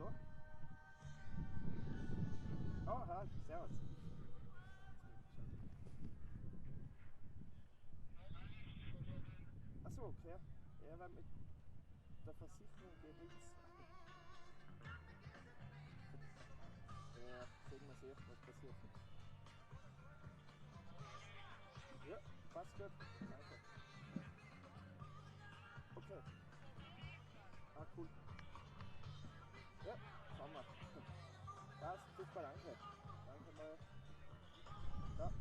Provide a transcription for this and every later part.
hallo. Oh, hi, servus. Achso, okay. Ja, weil mit der Versicherung geht nichts. Ja, sehen wir sehr, was passiert. Ja, passt gut. Danke. Okay. Ah, cool. Ja, schauen wir. Passt, super, danke. Danke mal. Ja.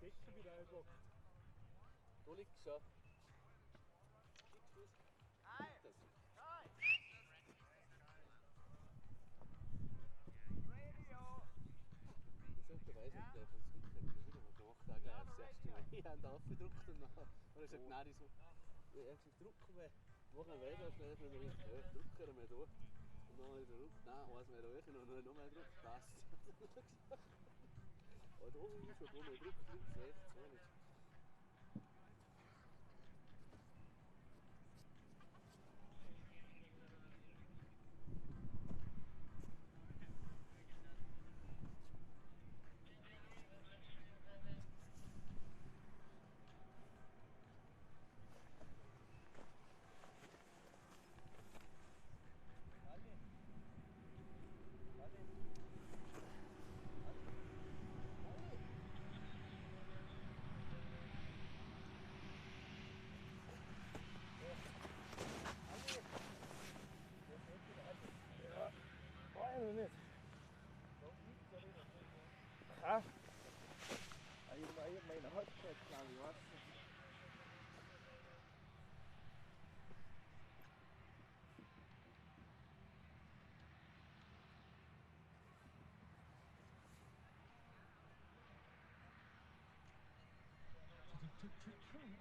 Decke wieder eingebracht. Da liegt es schon. Ich weiß nicht, der von Snicker, der macht auch gleich aufs erste Mal. Ich habe ihn aufgedruckt und dann hat er gesagt, nein, die so. Ja, er hat gesagt, drucken wir. Machen wir weiter, schnell, wenn wir nicht, ja, drucken wir da. Und dann habe ich gedruckt, nein, eins mehr reichen und dann noch mehr gedruckt, passt. Aber da ist schon, wo man druckt, links, rechts, so nicht.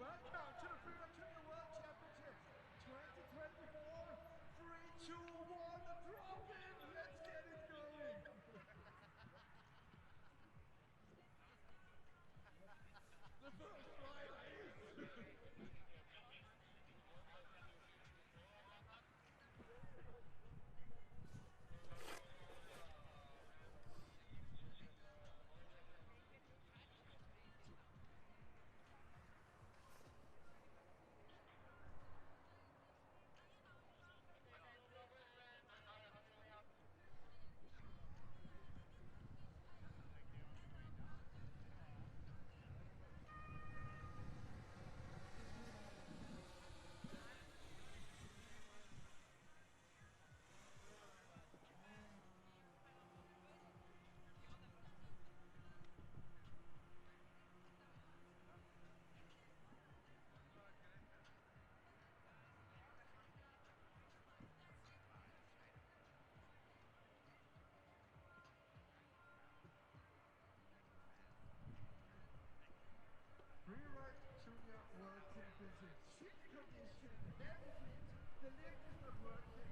Welcome to the Freeride Junior World Championships 2024. 3, 2, 1, drop in. Let's get it going. The first rider is. Freeride Junior World Championship. Ship condition, heavy heat, the lift is not working,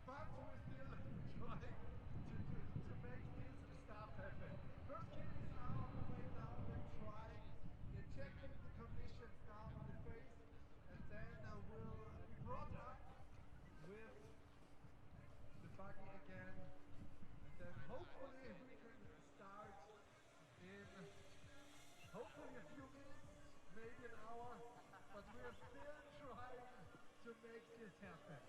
but we're still trying to make this stuff happen. First kid is now on the way down, they're trying, they're checking the conditions now on the face, and then we'll be brought up with the buggy again, and then hopefully we can start in hopefully a few minutes, maybe an hour, but we're still trying to make this happen.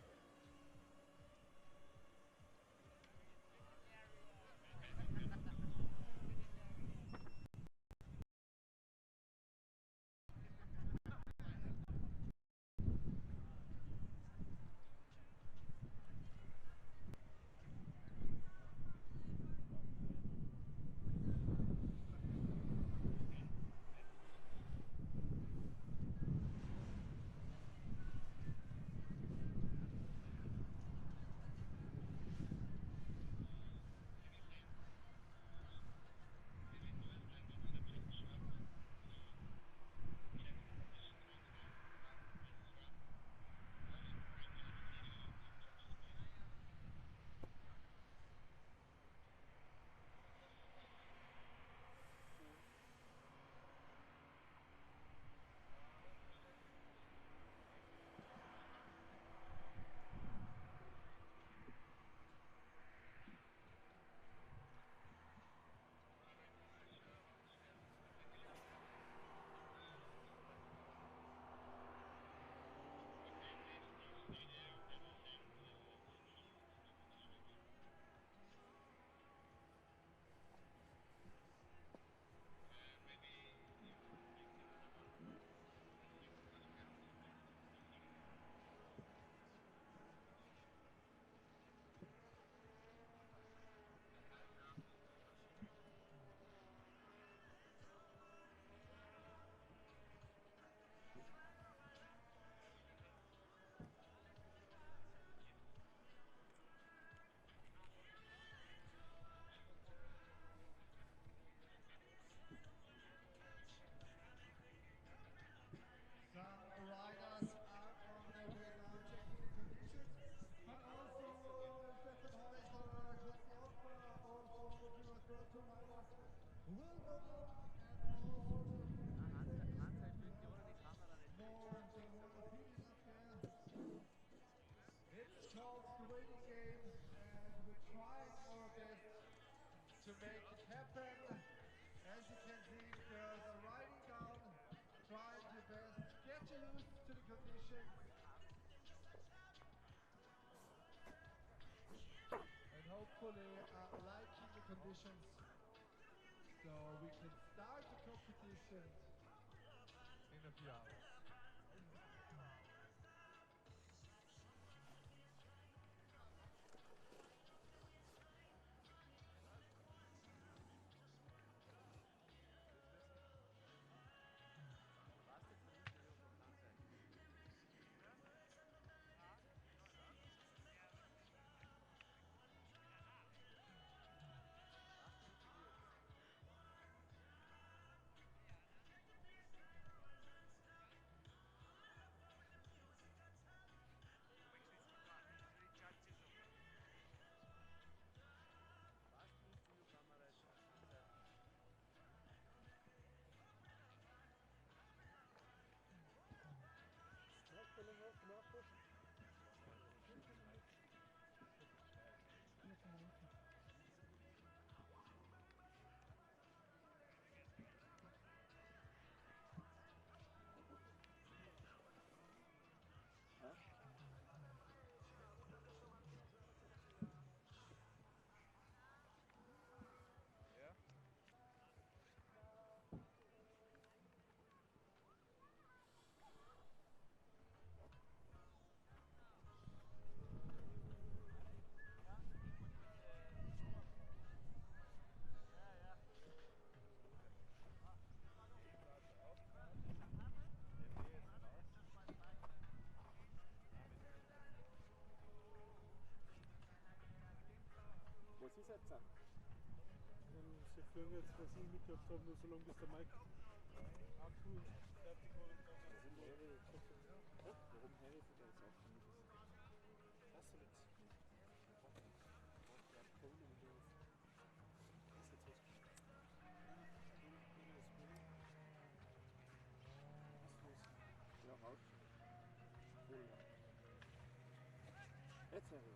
will go on and also more than one opinion up there. It's called the waiting game, and we're trying our best to make it happen. As you can see, the girls are riding down, trying their best, get used to the conditions. And hopefully liking the conditions, so we can start the competition in a few hours. Wo ist es jetzt? Sie fliegen jetzt, was ich mitgehabt habe, nur so lange bis der Mike Akku fertig war und dann Warum Harry für das auch nicht? das ist jetzt. Ja, raus. Oh ja. Jetzt Harry.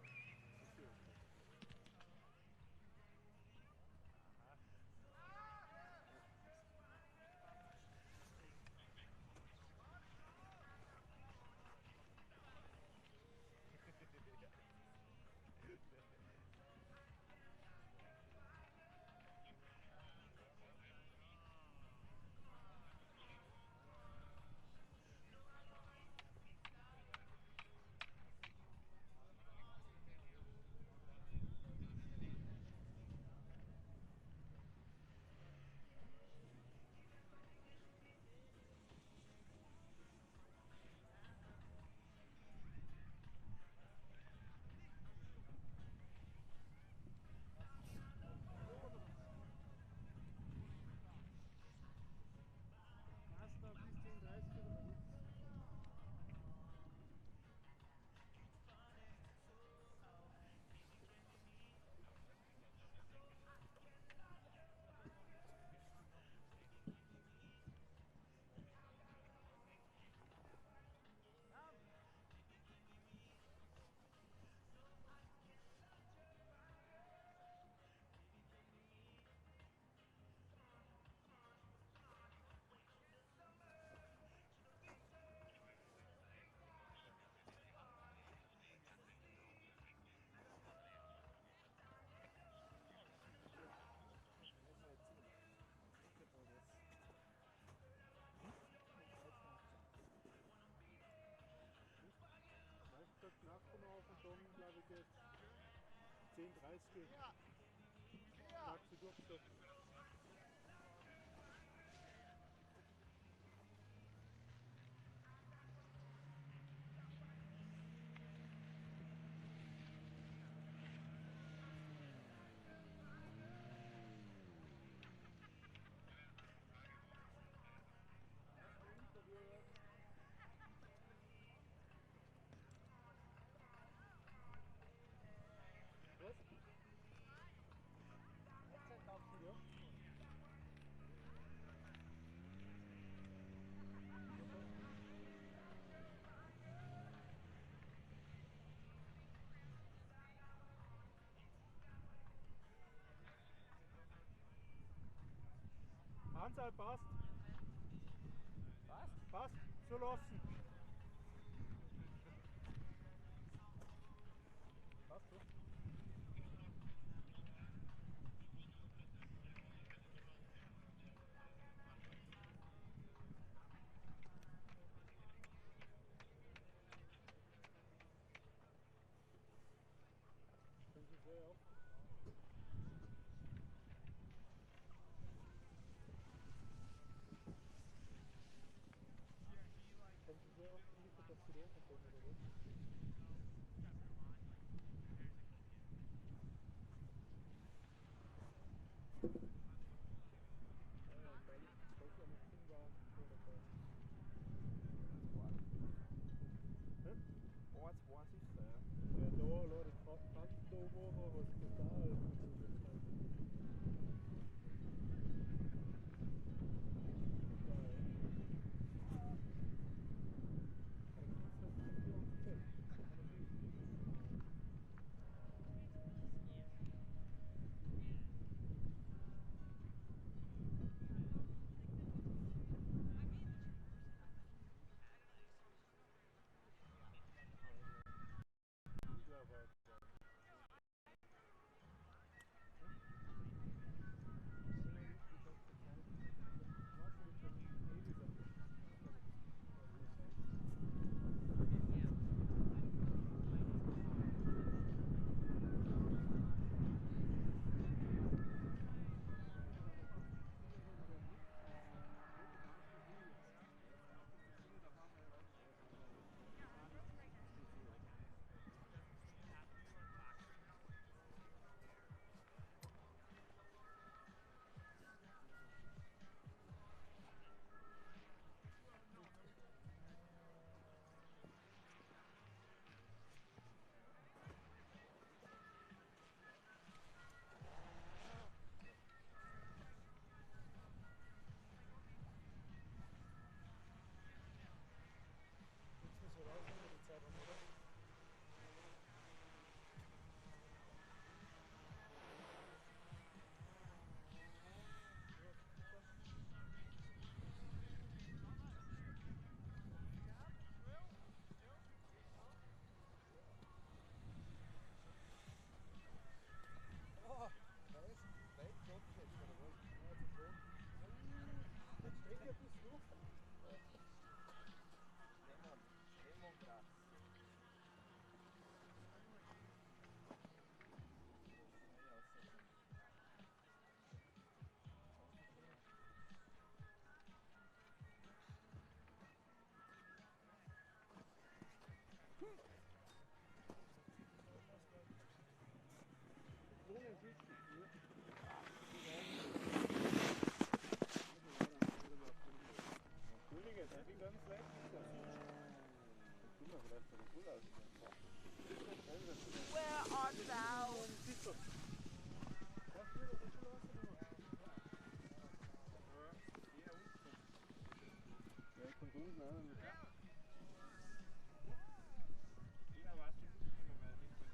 Knacken auf und dann, glaube ich, geht 10:30 mag sie durchstoppen. Was? Ja. Anzahl passt. Passt? Passt. So lassen. Passt so. Können Sie sehr auf. Können Sie sehr oft ungefähr das Gerät oder was? Eins war sicher, ja. Ja, da, die Kanten da machen, was total Where art thou? Ja, kommt unten an.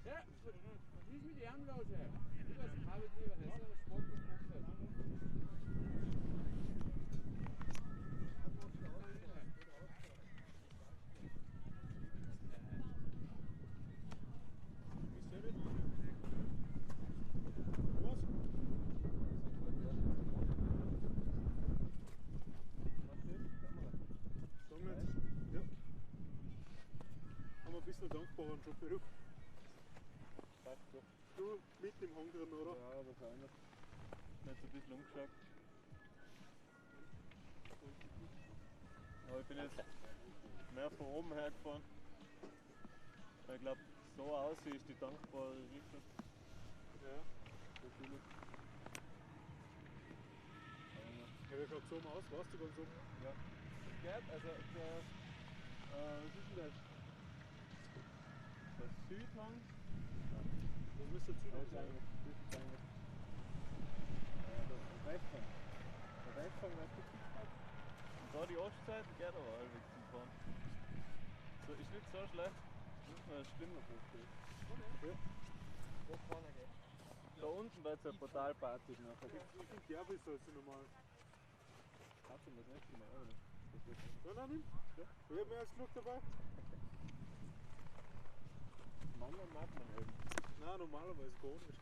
Ja, was ist mit der Anlage? Ich weiß nicht, habe ich lieber Hesse, Sport und Kochen. Dankbar waren schon verrückt. Passt doch. Du mit dem Hang drin, oder? Ja, wahrscheinlich. Jetzt ein bisschen umgeschaut. Aber ich bin jetzt mehr von oben her gefahren. Weil ich glaube, so aussieht ist die dankbare Richtung. Ja. Natürlich. Ja, wir gerade so aus, weißt du, ganz oben? Ja. Gerd, also der, was ist denn das? Der Südhang? Das müsste Südhang sein. Der Westhang. Der Westhang, weißt du, und da die Ostseite, geht aber halbwegs zum Fahren. So, ist nicht so schlecht. Muss man schlimmer vorstellen. Ja. Wo kann er gehen? Da unten wird es eine Portalparty nachher. Ich finde Derby so also normal. Kannst du das nächste Mal, oder? Das wird Nein, nimm. Ja. Ich hab mehr als genug dabei. Manchmal mag man eben. Nein, normalerweise gar nicht.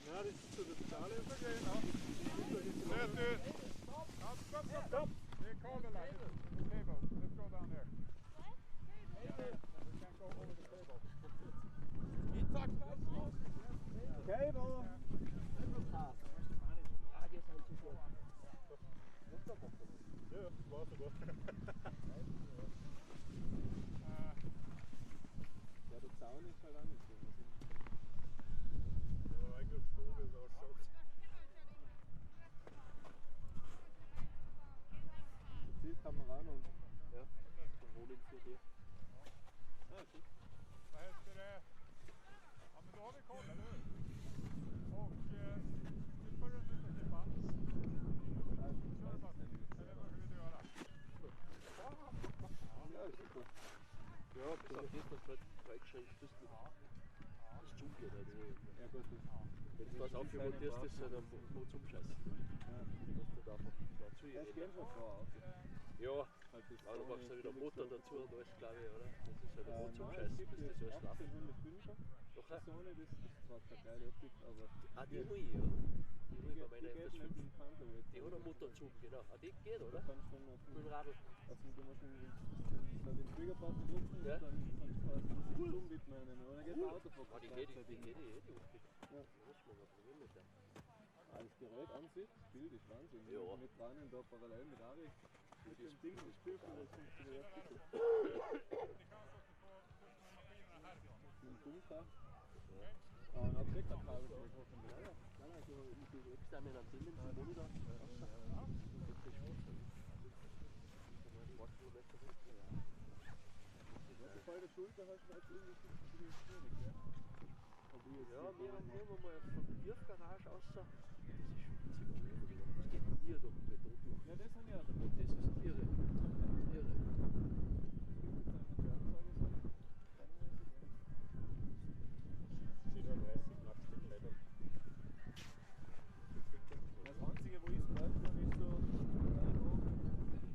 Ja, das ist so der totale Übergehen. Stop! They call the line. The table. Let's go down there. Yeah, we can't go over the table. Cable! Ja, war sogar. Ja, der Zaun ist halt auch nicht so. Ja, eigentlich schon, wie es ausschaut. Die Zielkamera noch. Ja, der Wohnen für dir. Ah, okay. Vad heter det? Ja, men då har vi koll, eller hur? Och nu får du inte till band. Kör bara. Eller vad vill du göra? Ja, ist super. Ja, das hat gestern freigeschrieben, das ist das Zumgehen. Ja gut, Wenn du was aufgemontierst, ist es halt am Mut zum Scheißen. Dass du da einfach dazu es gehen schon Frauen auf. Ja, Halt das aber du machst ja wieder Motor dazu und alles, glaube ich, oder? Das ist halt ein Mut zum nein, es Scheißen, gibt bis das jetzt alles läuft. 1805er. Doch, Die Sonne, das ist zwar keine geile Optik, aber ah, die habe ich, ja. Die habe ich bei meiner die geht nicht FS5. im Thunderweight. Die hat einen Motorzug, genau. Ah, die geht, Du oder? kannst dann auf Mit dem den Radl. den Triggerbutton drücken Ja. und dann kannst du das Zoom mitnehmen. Und dann geht der Autofokus Ah, die geht, die gleichzeitig. geht, die Optik. Ja. Das muss man mal probieren mit der. Das Gerät an sich, das Bild ist Wahnsinn. Ja. Mit Rahmen da parallel mit Ari. Mit dem Ding, das Bild von das funktioniert bitte. Mit dem Bunker. Aber ein Abdeckerkabel für das hoffentlich. Ja, nein, nein, so mit den externen Antennen zum Monitor. Was ist bei der Schulter hast du jetzt irgendwie schwierig, ja? Ja, wir haben mal von der Tiefgarage aus. Das ist schon witzig. Das geht hier durch den Beton durch. Ja, das haben wir auch. Und das ist irre. Irre. Das Einzige, wo ich es brauche, ist so,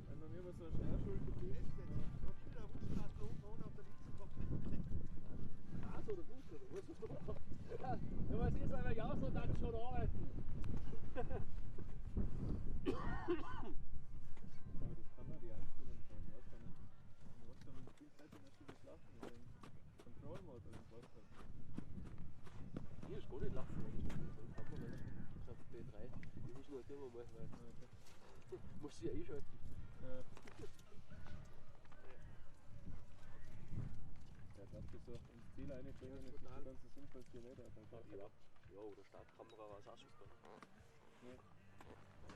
wenn man mir über so eine Schnellschulter bist. Gas oder Bus oder was ist das? Ja, was ist aber ja so, dann schon arbeiten. Aber das kann auch die Einstellung sein, ja, kann ich. Du hast dann eine Spielzeit und hast du das Laufen in den Control-Mode oder was halt. Hier ist gar nicht laufen, das ist nicht. Kann man nicht. Das ist auf B3. Ich muss nur immer mal, weil muss sie ja einschalten. Ja. Ja, ich glaube, das so ins Ziel einbringen ist das ganz ein sinnvolles Gerät. Ja, oder Startkamera war es auch super. Ja.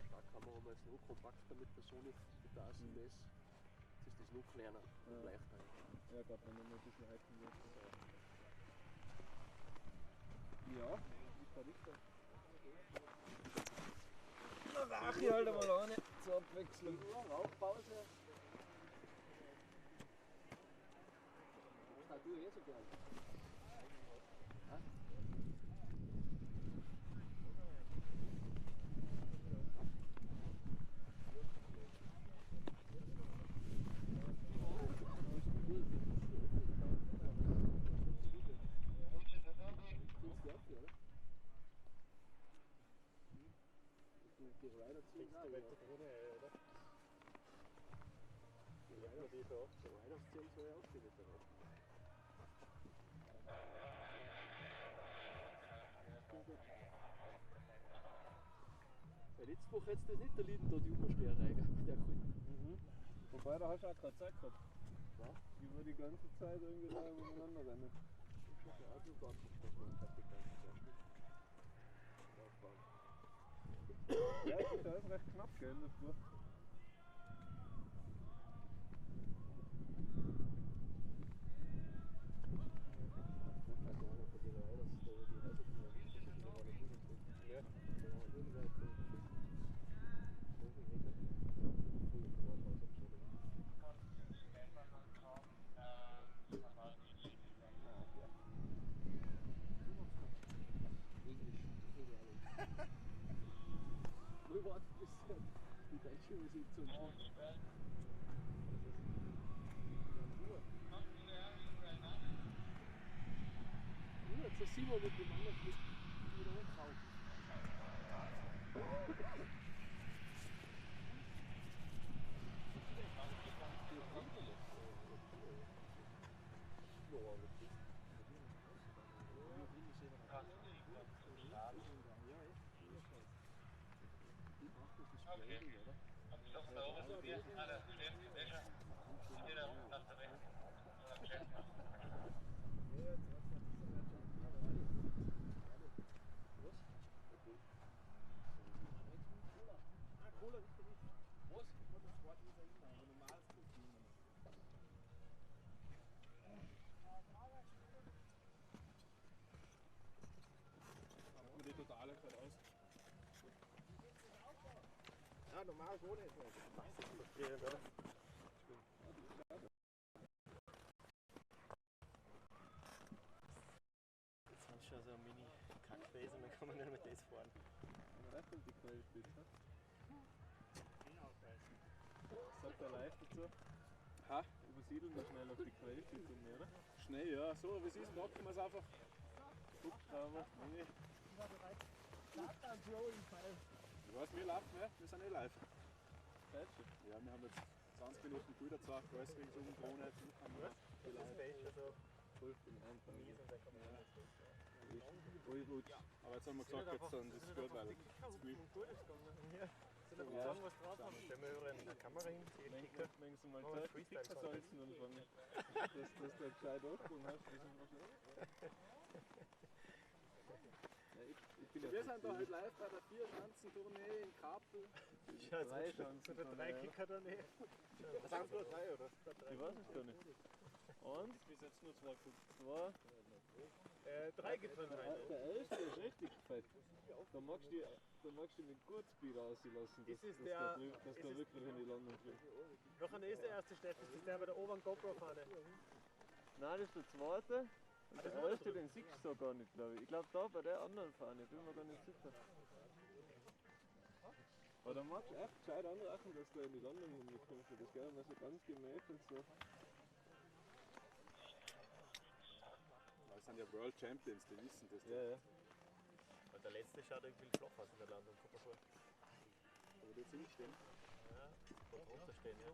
Startkamera haben wir jetzt noch kompakter mit der Sony, mit der ASMS. Jetzt ist das noch kleiner und leichter. Ja, ich glaube, wenn man mal ein bisschen halten will. Ja, ist der Richter. Na, wach ich halt einmal an, zur Abwechslung. Rauchpause. Das du eh so gern. Die Rider ziehen auch, oder? Die Rider ziehen so ja auch wieder drauf. Ja, letzte Woche hättest du das nicht erlitten, da die Übersteherei gehabt, der Kunden. Wobei, da hast du auch keine Zeit gehabt. Ja? Ich war die ganze Zeit irgendwie da umeinander rennen. Ich hab ja auch so gehabt, dass man fertig Ja, das ist alles recht knapp, gell, davor. FJWC und so. Ja, jetzt ist Simon mit dem anderen wieder umgehauen. Ja, normal so nicht. Jetzt haben sie schon so eine Mini-Kackbesen, dann kann man nicht mit das fahren. Die Quellspitze. Sagt der Leicht dazu? Ha? Übersiedeln wir schnell auf die Quellspitze, oder? Schnell, ja. So, wie es ist, packen wir es einfach. Hubschrauber, nee. Ich weiß, wir laufen, ja? Wir sind eh live. Zeit schon. Ja, wir haben jetzt 20 Minuten Bilder gezeigt, alles ringsum, Drohne, Kamera. Das ist echt so Voll im Anfang. mies und dann kann man nicht so. Vollrutsch. Aber jetzt haben wir gesagt, jetzt dann, das ist gut, weil das Gewicht. Soll ich mal sagen, was drauf haben? Stellen wir über eine Kamera hin, Kicker. Wenn du mal Oh, gesagt Freestyle Kicker salzen und fangen, dass du gescheit aufgehoben hast, das ist wahrscheinlich. Wir sind da heute live bei der 4-Schanzen-Tournee in Kappl. Ja, Drei Chancen. Oder 3 Kicker da nicht. Das sind nur 3, oder? Ich weiß es gar nicht. Und? Bis jetzt nur 2 geguckt. 2. 3 gibt es Der erste ist richtig fett. Da magst du mit gut Speed rauslassen, dass Ist es du der- da ist es- wirklich in die Landung fliegst. Noch einer ist der erste Steff, das ist der bei der oberen GoPro-Fahne. Nein, das ist der zweite. Und der erste, den siehst du so gar nicht, glaube ich. Ich glaube da bei der anderen Fahne, bin mir gar nicht sicher. Aber da magst du echt gescheit anrachen, dass du in die Landung hinkommst. Das geht immer so ganz gemäht und so. Das sind ja World Champions, die wissen das. Ja, ja. Und der letzte schaut irgendwie flach aus in der Landung, guck mal vor. Aber die sind stehen. Ja, von drunter stehen, ja.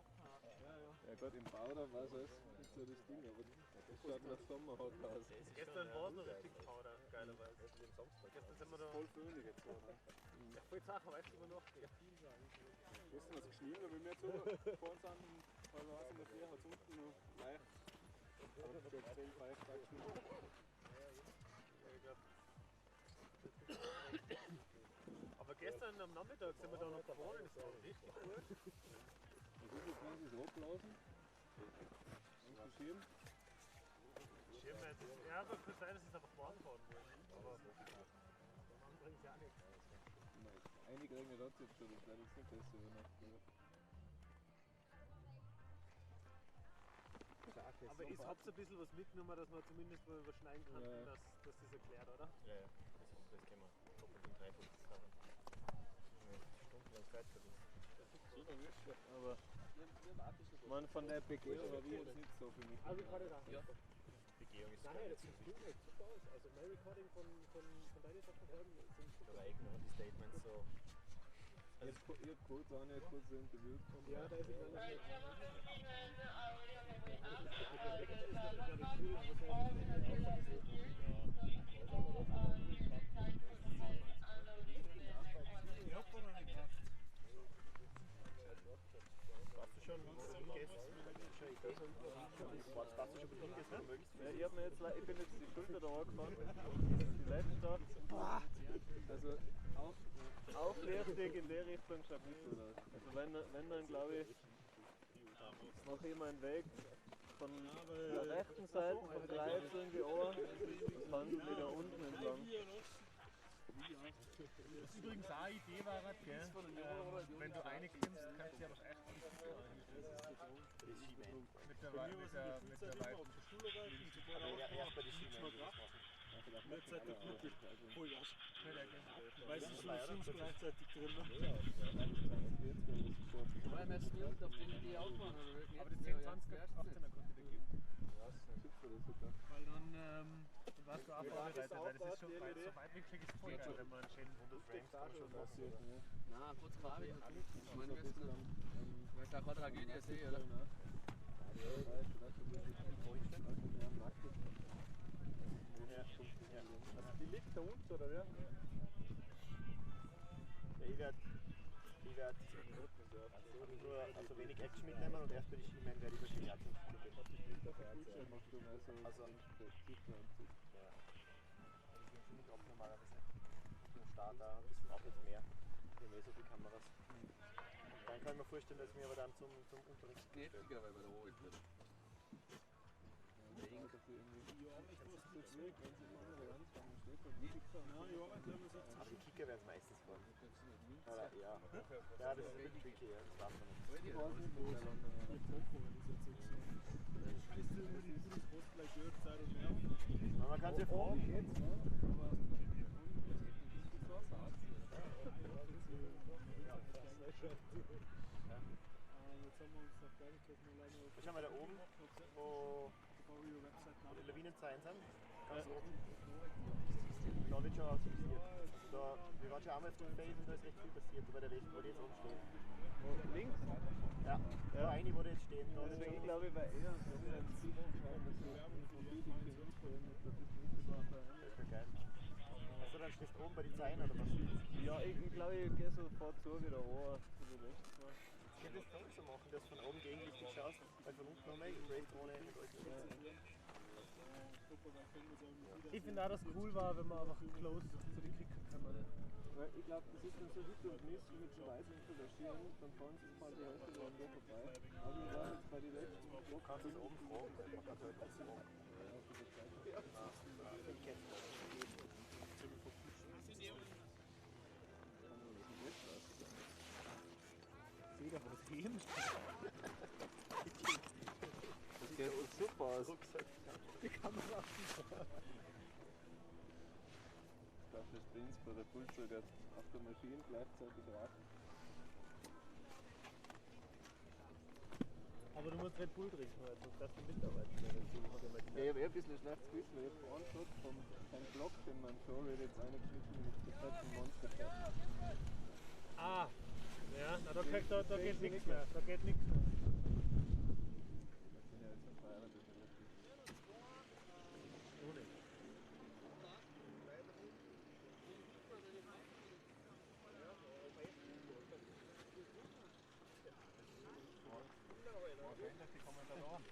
Ja Gott, im Powder war es nicht so das Ding, aber das schaut nach Sommerhaut aus. Gestern war es noch richtig Powder, geilerweise. Gestern sind wir da Voll föhnig jetzt so. Ne? ja, voll Sachen, weißt du, wo noch geht. Gestern hat es geschnien, weil wir mehr zugefahren sind. Weil wir in der Früh hat es unten noch leicht. Aber schon 10, 5 Tage geschnien. Aber gestern am Nachmittag sind wir da noch gefahren, das war richtig gut. Und wie viel kann sich abblasen? Und Schirm? Schirmmäßig. Ja, aber kann sein, dass es einfach warm fahren wird. Aber man bringt es ja auch nicht. Einige Ringe hat es jetzt schon, das wäre jetzt nicht besser übernachten. Aber ich hab's ein bisschen was mitgenommen, dass man zumindest mal überschneiden kann, Ja. dass das erklärt, oder? Ja, ja. Das können wir doppelt und dreifach zusammen. Stundenlang Zeit verdient. Aber man von der Begehung habe ich jetzt nicht so viel mit. Also gerade da. Ja. Begehung ist Nein, gar das nicht so sieht wichtig. nicht super aus. Also mein Recording von deinen Sachen hören sind super. Aber eigentlich nur die Statements so. Ich habe kurz eine kurze interviewt. Ja, da ist es gar nicht. Warst du schon, wo du hingehst? Warst du schon, wo du hingehst, wo du möchtest? Ja, ich bin jetzt die Schulter da angefahren. Die letzte. Also aufwärtig in der Richtung schaut nicht so aus. Also wenn dann glaube ich, mache ich meinen Weg von der rechten Seite vom Kreis irgendwie an und wandel wieder unten entlang. Was übrigens auch eine Idee war, gell? Wenn du reinkommst, kannst du ja doch echt mit der weiten Aber erst bei den Schienen. Gleichzeitig wirklich Vollgas. Weil sie so gleichzeitig drin. Weil wir jetzt nicht auf die Autobahn oder nicht? Aber die 10, 20, 18er konnte ich geben. Weil dann warst du auch vorbereitet, weil das ist schon weit, so weitwinklig ist voll geil, wenn man einen schönen 100 Frames kann man schon passiert. Nein, kurz Farbe ist natürlich. Ich meine, wir ist auch keine Tragödie sehen, oder? Also die liegt da unten, oder wer? Ja, ich werd nur also wenig Action mitnehmen und erst bei den Schienen werde ich wahrscheinlich auch zum Spiel gehen. Also, ja. Ich bin ziemlich ab normalerweise. Zum Start auch ein bisschen auch jetzt mehr. Wir haben so viele Kameras. Und dann kann ich mir vorstellen, dass ich mir aber dann zum Unterricht Geht sicher, weil wir da oben sind. Aber die Kicker werden es meistens fahren. Oder, ja. Ja, das ist ein bisschen tricky, ja. Das weiß man nicht. Aber man kann sich ja fragen. Schau mal da oben, wo die Lawinenzeilen sind, ganz oben. Da wird schon was passiert. Also da, wir waren schon einmal auf dem Feld und da ist recht viel passiert, bei der Weg, wo die jetzt oben stehen. Links? Ja, da eine, wo die jetzt stehen. Da Deswegen ich glaube ich, weil eher so ein Ziel das ist ja geil. Also dann stehst du oben bei den Zeilen oder was? ja, ich glaube, ich gehe so fort zu wieder hoch. Ich könnte das so machen, dass du von oben gegenlichtig schaust, weil von unten nochmal im Race ohne mit euch. Ich finde auch, dass es cool war, wenn man einfach close zu den Kickern kann. Weil ich glaube, das ist dann so Hit und Miss mit dem Weißwinkel der Schirm, dann fahren sie mal die Hälfte an der vorbei. Aber ich war jetzt bei den letzten Du kannst es oben fragen, man kann es halt oben fragen. Ich kenne es Seht ihr, wo das Leben Das geht uns super aus. Die Kamera. Ich glaube, das Prinz bei der Pulsar jetzt auf der Maschine gleichzeitig raten. Aber du musst Red Bull trinken, weil sonst darfst du mitarbeiten. Ja, ich habe ein bisschen schlechtes Gewissen, weil ich habe einen Shot vom Block, den mein Showreel jetzt eingeschnitten mit der fetten Monster. Ah, ja, na da geht nichts mehr. Da geht nichts mehr. Das sind ja jetzt ein paar Jahre relativ. Ohne. Die Kommentatoren.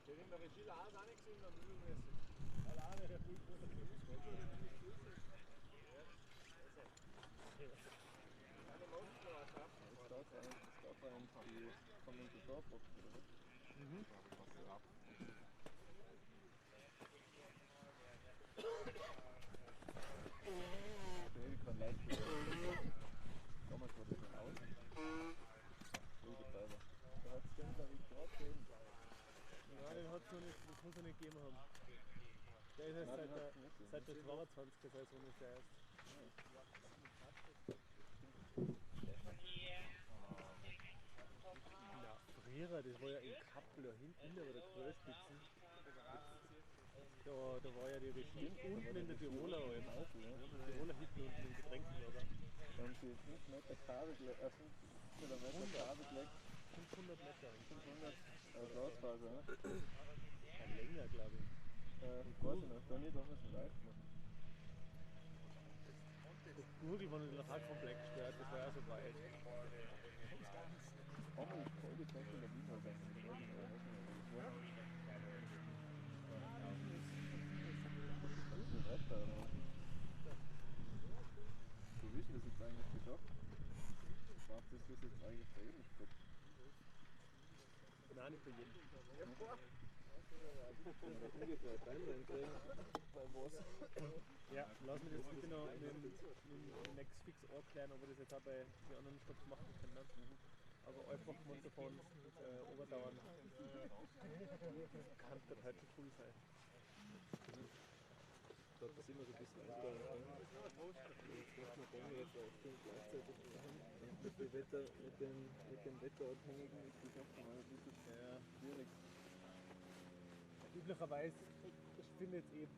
Der in der Regie auch nicht gesehen, dann müssen Alleine der Flug. Das darf die Kommentatorbox, oder was? Ich kann leicht damals war das noch aus. Da hat es ganz glaube ich gerade gegeben. Ja, den hat's noch nicht, das muss er nicht gegeben haben. Der ist erst seit der 22. Saison ist der erst. Ja, Freeride, das war ja in Kappl, da hinten bei der Quellspitzen. Da war ja die Regie unten in der Tiroler Alm. Tiroler hinten unten im Getränkenlager. Da haben sie 5 Meter Kabel gelegt, 5 Kilometer Kabel gelegt. 500 Meter. 500 Glasfaser, ne? Ja, länger, glaube ich. Weiß ich noch, da nicht, da haben wir es live gemacht. Das Gurgel war natürlich auch komplett gesperrt, das war ja so weit. Aber ich voll die Zeit in der Wiener sein. Du wissen das jetzt eigentlich geschafft? Braucht das jetzt eigentlich bei jedem Sport? Nein, nicht bei jedem. Ungefähr Timeline kriegen. Bei was? Ja, lass mich jetzt bitte noch mit dem Next Fix erklären, ob wir das jetzt auch bei den anderen Stops machen können. aber einfach man davon Oberdauern kann das halt schon cool sein. Da ist immer so ein bisschen unter. Jetzt macht man dann jetzt auch gleichzeitig mit dem Wetterabhängigen ist die Sache mal ein bisschen schwierig. Üblicherweise findet es eben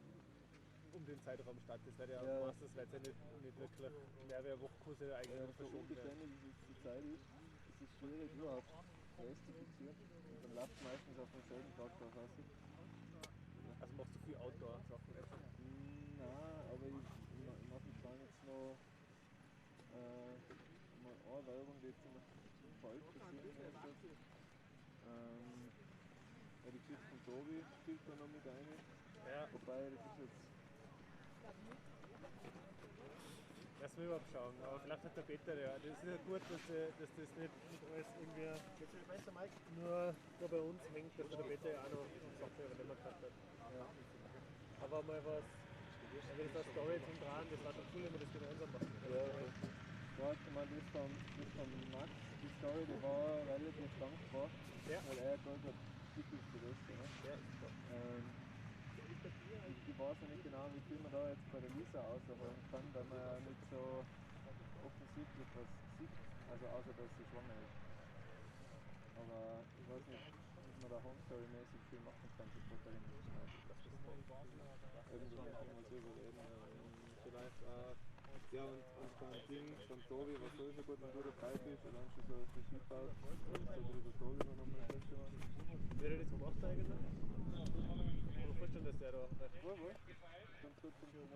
um den Zeitraum statt. Das wird ja meistens nicht wirklich mehr wie eine Wochkurse eigentlich So verschoben werden. unbeständig wie es die Zeit ist es schwierig überhaupt Race zu fixieren. Und dann läuft es meistens auf demselben Tag drauf aus. Also machst du viel Outdoor-Sachen? Nein, aber ich mache mich dann jetzt noch mal eine Werbung, die ziemlich falsch passieren ist. Ja, die Geschichte von Tobi spielt da noch mit rein. Ja. Wobei, das ist jetzt. Lass mich überhaupt schauen, aber vielleicht hat der Peter ja. Das ist ja gut, dass das nicht alles irgendwie nur bei uns hängt, dass der Peter ja auch noch Sachen übernehmen kann. Ja. Aber mal was, wenn das eine Story zum Drehen, das war doch cool, wenn wir das gemeinsam machen. Ja, ich meine, das von Max, die Story, die war relativ dankbar, weil er gerade der typischste ist. Ja. Ich weiß ja nicht genau, wie viel man da jetzt bei der Lisa ausholen kann, weil man ja nicht so offensichtlich was sieht, also außer dass sie schwanger ist. Aber ich weiß nicht, ob man da Homestory-mäßig viel machen kann, so Fotografen zu schneiden. Irgendwas überreden. Vielleicht auch. Ja, und beim Ding, beim Tobi, was sowieso gut, wenn du dabei bist, und dann schon so Regie baut, so wie der Tobi übernommen hat. Wie hat er das gemacht eigentlich? Oder fällt schon, dass der da recht Ganz gut funktioniert.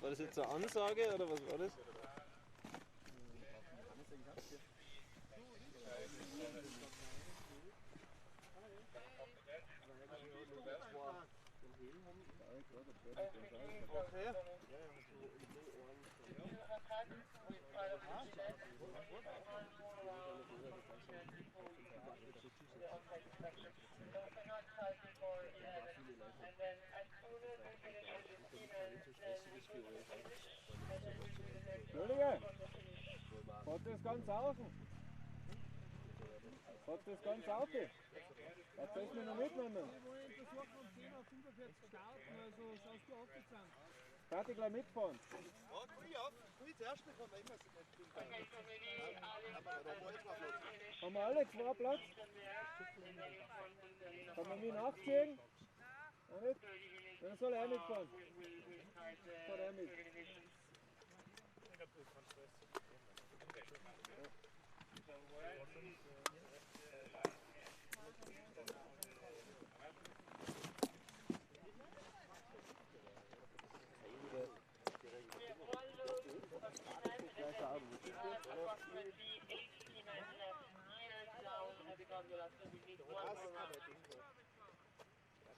War das jetzt eine Ansage oder was war das? Okay. Entschuldige, fährt das ganz außen? Fährt das ganz auf? Was soll ich mir noch mitnehmen? Darf ich gleich mitfahren? Ja, kann ich zuerst, kann man immer so nicht. Haben wir alle zwei Platz? Kann man mich nachziehen? Ja, nicht? Dann soll er mitfahren. Fährt er mit.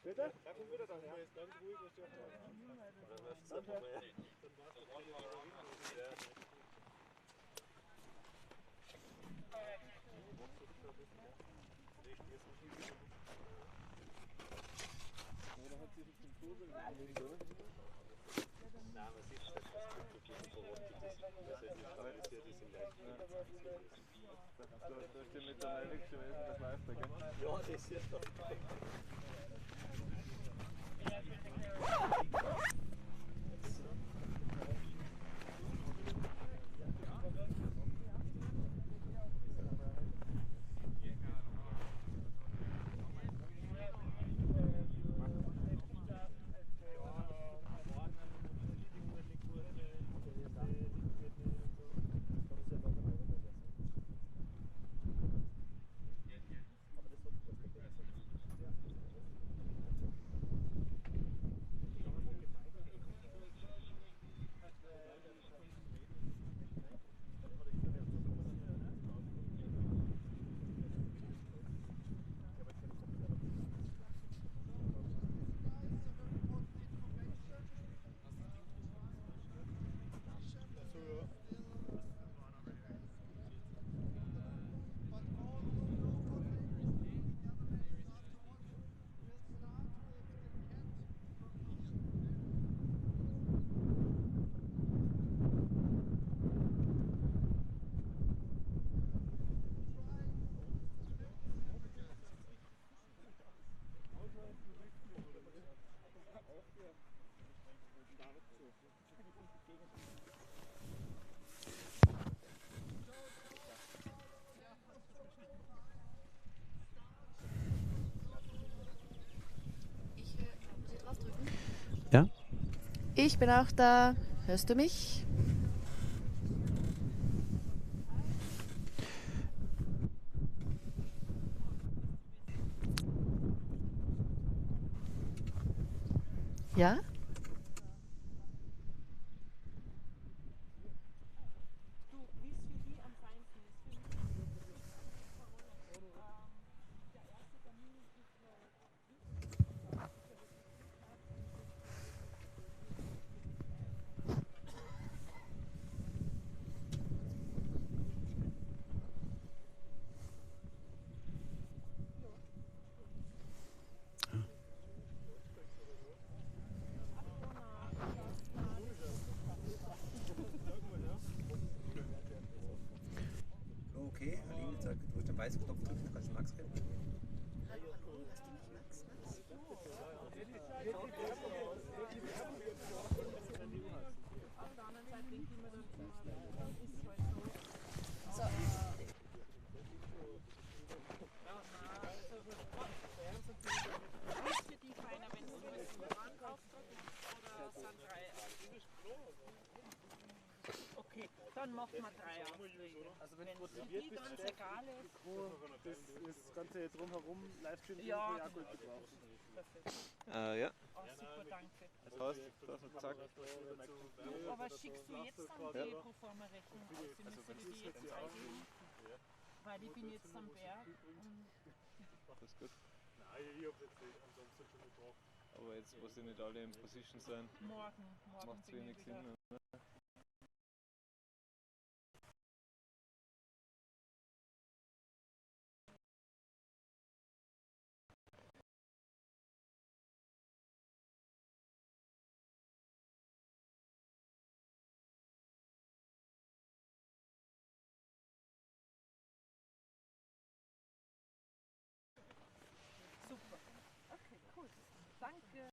Bitte? Da kommt wieder dann, ja. Ist ganz ruhig, was du Oder hat sich jetzt den Vogel gelegt, oder? Nein, man sieht, dass das gut verrottet ist. Das heißt, die stabilisiert ist im Leicht. Da steht mit der Meilix gewesen, das läuft da, gell? Ja, das ist ja doch. Ja? Ich bin auch da. Hörst du mich? Ja? Okay, Aline, jetzt du hast den weißen Knopf drücken, dann kannst du Max reden. Okay, dann machen wir 3 Aufträge. Also wenn Wenn es für motiviert die bist, ganz Steph, egal ist. das ganze drumherum, Livestream, Ja, ja gut gebraucht. perfekt. Ja. Oh, super, danke. Das heißt, das hat gesagt. Aber schickst du jetzt dann die Proforma-Rechnung aus? Sie müssen die jetzt eingeben, weil ich bin jetzt am Berg und Das ist gut. Nein, ich hab's jetzt nicht am Samstag schon gebracht. Aber jetzt, wo sie nicht alle in Position sein, morgen macht es bin wenig ich Sinn. wieder. Ne? Super. Okay, cool. Danke.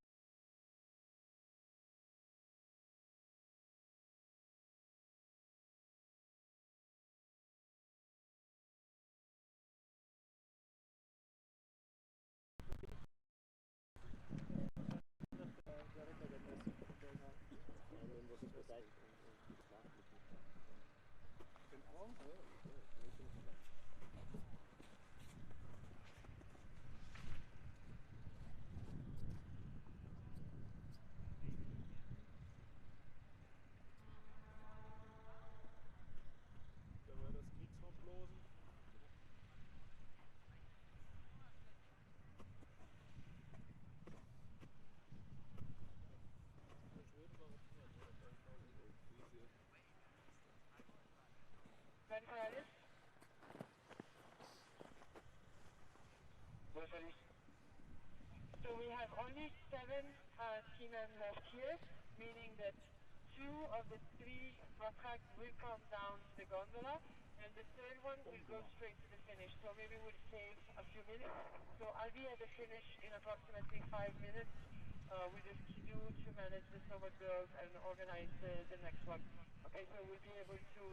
Da war das Kiez abblasen. So we have only 7 seamen left here, meaning that 2 of the 3 rockets will come down to the gondola, and the third one will go straight to the finish. So maybe we'll save a few minutes. So I'll be at the finish in approximately 5 minutes with the ski-doo to manage the snowboard girls and organize the next one. Okay, so we'll be able to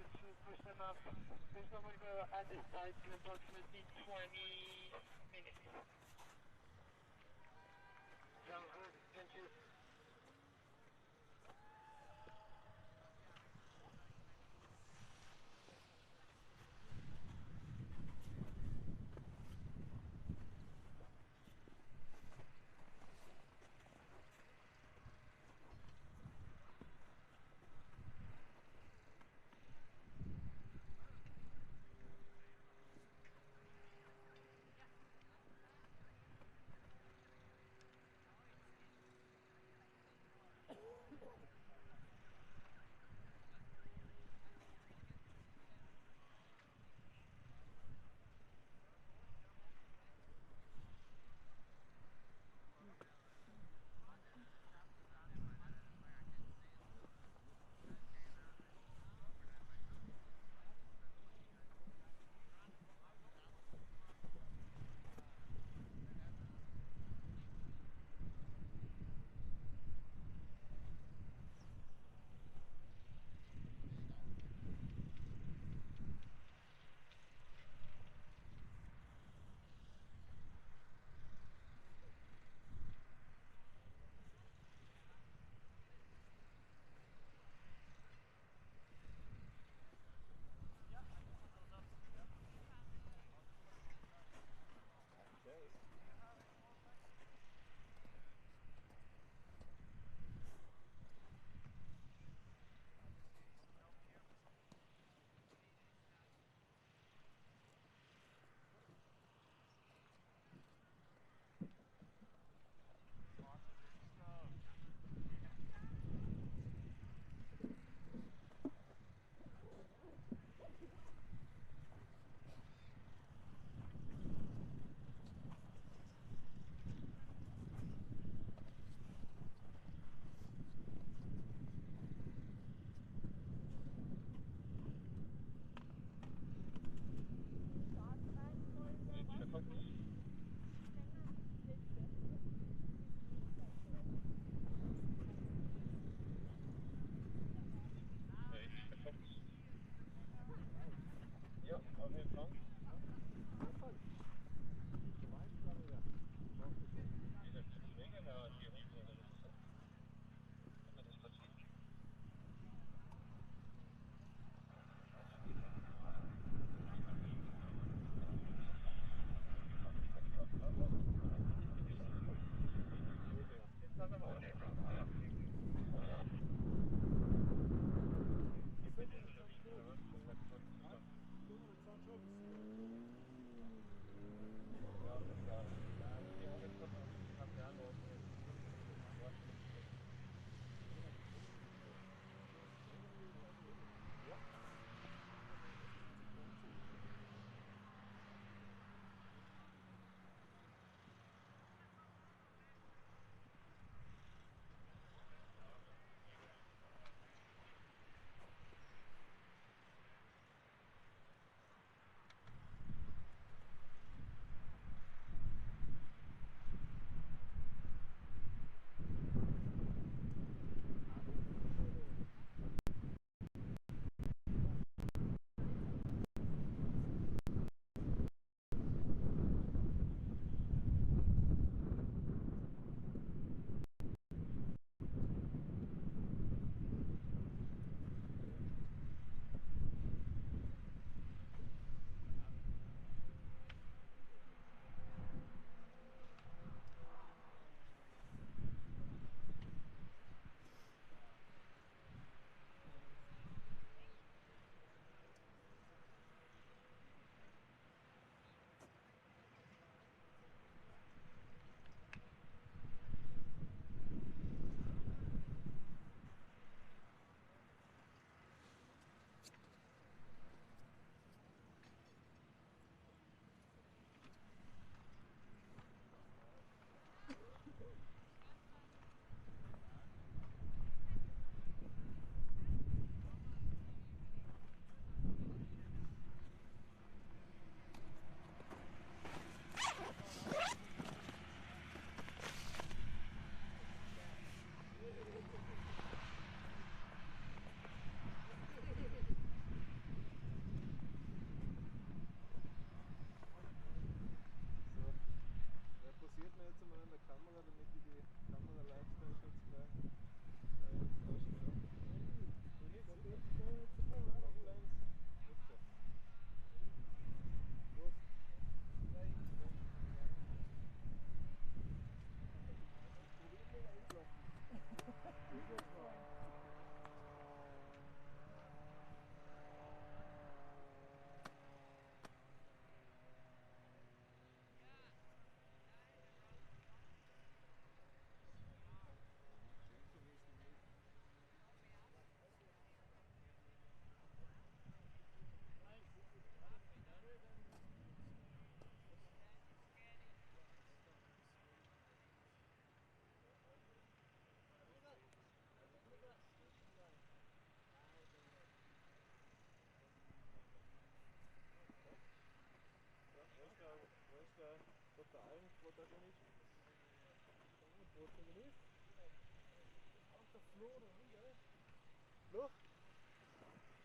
push them up. The snowboard girl at the site in approximately 20 minutes. Thank you.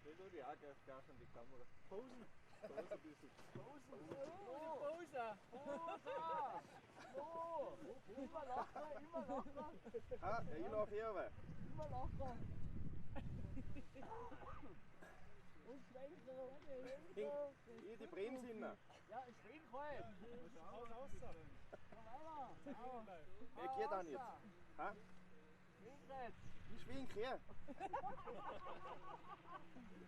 Den tue ich auch gleich an die Kamera. Posen. Pose ein bisschen. Immer lachen, immer lachen. Ah, ja, ich laufe her, aber. Immer lachen. Und schwenken, Ich die Bremse hinten. Ja, ich schwenk halt. Raus. Wer geht dann jetzt? Ha? Schwenk halt. Ich schwing her.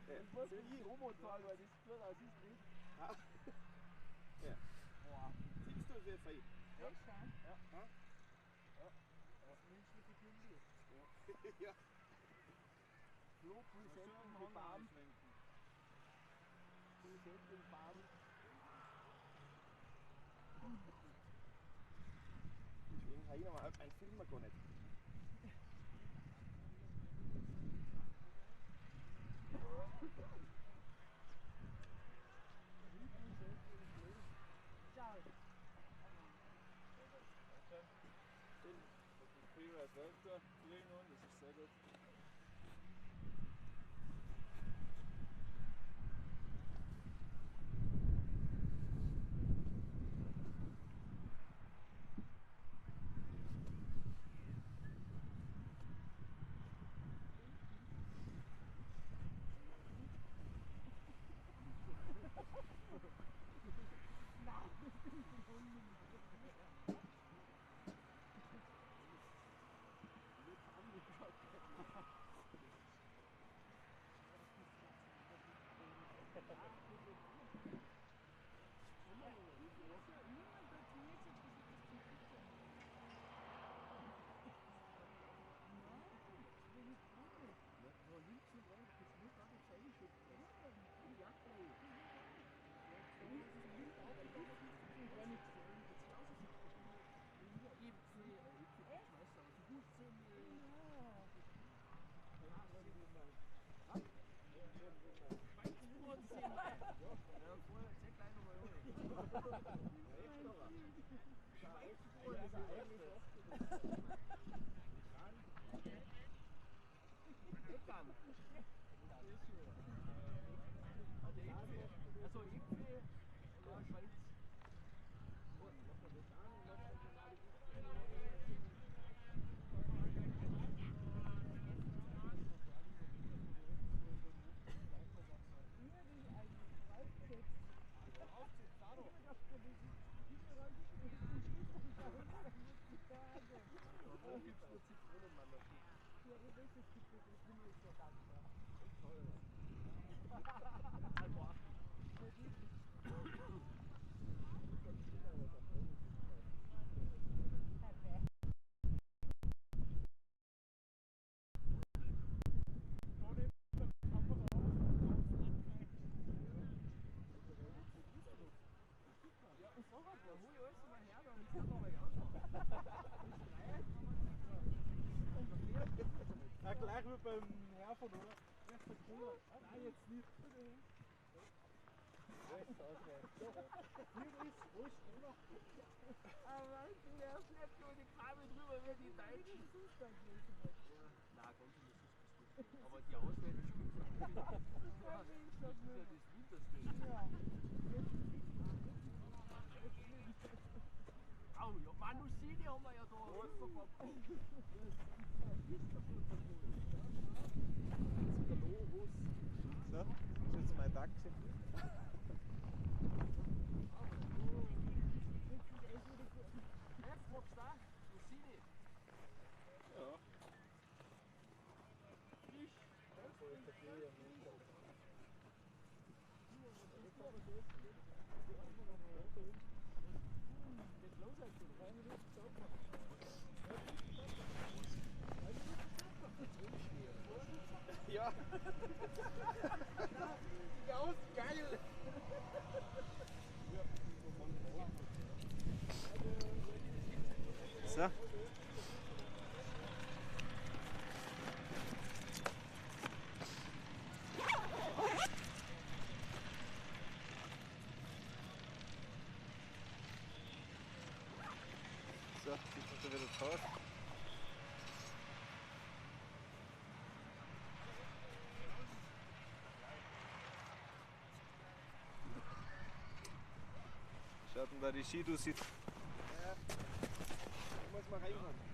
Ich muss die Robo zahlen, weil das tut aus ist nicht. Ha? Ja. Boah. Siehst du, wie fein? Ja, schon. Ha? Ja. Flo, Pulsetten, Hand. Pulsetten, Bahn. Ich schwing rein, aber ein Film gar nicht. Freeride weiter, irgendwann, das ist sehr gut. Ja, gleich wie beim Herfahren, oder? Erster Cola. Nein, jetzt nicht. Aber du wärst nicht so die Kabel drüber wie die Deutschen. Nein, ganz in der Fußballstufe. Aber die Auswahl ist schon gut. Das ist ja das Winterste. Au, ja, Manusini haben wir ja da. So, das ist jetzt mein Taxi. Magst du auch? Musini. Ja. Frisch. Ja. Aus, geil. So. So, jetzt ist er wieder drauf. weil die Skidus sind. Ja. Da muss man reinhauen.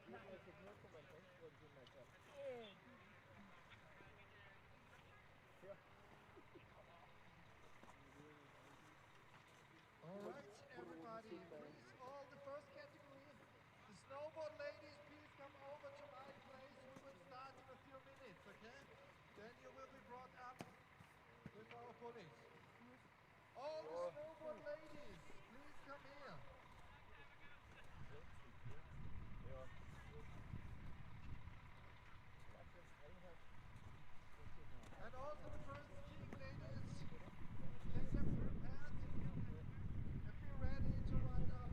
All right, everybody, please, all the first category, the snowboard ladies, please come over to my place. We will start in a few minutes, okay? Then you will be brought up with our bullies. All the snowboard ladies, please come here. And also the first skiing ladies, can get prepared and be ready to run up.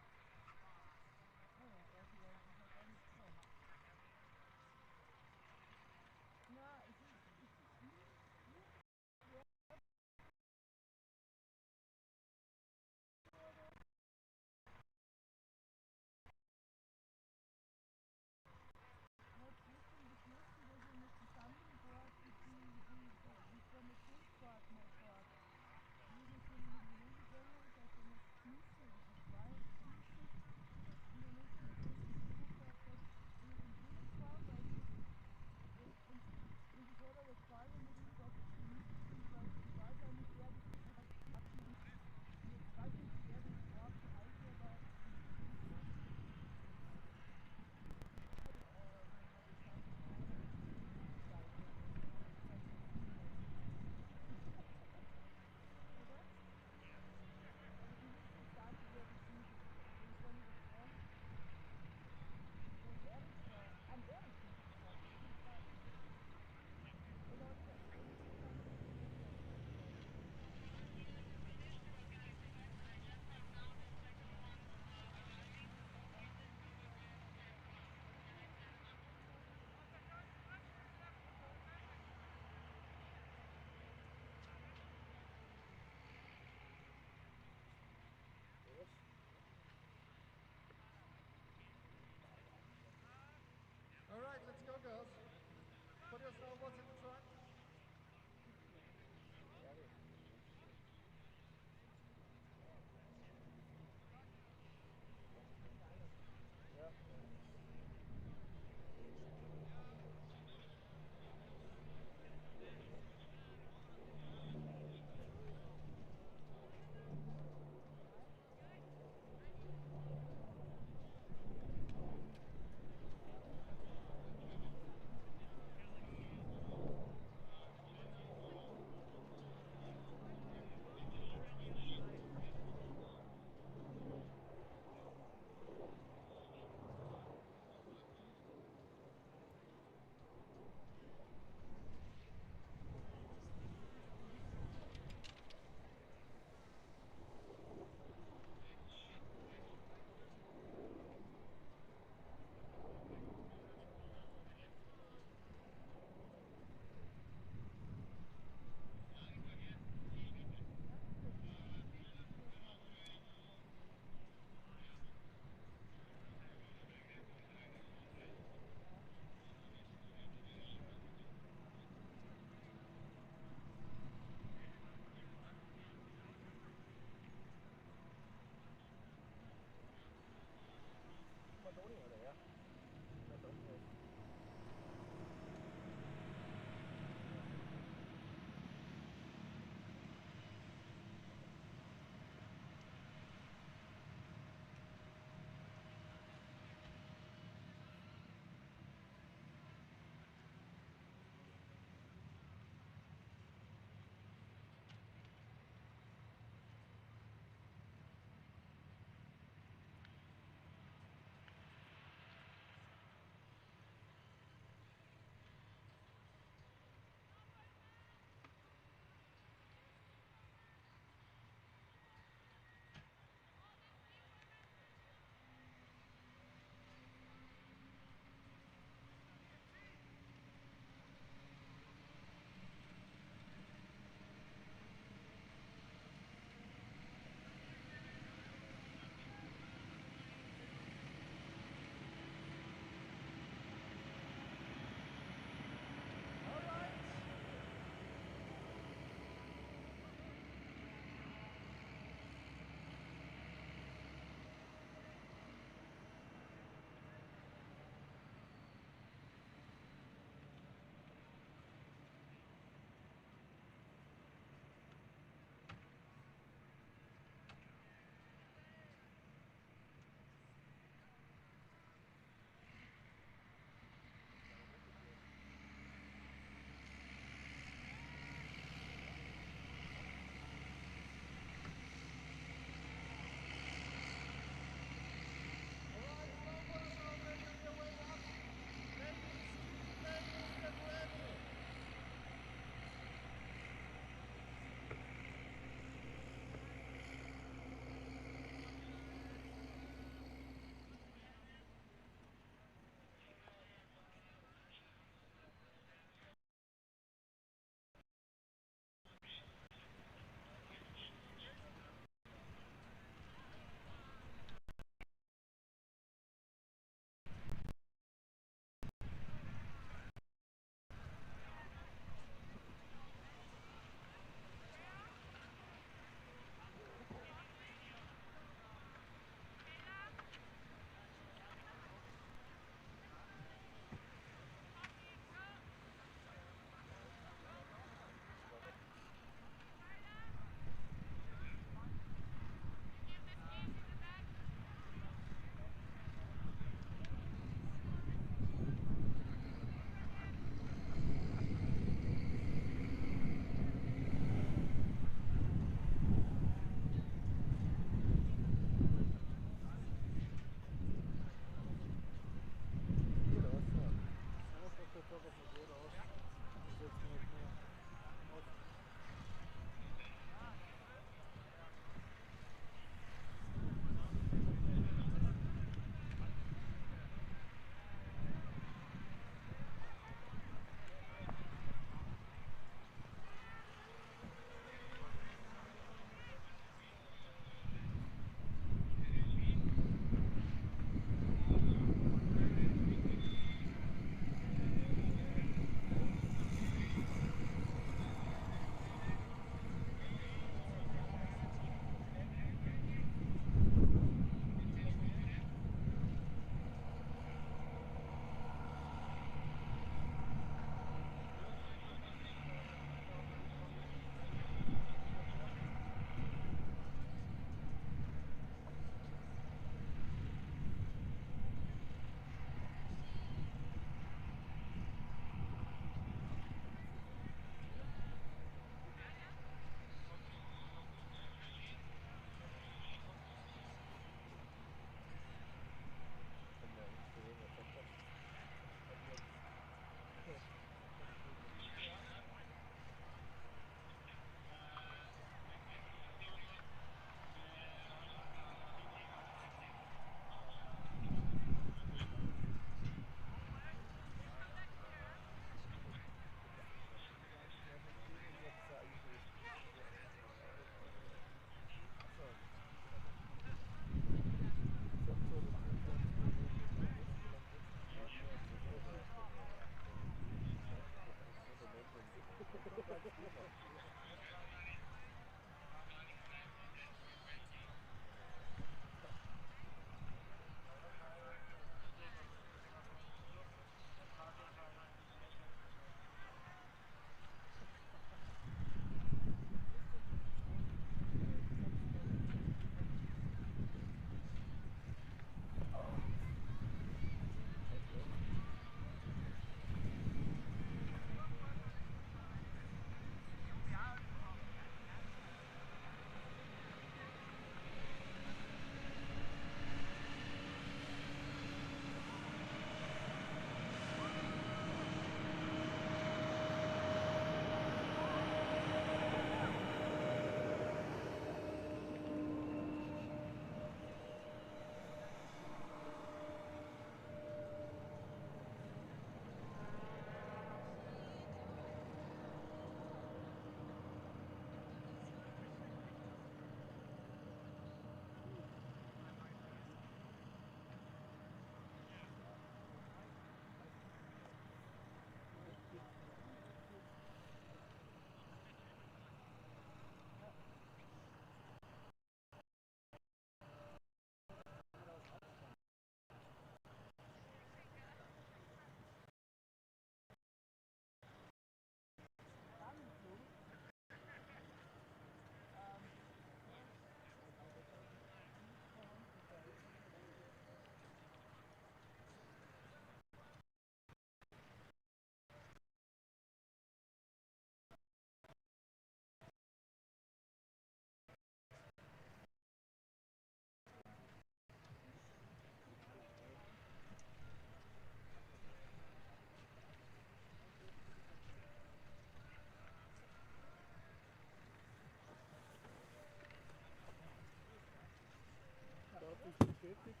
bestätigt.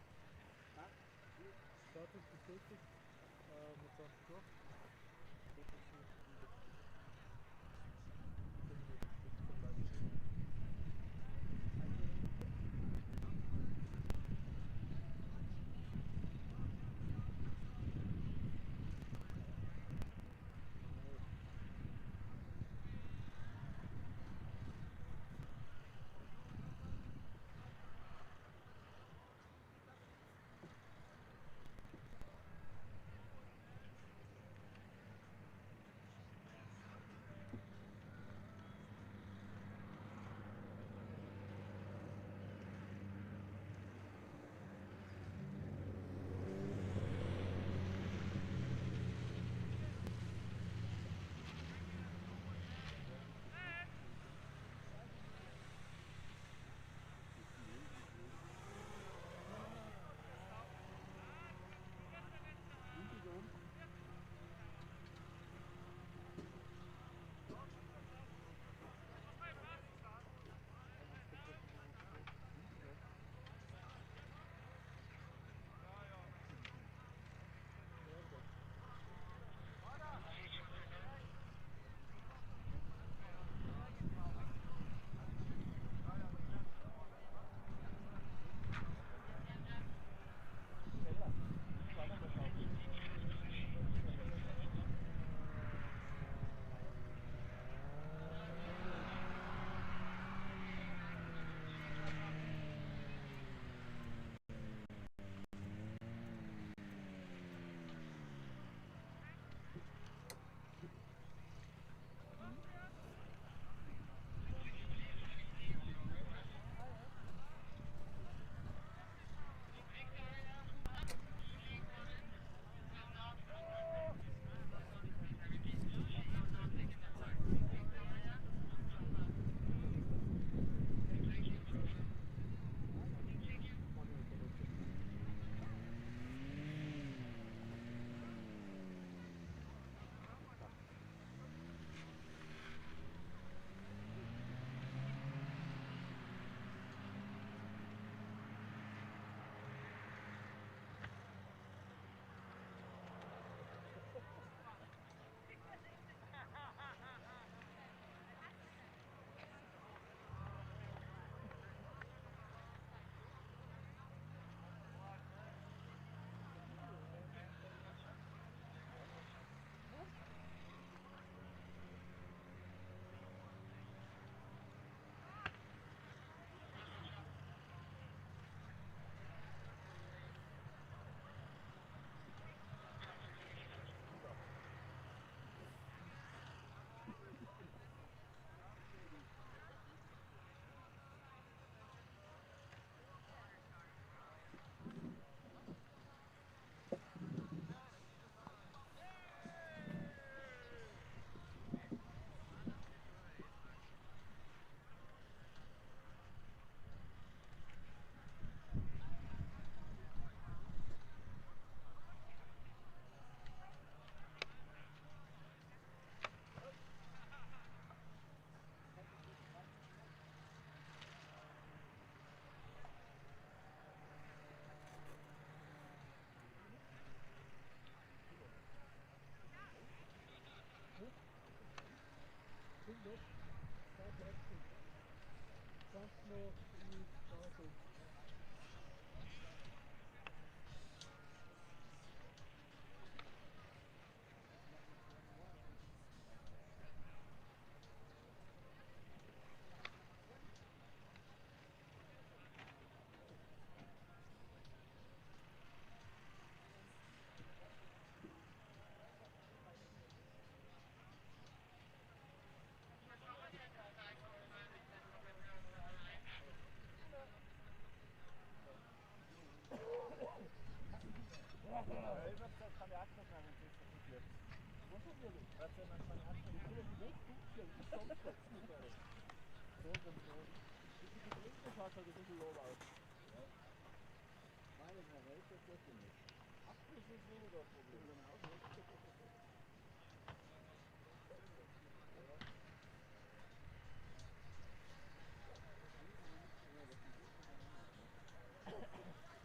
Status bestätigt. Mit so einem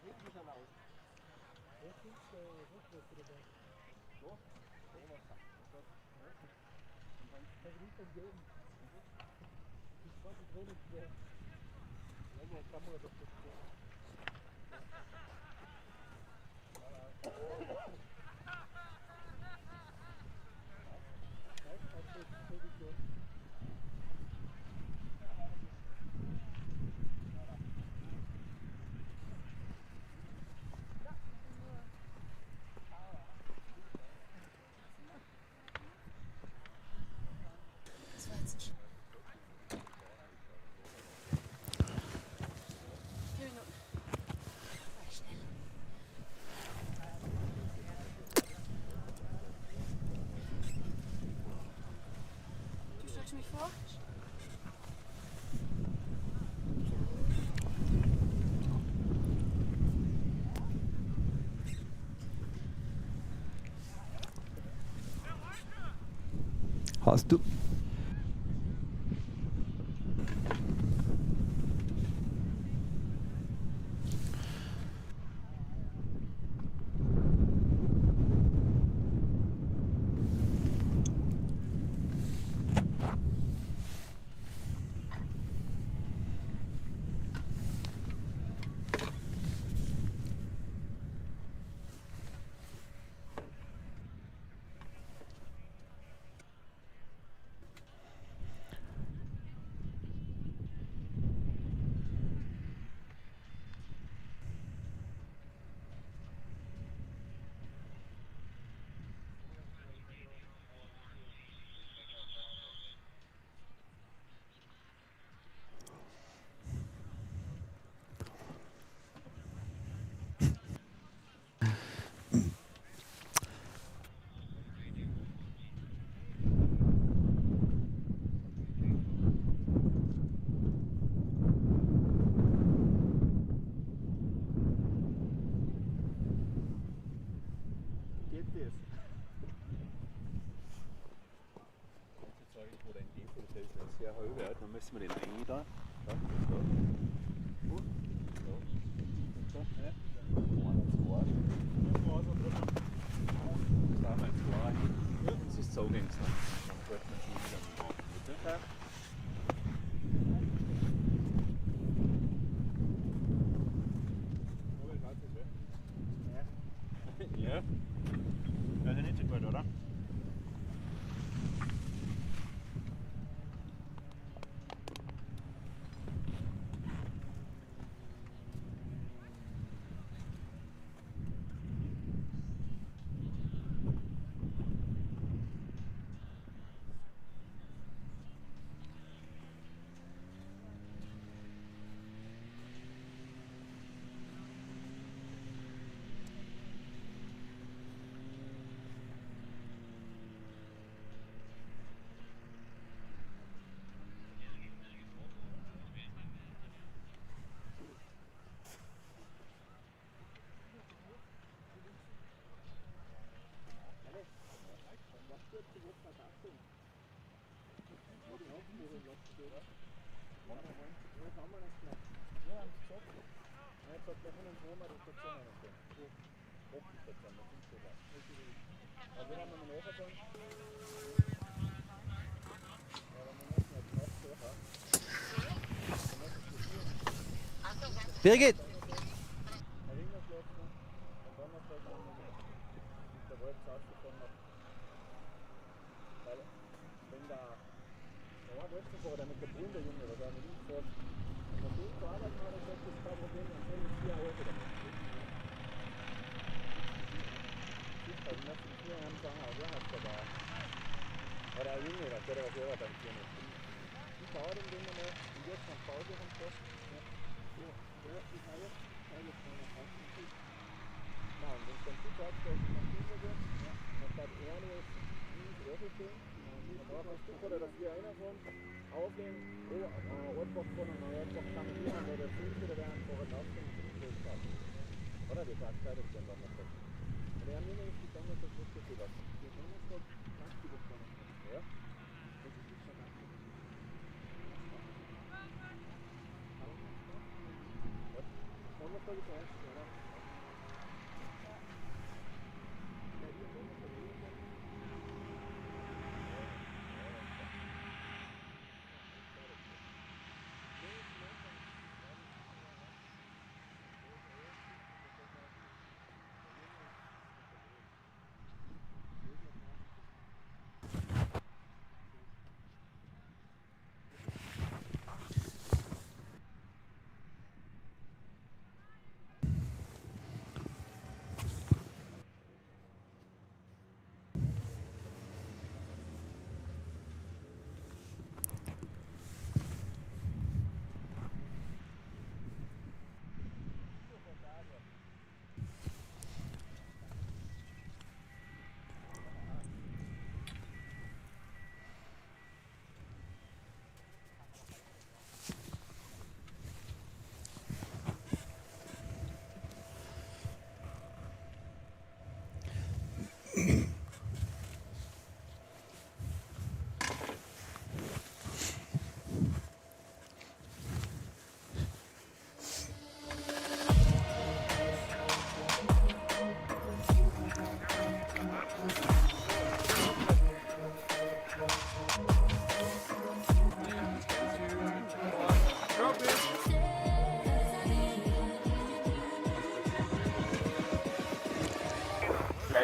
Durch. Mich vor? Hast du? Dann müssen wir den einen da. Das ist so gängig. Ja. Das ist nicht so gut, oder? Birgit!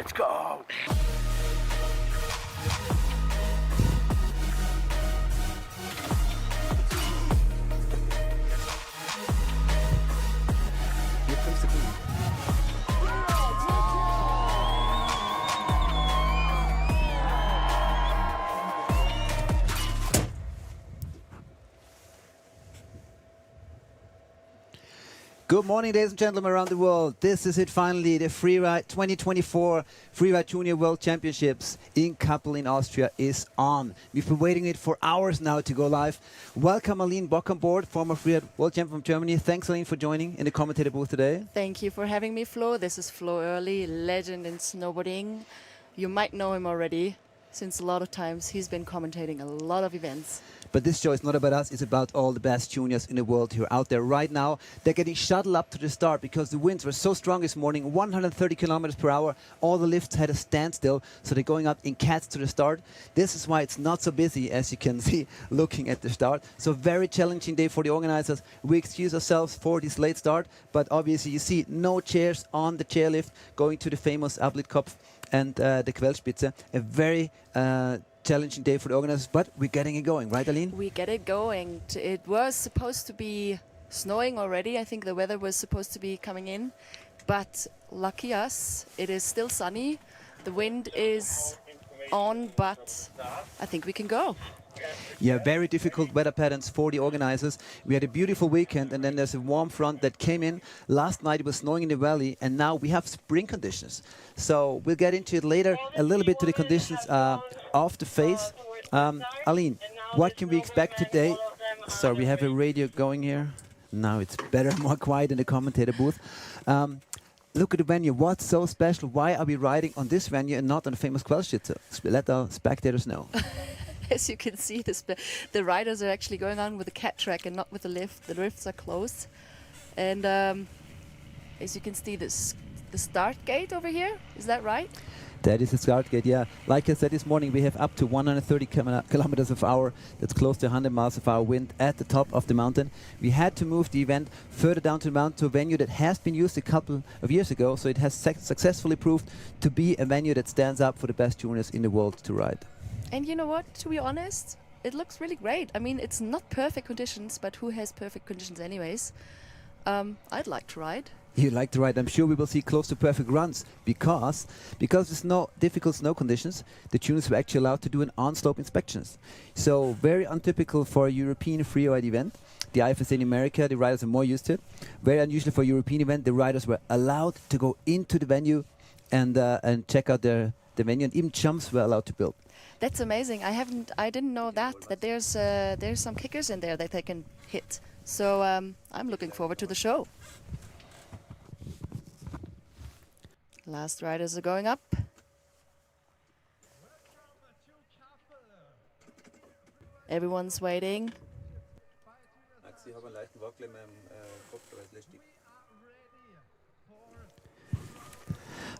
Let's go! Here comes the boom. Good morning, ladies and gentlemen around the world. This is it finally, the Freeride 2024 Freeride Junior World Championships in Kappl in Austria is on. We've been waiting it for hours now to go live. Welcome Aline Bock on board, former Freeride World Champion from Germany. Thanks Aline for joining in the commentator booth today. Thank you for having me, Flo. This is Flo Early, legend in snowboarding. You might know him already, since a lot of times he's been commentating a lot of events. But this show is not about us, it's about all the best juniors in the world who are out there right now. They're getting shuttled up to the start because the winds were so strong this morning, 130 kilometers per hour. All the lifts had a standstill, so they're going up in cats to the start. This is why it's not so busy, as you can see, looking at the start. So very challenging day for the organizers. We excuse ourselves for this late start, but obviously you see no chairs on the chairlift going to the famous Abblitkopf and the Quellspitze. A very challenging day for the organizers, but we're getting it going, right, Aline? We get it going. It was supposed to be snowing already. I think the weather was supposed to be coming in, but lucky us, it is still sunny. The wind is on, but I think we can go. Yeah, very difficult weather patterns for the organizers. We had a beautiful weekend, and then there's a warm front that came in. Last night it was snowing in the valley, and now we have spring conditions. So we'll get into it later, a little bit to the conditions of the face. Aline, what can we expect today? So we have a radio going here. Now it's better, more quiet in the commentator booth. Look at the venue. What's so special? Why are we riding on this venue and not on the famous Quellspitze? Let our spectators know. As you can see, the riders are actually going on with the cat track and not with the lift. The lifts are closed. And as you can see, the start gate over here, is that right? That is the start gate, yeah. Like I said this morning, we have up to 130 kilometers of hour. That's close to 100 miles of hour wind at the top of the mountain. We had to move the event further down to the mountain to a venue that has been used a couple of years ago. So it has successfully proved to be a venue that stands up for the best juniors in the world to ride. And you know what, to be honest, it looks really great. I mean, it's not perfect conditions, but who has perfect conditions anyways? I'd like to ride. You like to ride. I'm sure we will see close to perfect runs because there's no difficult snow conditions. The juniors were actually allowed to do an on-slope inspections. So very untypical for a European freeride event. The IFSA in America, the riders are more used to it. Very unusual for a European event. The riders were allowed to go into the venue and check out the venue, and even jumps were allowed to build. That's amazing. I didn't know that there's some kickers in there that they can hit. So I'm looking forward to the show. Last riders are going up. Everyone's waiting.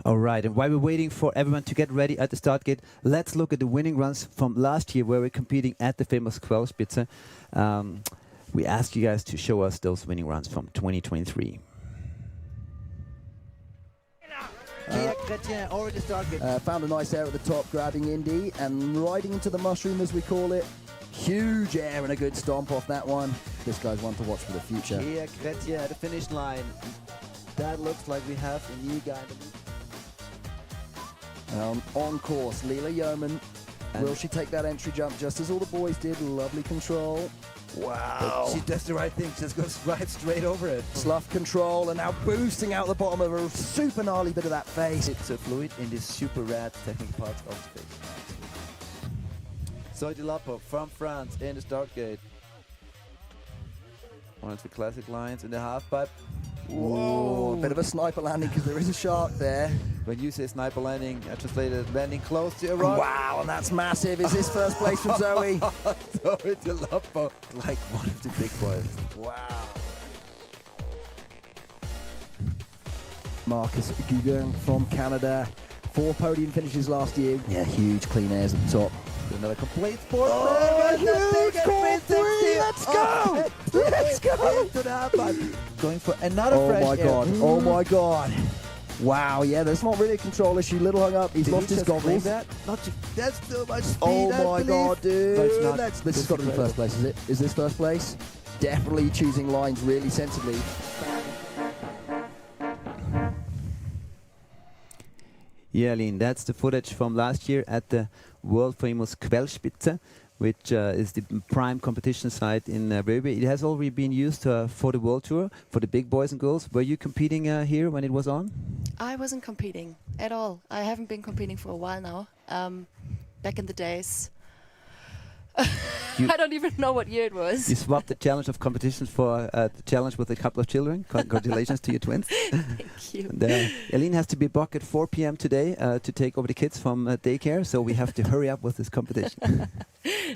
All right, and while we're waiting for everyone to get ready at the start gate, let's look at the winning runs from last year where we're competing at the famous Quellspitze. We asked you guys to show us those winning runs from 2023. Already started. Found a nice air at the top, grabbing Indy and riding into the mushroom, as we call it. Huge air and a good stomp off that one. This guy's one to watch for the future. Here, Gretchen at the finish line. That looks like we have a new guy. On course, Leela Yeoman. Will she take that entry jump just as all the boys did? Lovely control. Wow. She does the right thing. She just goes right straight over it. Slough control and now boosting out the bottom of a super gnarly bit of that face. It's a fluid in this super rad technical part of the face. Zoe Delapo from France in the start gate. One of the classic lines in the half pipe. Whoa, a bit of a sniper landing because there is a shark there. When you say sniper landing, I translated landing close to a rock. Wow, and that's massive. Is this first place from Zoe? Zoe Delapo, like one of the big boys. Wow. Marcus Guggen from Canada. 4 podium finishes last year. Yeah, huge clean airs at the top. Another complete sport. Oh, huge call 3. Let's go. Let's go. Going for another fresh air. Oh my god. Wow, yeah, that's not really a control issue. Little hung up. He's Did lost he his just claim goggles. that? That's too much speed. Oh I my believe. god, dude. No, it's not. This has got to be first place, is it? Is this first place? Definitely choosing lines really sensibly. Yeah, Aline, that's the footage from last year at the world famous Quellspitze, which is the prime competition site in Böbe. It has already been used for the World Tour, for the big boys and girls. Were you competing here when it was on? I wasn't competing at all. I haven't been competing for a while now. Back in the days. I don't even know what year it was. You swapped the challenge of competitions for the challenge with a couple of children. Congratulations to your twins. Thank you. And, Aline has to be back at 4 p.m. today to take over the kids from daycare, so we have to hurry up with this competition.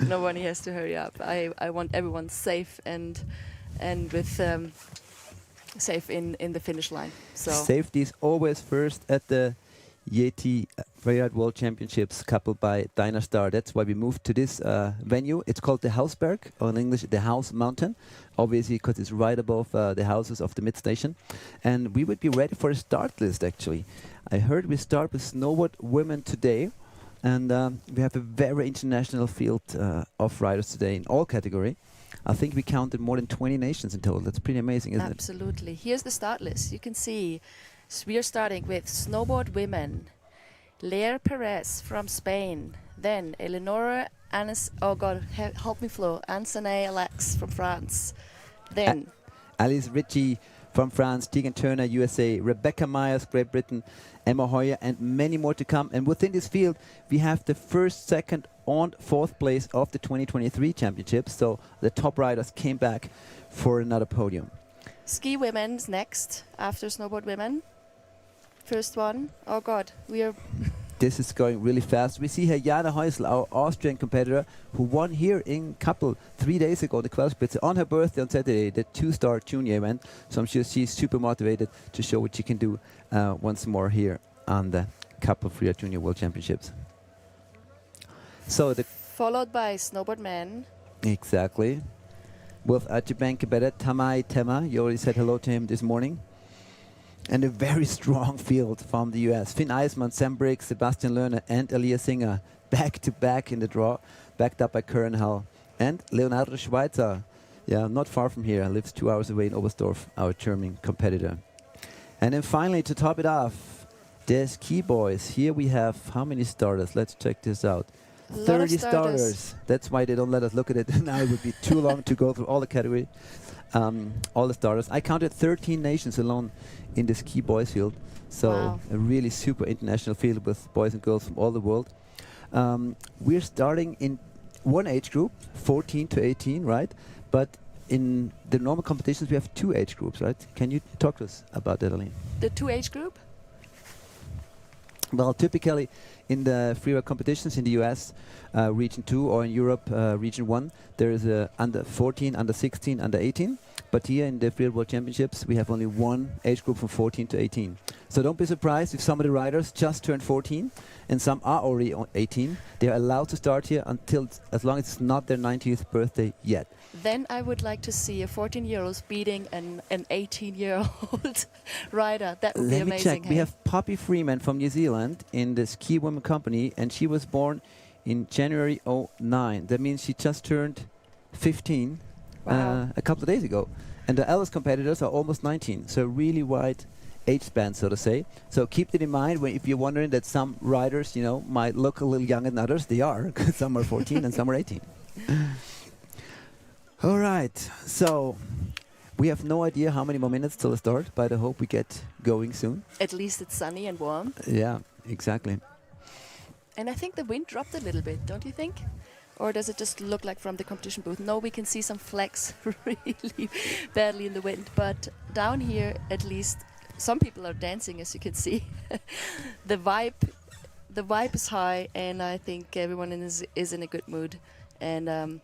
No one has to hurry up. I want everyone safe and with safe in the finish line. So Safety is always first at the YETI Freeride World Championships, coupled by Dynastar. That's why we moved to this venue. It's called the Hausberg, or in English, the House Mountain, obviously because it's right above the houses of the mid station. And we would be ready for a start list, actually. I heard we start with Snowboard women today, and we have a very international field of riders today in all categories. I think we counted more than 20 nations in total. That's pretty amazing, isn't it? absolutely. Here's the start list. You can see we are starting with Snowboard women. Leire Perez from Spain. Then Eleonora Anis. Oh God, help me, Flo. Ansane Alex from France. Then Alice Ritchie from France, Tegan Turner, USA, Rebecca Myers, Great Britain, Emma Hoyer, and many more to come. And within this field, we have the first, second, and fourth place of the 2023 championships. So the top riders came back for another podium. ski women's next after snowboard women. First one. Oh God, we are. This is going really fast. We see here Jana Heusel, our Austrian competitor, who won here in Kappl 3 days ago, the Quellspitze, on her birthday on Saturday, the two-star junior event. So I'm sure she's super motivated to show what she can do once more here on the Kappl Freeride Junior World Championships. So the followed by snowboard men. Exactly. With a Japan competitor, Tamai Tema. You already said hello to him this morning. And a very strong field from the US. Finn Eismann, Sam Briggs, Sebastian Lerner, and Elias Singer back to back in the draw, backed up by Curran Hall. And Leonardo Schweitzer, yeah, not far from here, lives 2 hours away in Oberstdorf, our German competitor. And then finally, to top it off, the ski boys. Here we have how many starters? Let's check this out. 30 starters. That's why they don't let us look at it. Now it would be too long to go through all the categories, all the starters. I counted 13 nations alone in the ski boys field. So wow. A really super international field with boys and girls from all the world. We're starting in one age group, 14 to 18, right? But in the normal competitions, we have 2 age groups, right? Can you talk to us about that, Aline? The 2 age group? Well, typically in the freeride competitions in the US, Region 2, or in Europe, Region 1, there is a under 14, under 16, under 18. But here in the Freeride World Championships, we have only one age group from 14 to 18. So don't be surprised if some of the riders just turned 14 and some are already 18. They are allowed to start here until, as long as it's not their 90th birthday yet. Then I would like to see a 14-year-old beating an 18-year-old rider. That would be amazing. Let me check. Hey? We have Poppy Freeman from New Zealand in the Ski Women Company, and she was born in January 09. That means she just turned 15 a couple of days ago. And the eldest competitors are almost 19, so really wide age span, so to say. So keep that in mind when, if you're wondering that some riders, you know, might look a little younger than others. They are, because some are 14 and some are 18. All right, so we have no idea how many more minutes till the start, but I hope we get going soon. At least it's sunny and warm. Yeah, exactly. And I think the wind dropped a little bit, don't you think? Or does it just look like from the competition booth? No, we can see some flecks really badly in the wind. But down here, at least, some people are dancing, as you can see. The vibe is high, and I think everyone is in a good mood. And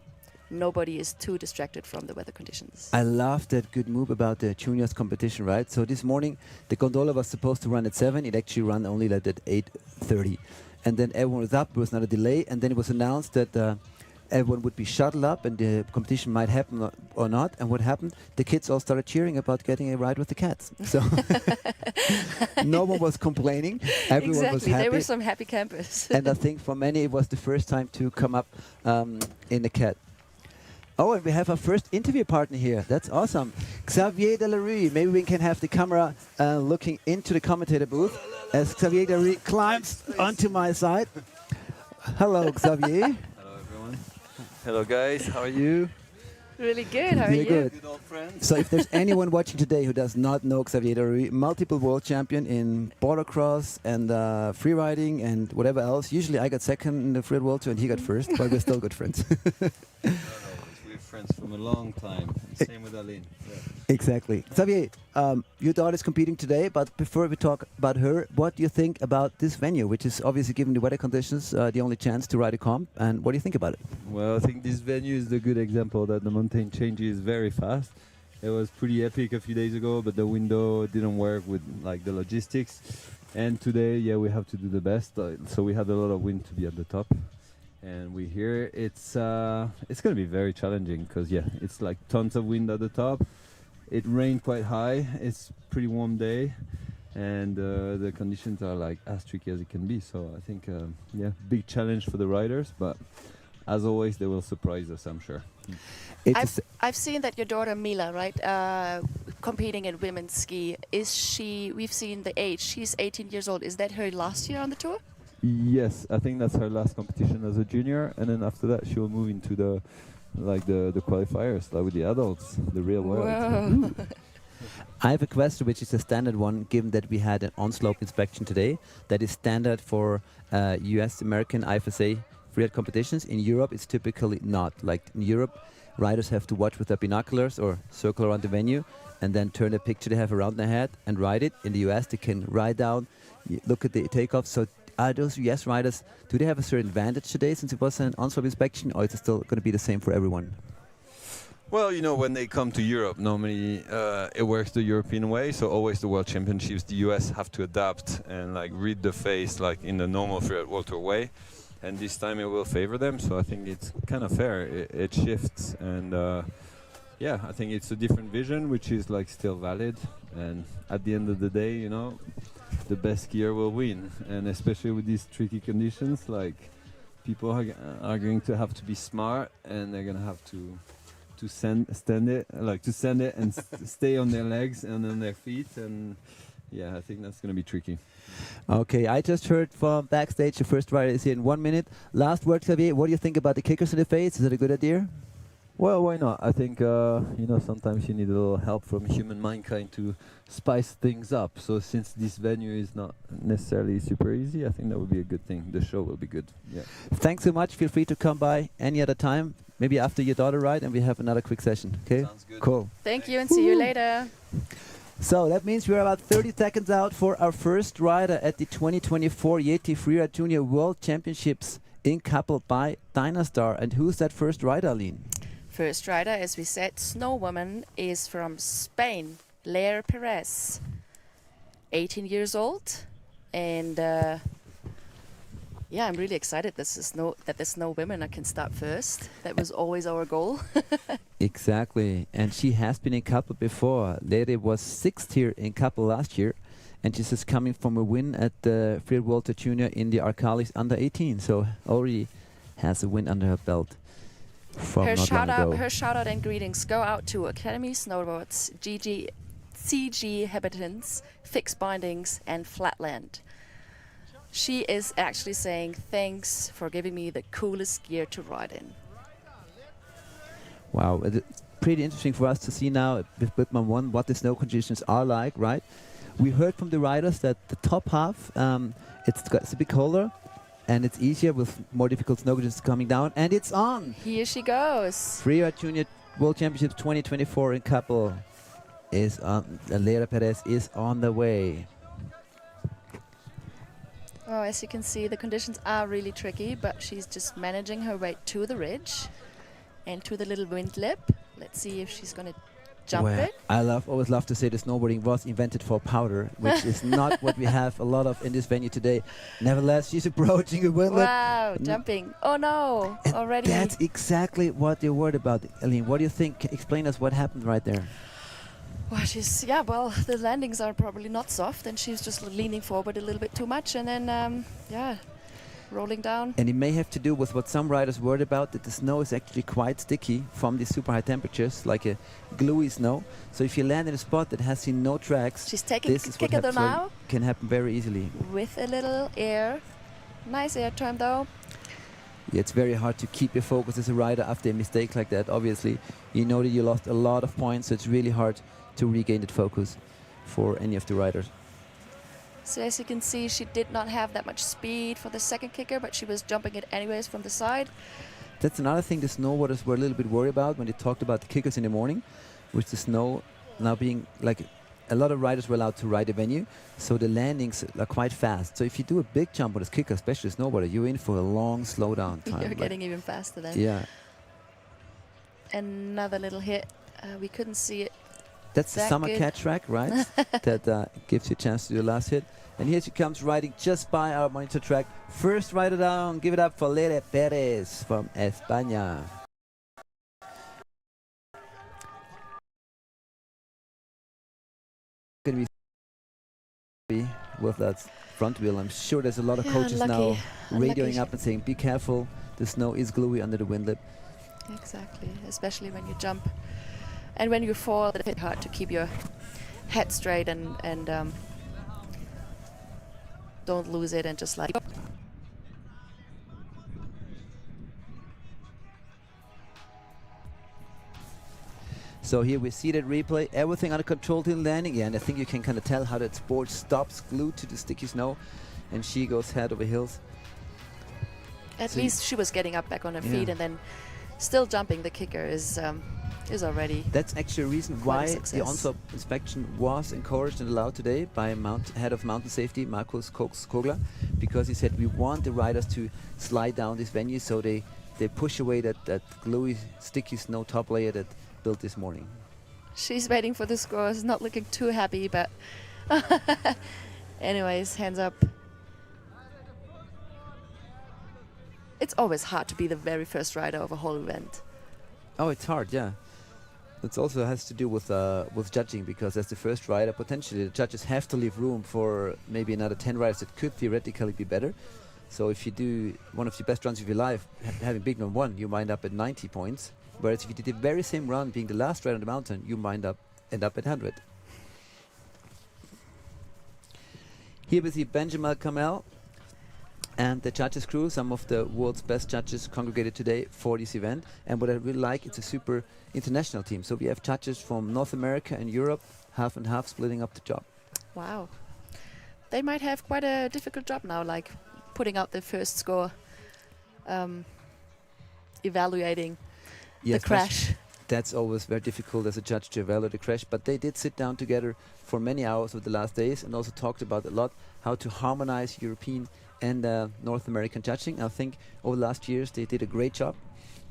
nobody is too distracted from the weather conditions. I love that good move about the juniors competition, right? So this morning, the gondola was supposed to run at 7. It actually ran only like at 8:30. And then everyone was up, there was not a delay, and then it was announced that everyone would be shuttled up and the competition might happen or not. And what happened? The kids all started cheering about getting a ride with the cats. So no one was complaining. Everyone was happy. They were some happy campers. And I think for many it was the first time to come up in the cat. Oh, and we have our first interview partner here. That's awesome. Xavier Delarue. Maybe we can have the camera looking into the commentator booth as Xavier Delarue climbs onto my side. Hello, Xavier. Hello, everyone. Hello, guys. How are you? Really good. How are you? Good. Good old friends. So if there's anyone watching today who does not know Xavier Delarue, multiple world champion in border cross and free riding and whatever else. Usually I got second in the free world tour and he got first, but we're still good friends. We're friends from a long time. Same with Aline. Yeah. Exactly. Xavier, your daughter is competing today, but before we talk about her, what do you think about this venue, which is obviously, given the weather conditions, the only chance to ride a comp, and what do you think about it? Well, I think this venue is a good example that the mountain changes very fast. It was pretty epic a few days ago, but the window didn't work with like the logistics. And today, yeah, we have to do the best. So we had a lot of wind to be at the top. And we hear it's going to be very challenging because, yeah, it's like tons of wind at the top. It rained quite high. It's pretty warm day. And the conditions are like as tricky as it can be. So I think, yeah, big challenge for the riders. But as always, they will surprise us, I'm sure. I've seen that your daughter Mila, right, competing in women's ski. We've seen the age. She's 18 years old. Is that her last year on the tour? Yes, I think that's her last competition as a junior, and then after that she will move into the qualifiers, like with the adults, the real world. I have a question, which is a standard one, given that we had an on-slope inspection today. That is standard for US, American, IFSA freeride competitions. In Europe, it's typically not. Like in Europe, riders have to watch with their binoculars or circle around the venue, and then turn the picture they have around their head and ride it. In the US, they can ride down, look at the takeoff. So are those US riders, do they have a certain advantage today since it was an on-slope inspection, or is it still going to be the same for everyone? Well, you know, when they come to Europe, normally it works the European way. So always the World Championships, the US have to adapt and like read the face like in the normal freeride World Tour way. And this time it will favor them. So I think it's kind of fair. It shifts, and yeah, I think it's a different vision, which is like still valid. And at the end of the day, you know, the best skier will win. And especially with these tricky conditions, like people are going to have to be smart, and they're going to have to send it and stay on their legs and on their feet. And yeah, I think that's going to be tricky. Okay, I just heard from backstage the first rider is here in 1 minute. Last word, Xavier, what do you think about the kickers in the face? Is it a good idea? Well, why not? I think, you know, sometimes you need a little help from human mankind to spice things up. So since this venue is not necessarily super easy, I think that would be a good thing. The show will be good. Yeah. Thanks so much. Feel free to come by any other time, maybe after your daughter ride, and we have another quick session. Okay? Sounds good. Cool. Thank you, and see you later. So that means we're about 30 seconds out for our first rider at the 2024 YETI Freeride Junior World Championships in Kappl by Dynastar. And who's that first rider, Aline? First rider, as we said, Snow Woman, is from Spain, Leire Perez, 18 years old. And yeah, I'm really excited that the Snow Women can start first. That was always our goal. Exactly. And she has been in Kappl before. Leire was 6th here in Kappl last year. And she's just coming from a win at the Freeride World Tour Junior in the Arcalis under 18. So already has a win under her belt. Her shout out and greetings go out to Academy Snowboards, CG Habitants, Fixed Bindings, and Flatland. She is actually saying thanks for giving me the coolest gear to ride in. Wow, it's pretty interesting for us to see now with Bitman 1 what the snow conditions are like, right? We heard from the riders that the top half, it's a bit colder and it's easier with more difficult snow conditions coming down, and it's on! Here she goes! Freeride Junior World Championships 2024 in Kappl is on, Leire Perez is on the way. Well, as you can see, the conditions are really tricky, but she's just managing her way to the ridge and to the little wind lip. Let's see if she's going to jump Well, it. I always love to say the snowboarding was invented for powder, which is not what we have a lot of in this venue today. Nevertheless, she's approaching a windlet. Wow, jumping. Oh no, And already. that's exactly what you're worried about. Aline, what do you think? Explain us what happened right there. Well, well, the landings are probably not soft, and she's just leaning forward a little bit too much, and then, rolling down. And it may have to do with what some riders worried about, that the snow is actually quite sticky from the super high temperatures, like a gluey snow. So if you land in a spot that has seen no tracks, She's taking this is what kicker now can happen very easily. with a little air. Nice air turn though. Yeah, it's very hard to keep your focus as a rider after a mistake like that. Obviously, you know that you lost a lot of points, so it's really hard to regain that focus for any of the riders. So as you can see, she did not have that much speed for the second kicker, but she was jumping it anyways from the side. That's another thing the snowboarders were a little bit worried about when they talked about the kickers in the morning, with the snow now being like a lot of riders were allowed to ride the venue, so the landings are quite fast. So if you do a big jump with a kicker, especially a snowboarder, you're in for a long slowdown time. You're getting even faster then. Yeah. Another little hit. We couldn't see it. That's the that summer good. cat track, right? That gives you a chance to do the last hit. And here she comes riding just by our monitor track. First rider down, give it up for Lere Perez from España. Going to be with that front wheel. I'm sure there's a lot of coaches now radioing up and saying, be careful, the snow is gluey under the windlip. Exactly, especially when you jump. And when you fall, it's a bit hard to keep your head straight and don't lose it and just like. So here we see that replay, everything under control till landing. Yeah, and I think you can kind of tell how that board stops glued to the sticky snow, and she goes head over heels. At So least she was getting up back on her feet, and then still jumping the kicker is already. That's actually a reason quite why a the success. on-stop inspection was encouraged and allowed today by head of mountain safety, Markus Kogler, because he said we want the riders to slide down this venue, so they push away that gluey, sticky snow top layer that built this morning. She's waiting for the scores, not looking too happy, but anyways, hands up. It's always hard to be the very first rider of a whole event. Oh, it's hard, yeah. It also has to do with judging, because as the first rider, potentially the judges have to leave room for maybe another 10 riders that could theoretically be better. So if you do one of the best runs of your life, having big number one, you wind up at 90 points. Whereas if you did the very same run, being the last rider on the mountain, you end up at 100. Here we see Benjamin Kappl and the judges crew, some of the world's best judges congregated today for this event. And what I really like, it's a super international team. So we have judges from North America and Europe, half and half, splitting up the job. Wow. They might have quite a difficult job now, like putting out the first score, evaluating the crash. That's always very difficult as a judge to evaluate the crash, but they did sit down together for many hours of the last days and also talked about a lot how to harmonize European and North American judging. I think over the last years they did a great job.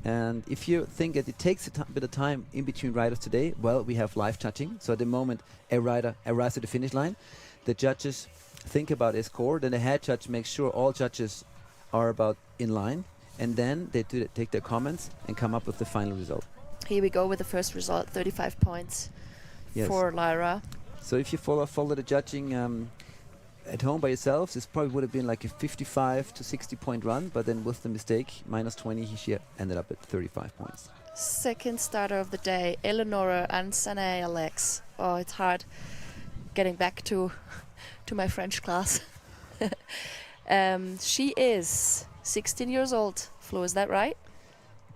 And if you think that it takes a bit of time in between riders today, well, we have live judging. So at the moment a rider arrives at the finish line, the judges think about a score, then the head judge makes sure all judges are about in line, and then they take their comments and come up with the final result. Here we go with the first result, 35 points for Lyra. So if you follow the judging at home by yourselves, this probably would have been like a 55 to 60 point run, but then with the mistake, minus 20, she ended up at 35 points. Second starter of the day, Eleonora and Sanae Alex. Oh, it's hard getting back to my French class. She is 16 years old. Flo, is that right?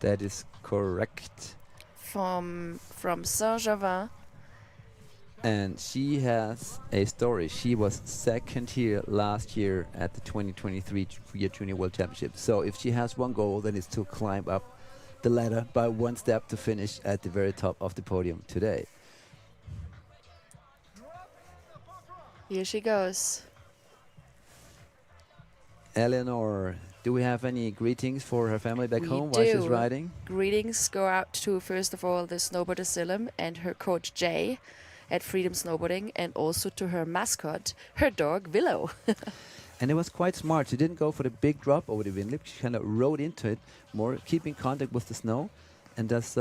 That is correct. From Saint-Gervais. And she has a story. She was second here last year at the 2023 Junior World Championship. So if she has one goal, then it's to climb up the ladder by one step to finish at the very top of the podium today. Here she goes. Eleanor Do we have any greetings for her family back We home while she's do. riding? Greetings go out to, first of all, the Snowboard Asylum and her coach Jay at Freedom Snowboarding, and also to her mascot, her dog Willow. And it was quite smart. She didn't go for the big drop over the wind lip. She kind of rode into it more, keeping contact with the snow, and thus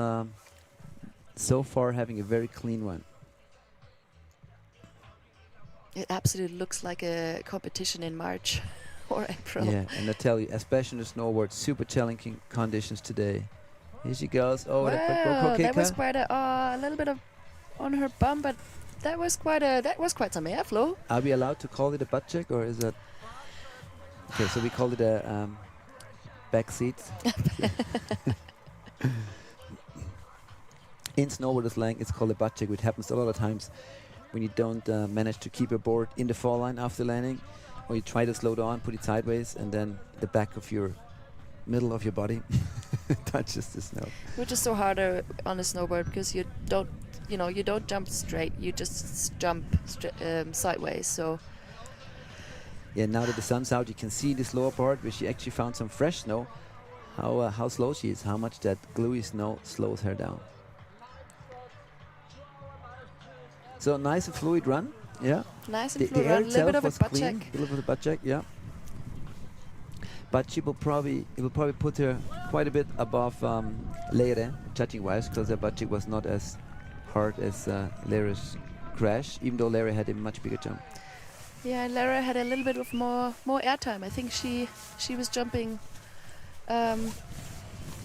so far having a very clean one. It absolutely looks like a competition in March or April. Yeah, and I tell you, especially in the snowboard, super challenging conditions today. Here she goes. Oh, Wow, that was quite a little bit of on her bum, but that was quite some airflow. Are we allowed to call it a butt check, or is that? Okay, so we call it a back seat. In snowboarder slang, it's called a butt check, which happens a lot of times when you don't manage to keep your board in the fall line after landing, or you try to slow down, put it sideways, and then the back of your middle of your body touches the snow. Which is so harder on a snowboard because you don't jump straight, you just jump sideways. So yeah, now that the sun's out, you can see this lower part where she actually found some fresh snow. How slow she is, how much that gluey snow slows her down. So nice and fluid run, yeah. Nice and The fluid air run, a little bit itself of a was butt clean, check. a little bit of a butt check, yeah. But it will probably put her quite a bit above Leire, judging wise, because her butt check was not as hard as Leire's crash, even though Leire had a much bigger jump. Yeah, and Lara had a little bit of more airtime. I think she was jumping 2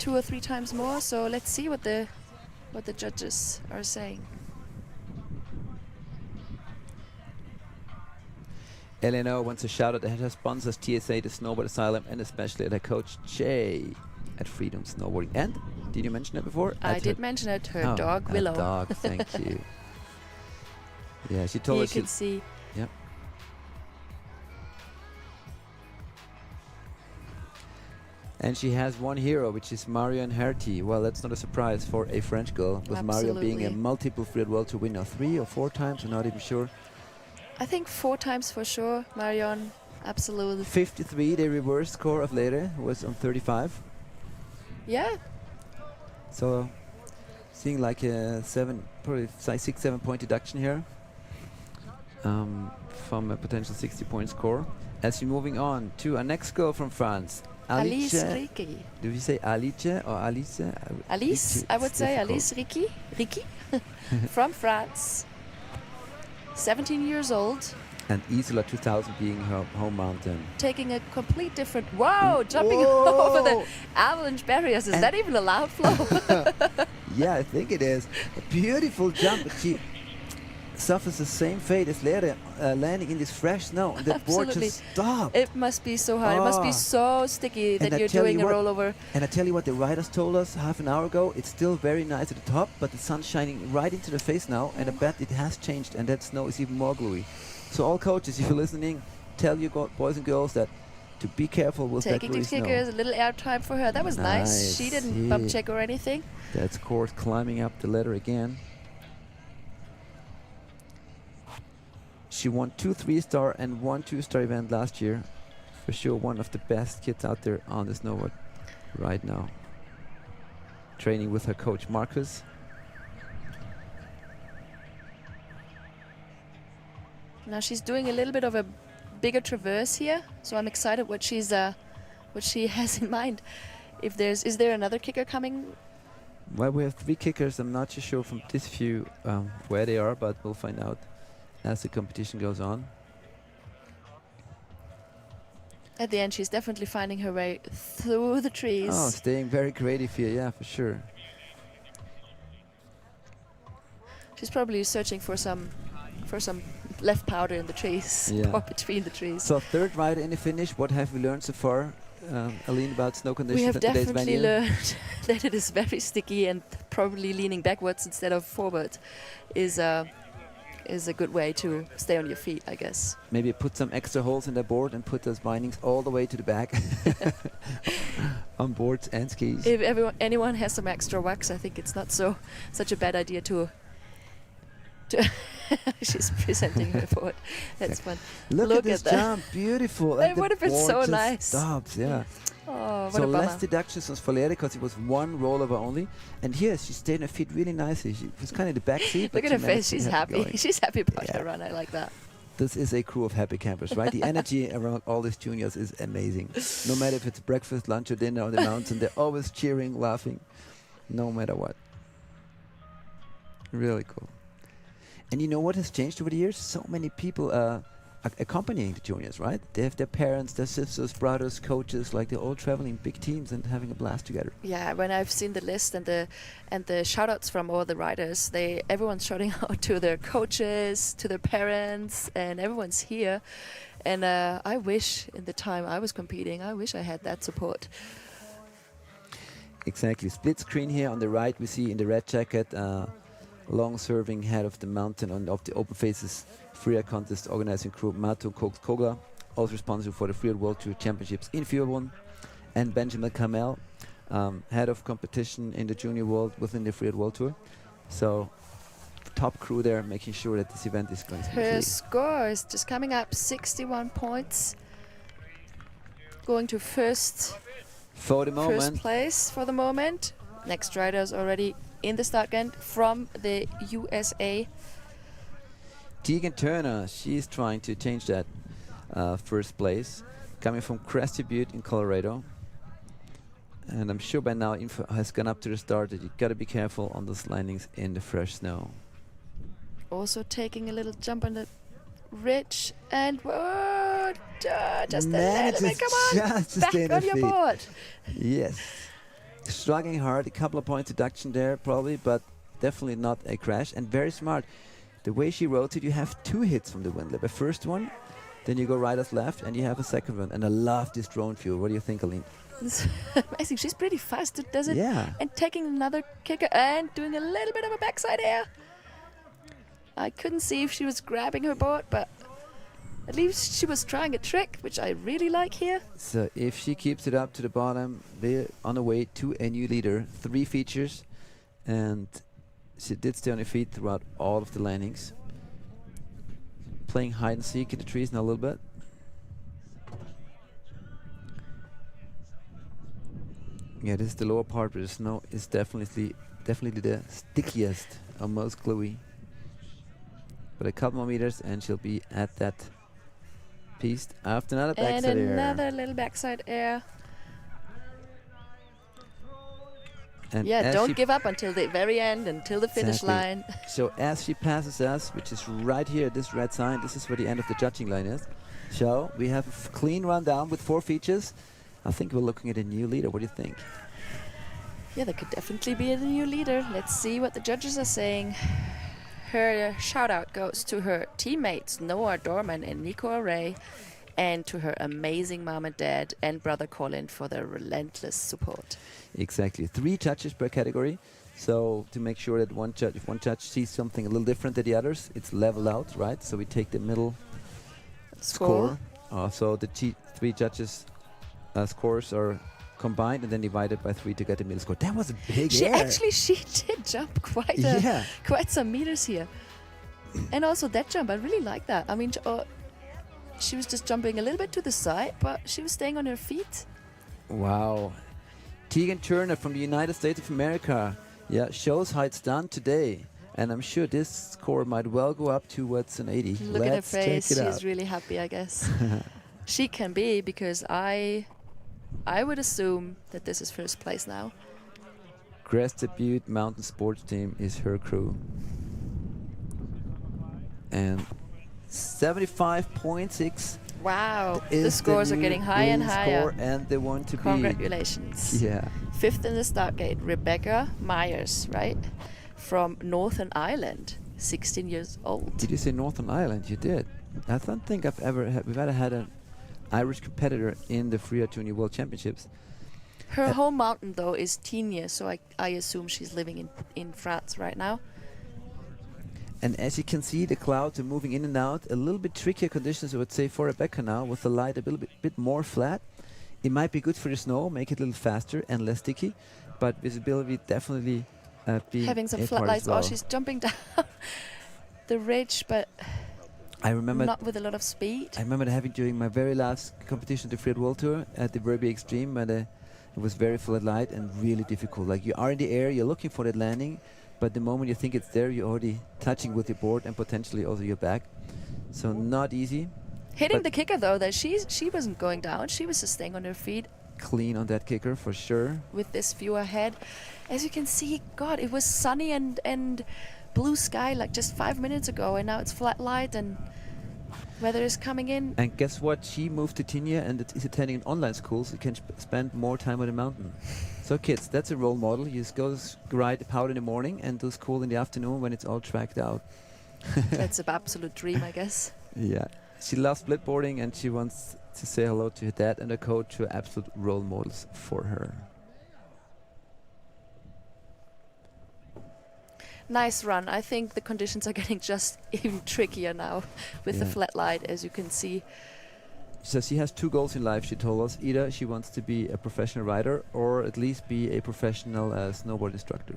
or 3 times more. So let's see what the judges are saying. Eleanor wants a shout out at her sponsors, TSA, the Snowboard Asylum, and especially at her coach Jay at Freedom Snowboarding. And did you mention it before? I did mention it. Her dog Willow. Dog, thank you. Yeah, she told us. You can see. Yep. And she has one hero, which is Marion Herty. Well, that's not a surprise for a French girl, with Marion being a multiple freeride World Tour winner 3 or 4 times. I'm not even sure. I think 4 times for sure, Marion. Absolutely. 53, the reverse score of Leire was on 35. Yeah. So, seeing like a 6-7 point deduction here from a potential 60-point score. As you're moving on to our next girl from France, Alice Ricky. Do we say Alice or Alice? Alice, I would say Alice Ricky from France. 17 years old. And Isola 2000 being her home mountain. Taking a complete different... Wow! Jumping over the avalanche barriers. Is that even a loud flow? Yeah, I think it is. A beautiful jump. She suffers the same fate as Leire, landing in this fresh snow. And the board just stopped. It must be so hard. It must be so sticky that you're doing a rollover. And I tell you what, the riders told us half an hour ago, it's still very nice at the top, but the sun's shining right into the face now, and I bet it has changed, and that snow is even more gluey. So all coaches, if you're listening, tell your boys and girls that to be careful with that gluey snow. Taking the kickers, a little air time for her. That was nice. She didn't bump check or anything. That's course climbing up the ladder again. She won 2 3-star and 1 2-star event last year. For sure, one of the best kids out there on the snowboard right now. Training with her coach Marcus. Now she's doing a little bit of a bigger traverse here, so I'm excited what she has in mind. Is there another kicker coming? Well, we have 3 kickers. I'm not too sure from this view where they are, but we'll find out as the competition goes on. At the end, she's definitely finding her way through the trees. Oh, staying very creative here, yeah, for sure. She's probably searching for some left powder in the trees, or between the trees. So 3rd rider in the finish. What have we learned so far, Aline, about snow conditions? We have at today's definitely venue? learned that it is very sticky, and probably leaning backwards instead of forward is a good way to stay on your feet, I guess. Maybe put some extra holes in the board and put those bindings all the way to the back on boards and skis. If anyone has some extra wax, I think it's not such a bad idea to She's presenting her board. That's fun. Look at this that. jump, beautiful. That and the would have been board so just nice. Stops, yeah. Oh, what So a bummer. less deductions on Folleri because it was one rollover only. And here she stayed on her feet really nicely. She was kind of in the back seat. Look but at her she face. managed to She's have it happy. going. She's happy about Yeah. her run. I like that. This is a crew of happy campers, right? The energy around all these juniors is amazing. No matter if it's breakfast, lunch, or dinner on the mountain, they're always cheering, laughing, no matter what. Really cool. And you know what has changed over the years? So many people accompanying the juniors, right? They have their parents, their sisters, brothers, coaches, like they're all traveling big teams and having a blast together. Yeah, when I've seen the list and the shout-outs from all the riders, everyone's shouting out to their coaches, to their parents, and everyone's here. And I wish in the time I was competing, I wish I had that support. Exactly. Split screen here on the right, we see in the red jacket, long serving head of the mountain of the open faces freeride contest organizing crew, Mato Kogla, also responsible for the Freeride World Tour Championships in Fjordbund, and Benjamin Kamel, head of competition in the junior world within the Freeride World Tour. So top crew there, making sure that this event is going smoothly. Her score is just coming up, 61 points. Going to first place for the moment. Next rider is already in the start gun from the USA. Tegan Turner, she's trying to change that first place, coming from Crested Butte in Colorado. And I'm sure by now info has gone up to the start that you gotta be careful on those landings in the fresh snow. Also taking a little jump on the ridge and whoa, just a little bit, come on, back on your board. Yes. Struggling hard, a couple of points deduction there probably, but definitely not a crash, and very smart. The way she rotated, you have two hits from the windlip. A first one, then you go right as left, and you have a second one. And I love this drone view. What do you think, Aline? It's amazing. She's pretty fast. It does it. Yeah. And taking another kicker and doing a little bit of a backside air. I couldn't see if she was grabbing her board, but at least she was trying a trick, which I really like here. So if she keeps it up to the bottom, they're on the way to a new leader. 3 features, and she did stay on her feet throughout all of the landings. Playing hide and seek in the trees now a little bit. Yeah, this is the lower part, but the snow is definitely the stickiest or most gluey. But a couple more meters and she'll be at that piece after another backside air. And another little backside air. And yeah, don't give up until the very end, until the finish line. So as she passes us, which is right here, this red sign, this is where the end of the judging line is. So we have a clean rundown with 4 features. I think we're looking at a new leader. What do you think? Yeah, there could definitely be a new leader. Let's see what the judges are saying. Her shout out goes to her teammates Noah Dorman and Nico Array, and to her amazing mom and dad and brother Colin for their relentless support. Exactly. 3 judges per category. So to make sure that if one judge sees something a little different than the others, it's leveled out, right? So we take the middle score. So the 3 judges' scores are combined and then divided by 3 to get the middle score. That was a big air. She did jump quite some meters here. And also that jump, I really like that. I mean, she was just jumping a little bit to the side, but she was staying on her feet. Wow. Tegan Turner from the United States of America. Yeah, shows how it's done today. And I'm sure this score might well go up towards an 80. Look at her face. She's really happy, I guess. She can be, because I would assume that this is first place now. Crested Butte Mountain Sports Team is her crew. And 75.6. Wow, the scores are getting higher and higher. And they want to Congratulations. Yeah. 5th in the start gate, Rebecca Myers, right? From Northern Ireland, 16 years old. Did you say Northern Ireland? You did. I don't think we've ever had an Irish competitor in the Freeride Junior World Championships. Her home mountain, though, is Tignes, so I assume she's living in France right now. And as you can see, the clouds are moving in and out. A little bit trickier conditions, I would say, for Rebecca now, with the light a bit more flat. It might be good for the snow, make it a little faster and less sticky, but visibility definitely being having some a flat part lights. as well. Oh, she's jumping down. the ridge, but I remember not with a lot of speed. I remember having during my very last competition, the Freeride World Tour, at the Verbier Extreme, and it was very flat light and really difficult. Like, you are in the air, you're looking for that landing, but the moment you think it's there, you're already touching with your board and potentially also your back. So not easy. Hitting the kicker though, that she wasn't going down. She was just staying on her feet. Clean on that kicker for sure. With this view ahead, as you can see, God, it was sunny and blue sky like just 5 minutes ago, and now it's flat light and weather is coming in. And guess what? She moved to Tinia and is attending an online school, so can spend more time on the mountain. So kids, that's a role model. You just go ride powder in the morning and do school in the afternoon when it's all tracked out. That's an absolute dream, I guess. Yeah. She loves splitboarding and she wants to say hello to her dad and her coach, who are absolute role models for her. Nice run. I think the conditions are getting just even trickier now with the flat light, as you can see. So she has 2 goals in life, she told us. Either she wants to be a professional rider or at least be a professional snowboard instructor.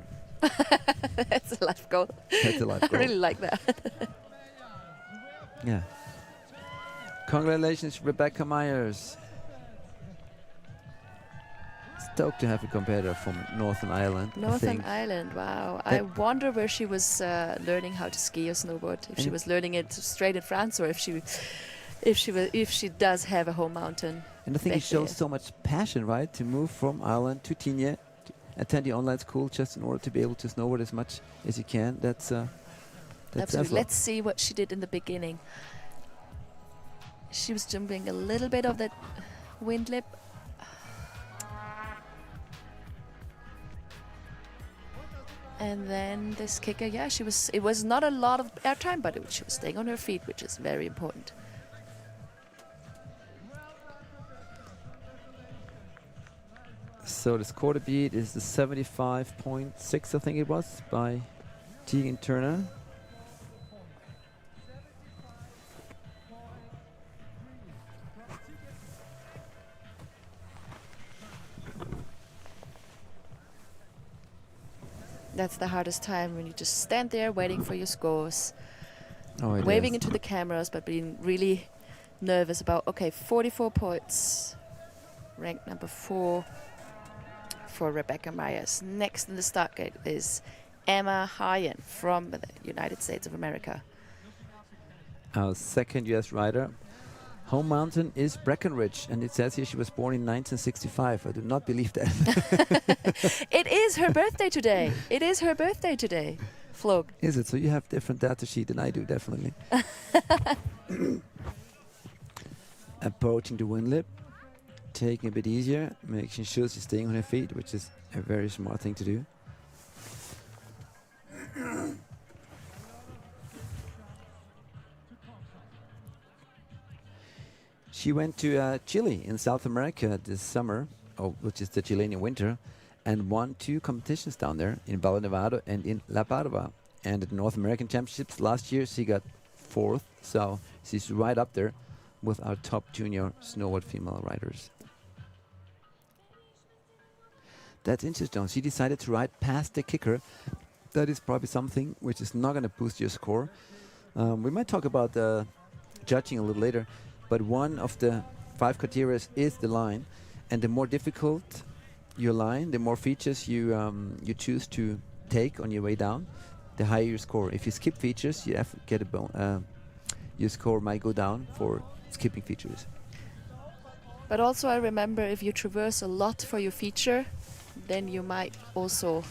That's a life goal. That's a life goal. I really like that. Yeah. Congratulations, Rebecca Myers. Stoked to have a competitor from Northern Ireland. Northern Ireland, wow. I wonder where she was learning how to ski or snowboard. If she was learning it straight in France, or if she does have a home mountain. And I think it shows so much passion, right? To move from Ireland to Tinia, to attend the online school just in order to be able to snowboard as much as you can. That's absolutely. Let's see what she did in the beginning. She was jumping a little bit of that wind lip. And then this kicker, yeah, it was not a lot of airtime, but she was staying on her feet, which is very important. So the score to beat is the 75.6, I think it was, by Tegan Turner. That's the hardest time, when you just stand there waiting for your scores, is. waving into the cameras, but being really nervous about, okay, 44 points, ranked number 4 for Rebecca Myers. Next in the start gate is Emma Hyen from the United States of America. Our second US rider. Home mountain is Breckenridge, and it says here she was born in 1965. I do not believe that. It is her birthday today. It is her birthday today, Flog. Is it? So you have different data sheet than I do, definitely. Approaching the wind lip, taking a bit easier, making sure she's staying on her feet, which is a very smart thing to do. She went to Chile in South America this summer, which is the Chilean winter, and won 2 competitions down there in Valle Nevado and in La Parva. And at the North American Championships last year, she got 4th, so she's right up there with our top junior snowboard female riders. That's interesting. She decided to ride past the kicker. That is probably something which is not going to boost your score. We might talk about judging a little later. But one of the 5 criteria is the line, and the more difficult your line, the more features you choose to take on your way down, the higher your score. If you skip features, you have to get your score might go down for skipping features. But also, I remember if you traverse a lot for your feature, then you might also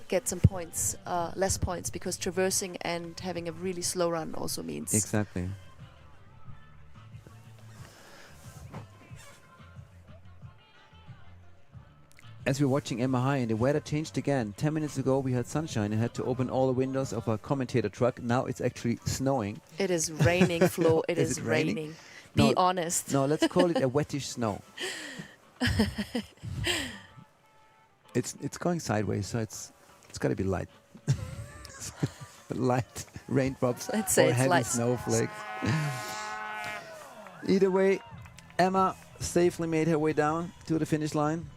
get some points, less points, because traversing and having a really slow run also means. Exactly. As we're watching Emma Hyen, the weather changed again. 10 minutes ago we had sunshine and had to open all the windows of our commentator truck. Now it's actually snowing. It is raining, Flo. It is raining. Be honest. No, let's call it a wettish snow. It's going sideways, so it's got to be light. Light raindrops or heavy light snowflakes. Either way, Emma safely made her way down to the finish line.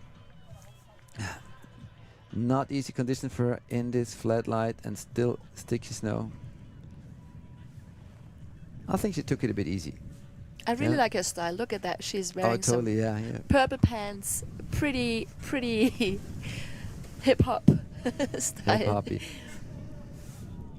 Not easy condition for her in this flat light and still sticky snow. I think she took it a bit easy. I really like her style. Look at that. She's wearing totally, some yeah. purple pants. Pretty hip hop style. Hip-hoppy.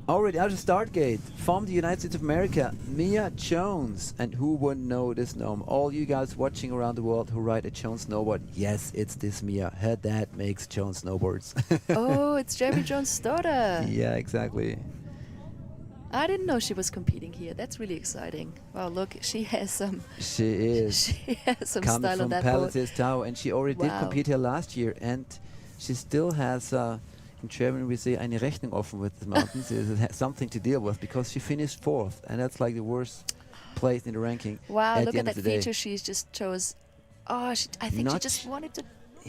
Already out of start gate from the United States of America, Mia Jones. And who wouldn't know this name? All you guys watching around the world who ride a Jones snowboard. Yes, it's this Mia. Her dad makes Jones snowboards. Oh, it's Jeremy Jones' daughter. Yeah, exactly. I didn't know she was competing here. That's really exciting. Wow, look, she has some. She is. She has some coming style from on that board. Palaces Tower, and she already did compete here last year, and she still has. In German, we say eine Rechnung offen with the mountains. It has something to deal with because she finished 4th, and that's like the worst place in the ranking. Wow, look the at that feature she just chose. Oh, I think she just wanted to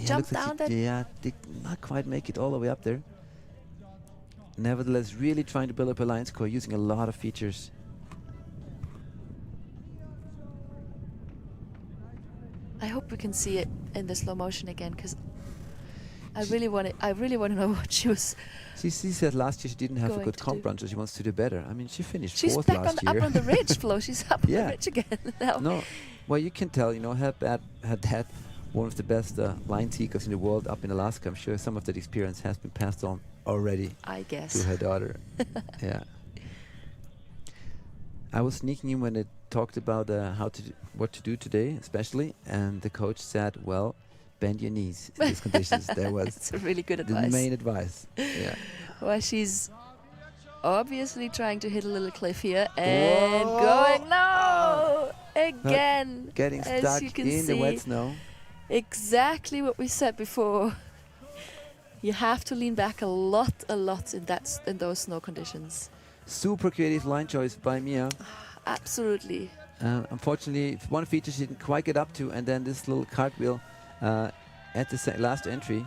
jump down that. Yeah, did not quite make it all the way up there. Nevertheless, really trying to build up a line score using a lot of features. I hope we can see it in the slow motion again, because I really want to know what she was. She said last year she didn't have a good comp run, so she wants to do better. I mean, she finished 4th last year. She's back up on the ridge, Flo. She's up on the ridge again now. No, well, you can tell, her dad, one of the best line seekers in the world up in Alaska. I'm sure some of that experience has been passed on already. I guess. To her daughter. Yeah. I was sneaking in when they talked about what to do today, especially, and the coach said, well, bend your knees in these conditions. That was That's a really good advice. The main advice. Yeah. Well, she's obviously trying to hit a little cliff here and going again. Getting stuck in the wet snow. Exactly what we said before. You have to lean back a lot in those snow conditions. Super creative line choice by Mia. Absolutely. Unfortunately, one feature she didn't quite get up to, and then this little cartwheel at the last entry.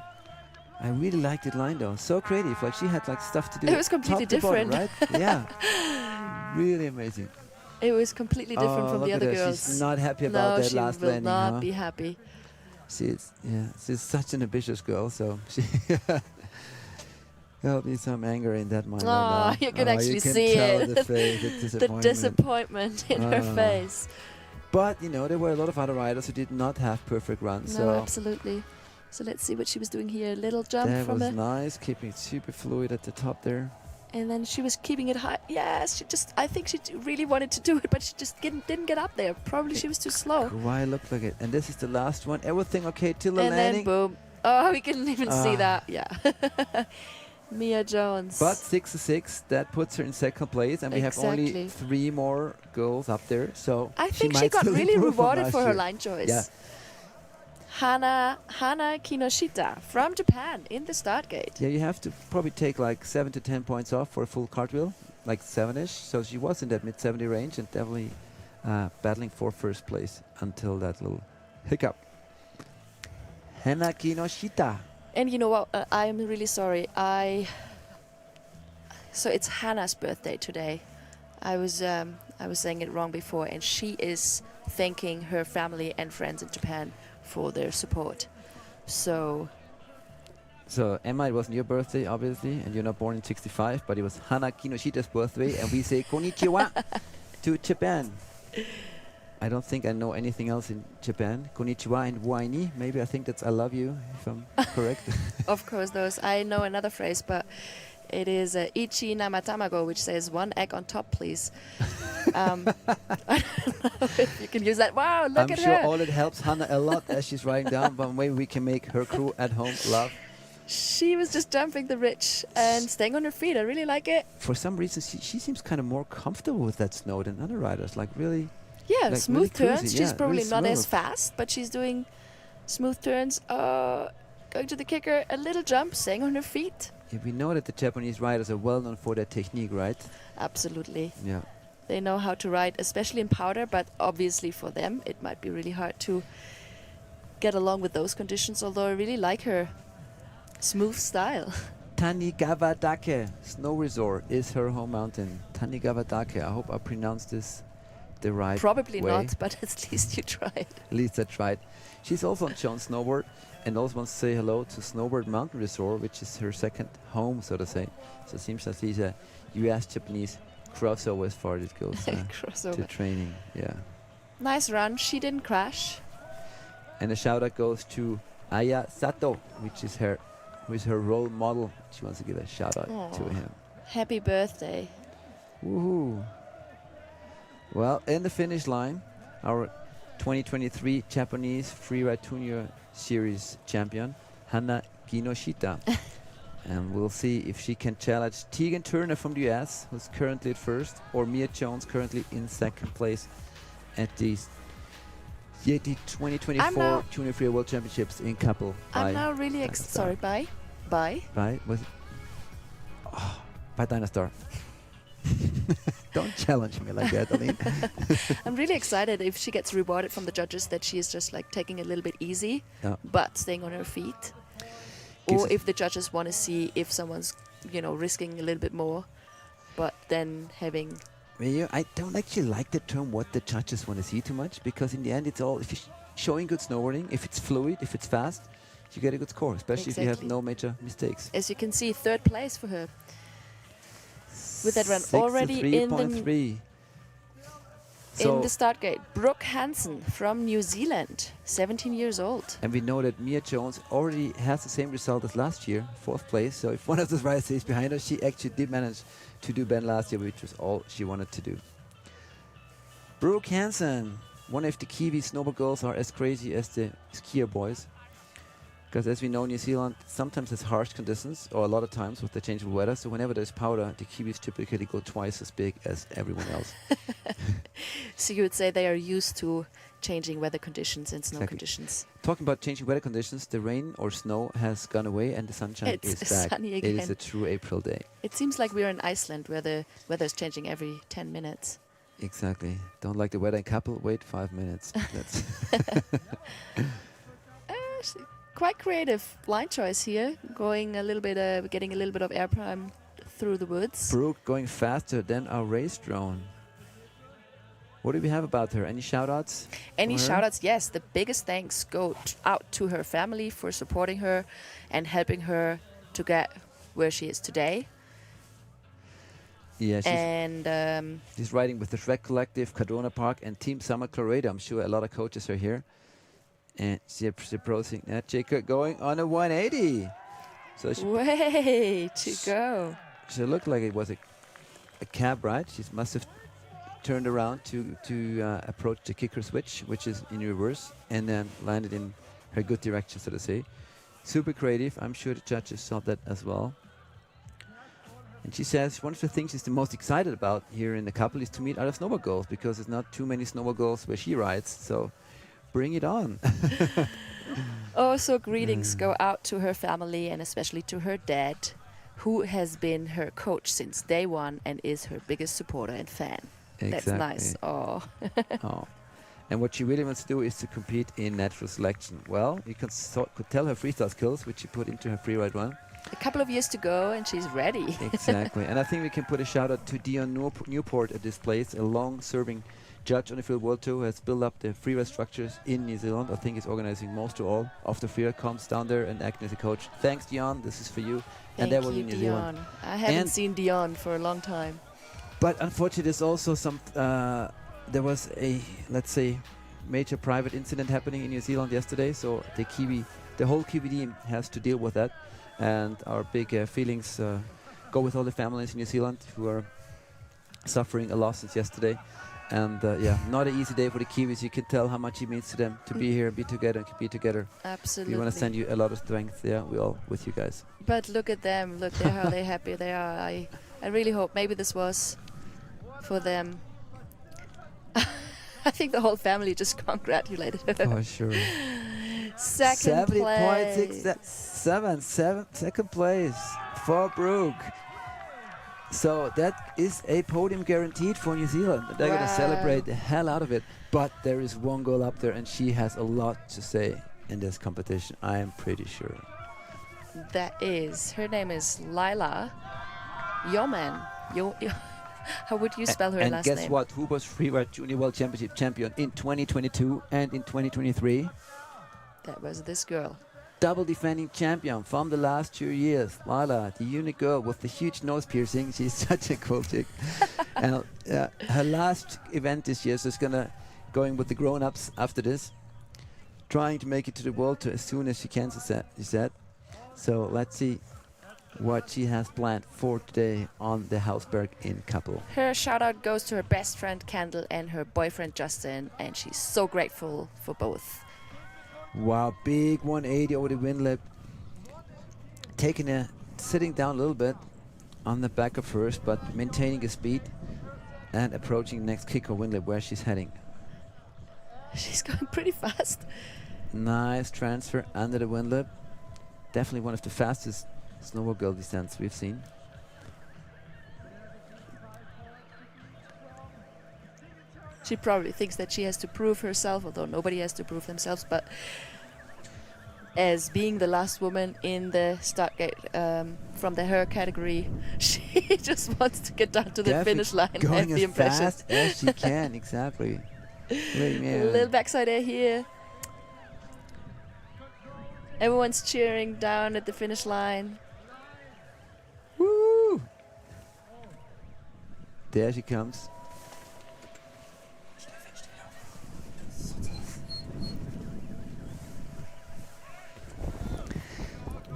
I really liked that line though. So creative. Like she had stuff to do. It was completely different. Bottom, right? Yeah. Really amazing. It was completely different from the other girls. She's not happy about that last landing. No, she will not be happy. She's such an ambitious girl, so she there'll be some anger in that mind right now. You can actually see it. The disappointment in her face. But there were a lot of other riders who did not have perfect runs. No, absolutely. So let's see what she was doing here. A little jump from that was nice, keeping it super fluid at the top there. And then she was keeping it high. Yes, I think she really wanted to do it, but she just didn't get up there. Probably she was too slow. Why looked like it. And this is the last one. Everything okay till the landing. And then boom. Oh, we couldn't even see that. Yeah. Mia Jones. But 6-6, that puts her in 2nd place, and we have only 3 more girls up there. So I think she got really rewarded for her line choice. Yeah. Hana Kinoshita from Japan in the start gate. Yeah, you have to probably take 7 to 10 points off for a full cartwheel, 7-ish. So she was in that mid-70 range and definitely battling for 1st place until that little hiccup. Hana Kinoshita. And you know what? I'm really sorry. So it's Hannah's birthday today. I was saying it wrong before, and she is thanking her family and friends in Japan for their support. So Emma, it wasn't your birthday, obviously, and you're not born in 65, but it was Hana Kinoshita's birthday, and we say konnichiwa to Japan. I don't think I know anything else in Japan. Konnichiwa and waini. Maybe I think that's I love you, if I'm correct. Of course, those. I know another phrase, but it is ichi namatamago, which says 1 egg on top, please. I don't know if you can use that. Wow, look at her. I'm sure all it helps Hannah a lot as she's riding down, but maybe we can make her crew at home laugh. She was just jumping the ridge and staying on her feet. I really like it. For some reason, she seems kind of more comfortable with that snow than other riders. Really... Yeah, smooth really turns. She's probably really not smooth. as fast, but she's doing smooth turns. Going to the kicker, a little jump, staying on her feet. Yeah, we know that the Japanese riders are well known for their technique, right? Absolutely. Yeah. They know how to ride, especially in powder, but obviously for them it might be really hard to get along with those conditions, although I really like her smooth style. Tanigawatake Snow Resort is her home mountain. Tanigawatake. I hope I pronounced this the right Probably way. not, but at least you tried. At least I tried. She's also on Jones Snowboard, And also wants to say hello to Snowboard Mountain Resort, which is her second home, so to say. So it seems that she's a US-Japanese crossover as far as it goes to Crossover. training. Yeah. Nice run. She didn't crash. And a shout out goes to Aya Sato, who is her role model. She wants to give a shout out to him. Happy birthday. Woohoo. Well, in the finish line, our 2023 Japanese Freeride Junior Series champion, Hana Kinoshita. And we'll see if she can challenge Tegan Turner from the US, who's currently at first, or Mia Jones, currently in second place at the YETI 2024 Junior Freeride World Championships in Kappl. I'm now really sorry, bye. By Dynastar. Don't challenge me like that, Aline. I'm really excited if she gets rewarded from the judges that she is just like taking it a little bit easy, but staying on her feet. Or if the judges want to see if someone's, risking a little bit more, but then having... I don't actually like the term what the judges want to see too much, because in the end it's all, if you're showing good snowboarding, if it's fluid, if it's fast, you get a good score, especially if you have no major mistakes. As you can see, third place for her. With that run already in the start gate. Brooke Hansen from New Zealand, 17 years old. And we know that Mia Jones already has the same result as last year, 4th place. So if one of those riders is behind her, she actually did manage to do bend last year, which was all she wanted to do. Brooke Hansen, one of the Kiwi snowboard girls, are as crazy as the skier boys. Because as we know, New Zealand sometimes has harsh conditions, or a lot of times with the changeable weather. So whenever there's powder, the Kiwis typically go twice as big as everyone else. So you would say they are used to changing weather conditions and snow conditions. Talking about changing weather conditions, the rain or snow has gone away and the sunshine is back. Sunny again. It is a true April day. It seems like we're in Iceland, where the weather is changing every 10 minutes. Exactly. Don't like the weather in Kappl? Wait 5 minutes. That's quite creative line choice here, going a little bit, getting a little bit of air prime through the woods. Brooke going faster than our race drone. What do we have about her? Any shout-outs? Any shout-outs? Yes. The biggest thanks go out to her family for supporting her and helping her to get where she is today. Yeah, and she's riding with the Shrek Collective, Cardona Park, and Team Summer Colorado. I'm sure a lot of coaches are here. And she's approaching that Jacob going on a 180. So she way to go. She looked like it was a cab ride. She must have turned around to approach the kicker switch, which is in reverse, and then landed in her good direction, so to say. Super creative. I'm sure the judges saw that as well. And she says one of the things she's the most excited about here in the Kappl is to meet other snowboard girls, because there's not too many snowboard girls where she rides. So bring it on. Also, greetings go out to her family and especially to her dad, who has been her coach since day one and is her biggest supporter and fan. Exactly. That's nice. Oh. Oh. And what she really wants to do is to compete in natural selection. Well, you could tell her freestyle skills, which she put into her freeride run. A couple of years to go and she's ready. Exactly. And I think we can put a shout out to Dion Newport at this place, a long-serving judge on the Freeride World Tour, has built up the freeride structures in New Zealand. I think he's organizing most or all of the freeride comps down there and acting as a coach. Thanks, Dion. This is for you. Thank and that will you, be New Dion. Zealand. I haven't seen Dion for a long time. But unfortunately, there's also some. There was a, let's say, major private incident happening in New Zealand yesterday. So the whole Kiwi team has to deal with that. And our big feelings go with all the families in New Zealand who are suffering a loss since yesterday. And yeah, not an easy day for the Kiwis. You can tell how much it means to them to be here, be together, and be together. Absolutely. We want to send you a lot of strength. Yeah, we're all with you guys. But look at them. Look at how they're happy they are. I really hope maybe this was for them. I think the whole family just congratulated her. Oh, sure. Second place. 70.67, second place for Brooke. So that is a podium guaranteed for New Zealand. They're going to celebrate the hell out of it. But there is one girl up there, and she has a lot to say in this competition, I am pretty sure. Her name is Lila Yeoman. How would you spell her last name? And guess what? Who was Freeride Junior World Championship champion in 2022 and in 2023? That was this girl. double defending champion from the last 2 years. Lila, the unique girl with the huge nose piercing. She's such a cool chick. And her last event this year, so she's going with the grown-ups after this, trying to make it to the World Tour as soon as she can, she said. So let's see what she has planned for today on the Hausberg in Kappl. Her shout out goes to her best friend Kendall and her boyfriend Justin, and she's so grateful for both. Wow, big 180 over the wind lip. Sitting down a little bit on the back of first, but maintaining the speed and approaching the next kick or wind lip where she's heading. She's going pretty fast. Nice transfer under the wind lip. Definitely one of the fastest snowboard girl descents we've seen. She probably thinks that she has to prove herself, although nobody has to prove themselves. But as being the last woman in the start gate from the her category, she just wants to get down to the finish line and going the as impression. fast as she can, exactly. A little backside air here. Everyone's cheering down at the finish line. Woo! There she comes.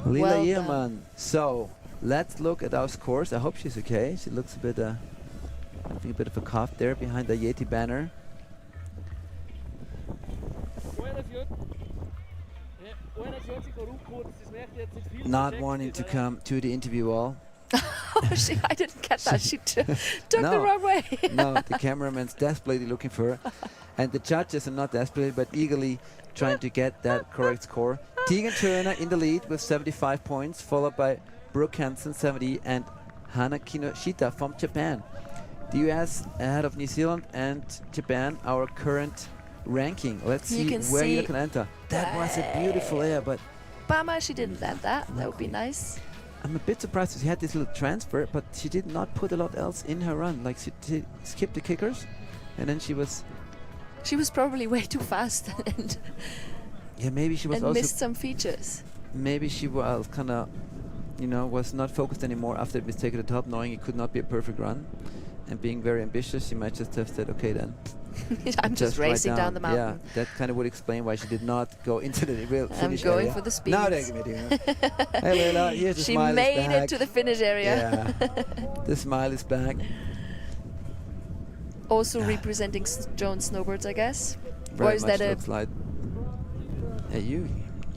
Lila Well Yeoman. done. So let's look at our scores. I hope she's okay. She looks a bit, having a bit of a cough there behind the YETI banner. Not wanting to come to the interview all. Oh, I didn't get that. She took the No. wrong way. No, the cameraman's desperately looking for her. And the judges are not desperately, but eagerly trying to get that correct score. Tegan Turner in the lead with 75 points, followed by Brooke Hansen, 70, and Hana Kinoshita from Japan. The US ahead of New Zealand and Japan, our current ranking. Let's You see can where you see- can enter. That was a beautiful air, but Bummer she didn't land that. That would be nice. I'm a bit surprised that she had this little transfer, but she did not put a lot else in her run. Like she skipped the kickers, and then she was probably way too fast and, yeah, maybe she was and also missed some features. maybe she was kind of, was not focused anymore after the mistake at the top, knowing it could not be a perfect run, and being very ambitious. She might just have said, okay then. I'm just right racing down the mountain. Yeah, that kind of would explain why she did not go into the real finish I'm going area. for the Now speeds. they're committing. Hey Leila, here's the She smile is made back. it to the finish area. Yeah, the smile is back. Also representing Jones Snowboards, I guess. Very Or is much that a looks like. Hey, you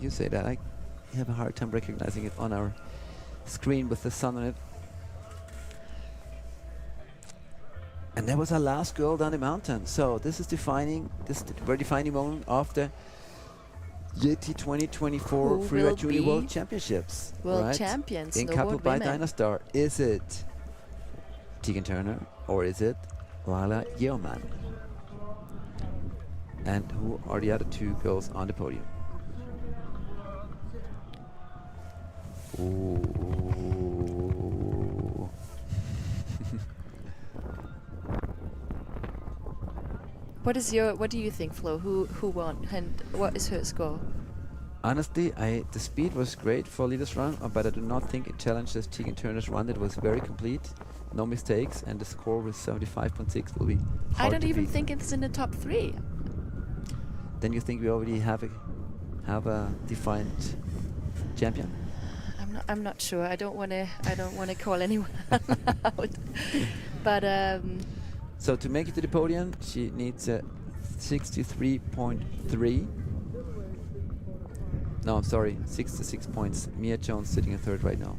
say that. I have a hard time recognizing it on our screen with the sun on it. And that was our last girl down the mountain. So this is the very defining moment of the YETI 2024 Who Freeride will Junior be World Championships. world right? champions, in snowboard Kappl by women? Dynastar. Is it Tegan Turner or is it Lila Yeoman? And who are the other two girls on the podium? Ooh. What do you think, Flo? Who won and what is her score? Honestly, the speed was great for Lila's run, but I do not think it challenges Tegan Turner's run. It was very complete, no mistakes, and the score was 75.6 will be hard I don't to even beat. think it's in the top 3. Then you think we already have a defined champion? I'm not sure. I don't want to call anyone out. But So to make it to the podium, she needs a 63.3. No, I'm sorry, 66 points. Mia Jones sitting in third right now.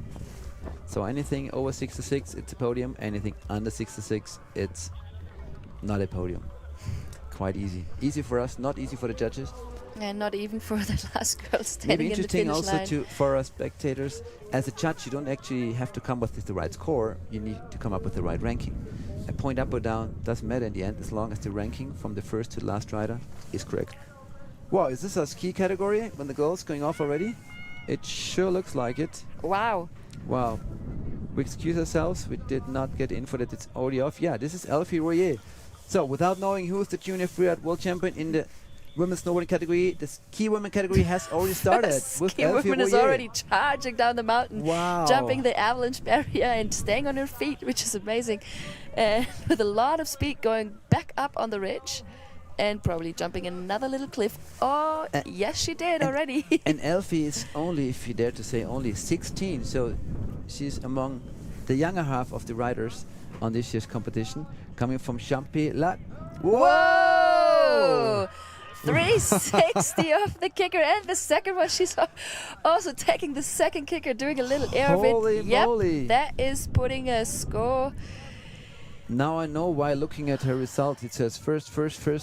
So anything over 66, it's a podium. Anything under 66, it's not a podium. Quite easy. Easy for us, not easy for the judges. and not even for the last girl Maybe standing in the interesting finish also line. for our spectators, as a judge, you don't actually have to come up with the right score. You need to come up with the right ranking. A point up or down doesn't matter in the end, as long as the ranking from the first to the last rider is correct. Wow, is this a ski category when the goal's going off already? It sure looks like it. Wow. Wow. We excuse ourselves, we did not get info that it's already off. Yeah, this is Elfie Royer. So, without knowing who's the Junior Freeride World Champion in the women's snowboarding category. The ski women category has already started. with Ski Elfie woman is Royer. already charging down the mountain, Wow. jumping the avalanche barrier and staying on her feet, which is amazing. And with a lot of speed going back up on the ridge and probably jumping another little cliff. Oh, yes, she did already. And Elfie is only, if you dare to say, only 16. So she's among the younger half of the riders on this year's competition, coming from Champy-Lac. Whoa! 360 off the kicker, and the second one, she's also taking the second kicker, doing a little air of it. Holy moly. That is putting a score. Now I know why, looking at her result, it says first,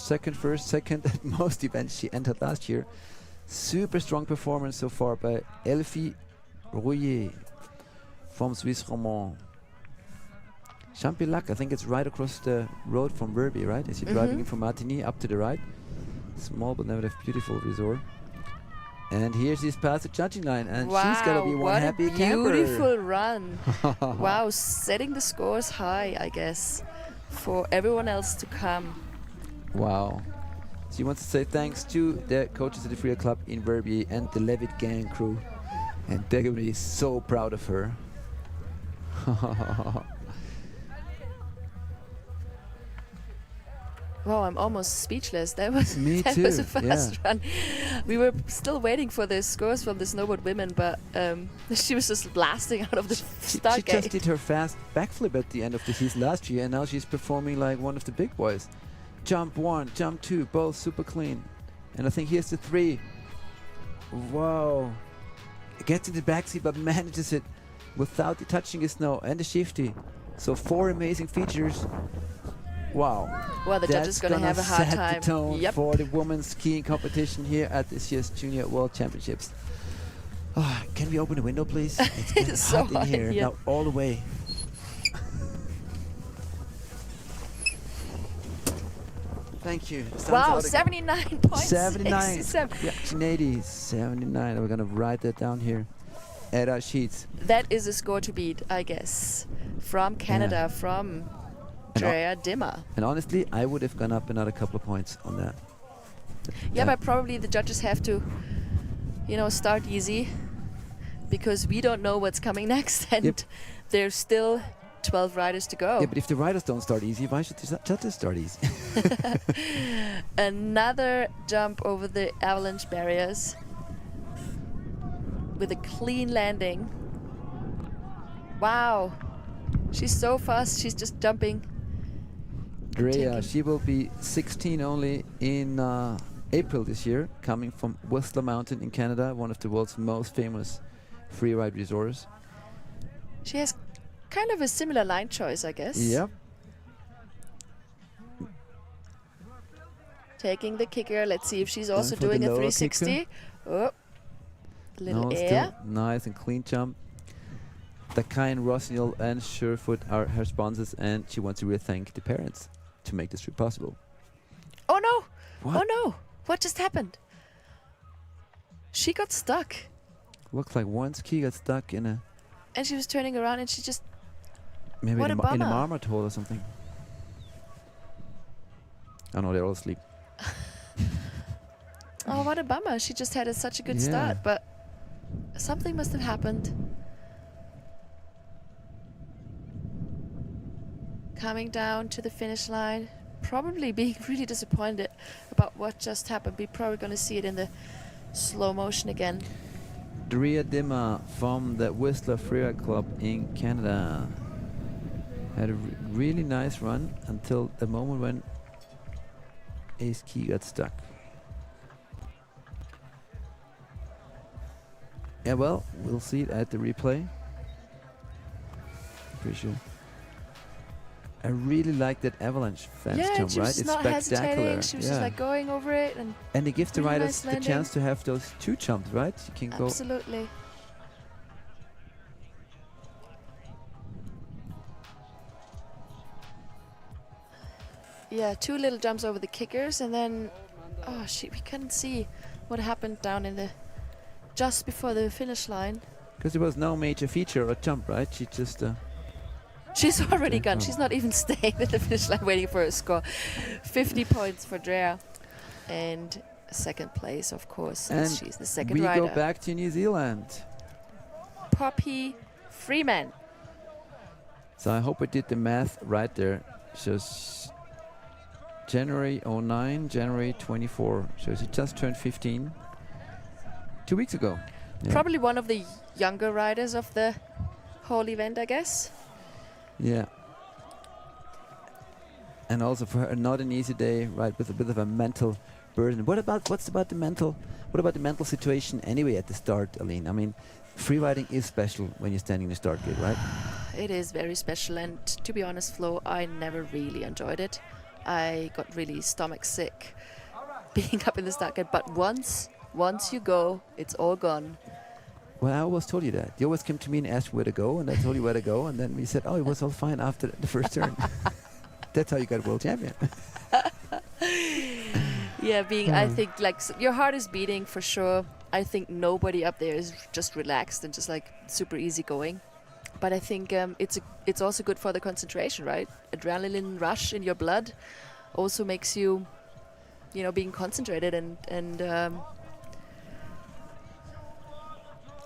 second. At most events she entered last year. Super strong performance so far by Elfie Royer from Suisse Romand. Champy-Lac, I think it's right across the road from Verbi, right? As you're driving in from Martigny up to the right. Small but nevertheless beautiful resort. And here she's past the judging line, and she's gonna be one happy camper. What a beautiful run. Wow, setting the scores high, I guess, for everyone else to come. Wow. She wants to say thanks to the coaches at the Freeride Club in Verbier and the Levitt gang crew. And they're gonna be so proud of her. Wow, I'm almost speechless. That was Me that too, was a fast run. We were still waiting for the scores from the snowboard women, but she was just blasting out of the start She gate. just did her fast backflip at the end of the season last year, and now she's performing like one of the big boys. Jump 1, jump 2, both super clean. And I think here's the 3. Wow. Gets in the backseat but manages it without touching the snow and the shifty. So 4 amazing features. Wow. Well, the judge is going to have a hard set time. the tone for the women's skiing competition here at this year's Junior World Championships. Oh, can we open the window, please? It's getting so hot in here. Now all the way. Thank you. Wow, 79.67. 79. Reaction 80. 79. We're going to write that down here at our sheets. That is a score to beat, I guess. From Canada, from Drea Dimmer. And honestly, I would have gone up another couple of points on that. Yeah, but probably the judges have to, start easy, because we don't know what's coming next, and there's still 12 riders to go. Yeah, but if the riders don't start easy, why should the judges start easy? Another jump over the avalanche barriers with a clean landing. Wow. She's so fast, she's just jumping. Drea, she will be 16 only in April this year, coming from Whistler Mountain in Canada, one of the world's most famous freeride resorts. She has kind of a similar line choice, I guess. Yep. Taking the kicker. Let's see if she's also doing a 360. Kicker. Oh, little air. Still nice and clean jump. Dakayan, Rossignol and Surefoot are her sponsors, and she wants to really thank the parents to make this trip possible. Oh no! What? Oh no! What just happened? She got stuck. Looks like one ski got stuck in a... And she was turning around and she just... Maybe what in a a bummer. marmot hole or something. Oh no, they're all asleep. Oh, what a bummer. She just had such a good start, but something must have happened. Coming down to the finish line, probably being really disappointed about what just happened. We're probably going to see it in the slow motion again. Drea Dimmer from the Whistler Freeride Club in Canada had a really nice run until the moment when a ski got stuck. Yeah, well, we'll see it at the replay. Pretty sure. I really like that avalanche fence jump, she right? was It's not spectacular. hesitating. She was just like going over it, and it gives the really riders nice the chance to have those 2 jumps, right? You can go. Absolutely. Yeah, 2 little jumps over the kickers, and then we couldn't see what happened down in the just before the finish line. Because there was no major feature or jump, right? She just. She's already gone. She's not even staying at the finish line waiting for a score. 50 points for Drea. And second place, of course, And as she's the second we rider. go back to New Zealand. Poppy Freeman. So I hope I did the math right there. So January 09, January 24. So she just turned 15 2 weeks ago. Yeah. Probably one of the younger riders of the whole event, I guess. Yeah. And also for her, not an easy day, right? With a bit of a mental burden. What about the mental situation anyway at the start, Aline? I mean, free riding is special when you're standing in the start gate, right? It is very special, and to be honest, Flo, I never really enjoyed it. I got really stomach sick being up in the start gate. But once you go, it's all gone. Well, I always told you that. You always came to me and asked where to go, and I told you where to go, and then we said, oh, it was all fine after the first turn. That's how you got world champion. Yeah, I think like your heart is beating for sure. I think nobody up there is just relaxed and just like super easy going. But I think it's also good for the concentration, right? Adrenaline rush in your blood also makes you, being concentrated and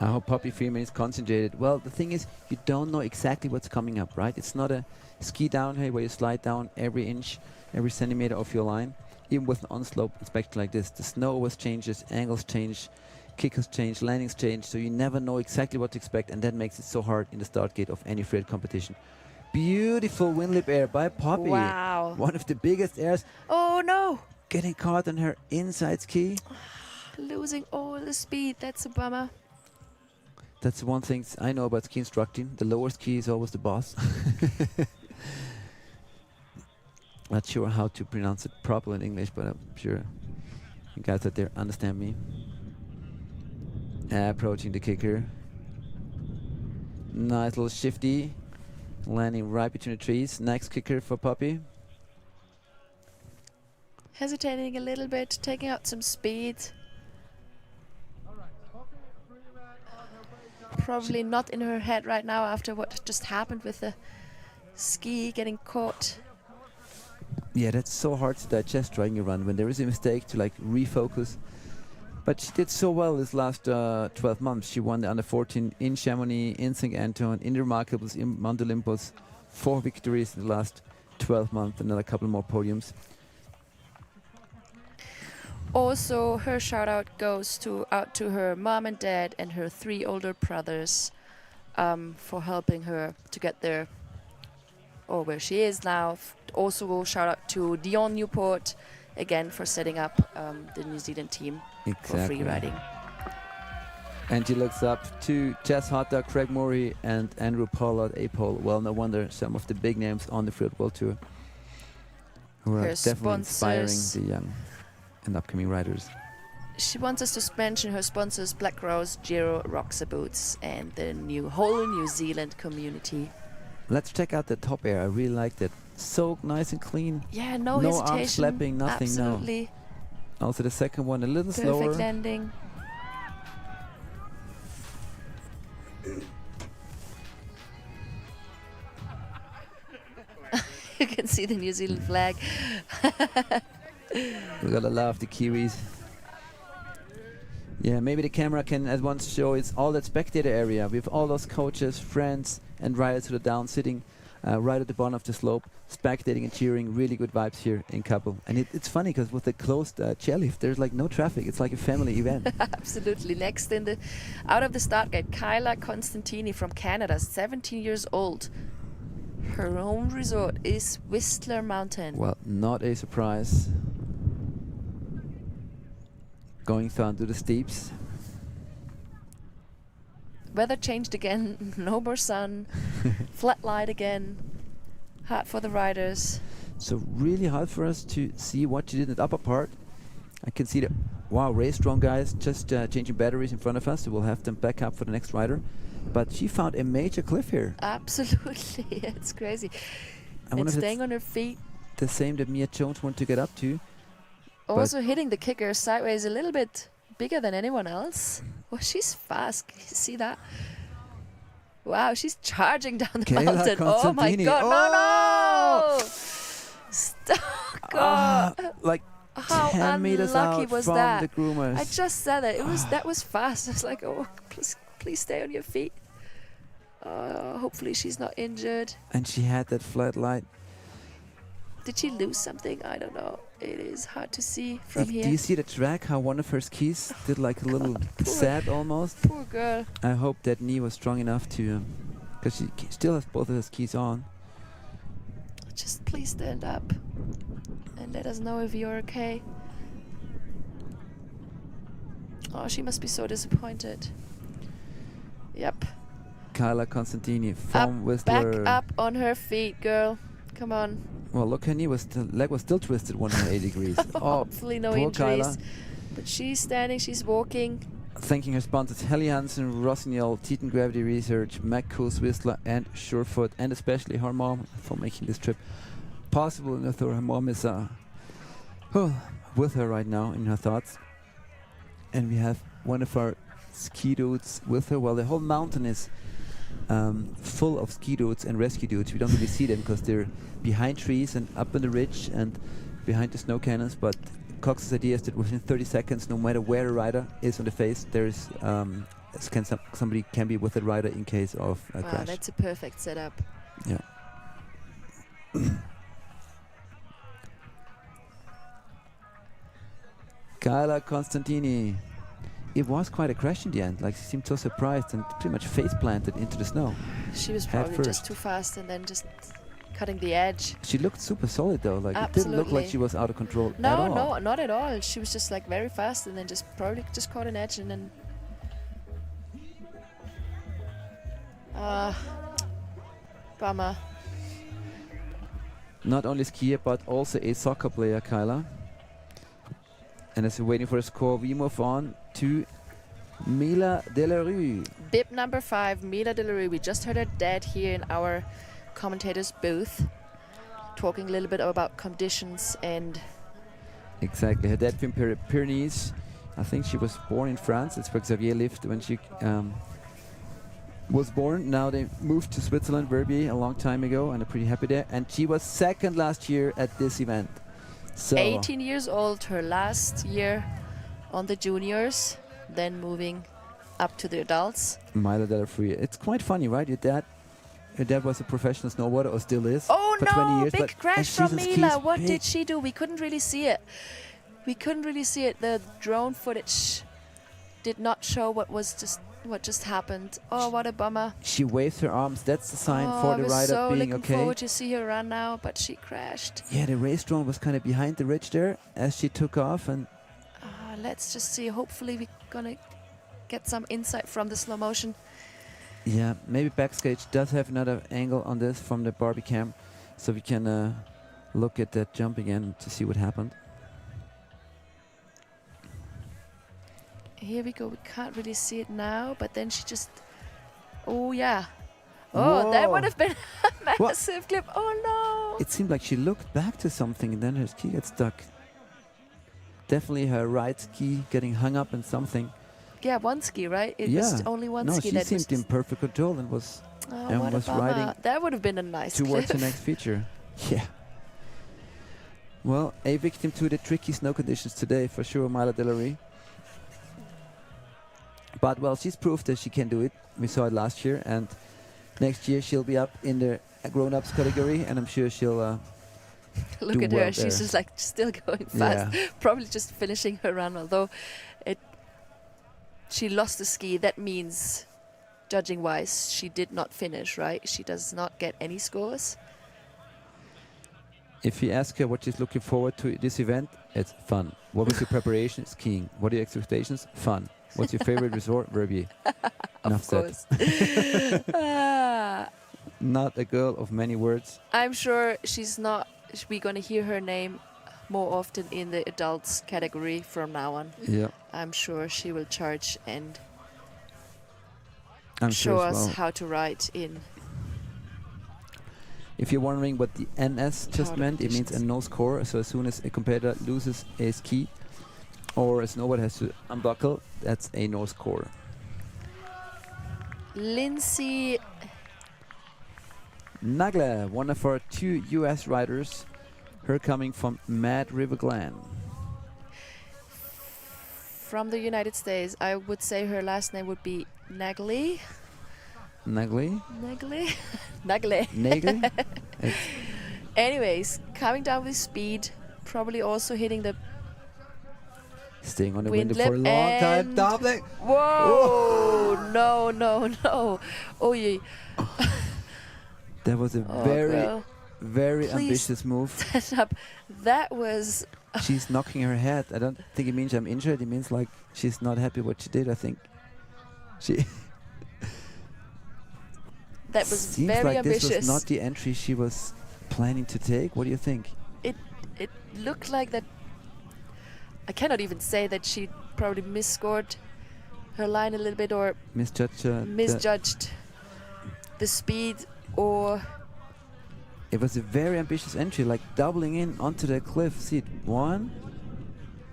I hope Poppy Freeman is concentrated. Well, the thing is, you don't know exactly what's coming up, right? It's not a ski downhill where you slide down every inch, every centimeter of your line. Even with an on-slope inspection like this, the snow always changes, angles change, kickers change, landings change, so you never know exactly what to expect, and that makes it so hard in the start gate of any freeride competition. Beautiful wind lip air by Poppy. Wow. One of the biggest airs. Oh no! Getting caught on her inside ski. Losing all the speed, that's a bummer. That's one thing I know about ski instructing. The lower ski is always the boss. Not sure how to pronounce it properly in English, but I'm sure you guys out there understand me. Approaching the kicker. Nice little shifty. Landing right between the trees. Next kicker for Poppy. Hesitating a little bit, taking out some speed. Probably not in her head right now after what just happened with the ski getting caught. Yeah, that's so hard to digest during a run when there is a mistake to like refocus. But she did so well this last 12 months. She won the under 14 in Chamonix, in St. Anton, in the Remarkables, in Mount Olympus. 4 victories in the last 12 months, another couple more podiums. Also, her shout out goes out to her mom and dad and her 3 older brothers for helping her to get there or where she is now. Also, shout out to Dion Newport again for setting up the New Zealand team for free riding. And she looks up to Jess Hotta, Craig Murray, and Andrew Pollard, A-Pole. Well, no wonder some of the big names on the Freeride World Tour who are definitely inspiring the young and upcoming riders. She wants us to mention her sponsors: Black Rose, Giro, Roxa Boots, and the whole New Zealand community. Let's check out the top air. I really like that. So nice and clean. Yeah, no hesitation. hesitation. No arm slapping, nothing. Absolutely. No. Also the second one a little slower. Perfect landing. You can see the New Zealand flag. We gotta love the Kiwis. Yeah, maybe the camera can at once show it's all that spectator area with all those coaches, friends, and riders who are down sitting right at the bottom of the slope, spectating and cheering. Really good vibes here in Kappl. And it's funny because with the closed chairlift, there's like no traffic. It's like a family event. Absolutely. Next out of the start gate, Kyla Constantini from Canada, 17 years old. Her home resort is Whistler Mountain. Well, not a surprise. Going down to the steeps. Weather changed again. No more sun. Flat light again. Hard for the riders. So really hard for us to see what she did in the upper part. I can see the race strong guys just changing batteries in front of us. So we'll have them back up for the next rider. But she found a major cliff here. Absolutely. It's crazy. And staying on her feet. The same that Mia Jones wanted to get up to. Also hitting the kicker sideways a little bit bigger than anyone else. Well, she's fast. Can you see that? Wow, she's charging down the mountain. Oh my God, no! Stop. Like, how 10 meters unlucky out was from that? the groomers. I just said that. That was fast. I was like, oh, please stay on your feet. Hopefully she's not injured. And she had that flat light. Did she lose something? I don't know. It is hard to see from Do here. you see the track? How one of her skis did like a little sad almost. Poor girl. I hope that knee was strong enough to, because she still has both of her skis on. Just please stand up and let us know if you're okay. Oh, she must be so disappointed. Yep. Kyla Constantini, foam whistler. Back up on her feet, girl. Come on. Well, look, her knee was leg was still twisted 180 degrees. Hopefully no poor injuries. Kyla. But she's standing, she's walking. Thanking her sponsors Helly Hansen, Rossignol, Teton Gravity Research, McCool's Whistler, and Surefoot, and especially her mom for making this trip possible. And her mom is with her right now in her thoughts. And we have one of our ski dudes with her. Well, the whole mountain is full of ski dudes and rescue dudes. We don't really see them because they're behind trees and up on the ridge and behind the snow cannons. But Cox's idea is that within 30 seconds, no matter where a rider is on the face, there is somebody can be with the rider in case of a crash. That's a perfect setup. Yeah. Kyla Constantini. It was quite a crash in the end. Like, she seemed so surprised and pretty much face planted into the snow. She was probably just too fast and then just cutting the edge. She looked super solid though. Like, it didn't look like she was out of control at all. No, not at all. She was just like very fast and then probably just caught an edge and then. Bummer. Not only skier but also a soccer player, Kyla. And as we're waiting for a score, we move on to Mila Delarue. Bib number 5, Mila Delarue. We just heard her dad here in our commentator's booth, talking a little bit about conditions and... Exactly, her dad from Pyrenees. I think she was born in France. It's where Xavier lived when she was born. Now they moved to Switzerland, Verbier, a long time ago, and are pretty happy there. And she was second last year at this event. So 18 years old, her last year on the juniors, then moving up to the adults. Mila Delarue. It's quite funny, right? Your dad was a professional snowboarder, or still is. Oh for no, 20 years, big crash from Mila. What did she do? We couldn't really see it. The drone footage did not show what just happened. Oh, what a bummer. She waved her arms. That's the sign for the rider so being looking okay. forward to see her run now, but she crashed. Yeah, the race drone was kind of behind the ridge there as she took off, and let's just see. Hopefully we're gonna get some insight from the slow motion. yeah, maybe Backstage does have another angle on this from the Barbie cam, so we can look at that jump again to see what happened. Here we go. We can't really see it now, but then she just... Oh, yeah. Oh, that would have been a massive clip. Oh, no. It seemed like she looked back to something and then her ski got stuck. Definitely her right ski getting hung up in something. Yeah, one ski, right? It was only one ski. No, she seemed in perfect control and was riding. That would have been a nice towards clip. the next feature. Yeah. Well, a victim to the tricky snow conditions today for sure, Mila Delarue. But well, she's proved that she can do it. We saw it last year, and next year she'll be up in the grown-ups category, and I'm sure she'll Look do at well her. She's just like still going fast. Yeah. Probably just finishing her run, although she lost the ski. That means, judging-wise, she did not finish, right? She does not get any scores. If you ask her what she's looking forward to this event, it's fun. What was your preparation? Skiing. What are your expectations? Fun. What's your favorite resort? Verbier. Of course. Not a girl of many words. I'm sure she's not. We're going to hear her name more often in the adults category from now on. Yeah. I'm sure she will charge and I'm show sure as us well. how to ride in. If you're wondering what the NS just meant, it means a no score. So as soon as a competitor loses a ski or a snowboard has to unbuckle, that's a no score. Lindsay Nagler, one of our 2 US riders, her coming from Mad River Glen. from the United States. I would say her last name would be Nagley. Nagley? Nagley? Nagley. Nagley? Anyways, coming down with speed, probably also hitting the Staying on the wind window for a lip long time. and- Doubling. Whoa! No. Oh, yeah. That was a Oh, very, girl. very Please ambitious move. stand up. That was... She's knocking her head. I don't think it means I'm injured. It means like she's not happy what she did. I think she. That was Seems very like ambitious. this was not the entry she was planning to take. What do you think? It looked like that. I cannot even say that she probably misscored her line a little bit or misjudged the speed, or it was a very ambitious entry, like doubling in onto the cliff. See it, 1,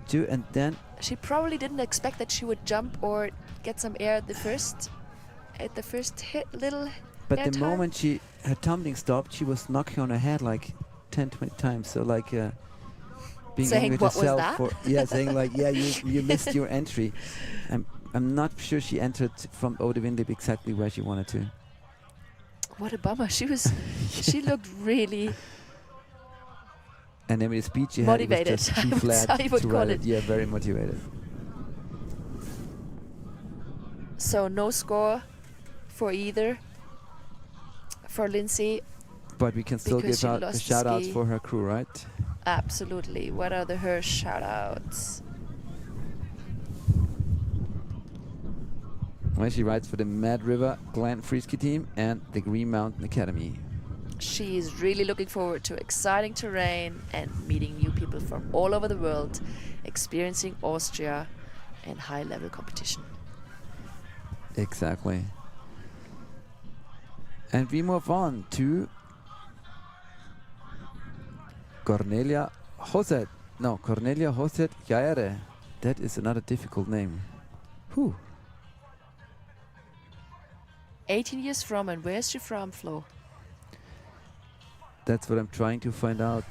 2, and then she probably didn't expect that she would jump or get some air at the first hit little. But air the time. moment her tumbling stopped, she was knocking on her head like 10, 20 times. So like being Saying, angry with "What was herself that?" for saying like, yeah, you missed your entry. I'm not sure she entered from over the wind lip exactly where she wanted to. What a bummer. She was. She looked really And then with the speed she had, it motivated. was just I too would flat say I would to call ride it. it. Yeah, very motivated. So no score for either. For Lindsay, But we can still because give she out lost the the shout outs ski. for her crew, right? absolutely. What are her shout outs? Well, she rides for the Mad River Glen Freeski team and the Green Mountain Academy. She is really looking forward to exciting terrain and meeting new people from all over the world, experiencing Austria and high-level competition. Exactly. And we move on to Cornelia Hoset. No, Cornelia Hoset Jaere. That is another difficult name. Whew. 18 years from, and where's she from, Flo? That's what I'm trying to find out.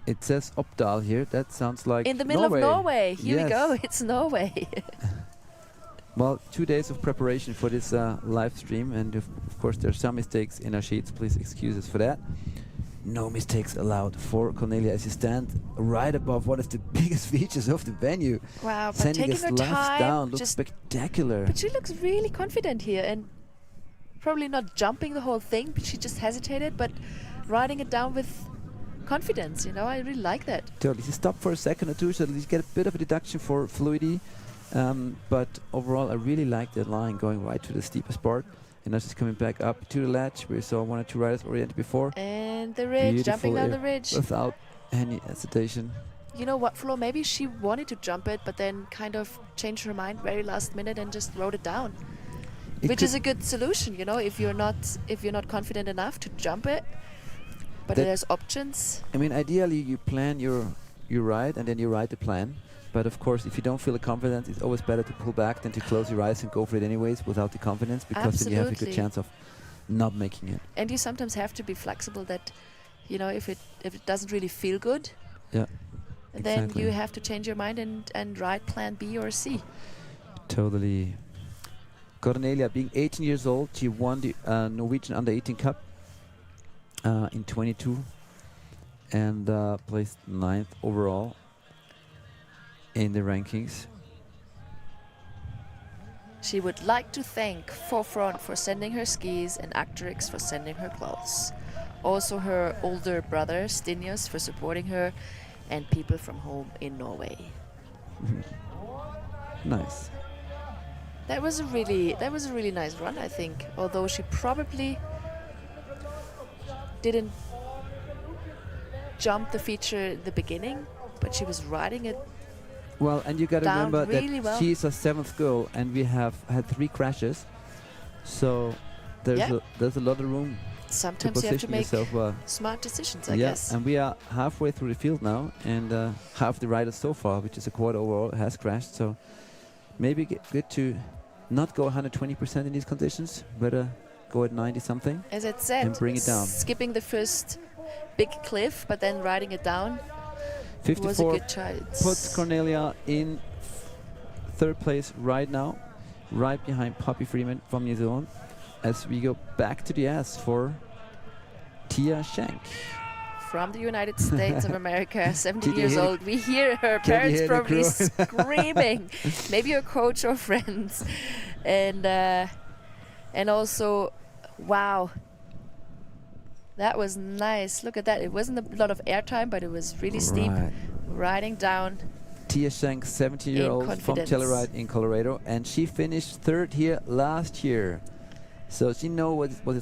It says Oppdal here. That sounds like In the middle of Norway. Here we go. Yes. It's Norway. Well, 2 days of preparation for this live stream, and of course there's some mistakes in our sheets. Please excuse us for that. No mistakes allowed for Cornelia as you stand right above one of the biggest features of the venue. Wow, but Sending taking a her slash time, down looks just- spectacular. But she looks really confident here, and probably not jumping the whole thing, but she just hesitated, but riding it down with confidence, you know. I really like that. Totally. She stopped for a second or two, so you get a bit of a deduction for fluidity. But overall, I really like that line going right to the steepest part. And now she's coming back up to the ledge. We saw 1 or 2 riders oriented before. And the ridge, jumping down the ridge. Without any hesitation. You know what, Flo? Maybe she wanted to jump it, but then kind of changed her mind very last minute and just rode it down. Which is a good solution, you know, if you're not confident enough to jump it. But there's options. I mean, ideally, you plan your ride and then you ride the plan. But of course, if you don't feel the confidence, it's always better to pull back than to close your eyes and go for it anyways without the confidence, because then you have a good Absolutely. chance of not making it. And you sometimes have to be flexible that, you know, if it doesn't really feel good, Yeah. then exactly. you have to change your mind and ride plan B or C. Totally. Cornelia, being 18 years old, she won the Norwegian Under 18 Cup in 22 and placed 9th overall in the rankings. She would like to thank Forefront for sending her skis and Actrix for sending her clothes. Also her older brother, Stinius, for supporting her, and people from home in Norway. Nice. That was a really nice run, I think. Although she probably didn't jump the feature at the beginning, but she was riding it. Well, and you got to Down remember really that well. she's a 7th girl, and we have had 3 crashes, so there's Yeah. a lot of room Sometimes to you have to position make yourself well. smart decisions, I Yeah, guess. and we are halfway through the field now, and half the riders so far, which is a quarter overall, has crashed. So maybe good to not go 120% in these conditions, better go at 90 something. As I said, and bring it down. skipping the first big cliff, but then riding it down was a 54 good choice. puts Cornelia in third place right now, right behind Poppy Freeman from New Zealand, as we go back to the S for Tia Schenk. From the United States of America, 70 Did you years hear the- old. We hear her Can you parents hear the probably crew? screaming. Maybe her coach or friends. And also, wow. That was nice. Look at that. It wasn't a lot of airtime, but it was really steep. Right. Riding down. Tia Schenk, 17-year-old from confidence. Telluride in Colorado, and she finished third here last year. So she knows what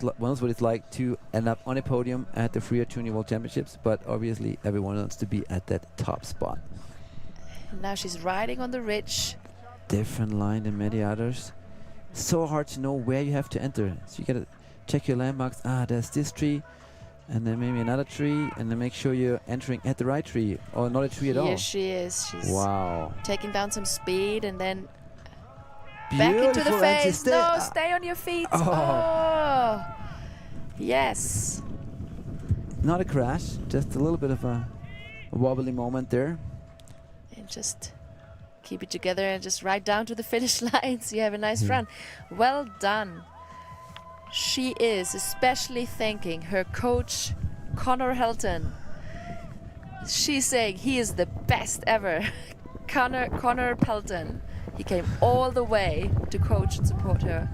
it's like to end up on a podium at the Freeride Junior World Championships, but obviously everyone wants to be at that top spot. And now she's riding on the ridge. Different line than many others. So hard to know where you have to enter. So you gotta check your landmarks. Ah, there's this tree, and then maybe another tree, and then make sure you're entering at the right tree, or not a tree at all. Here she is. She's Wow. taking down some speed and then back into the Beautiful, and she face. No, stay on your feet. Oh. Oh. Yes. Not a crash, just a little bit of a wobbly moment there. And just keep it together and just ride down to the finish line so you have a nice run. Well done. She is especially thanking her coach, Connor Helton. She's saying he is the best ever. Connor Pelton. He came all the way to coach and support her,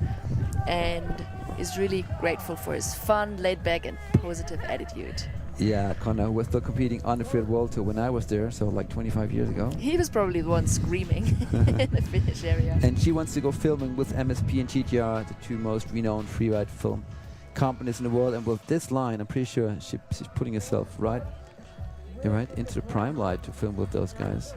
and is really grateful for his fun, laid-back and positive attitude. Yeah, Connor was still competing on the Freeride World Tour when I was there, so like 25 years ago. He was probably the one screaming in the finish area. And she wants to go filming with MSP and GTR, the two most renowned freeride film companies in the world. And with this line, I'm pretty sure she's putting herself right into the prime light to film with those guys.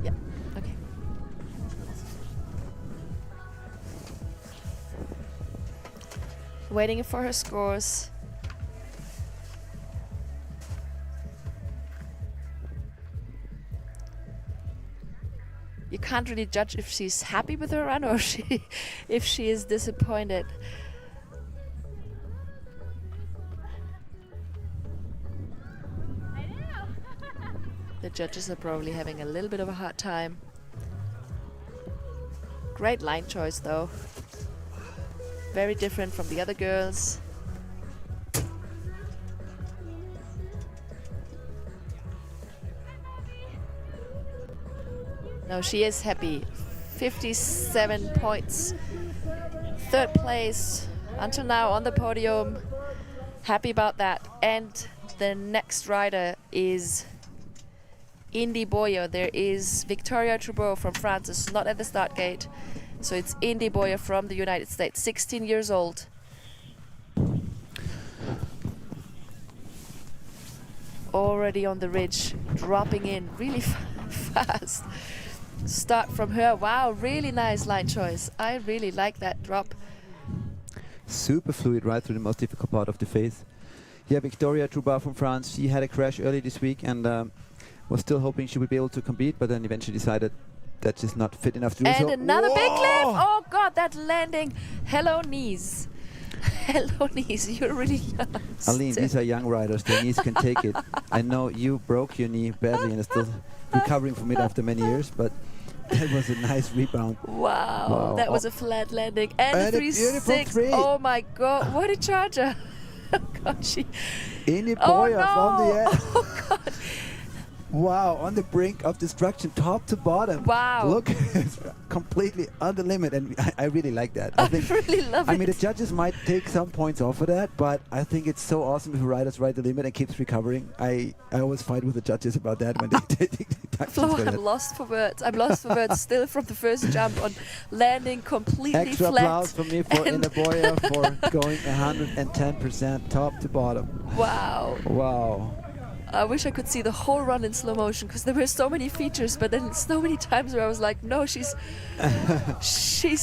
Yeah, okay. Waiting for her scores. You can't really judge if she's happy with her run or if she is disappointed. The judges are probably having a little bit of a hard time. Great line choice though. Very different from the other girls. No, she is happy. 57 points. Third place until now on the podium. Happy about that. And the next rider is Indy Boyer. There is Victoria Trudeau from France. It's not at the start gate. So it's Indy Boyer from the United States, 16 years old. Already on the ridge, dropping in really fast. Start from her. Wow, really nice line choice. I really like that drop. Super fluid right through the most difficult part of the face. Yeah, Victoria Trudeau from France, she had a crash early this week and was still hoping she would be able to compete, but then eventually decided that she's not fit enough to do so. And another big cliff. Oh God, that landing. Hello knees. Hello knees, you're really young. Aline, these are young riders, their knees can take it. I know you broke your knee badly and are still recovering from it after many years, but that was a nice rebound. Wow. That was a flat landing. And And a a beautiful 3.6. three. Oh my God, what a charger. Oh God, she... Indy Oh Boyer from the no. end. Oh God. Wow, on the brink of destruction, top to bottom. Wow. Look, it's completely on the limit, and I really like that. I really love I it. mean, the judges might take some points off of that, but I think it's so awesome if a rider's ride the limit and keeps recovering. I always fight with the judges about that when they take deductions Flo, for that. I'm lost for words. I'm lost for words still from the first jump on landing completely Extra flat. applause from me for And Indy Boyer for going 110% top to bottom. Wow. Wow. I wish I could see the whole run in slow motion because there were so many features, but then so many times where I was like, no, she's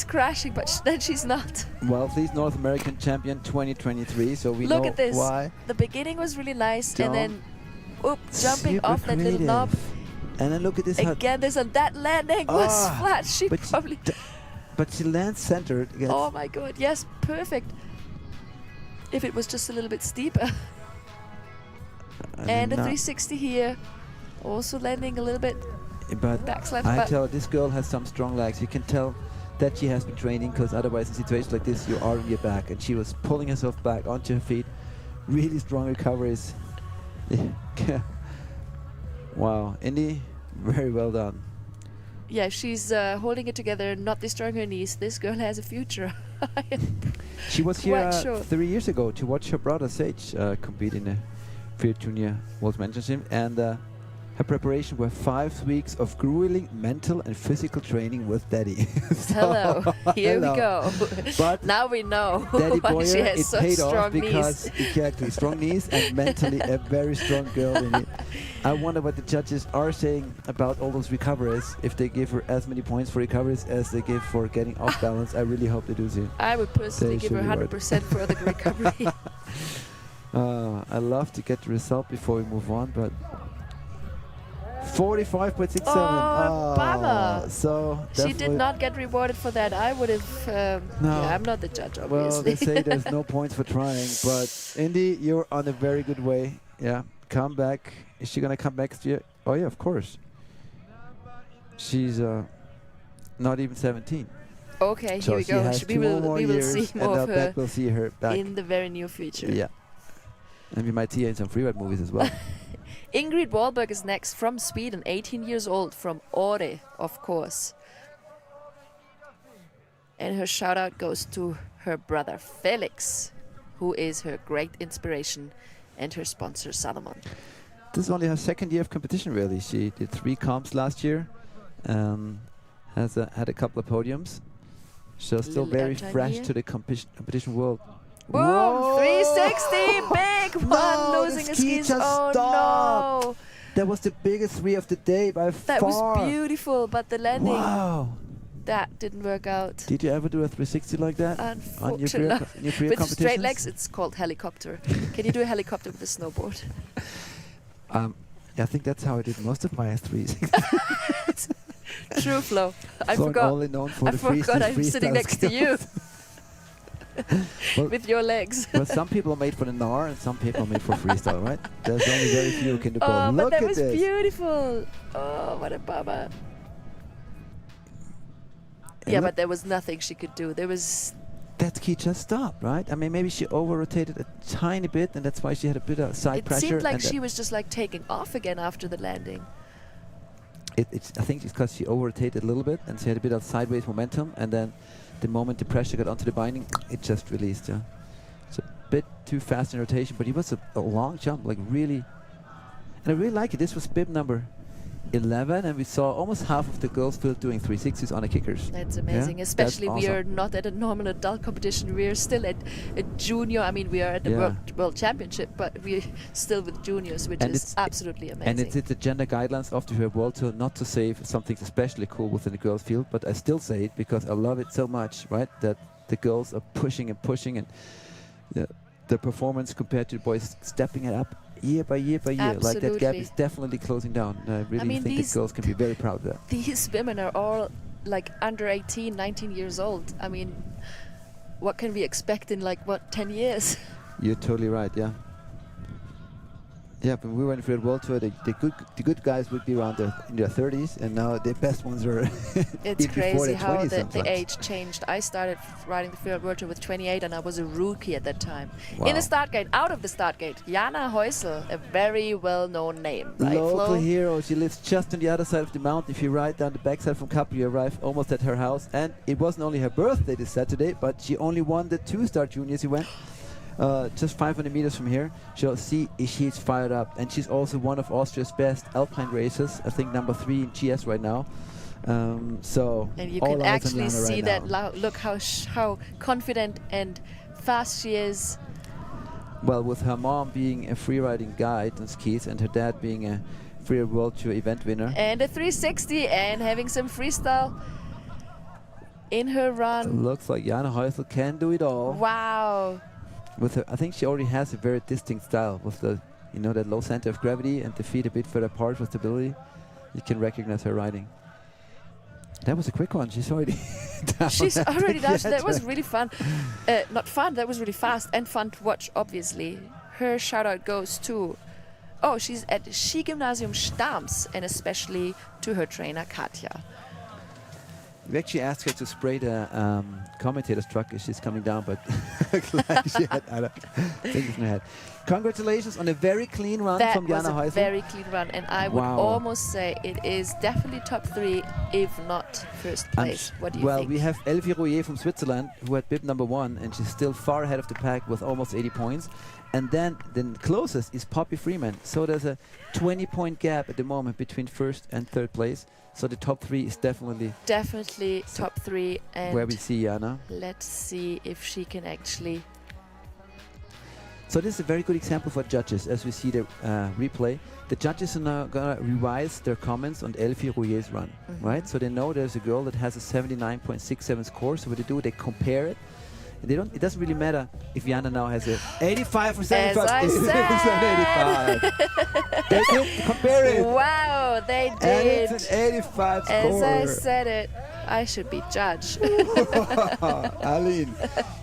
crashing, but then she's not. Well, she's North American champion 2023, so we Look know at this. why. The beginning was really nice, Jump. and then jumping Super off that little creative. knob. And then look at this. Again, that landing was flat. She but probably... But she lands centered. Yes. Oh my God, yes, perfect. if it was just a little bit steeper. And a 360 here, also landing a little bit But backslap. I But tell this girl has some strong legs. You can tell that she has been training, because otherwise in situations like this you are on your back, and she was pulling herself back onto her feet. Really strong recoveries. Wow, Indy, very well done. yeah, she's holding it together, not destroying her knees. This girl has a future. I am She was here quite sure. 3 years ago to watch her brother Sage compete in the Freeride Junior World Championship, and her preparation were 5 weeks of grueling mental and physical training with Daddy. Hello, here we go. But now we know Daddy why she Boyer, has it such paid off strong because knees. exactly strong knees and mentally a very strong girl. I wonder what the judges are saying about all those recoveries. If they give her as many points for recoveries as they give for getting off balance, I really hope they do so. I would personally They give her should be right. 100% for the recovery. I love to get the result before we move on, but 45.67. Oh, bummer. So She did definitely not get rewarded for that. I would have. No. Yeah, I'm not the judge, obviously. Well, they say there's no points for trying, but Indy, you're on a very good way. Yeah, come back. Is she gonna come back next year? Oh yeah, of course. She's not even 17. Okay, So here we she go. has We 2 will more we will years, see and more I of her bet we'll see her back. in the very near future. Yeah, and we might see her in some freeride movies as well. Ingrid Wahlberg is next from Sweden, 18 years old, from Åre, of course. And her shout out goes to her brother Felix, who is her great inspiration, and her sponsor Salomon. This is only her second year of competition, really. She did 3 comps last year, has had a couple of podiums. So still Little very Anton fresh here. to the competition world. Boom! Whoa! 360, big one, No, losing the his ski skis. just Oh stopped. no! That was the biggest 3 of the day by That far. was beautiful, but the landing, Wow! that didn't work out. Did you ever do a 360 like that? On your freer, Unfortunately. in your freer With competitions? straight legs, it's called helicopter. Can you do a helicopter with a snowboard? I think that's how I did most of my 360. True, Flo. I So I'm forgot. only known for I the forgot I'm sitting freestyle next to you. Well, with your legs. Well, some people are made for the NAR and some people are made for freestyle, right? There's only very few who can do both. Oh, but Look that at was this. beautiful. Oh, what a bummer. And Yeah, look, but there was nothing she could do. There was. that ski just stopped, right? I mean, maybe she over-rotated a tiny bit, and that's why she had a bit of side It pressure. seemed like and she was just like taking off again after the landing. I think it's because she over-rotated a little bit, and she had a bit of sideways momentum, and then the moment the pressure got onto the binding, it just released. Yeah. It's a bit too fast in rotation, but it was a long jump, like really. And I really like it. This was bib number 11, and we saw almost half of the girls field doing 360s on the kickers. That's amazing. Yeah? Especially That's we are awesome. not at a normal adult competition. We are still at a junior. I mean, we are at the Yeah. world championship, but we're still with juniors, which And is it's- absolutely amazing. And it's the gender guidelines of the FIRE World Tour not to say something especially cool within the girls field, but I still say it because I love it so much, right? That the girls are pushing and pushing, and the performance compared to the boys stepping it up year by year by year. Like that gap Absolutely. is definitely closing down. I really mean, think these the girls can be very proud of that. These women are all like under 18, 19 years old. I mean, what can we expect in like, what, 10 years? You're totally right, yeah. Yeah, when we were in the FIRE World Tour, the good guys would be around in their 30s, and now the best ones are It's before crazy their how 20s the sometimes. age changed. I started riding the FIRE World Tour with 28 and I was a rookie at that time. Wow. In the start gate, out of the start gate, Jana Heusel, a very well-known name, right, Local Flo? hero. She lives just on the other side of the mountain. If you ride down the backside from Kappl, you arrive almost at her house. And it wasn't only her birthday this Saturday, but she only won the 2-star juniors. She went just 500 meters from here. So see, she's fired up. And she's also one of Austria's best alpine racers. I think number 3 in GS right now. So And you all can eyes on actually Jana see right that. now. Look how confident and fast she is. Well, with her mom being a freeriding guide on skis and her dad being a FIRE World Tour event winner. And a 360 and having some freestyle in her run. Looks like Jana Heusel can do it all. Wow. With her, I think she already has a very distinct style with the, that low center of gravity and the feet a bit further apart for stability. You can recognize her riding. That was a quick one. She's already down. She's already down. Yeah, That was really fun. Not fun, that was really fast and fun to watch, obviously. Her shout out goes to, she's at Skigymnasium Stams, and especially to her trainer, Katja. We actually asked her to spray the commentator's truck as she's coming down, but glad she had other things in her head. Congratulations on a very clean run from Jana That was a Heusel. very clean run, and I would almost say it is definitely top 3, if not first place. What do you think? Well, we have Elfie Rouillet from Switzerland, who had bib number 1, and she's still far ahead of the pack with almost 80 points. And then the closest is Poppy Freeman. So there's a 20-point gap at the moment between first and third place. So the top 3 is definitely top 3, and where we see Jana. Let's see if she can actually. So this is a very good example for judges as we see the replay. The judges are now gonna revise their comments on Elfie Rouillet's run, right? So they know there's a girl that has a 79.67 score. So what they do, they compare it. They don't. It doesn't really matter if Jana now has a 85 or 75. As I said. 85. They did compare it. Wow, they did. And it's an 85 score. As I said it, I should be judge. Aline,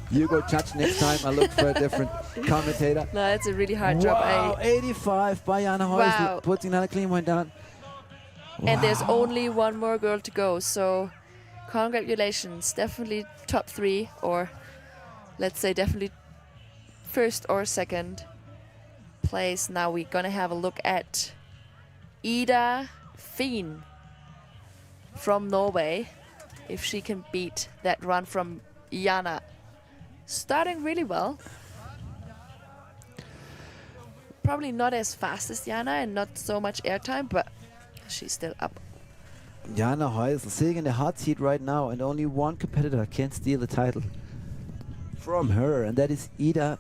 you go judge next time. I look for a different commentator. No, it's a really hard job. Wow, 85 by Jana Heusel. Putting another clean one down. And there's only one more girl to go, so congratulations. Definitely top 3, or let's say definitely first or second place. Now we're gonna have a look at Ida Fien from Norway, if she can beat that run from Jana. Starting really well. Probably not as fast as Jana and not so much airtime, but she's still up. Jana Heusel sitting in the hot seat right now, and only one competitor can steal the title from her, and that is Ida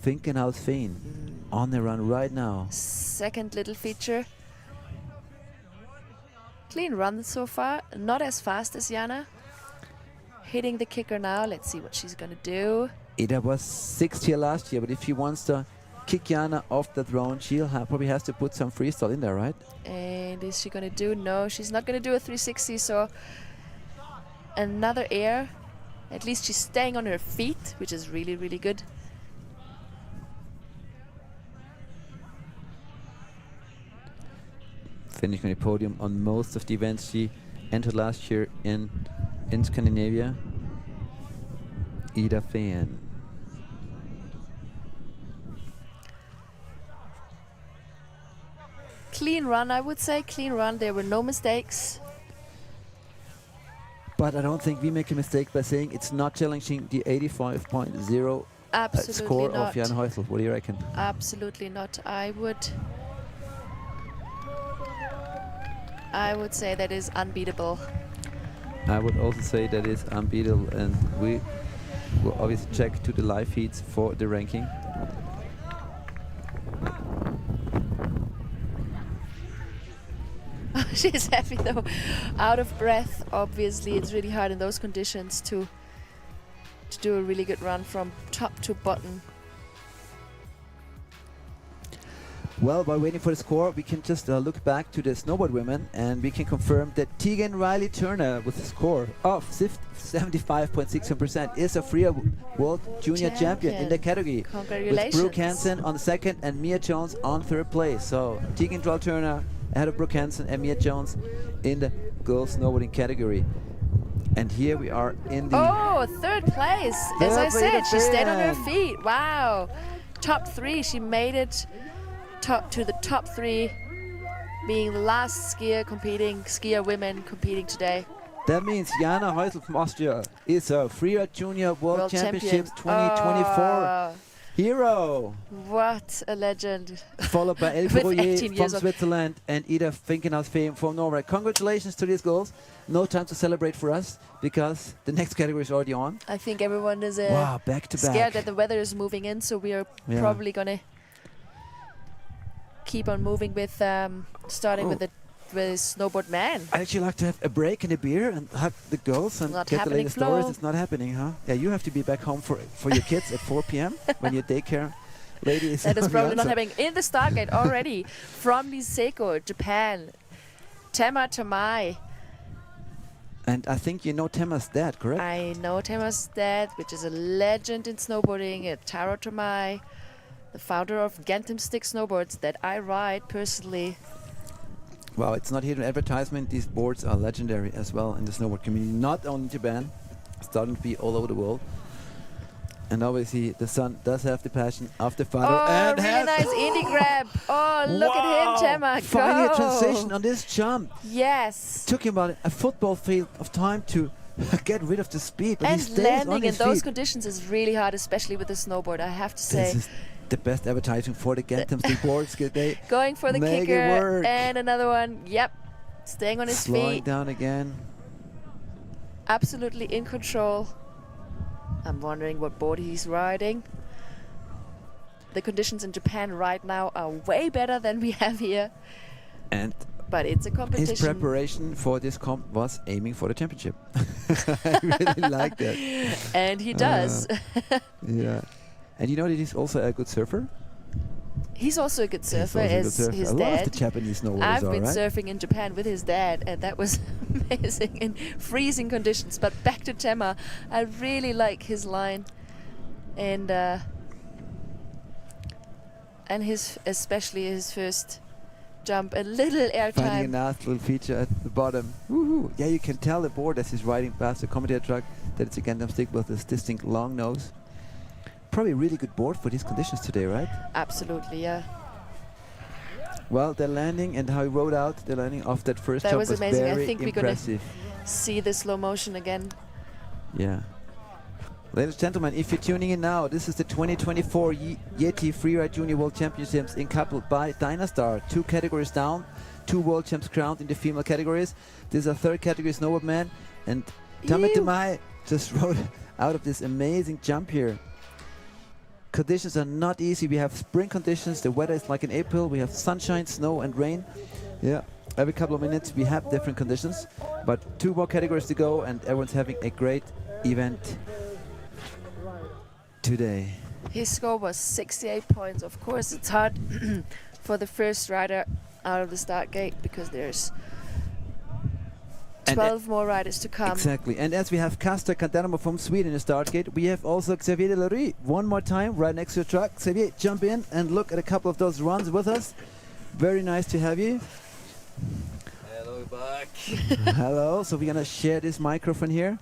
Finkenhaus-Fehn on the run right now. Second little feature. Clean run so far, not as fast as Jana. Hitting the kicker now, let's see what she's gonna do. Ida was 6th here last year, but if she wants to kick Jana off that round, she'll probably has to put some freestyle in there, right? And is she gonna do? No, she's not gonna do a 360, so another air. At least she's staying on her feet, which is really, really good. Finishing on the podium on most of the events she entered last year in Scandinavia. Ida Fehn. Clean run, I would say. Clean run. There were no mistakes. But I don't think we make a mistake by saying it's not challenging the 85.0 score not. of Jana Heusel. What do you reckon? Absolutely not. I would say that is unbeatable. I would also say that is unbeatable, and we will obviously check to the live feeds for the ranking. She's happy though. Out of breath, obviously. It's really hard in those conditions to do a really good run from top to bottom. Well, while waiting for the score, we can just look back to the snowboard women, and we can confirm that Tegan Riley Turner, with a score of 75.61%, is a Freeride World Junior Champion in the category. Congratulations. With Brooke Hansen on the second and Mia Jones on third place. So Tegan Riley Turner ahead of Brooke Hansen and Mia Jones in the girls snowboarding category. And here we are in the... Oh, third place. As I said, she stayed on her feet. Wow. Top 3. She made it to the top 3, being the last skier women competing today. That means Jana Heusel from Austria is a Freeride Junior World Championships 2024 hero. What a legend. Followed by Elfie Rouillet from Switzerland and Ida Finkenhaus-Fehn from Norway. Congratulations to these girls. No time to celebrate for us because the next category is already on. I think everyone is back to scared that the weather is moving in, so we are probably going to keep on moving with starting with the snowboard man. I'd actually like to have a break and a beer and hug the girls and get the latest stories. It's not happening, huh? Yeah, you have to be back home for your kids at 4 p.m. when your daycare lady is That is probably not happening. In the Stargate already from Niseko, Japan, Tema Tamai. And I think you know Tema's dad, correct? I know Tema's dad, which is a legend in snowboarding, Taro Tomai, the founder of Gantom Stick snowboards that I ride personally. Well, it's not hidden advertisement. These boards are legendary as well in the snowboard community, not only in Japan, starting to be all over the world. And obviously, the son does have the passion of the father. Oh, and really nice indie grab. Oh, look at him, Tema. Finally Go. a transition on this jump. Yes. Took him about a football field of time to get rid of the speed. But he And stays on landing in his those feet. conditions is really hard, especially with the snowboard, I have to say. This is the best advertising for the Gantom Stick boards. They Going for the make it kicker. work. And another one. Yep. Staying on his Slowing feet. down again. Absolutely in control. I'm wondering what board he's riding. The conditions in Japan right now are way better than we have here. And but it's a competition. his preparation for this comp was aiming for the championship. I really like that. And he does. Yeah. And you know that he's also a good surfer? He's also a good surfer, He's also a good as surfer. his A lot dad. of the Japanese snowboarders I've are, been right? surfing in Japan with his dad, and that was amazing in freezing conditions. But back to Tema, I really like his line, and his especially his first jump, a little Finding a airtime. nice little feature at the bottom. Woohoo! Yeah, you can tell the board as he's riding past the commentator truck that it's a Gantom Stick with this distinct long nose. Probably a really good board for these conditions today, right? Absolutely, yeah. Well, the landing and how he rode out the landing off that first That jump was was amazing. very I think we're impressive. gonna see the slow motion again. Yeah. Ladies and gentlemen, if you're tuning in now, this is the 2024 YETI Freeride Junior World Championships in Kappl by Dynastar. 2 categories down, 2 world champs crowned in the female categories. This is a 3rd category snowboard man, and Tame Temai just rode out of this amazing jump here. Conditions are not easy. We have spring conditions. The weather is like in April. We have sunshine, snow, and rain. Yeah, every couple of minutes we have different conditions. But 2 more categories to go, and everyone's having a great event today. His score was 68 points. Of course, it's hard for the first rider out of the start gate because there's 12 more riders to come. Exactly. And as we have Castor Cantermo from Sweden in the start gate, we have also Xavier Delarue one more time right next to the truck. Xavier, jump in and look at a couple of those runs with us. Very nice to have you. Hello, back. Hello. So we're going to share this microphone here.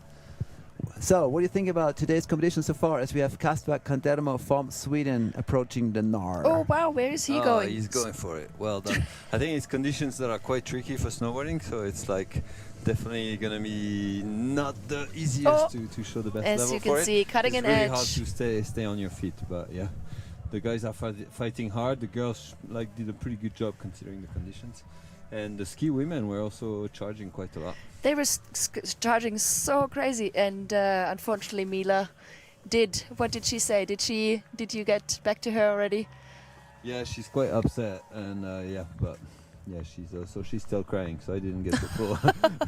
So, what do you think about today's competition so far as we have Castor Cantermo from Sweden approaching the Nar? Oh, wow. Where is he going? He's going for it. Well done. I think it's conditions that are quite tricky for snowboarding, so it's like definitely going to be not the easiest to show the best as level you can for see, it. cutting it's an really edge. hard to stay on your feet, but yeah, the guys are fighting hard. The girls did a pretty good job considering the conditions, and the ski women were also charging quite a lot. They were charging so crazy, and unfortunately Mila did. What did she say? Did you get back to her already? Yeah, she's quite upset, and but yeah, she's still crying, so I didn't get the full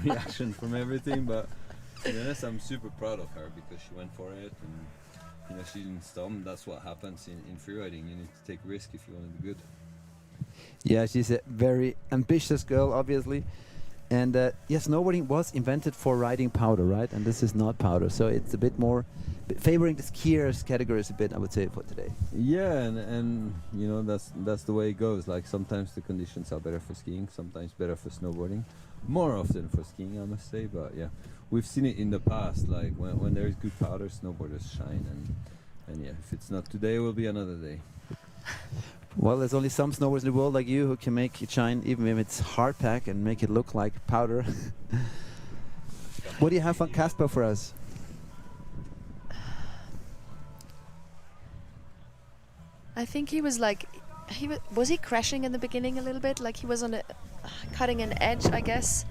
reaction from everything. But to be honest, I'm super proud of her because she went for it, and she didn't stop. That's what happens in freeriding. You need to take risk if you want to be good. Yeah, she's a very ambitious girl, obviously. And snowboarding was invented for riding powder, right? And this is not powder, so it's a bit more favoring the skiers categories a bit, I would say, for today. Yeah, and that's the way it goes. Like sometimes the conditions are better for skiing, sometimes better for snowboarding. More often for skiing, I must say. But yeah, we've seen it in the past. Like when there is good powder, snowboarders shine. And yeah, if it's not today, it will be another day. Well, there's only some snowboarders in the world like you who can make it shine, even if it's hard pack, and make it look like powder. What do you have on Casper for us? I think he was like, was he crashing in the beginning a little bit? Like he was on a cutting an edge, I guess.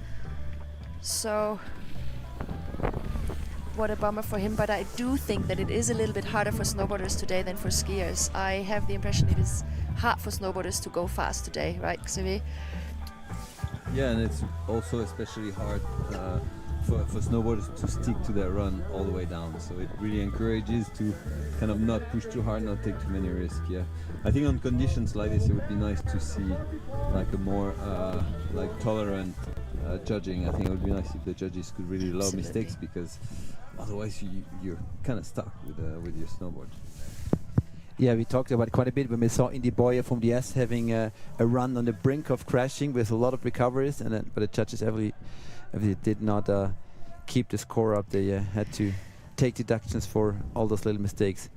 So what a bummer for him. But I do think that it is a little bit harder for snowboarders today than for skiers. I have the impression it is hard for snowboarders to go fast today, right, Xavier? Yeah, and it's also especially hard for snowboarders to stick to their run all the way down. So it really encourages to kind of not push too hard, not take too many risks. Yeah, I think on conditions like this, it would be nice to see like a more tolerant judging. I think it would be nice if the judges could really allow Absolutely. mistakes, because otherwise you're kind of stuck with your snowboard. Yeah, we talked about it quite a bit when we saw Indy Boyer from the S having a run on the brink of crashing with a lot of recoveries, and then, but the judges every did not keep the score up. They had to take deductions for all those little mistakes.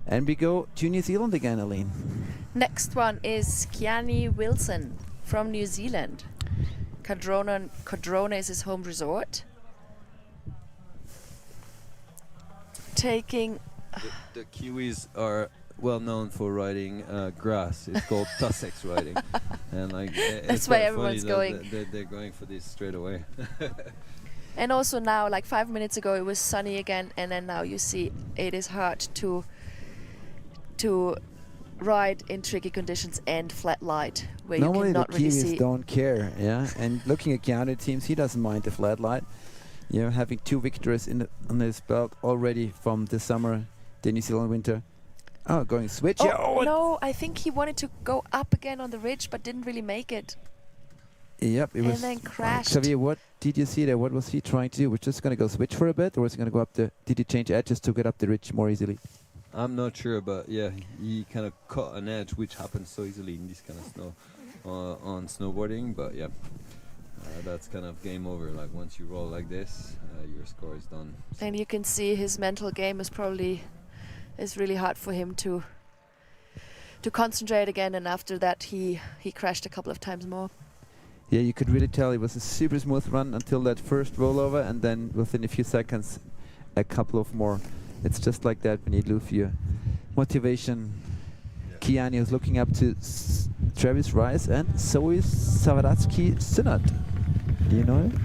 And we go to New Zealand again, Aline. Next one is Kiani Wilson from New Zealand. Cardrona is his home resort. Taking... The Kiwis are well known for riding grass. It's called Sussex riding, and like That's why everyone's going. They're going for this straight away. And also now, like 5 minutes ago, it was sunny again, and then now you see it is hard to ride in tricky conditions and flat light, where Normally you cannot the really Kiwis see. don't care, yeah. And looking at Keanu teams, he doesn't mind the flat light. You know, having 2 victories on his belt already from the summer, the New Zealand winter. Oh, going switch. Oh, no, I think he wanted to go up again on the ridge, but didn't really make it. Yep, it And was. then crashed. Xavier, what did you see there? What was he trying to do? Was just going to go switch for a bit, or was he going to go up the? Did he change edges to get up the ridge more easily? I'm not sure, but yeah, he kind of caught an edge, which happens so easily in this kind of snow on snowboarding. But yeah, that's kind of game over. Like once you roll like this, your score is done. And you can see his mental game is really hard for him to concentrate again. And after that, he crashed a couple of times more. Yeah, you could really tell it was a super smooth run until that first rollover, and then within a few seconds, a couple of more. It's just like that when you lose your motivation. Yeah. Kiani is looking up to Travis Rice, and so is Savaratsky Synod. Do you know him?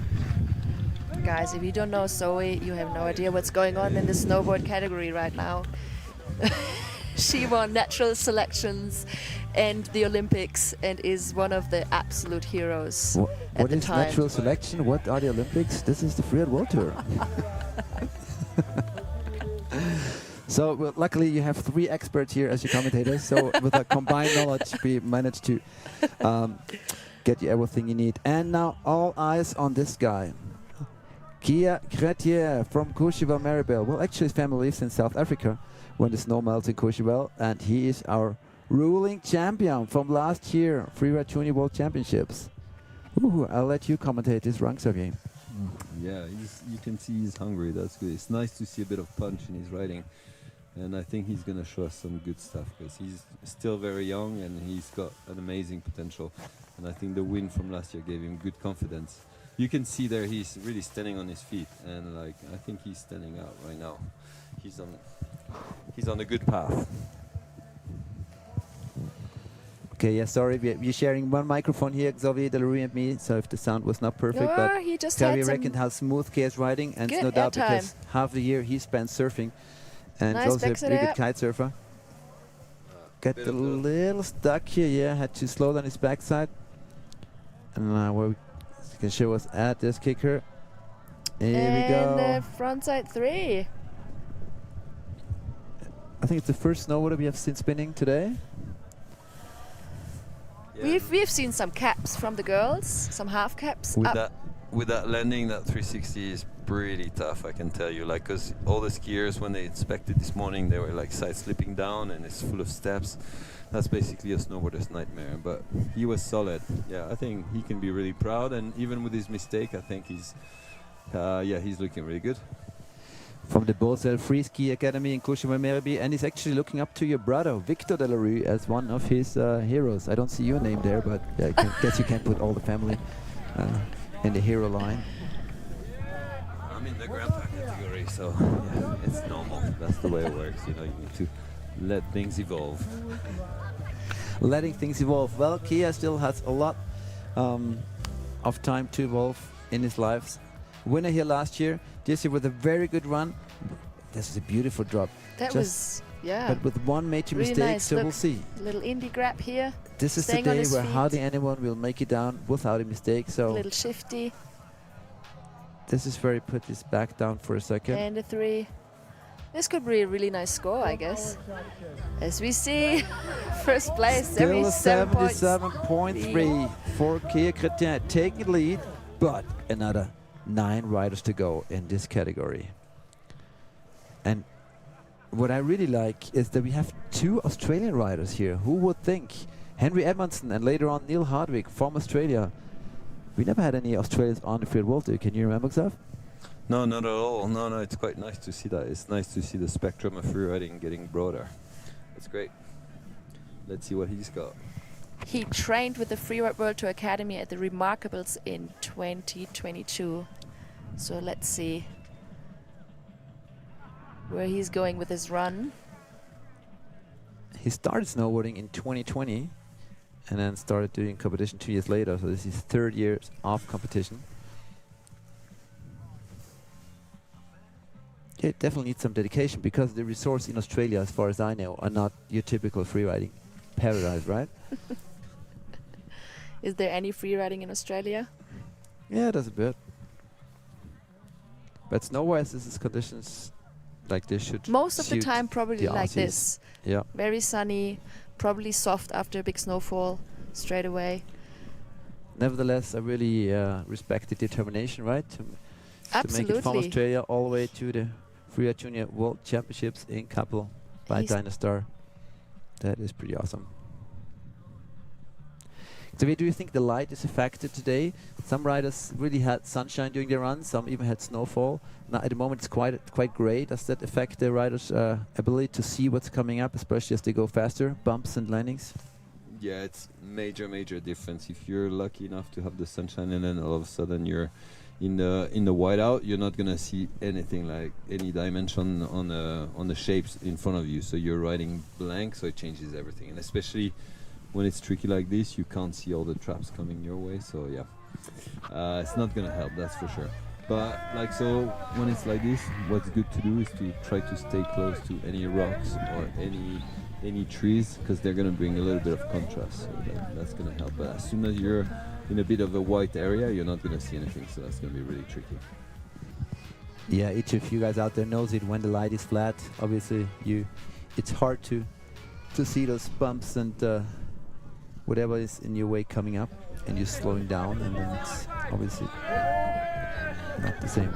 Guys, if you don't know Zoe, you have no idea what's going on in the snowboard category right now. She won natural selections and the Olympics and is one of the absolute heroes at What the is time. natural selection? What are the Olympics? This is the Freeride World Tour. So well, luckily you have 3 experts here as your commentators. So with that combined knowledge, we managed to get you everything you need. And now all eyes on this guy. Kia Gretier from Courchevel Maribel. Well, actually his family lives in South Africa when the snow melts in Courchevel, and he is our ruling champion from last year, Freeride Junior World Championships. Ooh, I'll let you commentate this ranks of game. Yeah, you can see he's hungry. That's good. It's nice to see a bit of punch in his riding, and I think he's gonna show us some good stuff because he's still very young and he's got an amazing potential. And I think the win from last year gave him good confidence. You can see there he's really standing on his feet, and like I think he's standing out right now. He's on a good path. Okay, yeah, sorry, we're sharing one microphone here, Xavier Delarue and me, so if the sound was not perfect, No, but he just Xavier had some reckoned how smooth Kay is riding, and it's good no doubt airtime. because half the year he spent surfing, and Nice he's also a backside pretty good up. kite surfer. Got a little stuck here, yeah, had to slow down his backside. And where we can show us at this kicker. Here we go. And frontside 3. I think it's the first snowboarder we have seen spinning today. Yeah. We've seen some caps from the girls, some half caps. With that landing, that 360 is pretty tough, I can tell you. Like, cause all the skiers, when they inspected this morning, they were like side slipping down, and it's full of steps. That's basically a snowboarder's nightmare. But he was solid. Yeah, I think he can be really proud. And even with his mistake, I think he's looking really good. From the Bosel Free Ski Academy in Courchevel-Mériby, and he's actually looking up to your brother, Victor Delarue, as one of his heroes. I don't see your name there, but I guess you can put all the family in the hero line. I'm in the grandpa category, so yeah, it's normal. That's the way it works. You know, you need to let things evolve. Letting things evolve. Well, Kia still has a lot of time to evolve in his lives. Winner here last year, this year with a very good run. This is a beautiful drop. That was, yeah. But with one major really mistake, nice. so Look, we'll see. Little indie grab here. This is the staying on day his where feet. hardly anyone will make it down without a mistake. So Little shifty. this is where he put his back down for a second. And a 3. This could be a really nice score, I guess. As we see, first place, Still a 77.3 77.3 for Kia Chrétien, taking the lead. But another 9 riders to go in this category. And what I really like is that we have 2 Australian riders here. Who would think? Henry Edmondson and later on Neil Hardwick from Australia. We never had any Australians on the Freeride World Tour. Can you remember, Xav? No, not at all. No, it's quite nice to see that. It's nice to see the spectrum of freeriding getting broader. It's great. Let's see what he's got. He trained with the Freeride World Tour Academy at the Remarkables in 2022. So let's see where he's going with his run. He started snowboarding in 2020 and then started doing competition 2 years later. So this is his 3rd year of competition. It definitely needs some dedication because the resorts in Australia, as far as I know, are not your typical freeriding paradise, right? Is there any freeriding in Australia? Yeah, there's a bit. But snow-wise, this is conditions like this should most of the suit time probably the like Aussies. this. Yeah. Very sunny, probably soft after a big snowfall straight away. Nevertheless, I really respect the determination, right? To make it from Absolutely. Australia all the way to the Freeride Junior World Championships in Kappl by He's Dynastar. That is pretty awesome. So do you think the light is affected today? Some riders really had sunshine during their run, some even had snowfall. Now at the moment it's quite grey. Does that affect the riders' ability to see what's coming up, especially as they go faster, bumps and landings? Yeah, it's major difference. If you're lucky enough to have the sunshine and then all of a sudden you're in the whiteout, you're not gonna see anything like any dimension on the shapes in front of you. So you're riding blank, so it changes everything. And especially when it's tricky like this, you can't see all the traps coming your way. So yeah, it's not gonna help, that's for sure. But like so, when it's like this, what's good to do is to try to stay close to any rocks or any trees, because they're gonna bring a little bit of contrast. So that's gonna help. But as soon as you're in a bit of a white area, you're not gonna see anything. So that's gonna be really tricky. Yeah, each of you guys out there knows it. When the light is flat, obviously it's hard to see those bumps and whatever is in your way coming up, and you're slowing down, and then it's obviously not the same.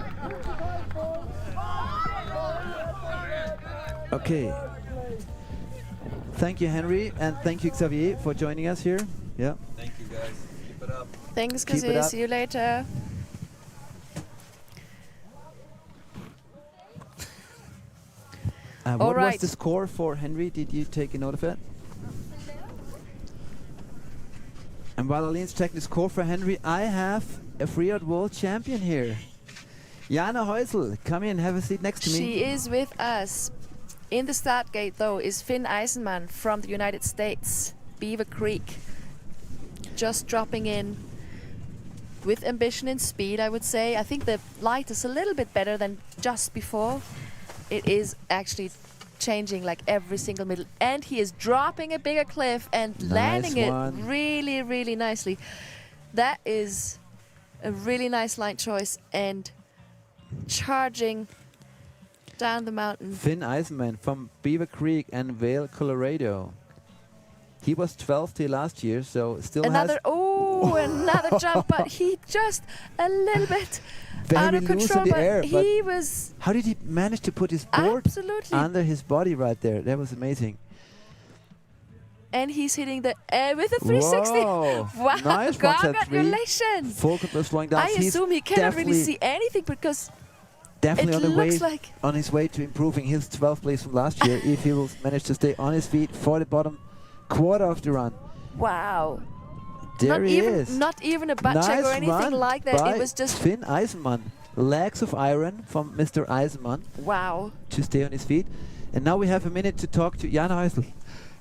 Okay. Thank you, Henry, and thank you, Xavier, for joining us here. Yeah. Thank you, guys. Keep it up. Thanks, Keep it Kazu. up. See you later. What was right. the score for Henry? Did you take a note of it? And while Aline's checking the score for Henry, I have a Freeride World Champion here. Jana Heusel, come in, have a seat next to me. She is with us. In the start gate, though, is Finn Eisenman from the United States, Beaver Creek. Just dropping in with ambition and speed, I would say. I think the light is a little bit better than just before. It is actually changing like every single middle. And he is dropping a bigger cliff and landing it really, really nicely. That is a really nice line choice and charging down the mountain. Finn Eisenman from Beaver Creek and Vail, Colorado. He was 12th here last year, so still another, has... oh, another jump, but he just a little bit very out of loose control, in the but air, he was... How did he manage to put his board absolutely under his body right there? That was amazing. And he's hitting the air with a 360. Whoa. Wow, Nice, congratulations. Full control slowing down. I assume he cannot really see anything because definitely it on the way, looks like... on his way to improving his 12th place from last year if he will manage to stay on his feet for the bottom quarter of the run. Wow. There he is. Not even a butt check or anything run like that. by It was just... Finn Eisenman. Legs of iron from Mr. Eisenman. Wow. To stay on his feet. And now we have a minute to talk to Jana Heusel.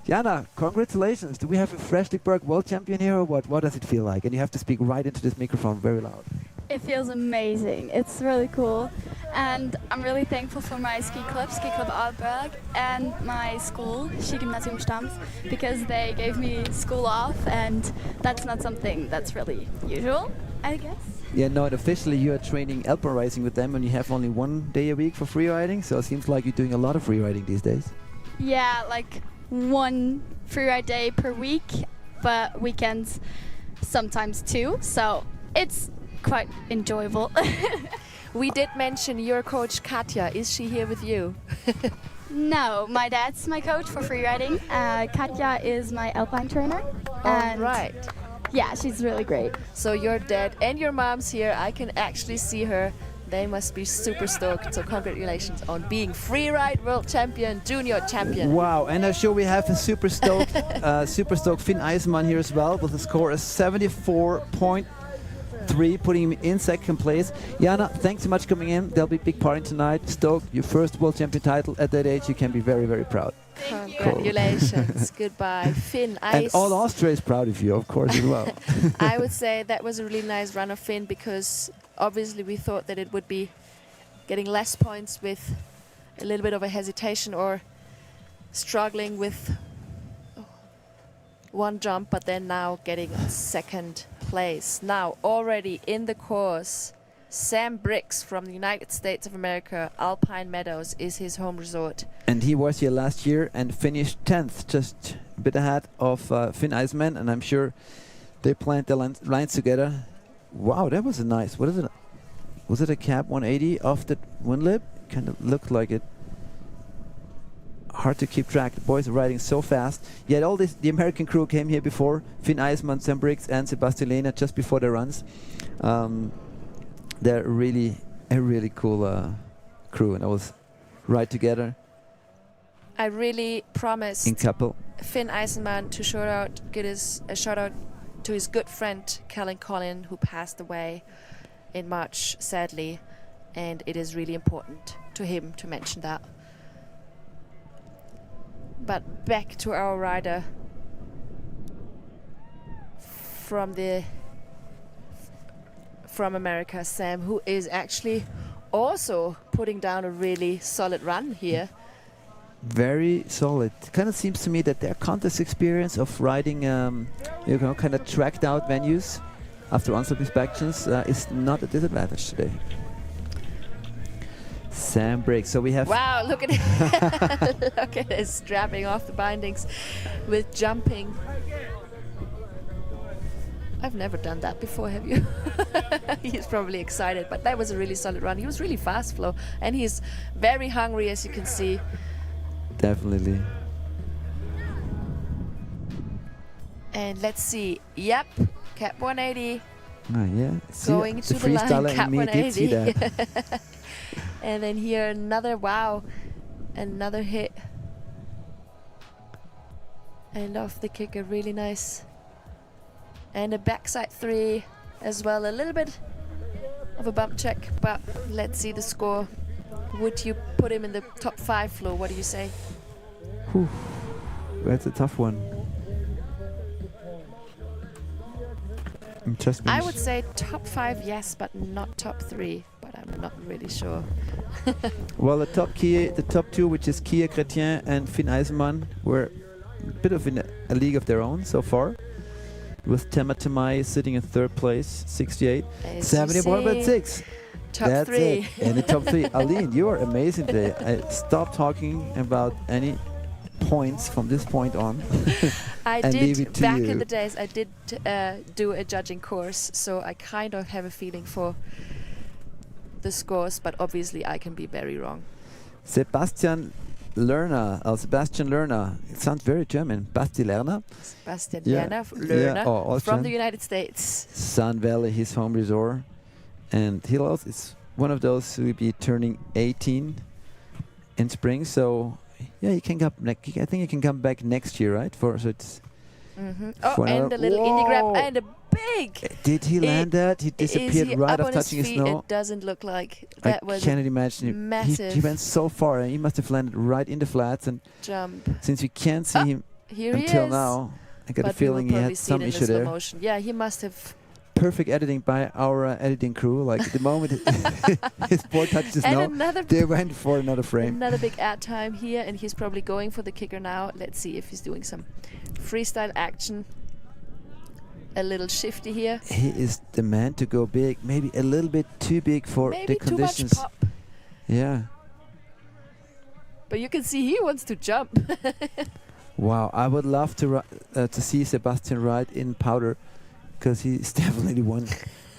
Jana, congratulations. Do we have a Freshlichberg world champion here or what? What does it feel like? And you have to speak right into this microphone very loud. It feels amazing. It's really cool. And I'm really thankful for my ski club Aalberg, and my school, Skigymnasium Stams, because they gave me school off, and that's not something that's really usual, I guess. Yeah, no, and officially you are training alpine racing with them and you have only 1 day a week for free riding, so it seems like you're doing a lot of free riding these days. Yeah, like 1 freeride day per week, but weekends sometimes 2, so it's quite enjoyable. We did mention your coach Katja. Is she here with you? No, my dad's my coach for freeriding. Katja is my alpine trainer. All right. Yeah, she's really great. So your dad and your mom's here. I can actually see her. They must be super stoked. So congratulations on being freeride world champion, junior champion. Wow, and I'm sure we have a super stoked Finn Eisman here as well with a score of 74.3, putting him in second place. Jana, thanks so much for coming in. There'll be a big party tonight. Stoked, your first world champion title at that age. You can be very, very proud. Congratulations. Goodbye, Finn. And all Austria is proud of you, of course, as well. I would say that was a really nice run of Finn, because obviously we thought that it would be getting less points with a little bit of a hesitation or struggling with one jump, but then now getting second place. Now already in the course, Sam Briggs from the United States of America, Alpine Meadows is his home resort. And he was here last year and finished 10th, just a bit ahead of Finn Eisman, and I'm sure they planned the lines together. Wow, that was a nice, what is it? Was it a cab 180 off the wind lip? Kind of looked like it. Hard to keep track. The boys are riding so fast. Yet all this, the American crew came here before. Finn Eisman, Sam Briggs and Sebastian Lehner just before their runs. They're really a really cool crew, and I was right together. I really promised in Kappl. Finn Eisman to give a shout out to his good friend Kellen Collin, who passed away in March, sadly, and it is really important to him to mention that. But back to our rider from America, Sam, who is actually also putting down a really solid run here. Very solid. Kind of seems to me that their contest experience of riding, kind of tracked out venues after on-slope inspections is not a disadvantage today. Sam Briggs. So we have. Wow! Look at it! Look at it strapping off the bindings with jumping. I've never done that before, have you? He's probably excited, but that was a really solid run. He was really fast, Flo, and he's very hungry, as you can see. Definitely. And let's see. Yep, cap 180. Yeah. Going to the line, cap 180. That. And then here another, wow, another hit. And off the kicker, really nice. And a backside 3 as well. A little bit of a bump check, but let's see the score. Would you put him in the top 5, Flo? What do you say? Whew. That's a tough one. I would say top 5, yes, but not top 3. But I'm not really sure. Well, the top 2, which is Kia Chrétien and Finn Eisman, were a bit of in a league of their own so far. With Tema Temai sitting in 3rd place, 68. 71.6. Top That's 3. It. And the top 3. Aline, you are amazing today. I stopped talking about any points from this point on. I and leave it did, to back you. in the days, I did do a judging course, so I kind of have a feeling for the scores, but obviously I can be very wrong. Sebastian Lerner. It sounds very German. Basti Lerner. Sebastian Yeah. Lerner from the United States. Sun Valley, his home resort. And he also is one of those who will be turning 18 in spring. So, yeah, he can come. I think he can come back next year, right? So it's. Oh, and a little indie grab and a big. Did he land that? He disappeared right after touching his snow. It doesn't look like that was. I cannot imagine. Massive. He went so far, and he must have landed right in the flats. And jump. Since we can't see him until now, I got a feeling he had some issue there. Motion. Yeah, he must have. Perfect editing by our editing crew. Like the moment his board touched the snow, they went for another frame. Another big ad time here, and he's probably going for the kicker now. Let's see if he's doing some freestyle action. A little shifty here. He is the man to go big. Maybe a little bit too big for the conditions. Too much pop. Yeah. But you can see he wants to jump. Wow, I would love to see Sebastian ride in powder, because he's definitely one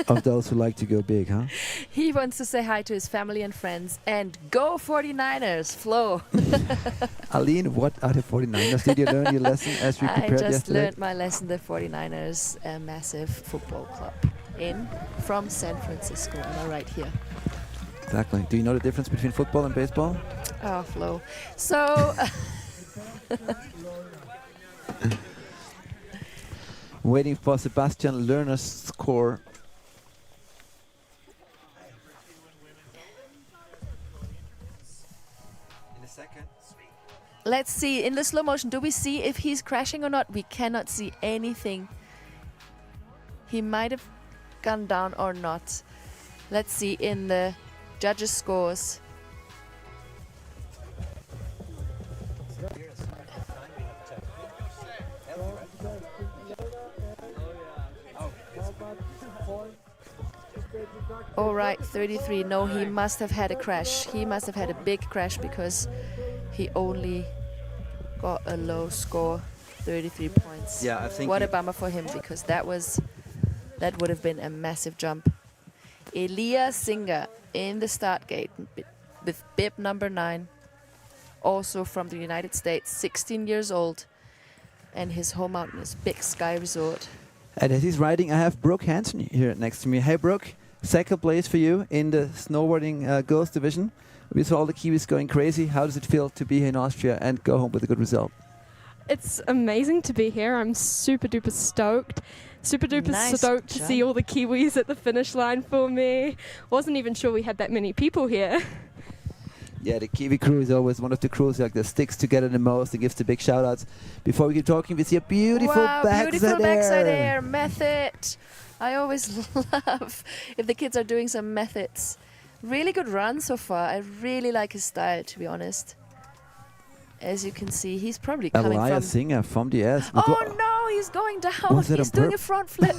of those who like to go big, huh? He wants to say hi to his family and friends and go 49ers, Flo. Aline, what are the 49ers? Did you learn your lesson as we I prepared just yesterday? learned my lesson. The 49ers, a massive football club from San Francisco. Am I right here? Exactly. Do you know the difference between football and baseball? Oh, Flo. So... Waiting for Sebastian Lerner's score. In a second. Let's see, in the slow motion, do we see if he's crashing or not? We cannot see anything. He might have gone down or not. Let's see in the judges' scores. All right, 33. No, he must have had a crash. He must have had a big crash because he only got a low score, 33 points. Yeah, I think what a bummer for him, because that would have been a massive jump. Elias Singer in the start gate with bib number 9, also from the United States, 16 years old, and his home mountain is Big Sky Resort. And as he's riding, I have Brooke Hansen here next to me. Hey, Brooke. Second place for you in the snowboarding girls division. We saw all the Kiwis going crazy. How does it feel to be here in Austria and go home with a good result? It's amazing to be here. I'm super duper stoked. Super duper stoked to see all the Kiwis at the finish line for me. Wasn't even sure we had that many people here. Yeah, the Kiwi crew is always one of the crews that sticks together the most and gives the big shout outs. Before we keep talking, we see a beautiful backside air method. I always love if the kids are doing some methods. Really good run so far. I really like his style, to be honest. As you can see, he's probably coming Elias Singer from the S. Oh no, he's going down. He's doing a front flip.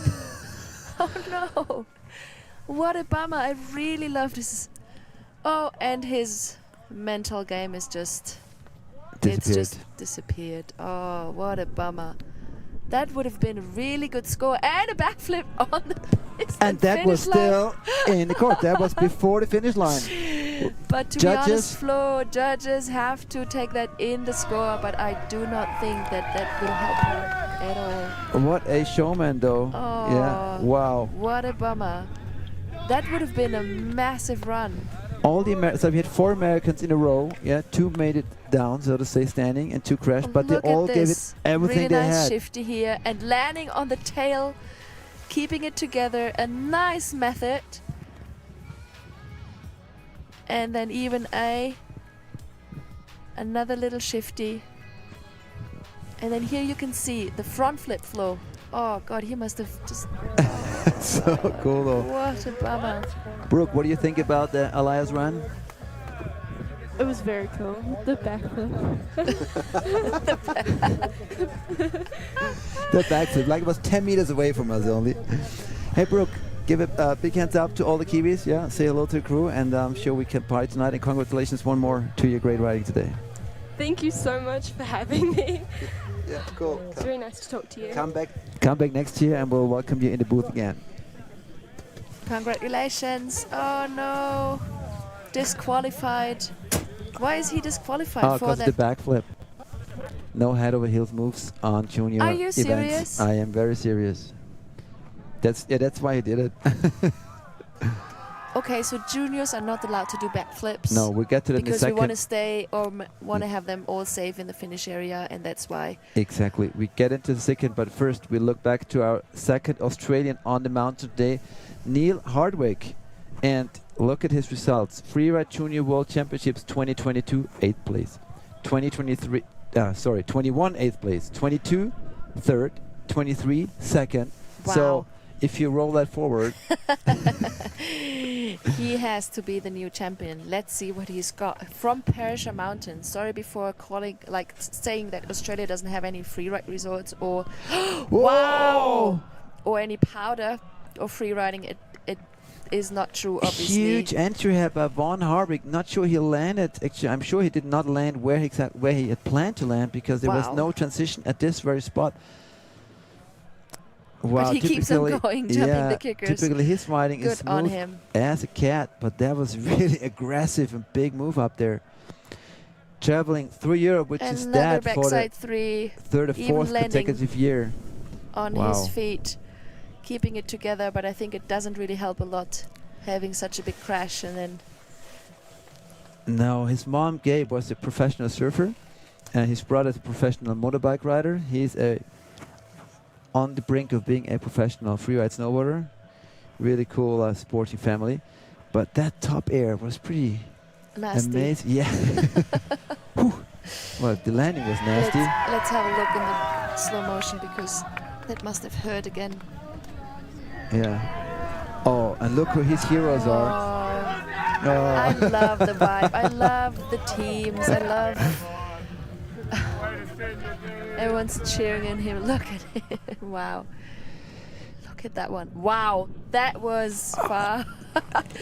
Oh no. What a bummer. I really love this. Oh, and his mental game is just... It's just disappeared. Oh, what a bummer. That would have been a really good score and a backflip on the piston. And that was still in the court. That was before the finish line. But to be honest, Flo, judges have to take that in the score, but I do not think that will help her at all. What a showman, though. Oh, yeah, wow. What a bummer. That would have been a massive run. All the so we had 4 Americans in a row. Yeah, 2 made it down, so to say, standing, and 2 crashed. But they all gave it everything really they nice had. Shifty here and landing on the tail, keeping it together. A nice method. And then even another little shifty. And then here you can see the front flip Flow. Oh God, he must have just... So cool though. What a bummer. Brooke, what do you think about the Elias run? It was very cool. The backflip. The backflip, like it was 10 meters away from us only. Hey Brooke, give a big hands up to all the Kiwis, yeah? Say hello to the crew, and I'm sure we can party tonight, and congratulations one more to your great riding today. Thank you so much for having me. Yeah, cool. It's very nice to talk to you. Come back next year and we'll welcome you in the booth again. Congratulations. Oh no. Disqualified. Why is he disqualified for because that? the backflip. No head over heels moves on junior Are you events. serious? I am very serious. That's why he did it. Okay, so juniors are not allowed to do backflips. No, we'll get to that in a because second. we want to stay or want to have them all safe in the finish area, and that's why. Exactly. We get into the second, but first we look back to our second Australian on the mountain today, Neil Hardwick. And look at his results. Freeride Junior World Championships 2022, 8th place. 2023, 21, 8th place. 22, 3rd. 23, 2nd. Wow. So if you roll that forward... He has to be the new champion. Let's see what he's got from Perisher Mountain. Sorry before calling, saying that Australia doesn't have any freeride resorts or wow, or any powder or freeriding. It is not true, obviously. Huge entry here by Von Hardwick. Not sure he landed. Actually, I'm sure he did not land where he had planned to land because there was no transition at this very spot. Wow, But he keeps on typically- going, jumping yeah, the kickers. Typically his riding is Good on smooth him. as a cat, but that was really aggressive and big move up there. Traveling through Europe, which is Another that for the backside three. third or even fourth landing consecutive year. on Wow. his feet, keeping it together, but I think it doesn't really help a lot having such a big crash and then No, his mom, Gabe, was a professional surfer, and his brother is a professional motorbike rider. He's on the brink of being a professional freeride snowboarder. Really cool sporting family. But that top air was pretty nasty. amazing. Yeah. Whew. Well, the landing was nasty. Let's have a look in the slow motion because that must have hurt again. Yeah. Oh, and look who his heroes are. I love the vibe. I love the teams. I love everyone's cheering on him. Look at him. Wow. Look at that one. Wow. That was far.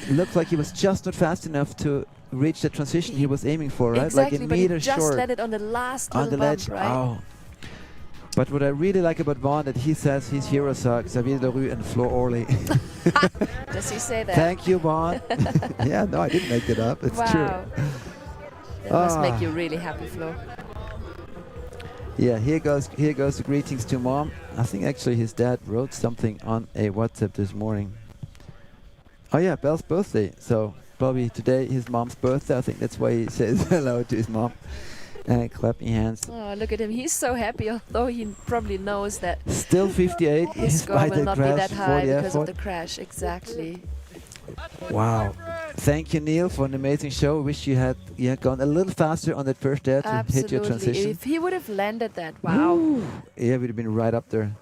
Looked like he was just not fast enough to reach the transition he was aiming for, right? Exactly, like a but he meter just short. let it on the last On the little ledge. bump, right? Oh. But what I really like about Vaughn that he says his heroes are Xavier Leroux and Flo Orley. Does he say that? Thank you, Vaughn. Yeah, no, I didn't make it up. It's true. Wow. That must make you really happy, Flo. Yeah, here goes the greetings to Mom. I think actually his dad wrote something on a WhatsApp this morning. Oh yeah, Belle's birthday. So probably today his mom's birthday. I think that's why he says hello to his mom. And clapping hands. Oh, look at him. He's so happy, although he probably knows that Still 58. his score despite will that not be crash, that high 40 because of effort. the crash. Exactly. Wow. Thank you, Neil, for an amazing show. Wish you had gone a little faster on that first dare to hit your Absolutely. transition. If he would have landed that, wow. Woo. Yeah, we'd have been right up there.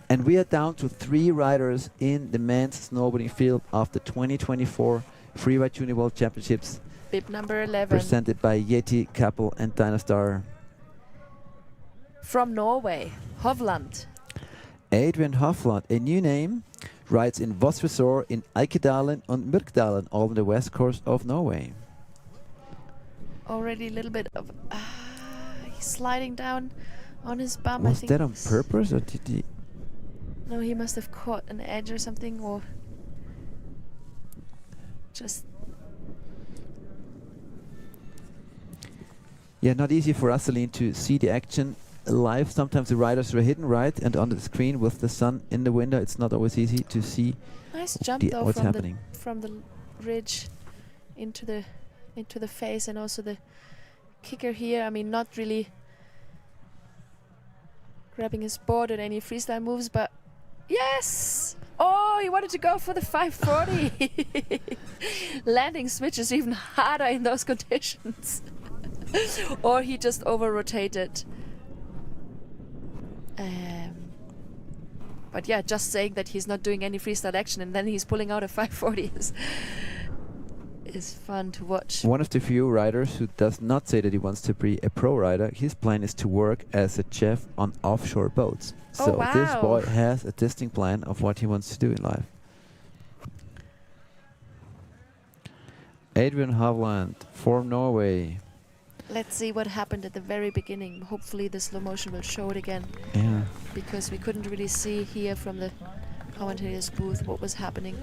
And we are down to 3 riders in the men's snowboarding field after 2024 Freeride Junior World Championships Bib number 11 presented by YETI, Kappl and Dynastar. from Norway, Hovland. Adrian Hofland, a new name, rides in Voss Resort in Eikedalen and Myrkdalen, all on the west coast of Norway. Already a little bit of he's sliding down on his bum. I Was think that on purpose or did he? No, he must have caught an edge or something, or just Yeah, not easy for us, Celine, to see the action live. Sometimes the riders are hidden, right? And on the screen with the sun in the window, it's not always easy to see nice jump though what's from happening. the ridge into the face, and also the kicker here. I mean, not really grabbing his board or any freestyle moves, but yes! Oh, he wanted to go for the 540. Landing switches even harder in those conditions. Or he just over-rotated. But yeah, just saying that he's not doing any freestyle action and then he's pulling out a 540 is fun to watch. One of the few riders who does not say that he wants to be a pro rider. His plan is to work as a chef on offshore boats. Oh, So wow. this boy has a distinct plan of what he wants to do in life. Adrian Hovland from Norway. Let's see what happened at the very beginning. Hopefully the slow motion will show it again. Yeah. Because we couldn't really see here from the commentator's booth what was happening.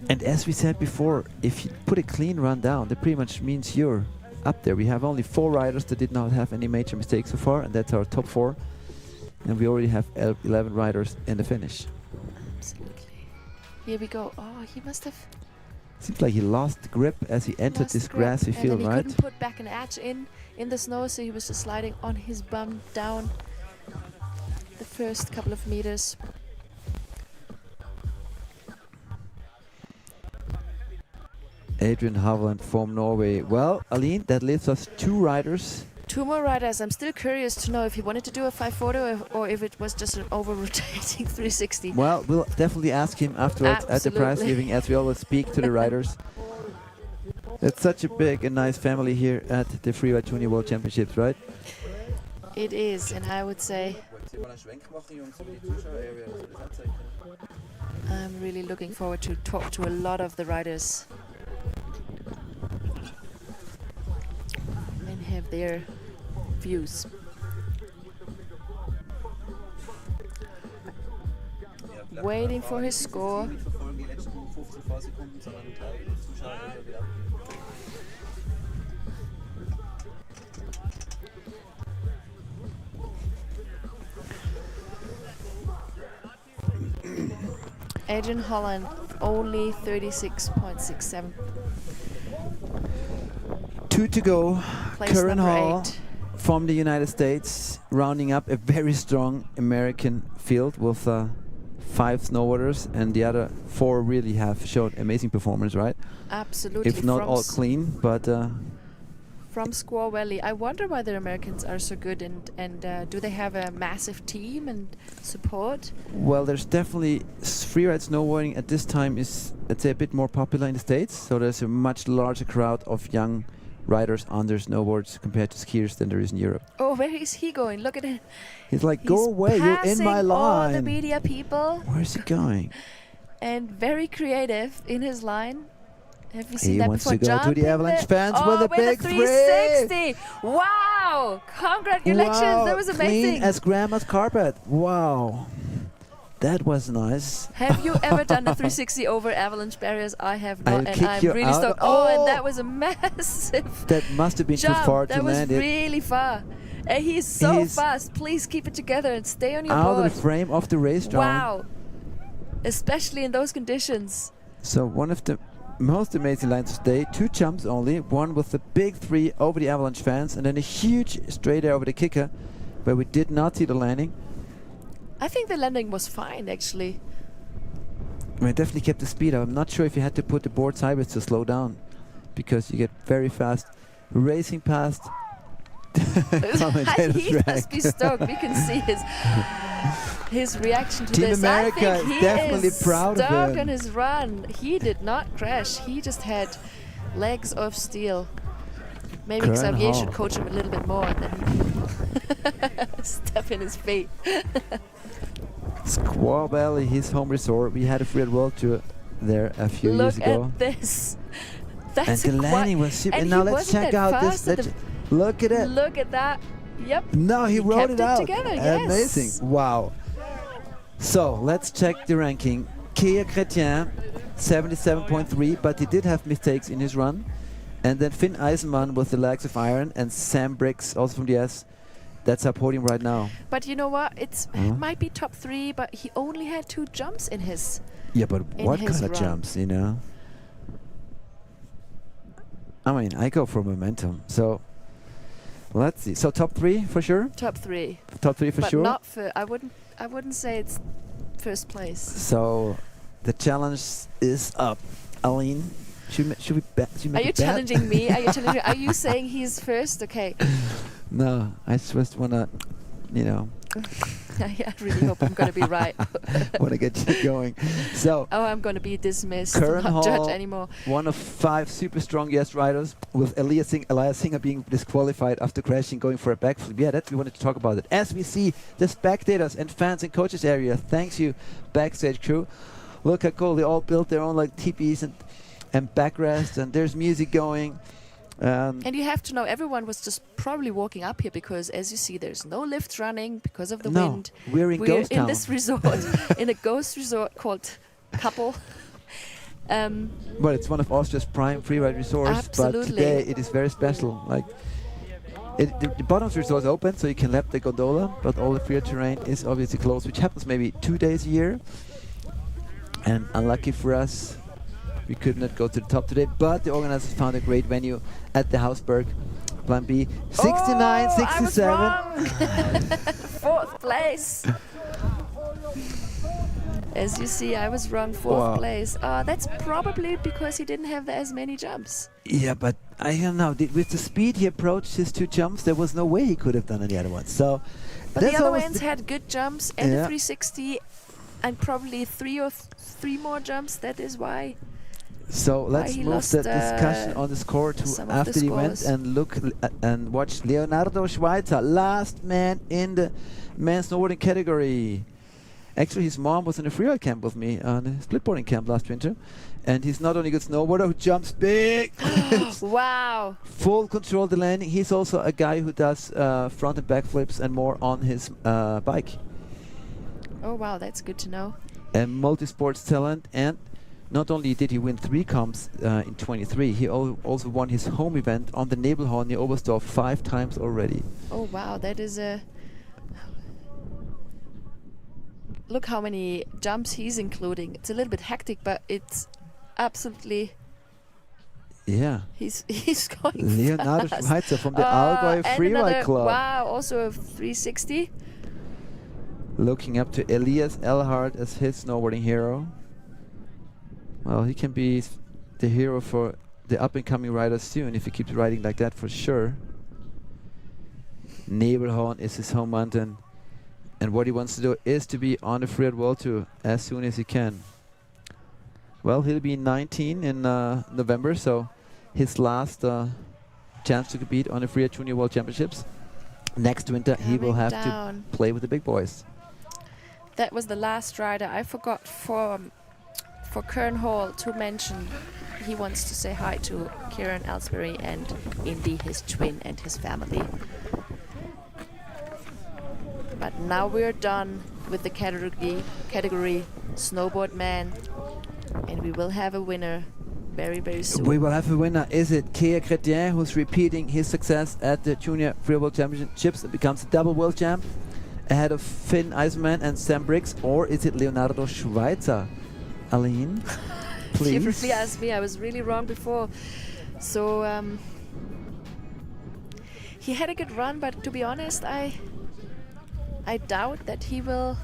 And as we said before, if you put a clean run down, that pretty much means you're up there. We have only 4 riders that did not have any major mistakes so far, and that's our top 4. And we already have 11 riders in the finish. Absolutely. Here we go. Oh, he must have Seems like he lost the grip as he entered lost this grip, grassy and field, then he right? couldn't put back an edge in the snow, so he was just sliding on his bum down the first couple of meters. Adrian Hovland from Norway. Well, Aline, that leaves us 2 riders. 2 more riders. I'm still curious to know if he wanted to do a 540 or if it was just an over-rotating 360. Well, we'll definitely ask him afterwards at the prize Absolutely. giving, as we always speak to the riders. It's such a big and nice family here at the Freeride Junior World Championships, right? It is, and I would say I'm really looking forward to talk to a lot of the riders and have their views. waiting for his score. Nicht verfolgen die letzten 15 Vorsekunden, sondern gleich zuschauen, wenn er wieder abgeht. Adrian Holland only 36.67. 2 to go. Place Curran number Hall 8. from the United States, rounding up a very strong American field with 5 snowboarders, and the other 4 really have showed amazing performance, right? Absolutely. If not from all clean, but from Squaw Valley. I wonder why the Americans are so good, and do they have a massive team and support? well, there's definitely freeride snowboarding at this time is, let's say, a bit more popular in the States, so there's a much larger crowd of young riders on their snowboards compared to skiers than there is in Europe. Oh, where is he going? Look at him. He's like, go away, you're in my Passing all the line. media people Where's he going? and very creative in his line. Have you seen He that wants before? to go to the Jumping Avalanche fans oh, with a big 360. Wow! Congratulations, Wow, that was clean amazing. as grandma's carpet. Wow. That was nice. Have you ever done a 360 over avalanche barriers? I have I'll not, and kick I'm you really out. stoked. Oh, and that was a massive That must have been jump. too far that to was land it. really far. And he's so He's fast. Please keep it together and stay on your Out board. of the frame of the racetrack. Wow. Especially in those conditions. So one of the most amazing lines of the day, 2 jumps only, one with the big 3 over the avalanche fans, and then a huge straight air over the kicker, where we did not see the landing. I think the landing was fine, actually. I mean, it definitely kept the speed up. I'm not sure if you had to put the board sideways to slow down, because you get very fast racing past. He must be stoked. We can see his reaction to Team this. America I think is he definitely is proud of stoked him. on his run. He did not crash. He just had legs of steel. Maybe Curran Xavier Hall. should coach him a little bit more, and then step in his feet. Squaw Valley, his home resort. We had a Freeride World Tour there a few Look years ago. at this. And That's the a landing was super. and And now he let's wasn't check that out this. fast at Let's look at it. Look at that. Yep. No, he wrote kept it out. together, yes. Amazing. Wow. So let's check the ranking. Kia Chrétien, 77.3, but he did have mistakes in his run. And then Finn Eisenman with the legs of iron, and Sam Briggs, also from the S. That's our podium right now. But you know what? It might be top 3, but he only had 2 jumps in his. Yeah, but in what his kind of run. jumps, you know? I mean, I go for momentum. So let's see. So top 3 for sure. Top 3. Top 3 for but sure. not for. I wouldn't say it's first place. So the challenge is up. Aline, should we bet? Are you challenging me? Are you challenging? Are you saying he's first? Okay. No, I just wanna, you know. I really hope I'm gonna be right. Wanna get you going. So. Oh, I'm gonna be dismissed. Curran Not judge Hall, anymore. one of 5 super strong US riders, with Elias Singer being disqualified after crashing, going for a backflip. Yeah, that we wanted to talk about it. As we see the spectators and fans and coaches area, thanks you, backstage crew. Look how cool, they all built their own like teepees and backrests, and there's music going. And you have to know, everyone was just probably walking up here because, as you see, there's no lifts running because of the wind. We're in Ghost Town. This resort, in a ghost resort called Kappl. Well, it's one of Austria's prime freeride resorts, Absolutely. but today it is very special. Like, the bottom of the resort is open, so you can lap the gondola, but all the freeride terrain is obviously closed, which happens maybe 2 days a year. And unlucky for us, we could not go to the top today, but the organizers found a great venue at the Hausberg. Plan B, 69, 67. I was wrong. 4th place. As you see, I was wrong. 4th place. That's probably because he didn't have as many jumps. Yeah, but I don't know. With the speed he approached his 2 jumps, there was no way he could have done any other ones. So, but the other ones had good jumps and Yeah. the 360, and probably 3 more jumps. That is why. So let's he move lost, the discussion on the score to some of after the the event scores. and look and watch Leonardo Schweitzer, last man in the men's snowboarding category. Actually, his mom was in a freeride camp with me on a splitboarding camp last winter, and he's not only a good snowboarder who jumps big, wow, full control of the landing. He's also a guy who does front and back flips and more on his bike. Oh wow, that's good to know. a multi-sports talent, and not only did he win 3 comps in 23, he also won his home event on the Nebelhorn near Oberstdorf 5 times already. Oh wow, that is a... Look how many jumps he's including. It's a little bit hectic, but it's absolutely... Yeah. He's going Leonardo fast. Schweitzer from the Allgäu and Freeride another- Club. Wow, also a 360. Looking up to Elias Elhard as his snowboarding hero. Well, he can be the hero for the up-and-coming riders soon if he keeps riding like that, for sure. Nebelhorn is his home mountain, and what he wants to do is to be on the Freeride World Tour as soon as he can. Well, he'll be 19 in November, so his last chance to compete on the Freeride Junior World Championships. Next winter, he will have to play with the big boys. That was the last rider. I forgot for Kern Hall to mention he wants to say hi to Kieran Ellsbury and Indy, his twin, and his family. But now we're done with the category Snowboard Man, and we will have a winner very, very soon. We will have a winner. Is it Kea Chrétien, who's repeating his success at the Junior Freeride World Championships and becomes a double world champ ahead of Finn Eisenman and Sam Briggs, or is it Leonardo Schweitzer? Aline, please. You briefly asked me. I was really wrong before. So he had a good run, but to be honest, I doubt that he will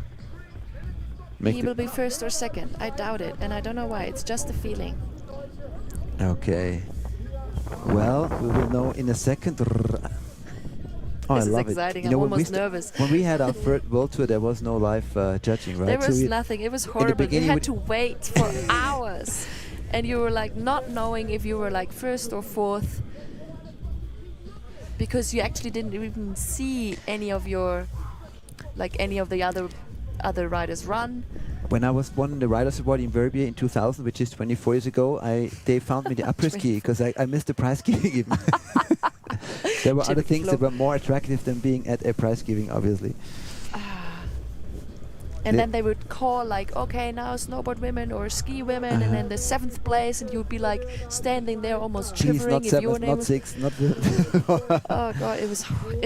be first or second. I doubt it, and I don't know why. It's just a feeling. Okay. Well, we will know in a second. Oh, This I is love exciting. it. I'm almost nervous. When we had our first World Tour, there was no live judging, right? There So was we nothing. It was horrible. You had to wait for hours, and you were like not knowing if you were like first or fourth, because you actually didn't even see any of the other riders run. When I was won the Riders Award in Verbier in 2000, which is 24 years ago, they found me the après-ski because I missed the prize giving. There were other things that were more attractive than being at a prize giving, obviously. And then they would call like, okay, now snowboard women or ski women, and then the 7th place, and you'd be like standing there almost shivering. Please, not 7th, not 6th, not. Oh god, it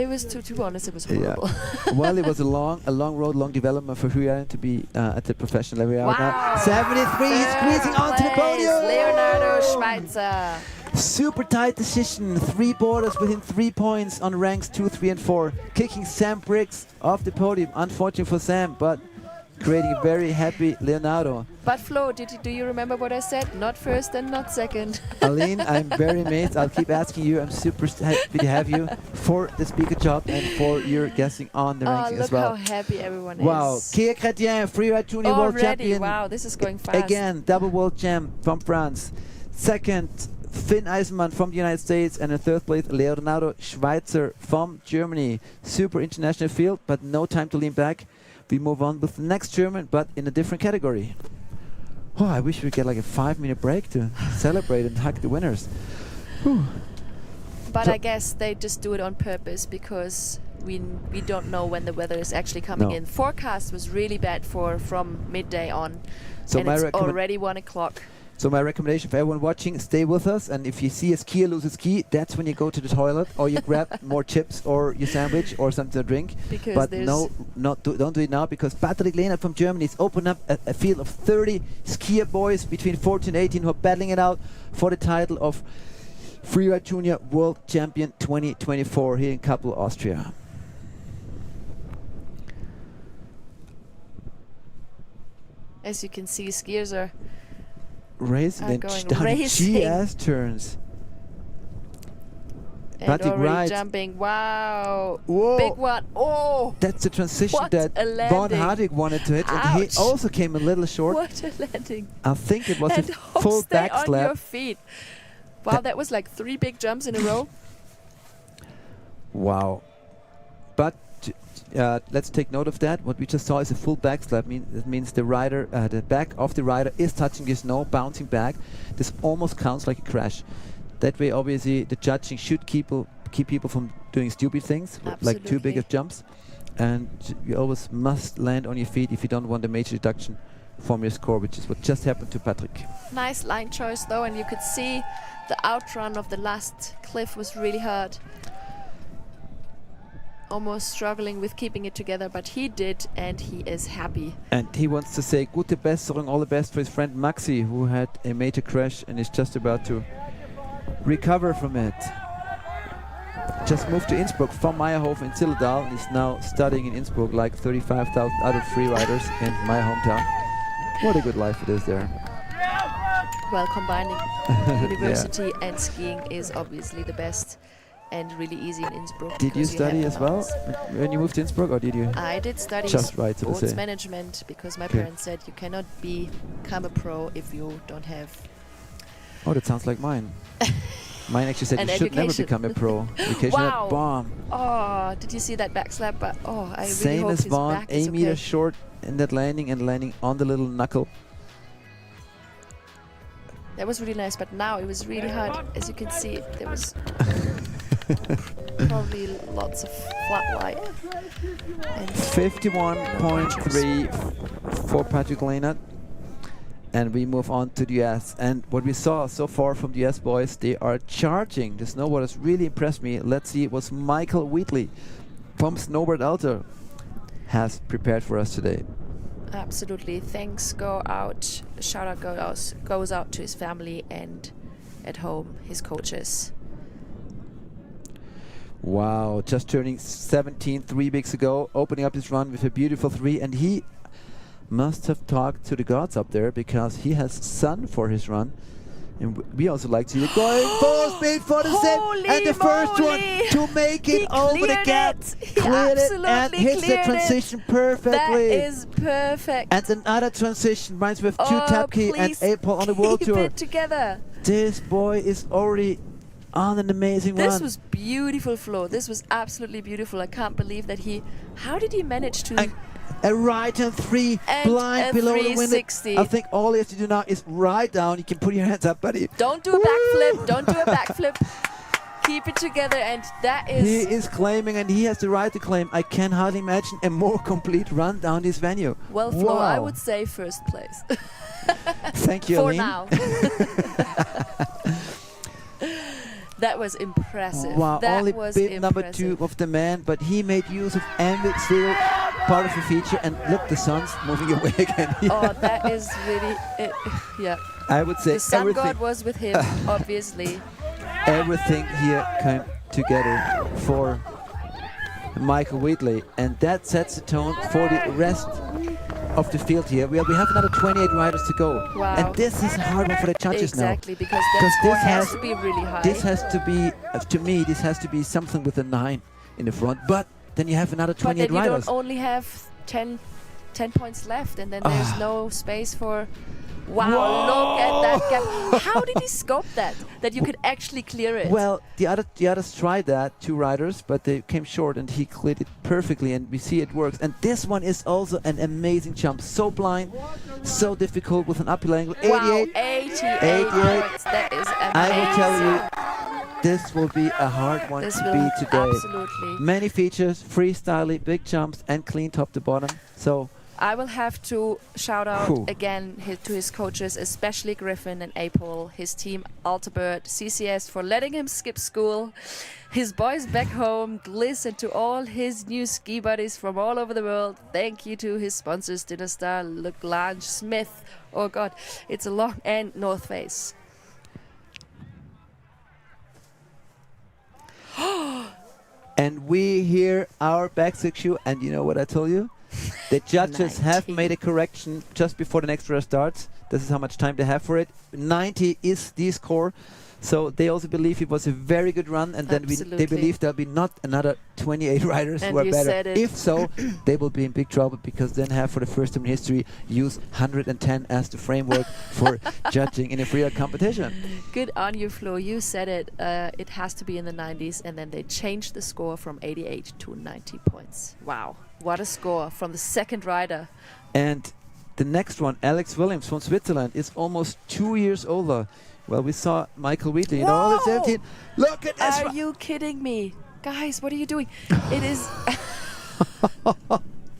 was to be honest, it was horrible. Yeah. Well, it was a long road, long development for Freeride to be at the professional level now. 73, he's squeezing onto the podium. Leonardo Schweitzer. Super tight decision, 3 borders within 3 points on ranks 2, 3, and 4, kicking Sam Briggs off the podium. Unfortunate for Sam, but creating a very happy Leonardo. But Flo, do you remember what I said? Not first and not second. Aline, I'm very amazed. I'll keep asking you. I'm super happy to have you for the speaker job and for your guessing on the ranking as well. Look how happy everyone wow. is. Kea Chrétien, Freeride Junior World Champion. Wow, this is going fast. Again, double world champ from France. Second, Finn Eisenman from the United States, and in 3rd place, Leonardo Schweitzer from Germany. Super international field, but no time to lean back. We move on with the next German, but in a different category. Oh, I wish we get like a 5-minute break to celebrate and hug the winners. Whew. But So I guess they just do it on purpose because we don't know when the weather is actually coming in. Forecast was really bad from midday on, so and it's already 1 o'clock. So my recommendation for everyone watching, stay with us, and if you see a skier lose a ski, that's when you go to the toilet, or you grab more chips or your sandwich or something to drink. Because but don't do it now, because Patrick Lehnert from Germany has opened up a field of 30 skier boys between 14 and 18 who are battling it out for the title of Freeride Junior World Champion 2024 here in Kappl, Austria. As you can see, skiers are racing and down GS turns. And Patrick already rides. jumping. Wow. Whoa. Big one. Oh. That's the transition What that a Von landing. Hardig wanted to hit, and he Ouch. also came a little short. What a landing. I think it was And a full stay back on slap. your feet. Wow, that was like 3 big jumps in a row. Wow. But let's take note of that. What we just saw is a full back slap. That means the rider, the back of the rider is touching the snow, bouncing back. This almost counts like a crash. That way, obviously, the judging should keep people from doing stupid things, like too big of jumps. And you always must land on your feet if you don't want a major deduction from your score, which is what just happened to Patrick. Nice line choice though, and you could see the outrun of the last cliff was really hard. Almost struggling with keeping it together, but he did, and he is happy. And he wants to say gute Besserung, all the best for his friend Maxi, who had a major crash and is just about to recover from it. Just moved to Innsbruck from Meyerhof in Zillertal and is now studying in Innsbruck like 35,000 other freeriders in my hometown. What a good life it is there. Well, combining university and skiing is obviously the best and really easy in Innsbruck. Did you study as well when you moved to Innsbruck, or did you? I did study sports management because my parents said you cannot become a pro if you don't have... Oh, that sounds like mine. Mine actually said you should never become a pro. Education wow. Bomb. Oh, did you see that backslap? But I really Same hope as his Vaughn, back is 8 meters short in that landing and landing on the little knuckle. That was really nice, but now it was really hard. As you can see, there was probably lots of flat light. 51.3 for Patrick Lehnert. And we move on to the US. And what we saw so far from the US boys, they are charging. The snowboarders really impressed me. Let's see what Michael Wheatley from Snowboard Alter has prepared for us today. Absolutely. Thanks shout out goes out to his family and at home, his coaches. Wow, just turning 17 3 weeks ago, opening up his run with a beautiful 3, and he must have talked to the gods up there because he has sun for his run. And we also like to see it going full speed for the set, and the first one to make it over the gap. Cleared it and hits the transition perfectly. That is perfect. And another transition runs with 2 Tapke and Kappl on the World Tour. Keep it together. This boy is already on an amazing run. This was beautiful, Flo. This was absolutely beautiful. I can't believe that how did he manage to... A right hand 3 blind below the window. I think all you have to do now is ride down. You can put your hands up, buddy. Don't do a backflip. Don't do a backflip. Keep it together, and that is... He is claiming, and he has the right to claim. I can hardly imagine a more complete run down this venue. Well, Flo, I would say first place. Thank you, For Aline. now. That was impressive. Wow, that only was bit number 2 of the man, but he made use of every single part of the feature, and look, the sun's moving away again. Oh, that is really... yeah. I would say the sun god was with him, obviously. Everything here came together for Michael Wheatley, and that sets the tone for the rest of the field here. We have another 28 riders to go. Wow. And this is a hard one for the judges now. Exactly, because that score has to be really high. This has to be, to me, this has to be something with a 9 in the front. But then you have another 28 riders. But then you riders. don't only have 10 points left, and then there's no space for... Wow, whoa. Look at that gap. How did he scope that? That you could actually clear it? Well, the others tried that, 2 riders, but they came short, and he cleared it perfectly, and we see it works. And this one is also an amazing jump. So blind, so difficult with an uphill angle. 88. Wow, 88 points. That is amazing. I will tell you, this will be a hard one to beat today. Absolutely. Many features, freestyling, big jumps, and clean top to bottom. So I will have to shout out again to his coaches, especially Griffin and Kappl, his team Alterbird, CCS for letting him skip school, his boys back home, Gliss, and to all his new ski buddies from all over the world. Thank you to his sponsors, Dynastar, Leclanche, Smith, oh god, it's a long, and North Face. And we hear our backside shoe, and you know what I told you? The judges have made a correction just before the next race starts. This is how much time they have for it. 90 is the score. So they also believe it was a very good run, and then they believe there'll be not another 28 riders who are better. If so, they will be in big trouble, because then have for the first time in history use 110 as the framework for judging in a freeride competition. Good on you, Flo. You said it. It has to be in the 90s, and then they changed the score from 88 to 90 points. Wow. What a score from the second rider. And the next one, Alex Williams from Switzerland, is almost 2 years older. Well, we saw Michael Wheatley in all the 17. Look at this. Are you kidding me? Guys, what are you doing? It is...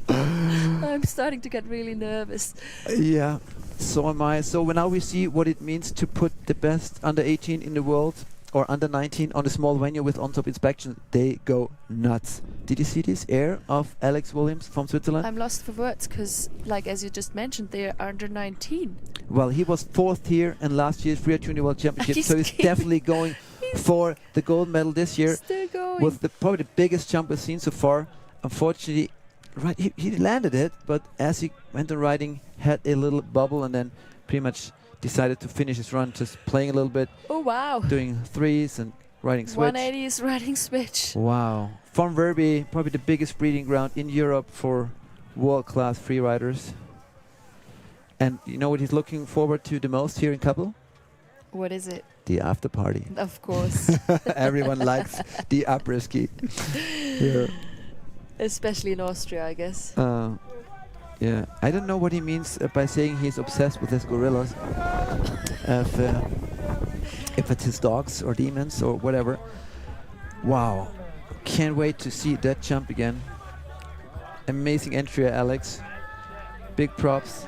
I'm starting to get really nervous. Yeah, so am I. So now we see what it means to put the best under 18 in the world or under 19 on a small venue with on-top inspection. They go nuts. Did you see this air of Alex Williams from Switzerland? I'm lost for words because, like as you just mentioned, they're under 19. Well, he was 4th here in last year's Freeride Junior World Championship, so he's definitely going for the gold medal this year. Still going. Was probably the biggest jump we've seen so far. Unfortunately, he landed it, but as he went on riding, had a little bubble and then pretty much decided to finish his run, just playing a little bit. Oh wow! Doing threes and riding switch. 180s riding switch. Wow! From Verbi, probably the biggest breeding ground in Europe for world-class free riders. And you know what he's looking forward to the most here in Kappl? What is it? The after party. Of course. Everyone likes the après-ski. Yeah. Especially in Austria, I guess. Yeah, I don't know what he means by saying he's obsessed with his gorillas. If it's his dogs or demons or whatever. Wow, can't wait to see that jump again. Amazing entry, Alex. Big props.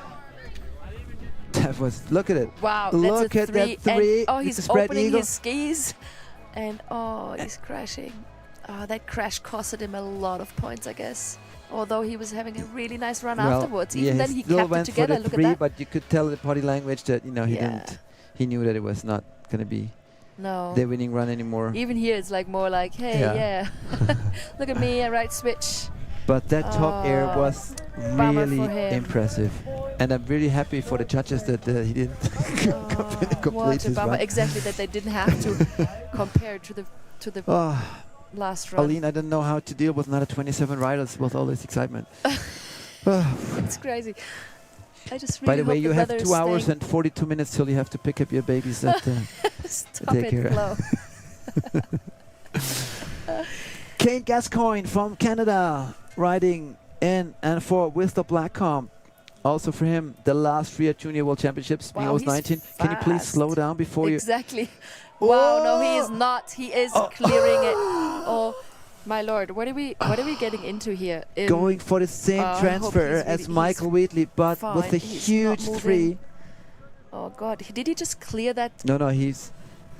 That was, look at it. Wow, look that's at that three. And, oh, It's he's a spread opening eagle. his skis. And oh, he's crashing. Oh, that crash costed him a lot of points, I guess. Although he was having a really nice run afterwards. Even then he still kept it went together. for the Look three, at that. but you could tell the body language that, you know, he Yeah. didn't. He knew that it was not going to be No. the winning run anymore. Even here, it's like more like, hey, Yeah. look at me, I ride switch. But that top air was bummer really for him. impressive. And I'm really happy for the judges that he didn't complete What a his bummer! run. Exactly, that they didn't have to compare to the last run. Aline, I don't know how to deal with another 27 riders with all this excitement. It's crazy. I just really By the way, hope you the have weather 2 is hours staying. and 42 minutes till you have to pick up your babies at Stop it, daycare. Flo. Kane Gascoigne from Canada riding in and for with the Blackcomb. Also for him, the last Freeride Junior World Championships, when he Wow, was he's 19. Can you please fast. slow down before Exactly. Wow, no, he is not. He is clearing it. Oh, my lord, what are we getting into here? going for the same I hope transfer he's as really- Michael Wheatley, but fine, with a he's huge not moving. three. Oh God, did he just clear that? No,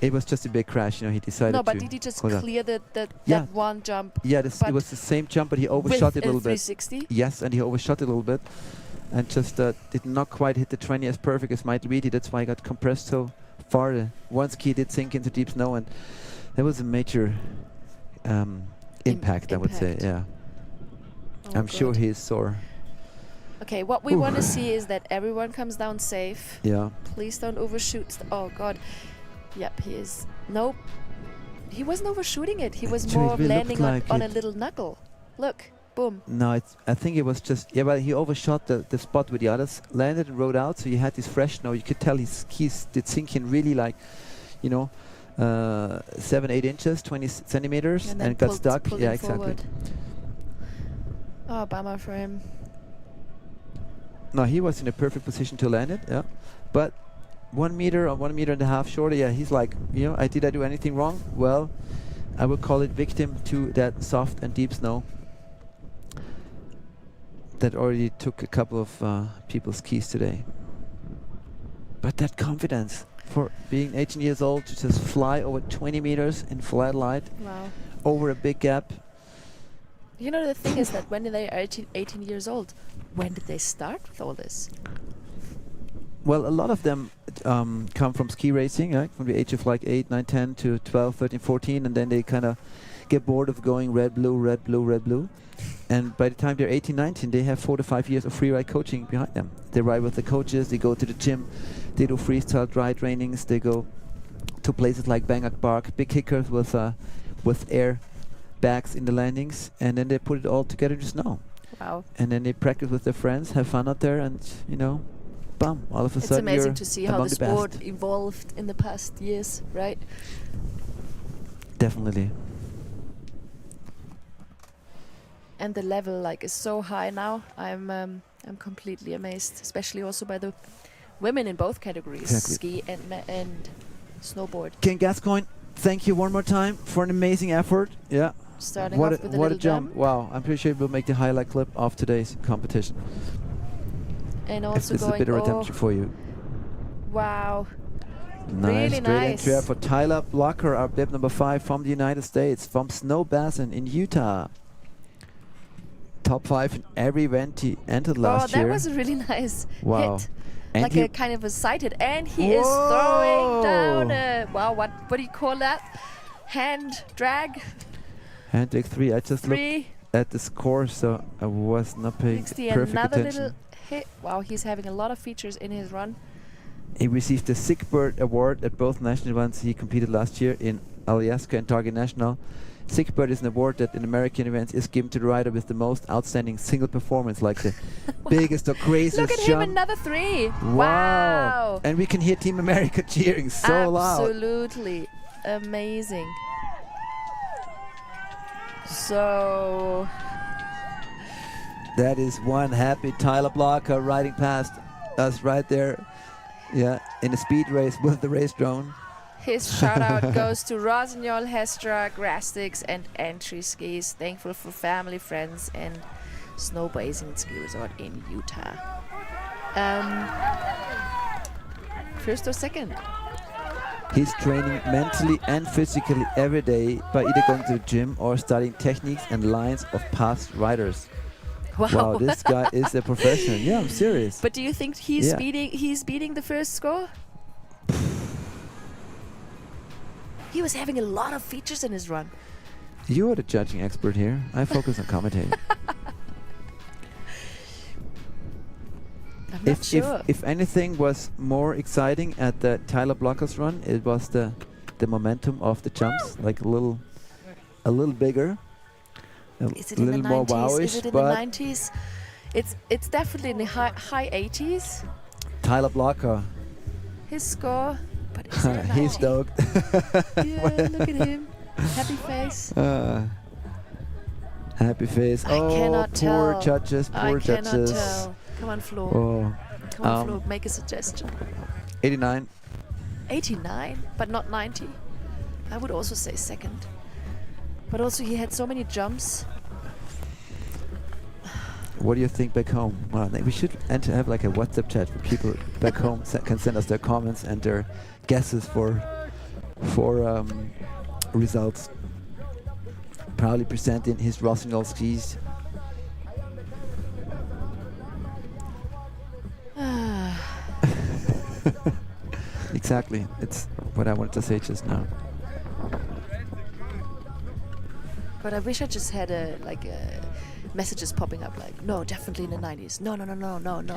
it was just a big crash. You know, he decided No, to. but did he just hold on. clear Yeah. that one jump? Yeah, it but was the same jump, but he overshot it a little bit. 360? Yes, and he overshot it a little bit, and just did not quite hit the 20 as perfect as Michael Wheatley. That's why he got compressed so far. One ski did sink into deep snow, and there was a major impact, I would say. impact. Yeah, Oh, I'm sure God. he is sore. Okay, what we want to see is that everyone comes down safe. Yeah. Please don't overshoot. Oh God. Yep, he is. Nope. He wasn't overshooting it. He was Actually, more it really landing looked on like on a it. little knuckle. Look, boom. No, I think it was just, yeah, but he overshot the spot where the others landed and rode out, so he had this fresh snow. You could tell his skis did sink in really like, 7-8 inches, 20 centimeters, And then and got pulled- stuck. pulled Yeah, him exactly. forward. Oh, bummer for him. No, he was in a perfect position to land it, yeah. But 1 meter or 1.5 meters shorter, yeah, he's like, did I do anything wrong? Well, I would call it victim to that soft and deep snow that already took a couple of people's skis today. But that confidence for being 18 years old to just fly over 20 meters in flat light Wow. over a big gap. You know, the thing is that when they are 18 years old, when did they start with all this? Well, a lot of them come from ski racing, right? From the age of like 8, 9, 10 to 12, 13, 14, and then they kind of get bored of going red, blue, red, blue, red, blue. And by the time they're 18, 19, they have 4 to 5 years of freeride coaching behind them. They ride with the coaches, they go to the gym, they do freestyle dry trainings, they go to places like Bangkok Park, big kickers with air bags in the landings, and then they put it all together in the snow. Wow. And then they practice with their friends, have fun out there, and bam, all of a It's sudden amazing you're to see how among the the best. sport evolved in the past years, right? Definitely. And the level is so high now. I'm completely amazed, especially also by the women in both categories, Exactly. ski and snowboard. Ken Gascoigne, thank you one more time for an amazing effort. Yeah. Starting what off a, with a what a little jump. Wow, I'm pretty sure we'll make the highlight clip of today's competition. And also This is a going better redemption for you. Wow. Nice, Really great nice. entry for Tyler Blocker, our dip number 5 from the United States, from Snow Basin in Utah. Top 5 in every event he entered last year. That was a really nice Wow. hit. And Like a kind of a sighted, and he is throwing down a, wow, what do you call that? Hand drag? Hand drag 3. I just Three. looked at the score, so I was not paying 60, perfect another attention. little hit. Wow, he's having a lot of features in his run. He received the Sigbird Award at both national events he competed last year in Alaska and Target National. Sigbird is an award that in American events is given to the rider with the most outstanding single performance, like the biggest or craziest Look at jump. him, another 3. Wow. Wow. And we can hear Team America cheering so loud. Absolutely amazing. So that is one happy Tyler Blocker riding past us right there. Yeah, in a speed race with the race drone. his shout out goes to Rossignol, Hestra, Grastics, and Entry Skis. Thankful for family, friends, and snowblazing ski resort in Utah. First or second? He's training mentally and physically every day by either going to the gym or studying techniques and lines of past riders. Wow, this guy is a professional. Yeah, I'm serious. But do you think he's beating the first score? He was having a lot of features in his run. You are the judging expert here. I focus on commentating. I'm not sure. If anything was more exciting at the Tyler Blocker's run, it was the momentum of the jumps, like a little bigger. Is it in the 90s? Is it in the 90s? It's definitely in the high 80s. Tyler Blocker. His score, but is it he's stoked. Yeah, look at him. Happy face. Happy face. I cannot poor tell. judges, poor judges. I cannot tell. Come on, Flo. Oh. Come on, Flo. Make a suggestion. 89. 89, but not 90. I would also say second. But also he had so many jumps. What do you think back home? Well, we should have like a WhatsApp chat where people back home can send us their comments and their guesses for results. Proudly presenting his Rossignol skis. Exactly. It's what I wanted to say just now. But I wish I just had messages popping up like, no, definitely in the 90s. No,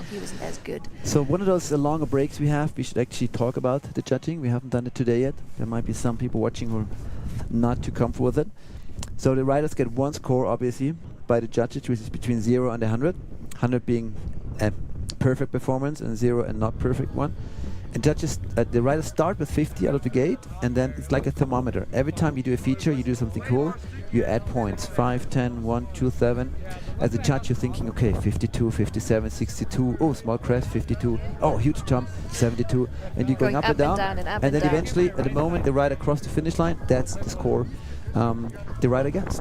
he wasn't as good. So one of those longer breaks we have, we should actually talk about the judging. We haven't done it today yet. There might be some people watching who are not too comfortable with it. So the riders get one score, obviously, by the judges, which is between 0 and 100. 100 being a perfect performance and 0 a not perfect one. And judges, the riders start with 50 out of the gate, and then it's like a thermometer. Every time you do a feature, you do something cool, you add points. 5, 10, 1, 2, 7. As a judge, you're thinking, okay, 52, 57, 62. Oh, small crest, 52. Oh, huge jump, 72. And you're going up and down. And then eventually, at the moment the rider crossed the finish line, that's the score the rider gets.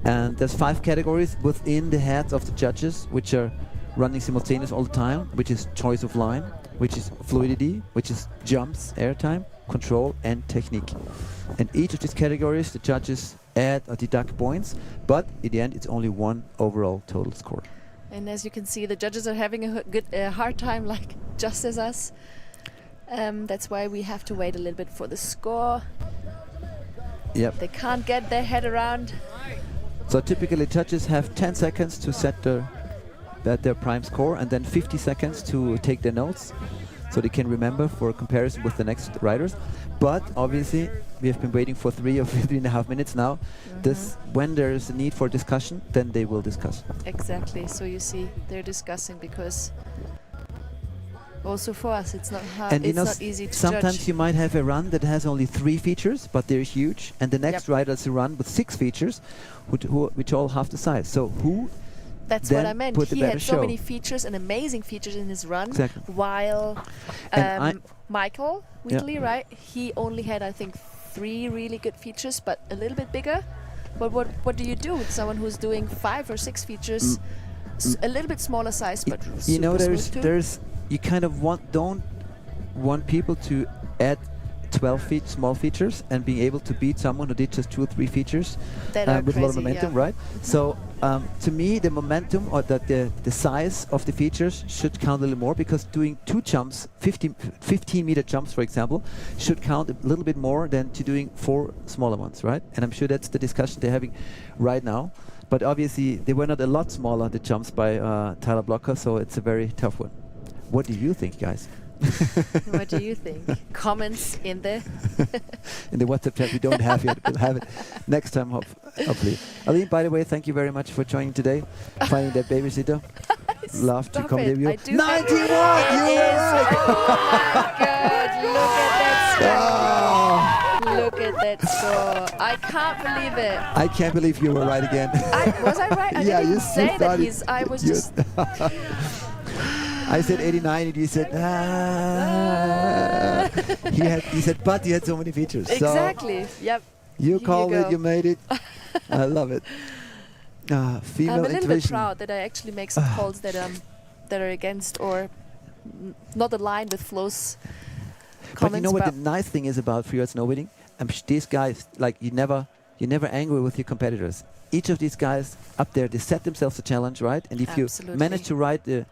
And there's 5 categories within the heads of the judges, which are running simultaneous all the time, which is choice of line, which is fluidity, which is jumps, airtime, control, and technique. And each of these categories, the judges add or deduct points, but in the end, it's only one overall total score. And as you can see, the judges are having a hard time, like just as us. That's why we have to wait a little bit for the score. Yep. They can't get their head around. So typically, judges have 10 seconds to set their prime score, and then 50 seconds to take their notes, so they can remember for comparison with the next riders. But obviously, we have been waiting for 3 or 3.5 minutes now. When there is a need for discussion, then they will discuss. Exactly. So you see, they're discussing because also for us, it's not hard. And it's not easy to sometimes judge. you might have a run that has only 3 features, but they're huge, and the next rider has a run with 6 features, which all half the size. So who? That's what I meant. He had so show. many features and amazing features in his run. Exactly. While Michael Wheatley, right? He only had, I think, 3 really good features, but a little bit bigger. But what do you do with someone who's doing 5 or 6 features A little bit smaller size, but You know, super smooth too. there's you kind of don't want people to add 12 feet small features and being able to beat someone who did just 2 or 3 features That are with a lot of crazy, momentum, yeah. right? So to me, the momentum or the size of the features should count a little more, because doing 2 jumps, 15-meter jumps, for example, should count a little bit more than to doing 4 smaller ones, right? And I'm sure that's the discussion they're having right now. But obviously, they were not a lot smaller, the jumps by Tyler Blocker, so it's a very tough one. What do you think, guys? What do you think? Comments in the in the WhatsApp chat we don't have yet. We'll have it next time, hopefully. Aline, by the way, thank you very much for joining today. Finding that babysitter. Love to come with you. 91! You were right! Oh my God! Look at that score! Look at that score! I can't believe it. I can't believe you were right again. Was I right? I Yeah, didn't you say that thought he's. I was just. I said 89 and you said he said, but he had so many features. Exactly. Yep. You Here called you it, go. you made it. I love it. Female I'm a little bit intuition. proud that I actually make some calls that are against or not aligned with Flo's comments. But you know what the nice thing is about freeride snowboarding? These guys, like you're never angry with your competitors. Each of these guys up there, they set themselves a challenge, right? And if you manage to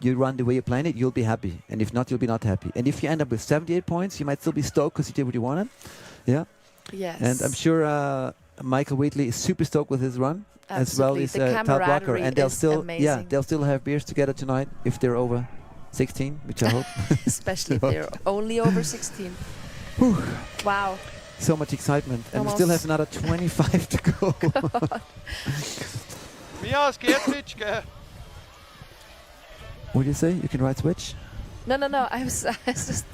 you run the way you planned it, you'll be happy. And if not, you'll be not happy. And if you end up with 78 points, you might still be stoked because you did what you wanted. Yeah. Yes. And I'm sure Michael Wheatley is super stoked with his run, as well as Tal Blocker. And they'll still have beers together tonight if they're over 16, which I hope. Especially if they're only over 16. Wow. So much excitement. And we still have another 25 to go. What do you say? You can ride switch? No. I was just.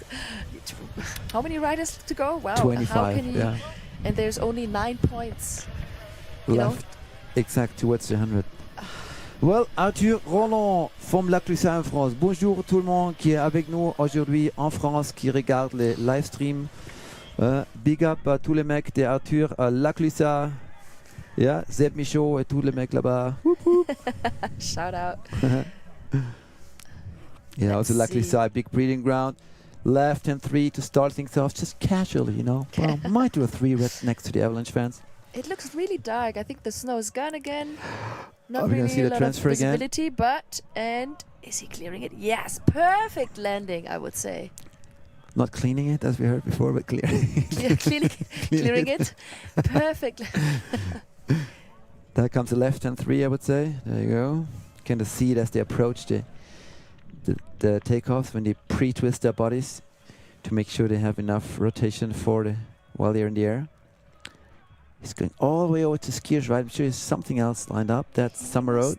How many riders to go? Wow. 25. How can you, yeah. And there's only 9 points. Left. Exact towards the 100. Well, Arthur Roland from La Clusaz en France. Bonjour tout le monde qui est avec nous aujourd'hui en France, qui regarde les live streams. Big up à tous les mecs de Arthur à La Clusaz. Yeah, Zeb Michaud et tous les mecs là-bas. Shout out. Yeah, also La Clusaz, big breeding ground. Left and 3 to start things off, just casually, you know. Well, might do a 3 next to the Avalanche fans. It looks really dark. I think the snow is gone again. Not Are we really gonna see a the lot transfer of again? visibility, but is he clearing it? Yes, perfect landing, I would say. Not cleaning it, as we heard before, but clearing Clearing it. Perfect. There comes the left hand 3, I would say. There you go. Kind of see it as they approach the takeoffs, when they pre-twist their bodies to make sure they have enough rotation while they're in the air. He's going all the way over to skiers, right? I'm sure there's something else lined up. That's Summer Road.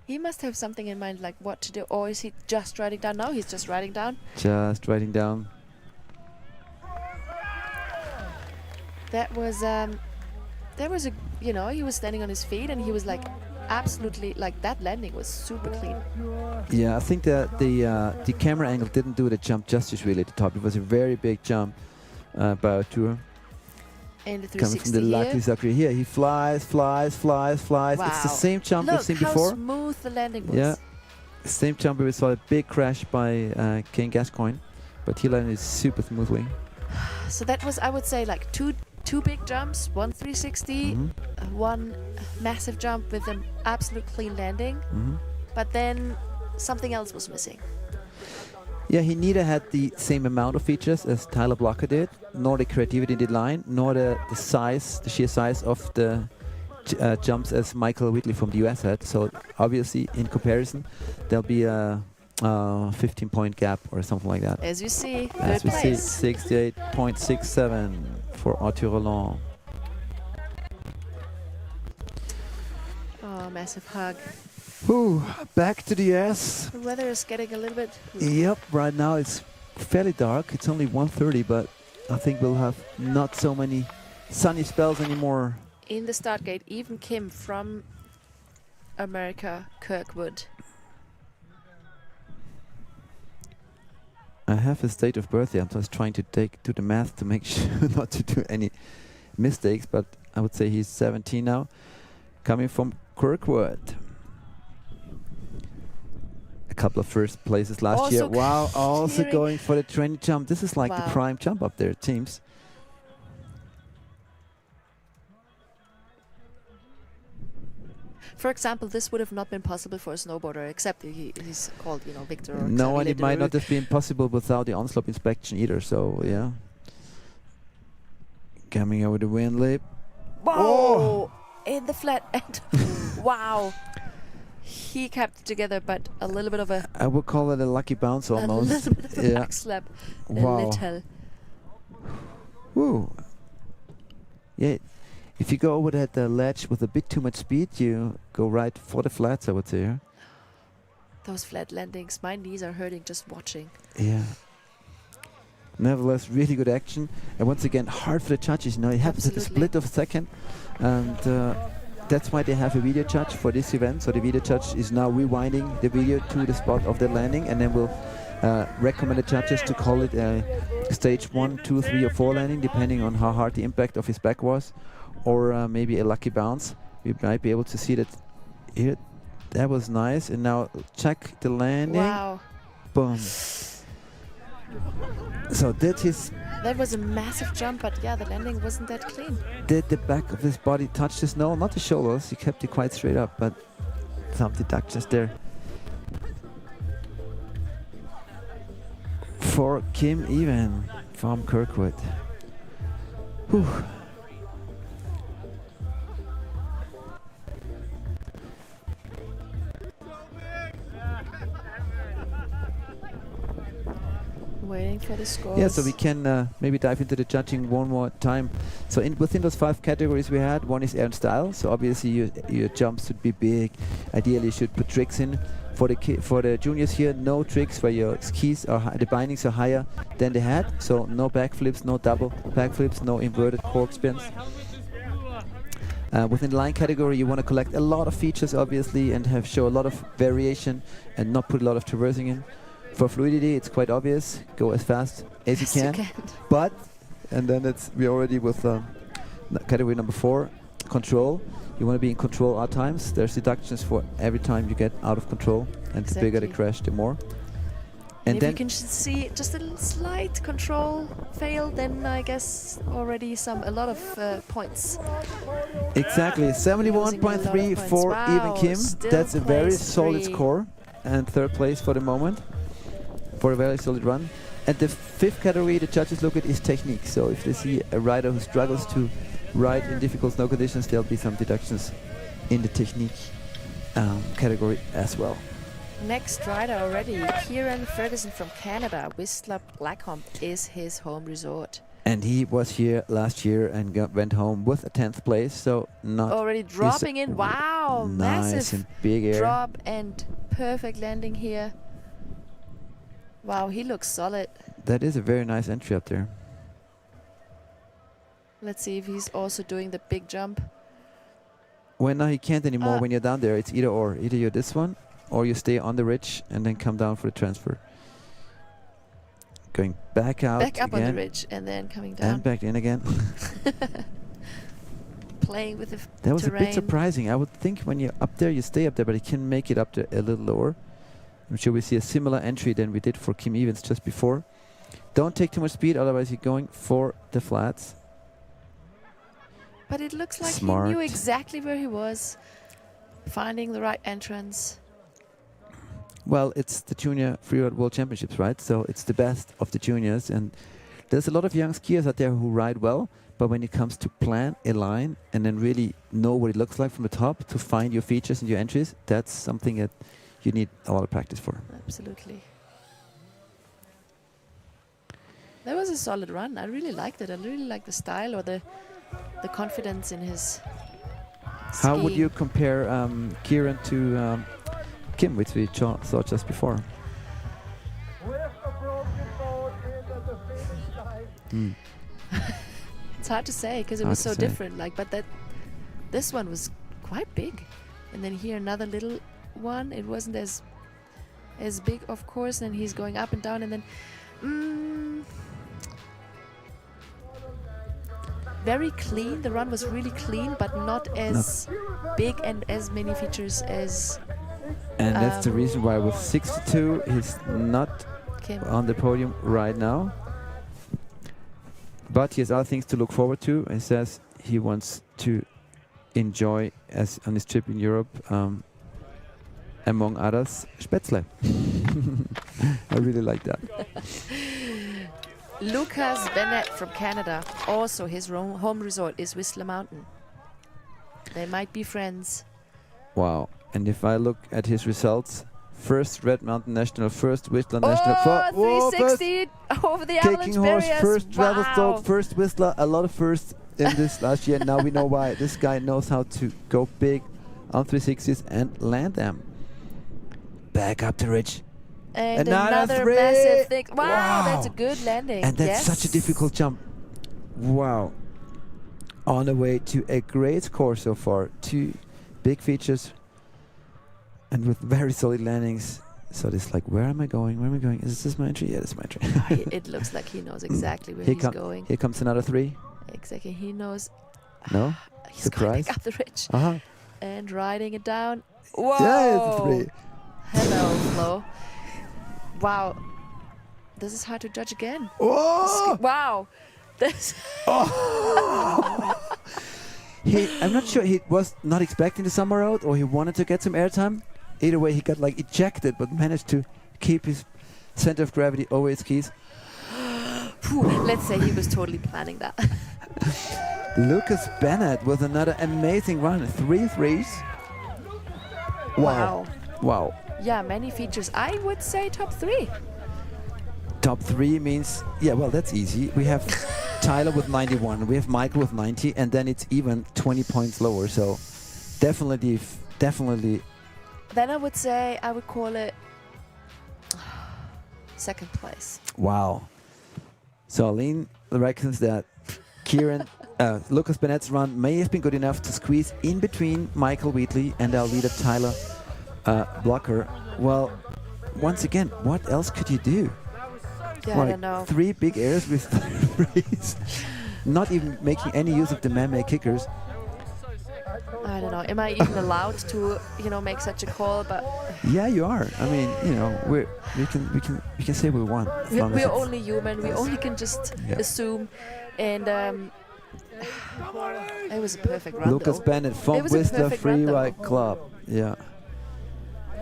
He must have something in mind, like what to do. Or is he just riding down? No, he's just riding down. Just riding down. That was a, he was standing on his feet and he was like absolutely, like that landing was super clean. Yeah, I think that the camera angle didn't do the jump justice really at the top. It was a very big jump by Arthur. And the Coming from 360 the lucky here, he flies. Wow. It's the same jump we've seen before. Look how smooth the landing was. Yeah, same jump we saw a big crash by Kane Gascoigne, but he landed super smoothly. So that was, I would say, like two big jumps, one 360, one massive jump with an absolute clean landing, but then something else was missing. Yeah, he neither had the same amount of features as Tyler Blocker did, nor the creativity in the line, nor the sheer size of the jumps as Michael Wheatley from the US had. So obviously, in comparison, there'll be a 15-point gap or something like that. As you see, as good we place. see, 68.67 for Arthur Roland. Oh, massive hug. Whew, back to the S. The weather is getting a little bit... Yep, right now it's fairly dark. It's only 1:30, but I think we'll have not so many sunny spells anymore. In the start gate, even Kim from America, Kirkwood. I have his date of birth here. I'm just trying to do the math to make sure not to do any mistakes, but I would say he's 17 now. coming from Kirkwood. A couple of first places last year. Wow, also going for the trendy jump. This is like the prime jump up there, it seems. For example, this would have not been possible for a snowboarder, except he's called, you know, Victor. Or No, and it might not Lederud. have been possible without the on-slope inspection either. So yeah, coming over the wind lip. Whoa! In the flat end. Wow. He kept it together, but a little bit of a... I would call it a lucky bounce almost. A little bit of a back slap. Wow. A little. Woo. Yeah. If you go over that ledge with a bit too much speed, you go right for the flats, I would say. Yeah? Those flat landings, my knees are hurting just watching. Yeah. Nevertheless, really good action. And once again, hard for the judges. You know, it happens at the split of a second. And that's why they have a video judge for this event. So the video judge is now rewinding the video to the spot of the landing. And then we'll recommend the judges to call it a stage 1, 2, 3, or 4 landing, depending on how hard the impact of his back was. Or maybe a lucky bounce. We might be able to see that here. That was nice. And now check the landing. Wow. Boom. So that was a massive jump, but yeah, the landing wasn't that clean. Did the back of his body touch the snow? Not the shoulders. He kept it quite straight up, but some deductions there. For Kim Even from Kirkwood. Whew. Waiting for the scores. Yeah, so we can maybe dive into the judging one more time. So within those 5 categories we had, one is air and style. So obviously your jumps should be big. Ideally you should put tricks in. For the juniors here, no tricks where your skis are the bindings are higher than the head. So no backflips, no double backflips, no inverted cork spins. Within the line category, you want to collect a lot of features, obviously, and show a lot of variation and not put a lot of traversing in. For fluidity, it's quite obvious. Go as fast as you can. But, and then we're already with category number 4, control. You want to be in control all times. There's deductions for every time you get out of control, and the bigger the crash, the more. And if you can see just a little slight control fail, then I guess already a lot of points. Exactly, 71.3 for Even Kim. That's a very solid score, and 3rd place for the moment for a very solid run. And the 5th category the judges look at is technique. So if they see a rider who struggles to ride in difficult snow conditions, there'll be some deductions in the technique category as well. Next rider already, Kieran Ferguson from Canada. Whistler Blackcomb is his home resort. And he was here last year and went home with a 10th place, so not already dropping in. Wow, nice massive and big air. Drop and perfect landing here. Wow, he looks solid. That is a very nice entry up there. Let's see if he's also doing the big jump. Well, no, he can't anymore. When you're down there, it's either or. Either you're this one, or you stay on the ridge and then come down for the transfer. Going back out back up again, on the ridge and then coming down. And back in again. Playing with the That was terrain. a bit surprising. I would think when you're up there, you stay up there, but you can make it up there a little lower. I'm sure we see a similar entry than we did for Kim Evans just before. Don't take too much speed, otherwise you're going for the flats. But it looks like Smart. he knew exactly where he was, finding the right entrance. Well, it's the Junior Freeride World Championships, right? So it's the best of the juniors, and there's a lot of young skiers out there who ride well, but when it comes to plan a line and then really know what it looks like from the top to find your features and your entries, that's something that you need a lot of practice for. Absolutely. That was a solid run. I really liked it. I really liked the style or the confidence in his How would skiing. you compare Kieran to Kim, which we saw just before? It's hard to say because it was so different. But this one was quite big, and then here another little one. It wasn't as big, of course. And he's going up and down, and then very clean. The run was really clean, but not as big and as many features as. And that's the reason why with 62 he's not on the podium right now. But he has other things to look forward to. He says he wants to enjoy on his trip in Europe, among others, Spätzle. I really like that. Lucas Bennett from Canada. Also, his home resort is Whistler Mountain. They might be friends. Wow. And if I look at his results, first Red Mountain National, first Whistler National. 360 over the avalanche Kicking horse, barriers. first travel stop, first Whistler. A lot of firsts in this last year. Now we know why. This guy knows how to go big on 360s and land them. Back up the ridge. And another massive thing. Wow, that's a good landing. And that's such a difficult jump. Wow. On the way to a great score so far. 2 big features. And with very solid landings. So it's like, where am I going? Where am I going? Is this my entry? Yeah, this is my entry. It looks like he knows exactly where he's going. Here comes another 3. Exactly, he knows. No? He's Surprise? going back up the ridge. Uh-huh. And riding it down. Whoa! Yeah, it's a 3. Hello, Flo. Wow. This is hard to judge again. Whoa! Wow. This. I'm not sure he was not expecting the summer out or he wanted to get some airtime. Either way, he got like ejected, but managed to keep his center of gravity over his skis. Let's say he was totally planning that. Lucas Bennett with another amazing run. 3 threes. Wow. Wow. Yeah, many features. I would say top 3. Top 3 means, yeah, well, that's easy. We have Tyler with 91, we have Michael with 90, and then it's even 20 points lower. So definitely. Then I would say I would call it second place. Wow. So Aline reckons that Lucas Bennett's run may have been good enough to squeeze in between Michael Wheatley and our leader Tyler Blocker. Well, once again, what else could you do? Yeah, I don't know. 3 big airs with 3s. Not even making any use of the man-made kickers. I don't know. Am I even allowed to, make such a call? But yeah, you are. I mean, we can say we won. We're only human. We only can just assume. And it was a perfect run. Lucas Bennett from Whistler Freeride Club. Yeah.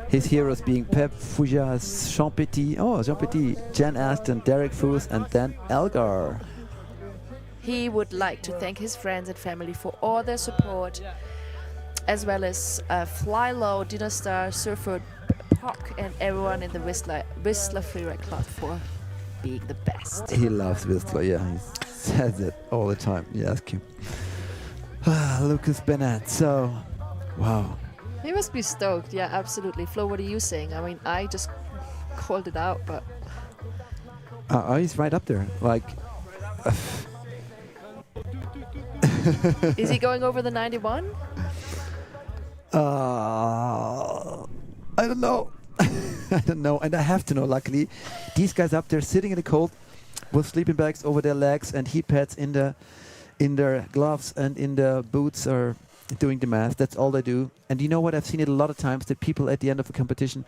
His heroes being Pep Foujas, Jean Petit, Jen Aston, Derek Foos, and Dan Elgar. He would like to thank his friends and family for all their support, as well as Fly Low, Dynastar, Surfer, Pock, and everyone in the Whistler Freeride Club for being the best. He loves Whistler, yeah. He says it all the time. You ask him. Lucas Bennett, so, wow. He must be stoked, yeah, absolutely. Flo, what are you saying? I mean, I just called it out, but... he's right up there, like... Is he going over the 91? I don't know. I don't know, and I have to know, luckily. These guys up there sitting in the cold with sleeping bags over their legs and heat pads in their gloves and in the boots are doing the math. That's all they do. And you know what? I've seen it a lot of times that people at the end of a competition,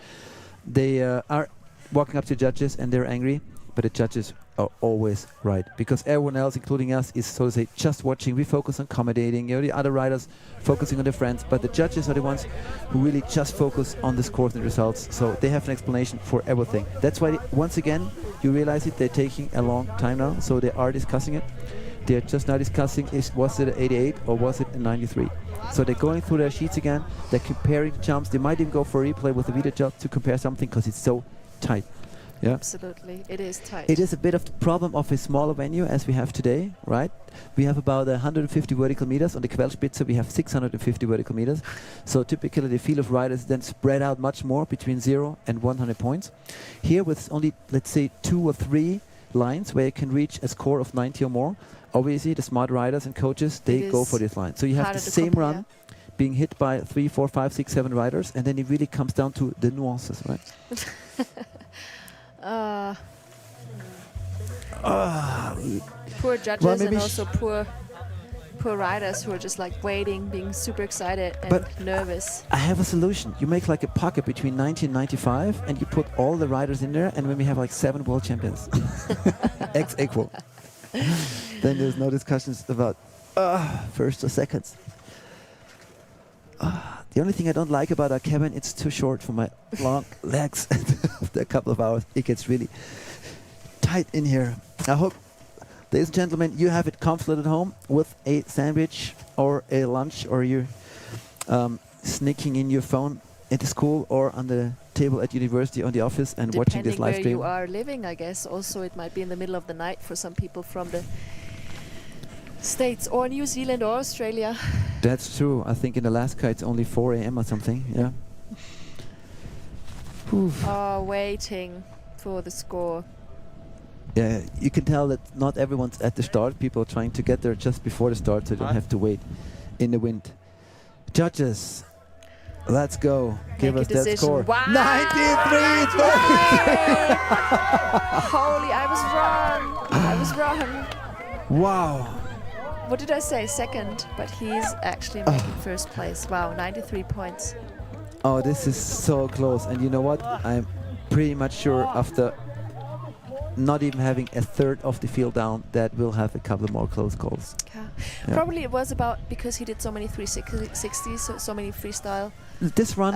they are walking up to judges and they're angry, but the judges are always right because everyone else, including us, is so to say just watching. We focus on accommodating. The other riders focusing on their friends, but the judges are the ones who really just focus on the scores and results. So they have an explanation for everything. That's why once again you realize it. They're taking a long time now, so they are discussing it. They're just now discussing was it an 88 or was it a 93? So they're going through their sheets again. They're comparing the jumps. They might even go for a replay with a video jump to compare something because it's so tight. Yeah. Absolutely, it is tight. It is a bit of the problem of a smaller venue as we have today, right? We have about 150 vertical meters. On the Quellspitze we have 650 vertical meters. So typically the field of riders then spread out much more between 0 and 100 points. Here with only, let's say, 2 or 3 lines where you can reach a score of 90 or more, obviously the smart riders and coaches, they go for this line. So you have the same run being hit by 3, 4, 5, 6, 7 riders, and then it really comes down to the nuances, right? Poor judges and also poor poor riders who are just like waiting, being super excited and But nervous. I have a solution. You make like a pocket between 90 and 95, and you put all the riders in there, and when we have like 7 world champions, X equal, then there's no discussions about first or seconds. The only thing I don't like about our cabin, it's too short for my long legs. After a couple of hours, it gets really tight in here. I hope, ladies and gentlemen, you have it comfortable at home with a sandwich or a lunch, or you're sneaking in your phone at the school or on the table at university or in the office and watching this live Depending stream. where you are living, I guess. Also, it might be in the middle of the night for some people from the States or New Zealand or Australia. That's true. I think in Alaska it's only 4 a.m. or something. Yeah. Oof. Waiting for the score. Yeah, you can tell that not everyone's at the start. People are trying to get there just before the start, so they don't have to wait in the wind. Judges, let's go. Give us that score. Wow. 93! Holy, I was wrong. I was wrong. Wow. What did I say? Second, but he's actually making first place. Wow, 93 points. Oh, this is so close. And you know what? I'm pretty much sure after not even having a third of the field down, that we'll have a couple more close calls. Yeah. Probably it was about because he did so many 360s, so many freestyle. This run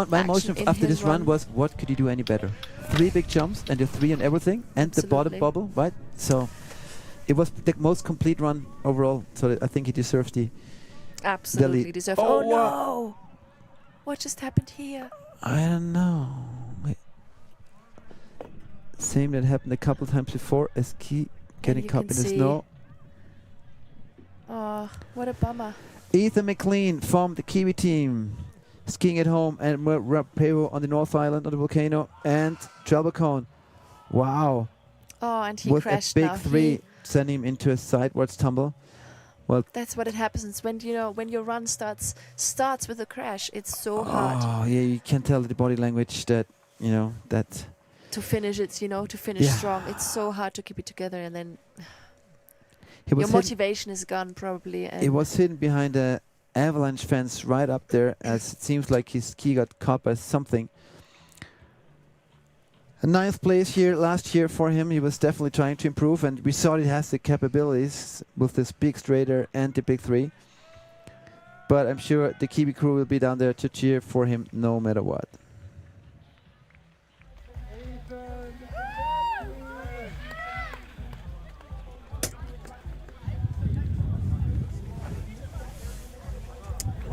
my emotion after this run was, what could you do any better? 3 big jumps and the 3 and everything, and the bottom bubble, right? So it was the most complete run overall. So I think he deserves the absolutely deserves. Oh no! What just happened here? I don't know. Same that happened a couple times before. A ski getting caught in the snow. Oh, what a bummer. Ethan McLean from the Kiwi team, skiing at home, and Rapeo on the North Island on the volcano, and Trelbacone. Wow. Oh, and he with crashed a big now. 3, sending him into a sidewards tumble. Well, that's what it happens when when your run starts with a crash. It's so hard. Oh yeah, you can tell the body language that that. To finish it, to finish strong. It's so hard to keep it together, and then your motivation is gone probably. And it was hidden behind a avalanche fence right up there, as it seems like his ski got caught by something. A 9th place here last year for him. He was definitely trying to improve, and we saw he has the capabilities with this big straighter and the big 3. But I'm sure the Kiwi crew will be down there to cheer for him no matter what.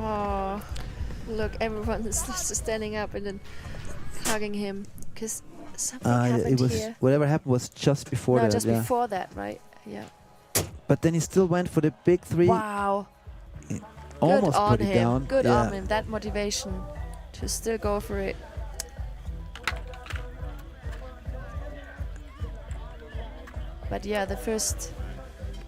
Oh, look, everyone is just standing up and then hugging him because something happened here. Whatever happened was just before that. No, just before that, right? Yeah. But then he still went for the big 3. Wow. Almost put it down. Good on him. That motivation to still go for it. But yeah, the first,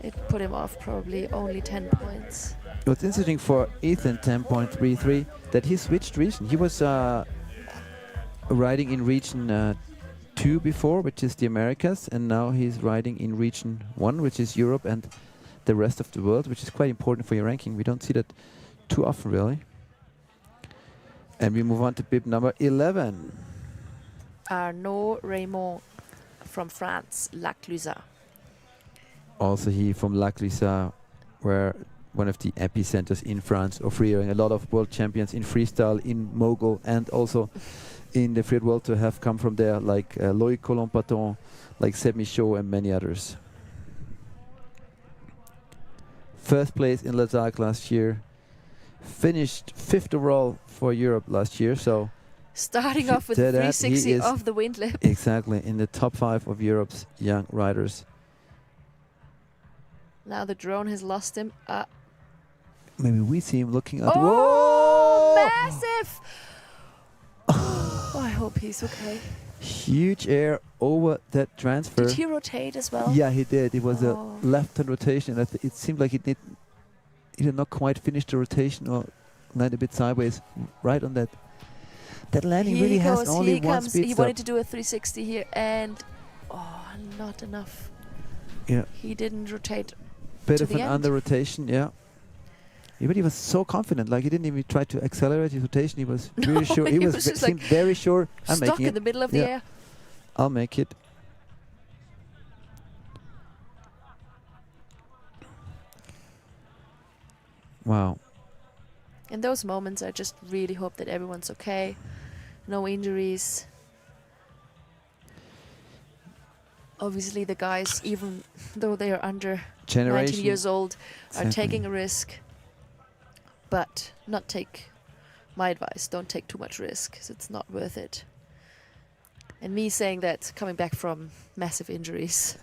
it put him off probably only 10 points. What's interesting for Ethan, 10.33, that he switched region. He was riding in region 2 before, which is the Americas, and now he's riding in region 1, which is Europe and the rest of the world, which is quite important for your ranking. We don't see that too often, really. And we move on to bib number 11. Arnaud Raymond from France, La Clusaz. Also he from La Clusaz, where one of the epicenters in France of freeride. A lot of world champions in freestyle, in mogul, and also in the freeride world to have come from there, like Loïc Colomb-Paton, like Seb Michaud, and many others. First place in Lazare last year. Finished 5th overall for Europe last year, so starting off with 360 off the wind lip. Exactly, in the top 5 of Europe's young riders. Now the drone has lost him. Maybe we see him looking at. Oh, massive! Oh, I hope he's okay. Huge air over that transfer. Did he rotate as well? Yeah, he did. It was a left-hand rotation. It seemed like he did not quite finish the rotation or land a bit sideways, right on that. That landing really has only one speed He stop. wanted to do a 360 here, and not enough. Yeah. He didn't rotate bit to of the an end. under rotation, yeah. Yeah, but he was so confident, like he didn't even try to accelerate his rotation. He was No, really sure. he He was was just seemed like very sure. I'm stuck making in it. the middle of the Yeah. air. I'll make it. Wow. In those moments, I just really hope that everyone's okay, no injuries. Obviously, the guys, even though they are under 19 Generation. years old, are Exactly. taking a risk. But not take my advice. Don't take too much risk, 'cause it's not worth it. And me saying that coming back from massive injuries.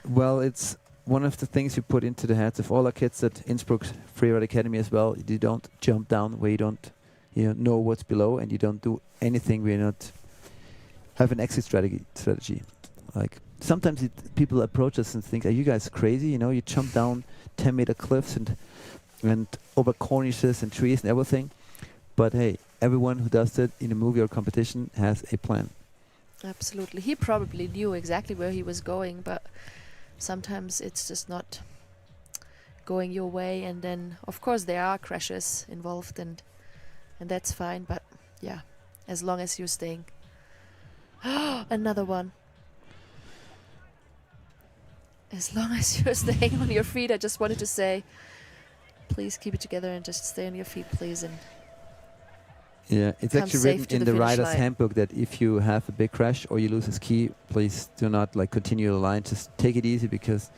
Well, it's one of the things you put into the heads of all our kids at Innsbruck Freeride Academy as well. You don't jump down where you don't know what's below, and you don't do anything where you not have an exit strategy. Like sometimes people approach us and think, "Are you guys crazy? You know, you jump down 10-meter cliffs and over cornices and trees and everything." But hey, everyone who does that in a movie or competition has a plan. Absolutely. He probably knew exactly where he was going, but sometimes it's just not going your way. And then, of course, there are crashes involved, and that's fine. But yeah, as long as you're staying. Another one. As long as you're staying on your feet, I just wanted to say, please keep it together and just stay on your feet, please. And yeah, it's come actually safe written to in the the finish rider's line. handbook that if you have a big crash or you lose a ski, please do not like continue the line. Just take it easy, because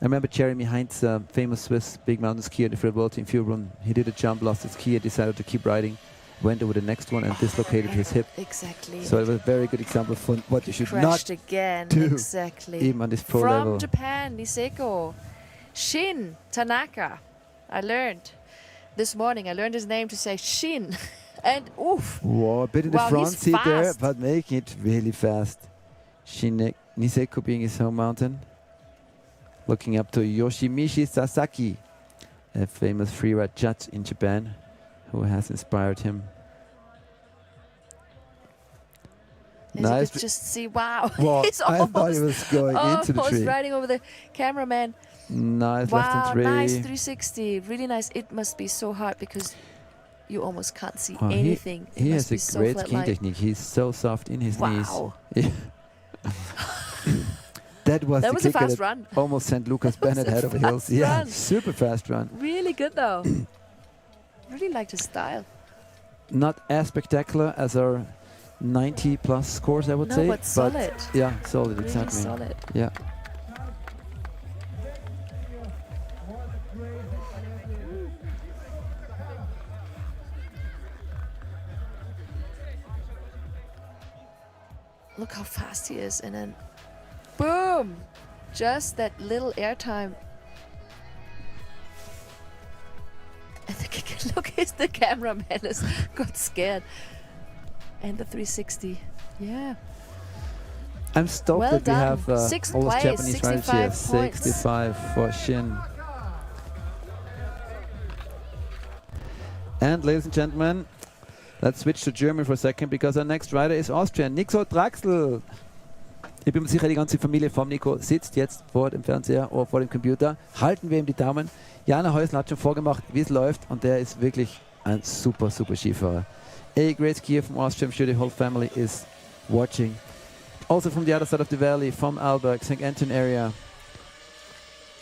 I remember Jeremy Heinz, famous Swiss big mountain skier in the Freeride World Team Führung. He did a jump, lost his ski, and decided to keep riding. Went over the next one and dislocated his hip. Exactly. So it was a very good example for what you should crashed not again. do, Exactly. even on this pro From level. Japan, Niseko. Shin Tanaka. I learned this morning. I learned his name to say Shin. And oof. Whoa, a bit in Wow, the front he's seat there, fast. but making it really fast. Niseko being his home mountain. Looking up to Yoshimichi Sasaki, a famous freeride judge in Japan, who has inspired him. As Nice. you could just see, wow. Wow, He's I thought he almost, was going into the almost tree. riding over the cameraman. Nice, left Wow, and three. nice 360. Really nice. It must be so hard because you almost can't see Oh, anything. It he must has be a so great flat skiing line. technique. He's so soft in his Wow. knees. Yeah. That was That the was a kicker fast that run. almost sent Lucas That was Bennett a head over heels. fast Yeah, run. super fast run. Really good though. Really liked his style. Not as spectacular as our 90 plus scores, I would No, say. but solid. Yeah, solid, Really exactly. solid. Yeah. Look how fast he is, and then boom! Just that little airtime. And look, the cameraman has got scared. And the 360, yeah. I'm stoked Well that we done. have Sixth all those place, Japanese riders here. 65 points. 65 for Shin. And ladies and gentlemen, let's switch to German for a second, because our next rider is Austrian, Nico Draxl. Ich bin mir sicher, die ganze Familie vom Nico sitzt jetzt vor dem Fernseher oder vor dem Computer. Halten wir ihm die Daumen. Jana Häusl hat schon vorgemacht, wie es läuft, und der ist wirklich ein super, super Skifahrer. A great skier from Austria. I'm sure the whole family is watching. Also from the other side of the valley, from Alberg, St. Anton area.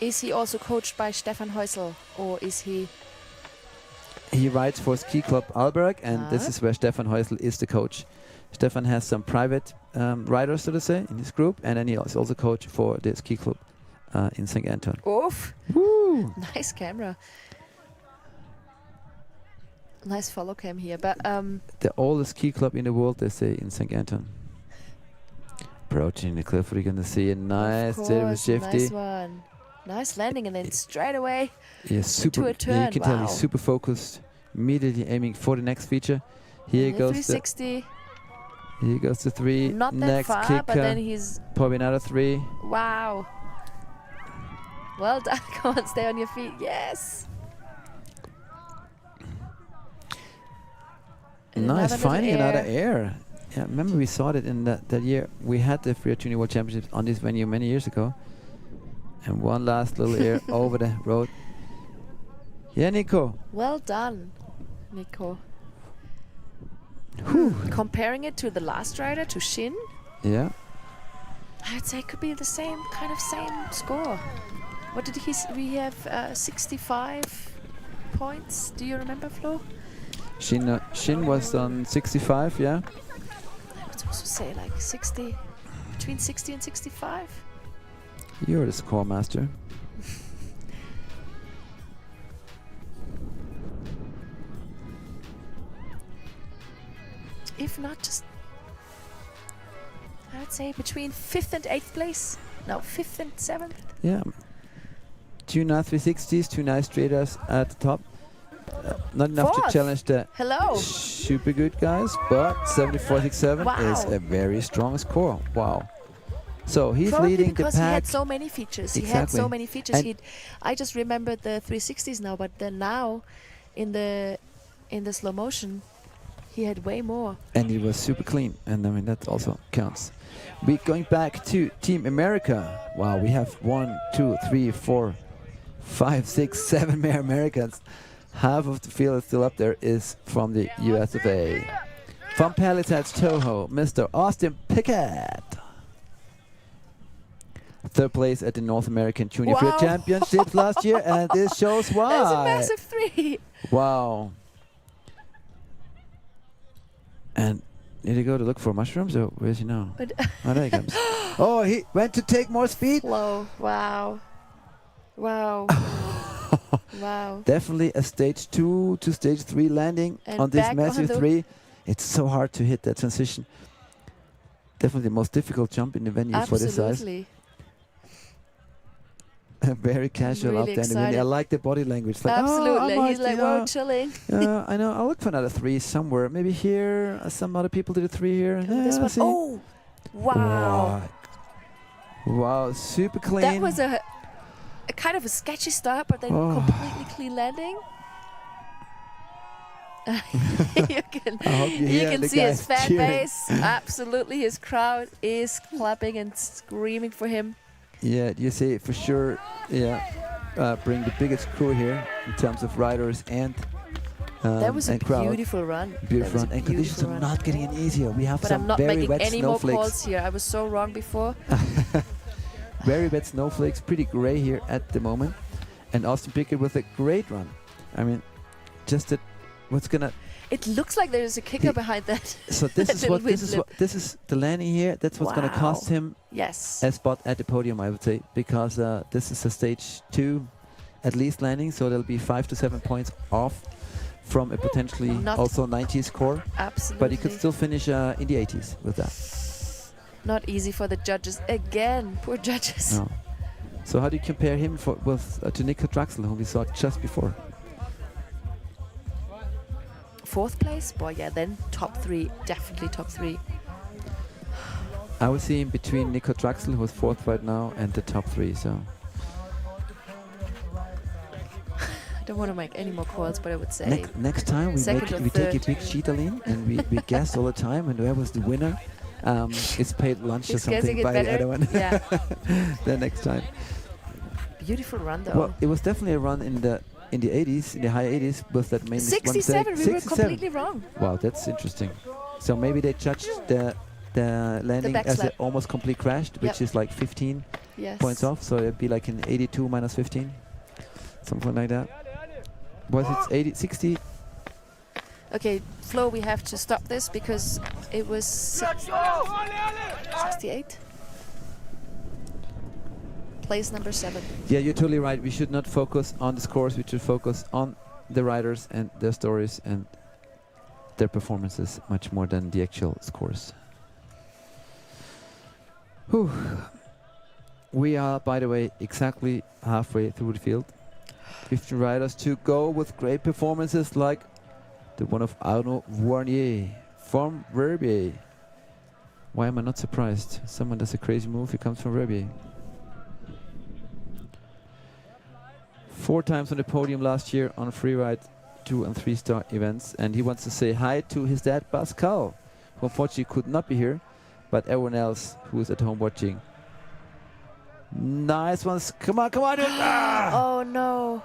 Is he also coached by Stefan Häusl, or is he? He rides for Ski Club Alberg, and this is where Stefan Häusl is the coach. Stefan has some private riders, so to say, in his group, and then he is also coach for the Ski Club in St. Anton. Oof! Woo! Nice camera. Nice follow cam here, but The oldest ski club in the world, they say, in St. Anton. Approaching the cliff, we're gonna see a nice of zero course, shifty. nice one. Nice landing, and then straight away Yeah, super. into a turn. Yeah, you can tell Wow. he's super focused. Immediately aiming for the next feature. Here The goes the 360. Here goes the three. Not that next far, kicker. but then he's probably another three. wow. Well done. Come on, stay on your feet. Yes. And Nice, another little finding another air. air. Yeah, remember we saw it in that year. We had the Freeride Junior World Championships on this venue many years ago. And one last little air over the road. Yeah, Nico. Well done, Nico. Comparing it to the last rider, to Shin, Yeah. I'd say it could be the same score. What did we have 65 points? Do you remember, Flo? Shin was on 65, yeah. I would also say like 60, between 60 and 65. You're the score master. If not, just I would say between 5th and 8th place. No, 5th and 7th. Yeah. 2 nice 360s, 2 nice straighters at the top. Not enough to Fourth. challenge the Hello. super good guys, but 74.67 is Wow. a very strong score. Wow. So he's Probably leading the because he had pack. so many features. He had Exactly. so many features. And I just remembered the 360s now, but then now, in the slow motion, he had way more. And he was super clean, and I mean that also counts. We're going back to Team America. Wow, we have 1, 2, 3, 4, 5, 6, 7 more Americans. Half of the field is still up there is from the US of A. From Palisades, Toho, Mr. Austin Pickett. 3rd place at the North American Junior Field Wow. Championships last year, and this shows why. That's a massive 3. Wow. And did he go to look for mushrooms, or where is he now? Oh, there he comes. Oh, he went to take more speed. Slow. Wow. Wow. Wow. Definitely a stage 2 to stage 3 landing And on this back massive on the 3. It's so hard to hit that transition. Definitely the most difficult jump in the venue for this size. Absolutely. Very casual Really up there. in the venue. I excited. like the body language. Like, Absolutely. Oh, He's like, whoa, chilling. I know. I'll look for another 3 somewhere. Maybe here. Some other people did a 3 here. This Yeah, one. see. Oh, wow. Wow, super clean. That was a kind of a sketchy start, but then Oh. completely clean landing. you can, I hope you hear can the see his guys fan cheering. base. Absolutely, his crowd is clapping and screaming for him. Yeah, you see for sure. Yeah, bring the biggest crew here in terms of riders and That was a and crowd. beautiful run. Beautiful That was run. a And conditions beautiful are run. not getting any easier. We have But some I'm not very making wet any more snowflakes. calls here. I was so wrong before. Very wet snowflakes, pretty gray here at the moment. And Austin Pickett with a great run. I mean, just that what's gonna. It looks like there is a kicker behind that. So this that is little what this wind is what lip. this is the landing here. That's what's gonna cost Wow. him Yes. a spot at the podium, I would say, because this is a stage 2 at least landing, so there'll be 5 to 7 points off from a potentially Not also 90s score. Absolutely. But he could still finish in the 80s with that. Not easy for the judges again. Poor judges. No. So how do you compare him to Nico Draxler, who we saw just before? 4th place? Boy, yeah, then top 3. Definitely top 3. I would see him between Nico Draxler, who is 4th right now, and the top 3. So I don't want to make any more calls, but I would say next time we second or take a third. big sheet in and we guess all the time, and whoever's the winner is paid lunch or He's guessing something it by the better. other one. Yeah. The next time. Beautiful run though. Well, it was definitely a run in the 80s, in the high 80s, with that main 67. We were completely wrong. Wow, that's interesting. So maybe they judged the landing as backslap. an almost complete crashed, which Yep. is like 15 Yes. points off. So it'd be like an 82 minus 15, something like that. Was it 80, 60? Okay, Flo, we have to stop this because it was 68. Place number 7. Yeah, you're totally right. We should not focus on the scores. We should focus on the riders and their stories and their performances much more than the actual scores. Whew. We are, by the way, exactly halfway through the field. 15 riders to go with great performances like the one of Arnaud Warnier from Verbier. Why am I not surprised? Someone does a crazy move, he comes from Verbier. 4 times on the podium last year on freeride 2 and 3 star events, and he wants to say hi to his dad Pascal, who unfortunately could not be here, but everyone else who is at home watching. Nice ones. Come on, come on. Oh no.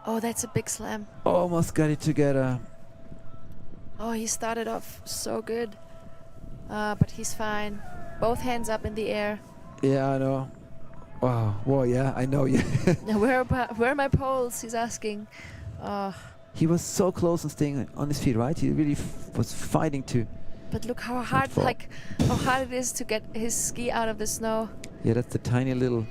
Oh, that's a big slam. Almost got it together. Oh, he started off so good. But he's fine. Both hands up in the air. Yeah, I know. Wow. Well, yeah, I know. Yeah. Where are my poles? He's asking. He was so close on staying on his feet, right? He really was fighting to. But look how hard, how hard it is to get his ski out of the snow. Yeah, that's the tiny little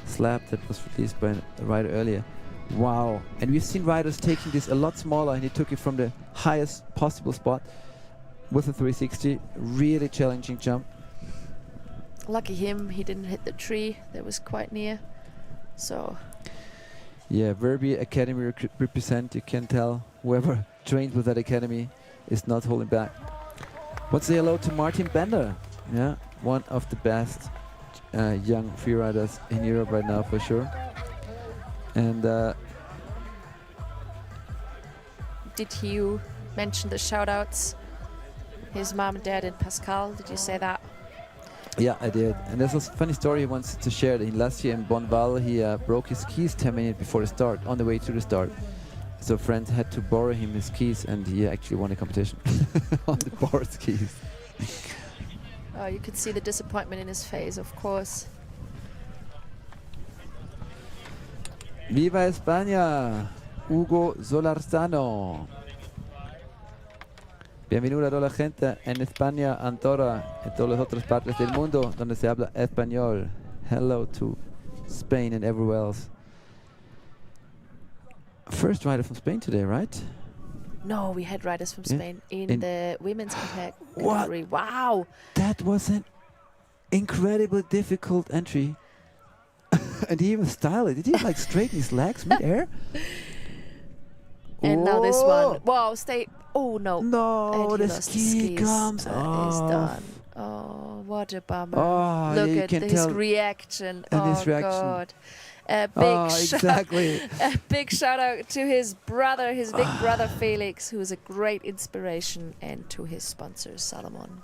slab that was released by a rider earlier. Wow. And we've seen riders taking this a lot smaller, and he took it from the highest possible spot with a 360. Really challenging jump. Lucky him, he didn't hit the tree that was quite near. So. Yeah, Verbi Academy represent. You can tell whoever trained with that academy is not holding back. Let's say hello to Martin Bender. Yeah, one of the best young freeriders in Europe right now for sure. And did you mention the shout-outs? His mom and dad and Pascal, did you say that? Yeah, I did. And there's a funny story he wants to share. Last year in Bonneval, he broke his skis 10 minutes before the start, on the way to the start. So friends had to borrow him his skis, and he actually won a competition on the borrowed skis. Oh, you could see the disappointment in his face, of course. Viva España, Hugo Solarzano. Bienvenido a toda la gente en España, Andorra, en todas las otras partes del mundo donde se habla español. Hello to Spain and everywhere else. First rider from Spain today, right? No, we had riders from Spain in the women's category. What? Wow! That was an incredibly difficult entry. And he even styled it. Did he like straighten his legs mid-air? And now this one. Wow, stay. Oh no. No, and the ski comes off. Is done. Oh, what a bummer. Oh, look yeah, at his reaction. And oh his reaction. God. A big exactly. A big shout out to his brother, his big brother Felix, who is a great inspiration, and to his sponsor Salomon.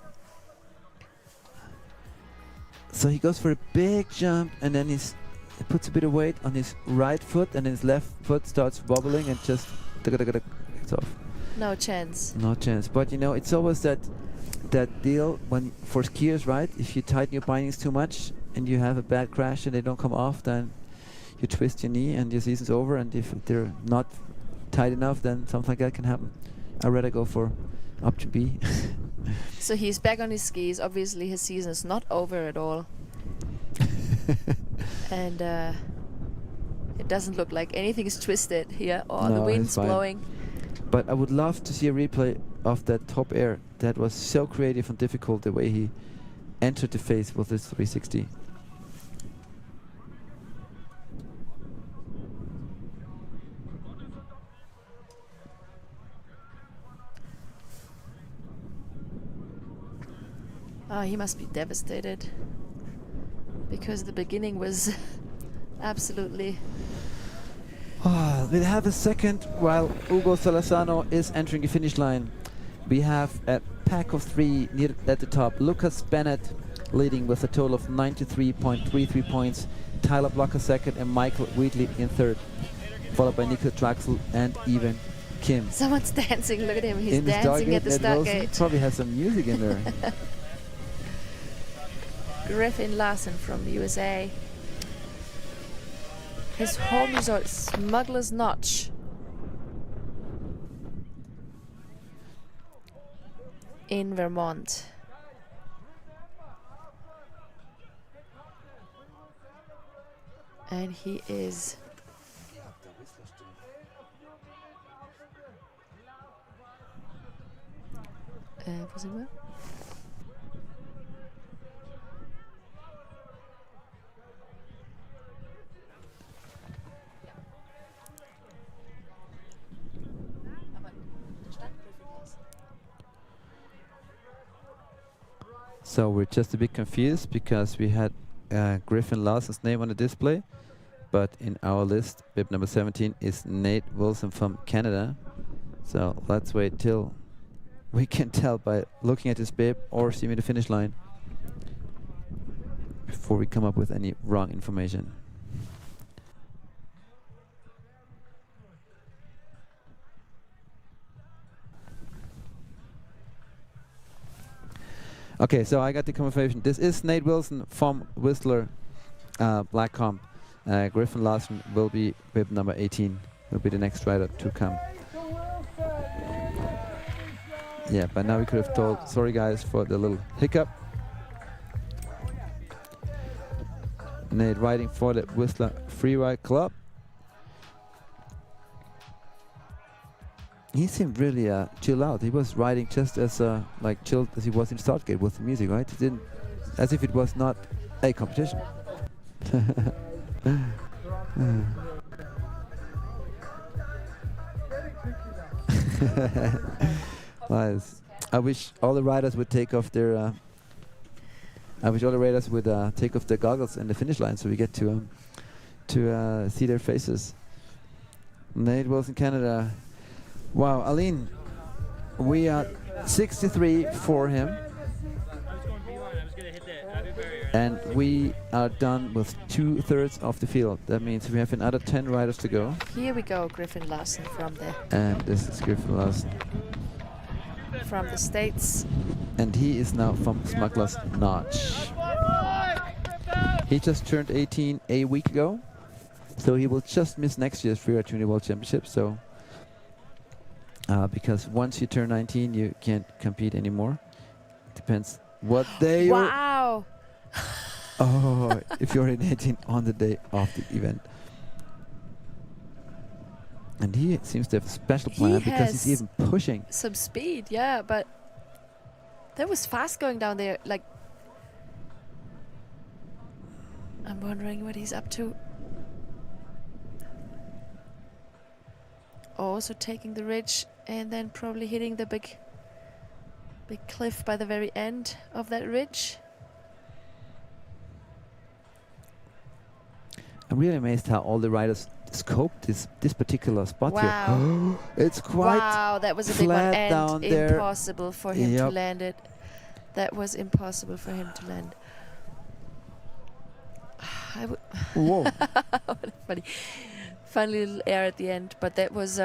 So he goes for a big jump, and then he puts a bit of weight on his right foot, and his left foot starts wobbling and just it's off. No chance. No chance. But you know, it's always that deal when for skiers, right? If you tighten your bindings too much and you have a bad crash and they don't come off, then you twist your knee and your season's over. And if they're not tight enough, then something like that can happen. I'd rather go for option B. So he's back on his skis. Obviously, his season is not over at all. And it doesn't look like anything is twisted here, or the wind's blowing. But I would love to see a replay of that top air. That was so creative and difficult, the way he entered the face with this 360. Oh, he must be devastated, because the beginning was absolutely... We'll have a second while Hugo Solarzano is entering the finish line. We have a pack of three near at the top. Lucas Bennett leading with a total of 93.33 points. Tyler Blocker second and Michael Wheatley in third. Followed by Nicola Traxel and Evan Kim. Someone's dancing, look at him, he's in dancing at the start Wilson gate. Probably has some music in there. Griffin Larson from USA. His home resort, Smuggler's Notch. In Vermont. And he is... was it well? So we're just a bit confused because we had Griffin Larson's name on the display, but in our list, bib number 17 is Nate Wilson from Canada. So let's wait till we can tell by looking at his bib or seeing the finish line before we come up with any wrong information. Okay, so I got the confirmation. This is Nate Wilson from Whistler Black Comp. Griffin Larson will be bib number 18. Will be the next rider to come. Yeah, by now we could have told. Sorry guys for the little hiccup. Nate riding for the Whistler Freeride Club. He seemed really chill out. He was riding just as like chilled as he was in Startgate with the music, right? He didn't, as if it was not a competition. Nice. I wish all the riders would take off their. I wish all the riders would take off their goggles in the finish line, so we get to see their faces. Nate was in Canada. Wow, Aline, we are 63 for him. And we are done with 2/3 of the field. That means we have another 10 riders to go. Here we go, Griffin Larson from the... And this is Griffin Larson. From the States. And he is now from Smuggler's Notch. He just turned 18 a week ago. So he will just miss next year's Freeride Junior World Championship. So, because once you turn 19, you can't compete anymore. Depends what day you're... Wow! Oh, if you're in 18 on the day of the event. And he seems to have a special plan because he's even pushing. Some speed, yeah, but that was fast going down there. Like, I'm wondering what he's up to. Also taking the ridge and then probably hitting the big cliff by the very end of that ridge. I'm really amazed how all the riders scoped this particular spot wow. here. It's quite wow, that was a big one and down there. Impossible for him to land it. That was impossible for him to land. Whoa. Funny little air at the end, but that was...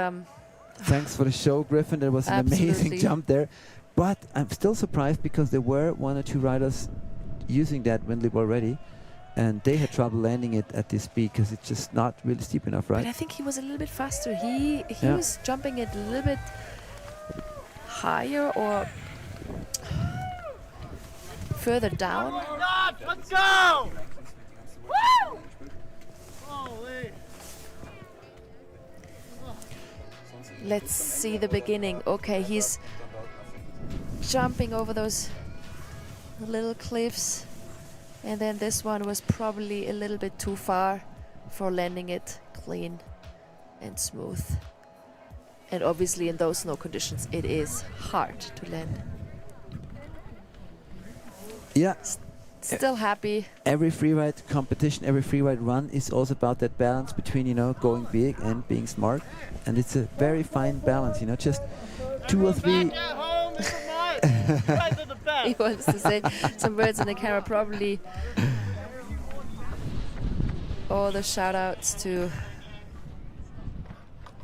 Thanks for the show, Griffin. There was an amazing jump there. But I'm still surprised because there were 1 or 2 riders using that when they were ready. And they had trouble landing it at this speed because it's just not really steep enough, right? But I think he was a little bit faster. He was jumping it a little bit higher or further down. Let's go! Woo! Holy! Let's see the beginning. Okay, he's jumping over those little cliffs. And then this one was probably a little bit too far for landing it clean and smooth. And obviously in those snow conditions, it is hard to land. Yeah. Still happy. Every freeride competition, every freeride run is also about that balance between, you know, going big and being smart. And it's a very fine balance, you know, just 2 or 3... He wants to say some words in the camera, probably. All the shout outs to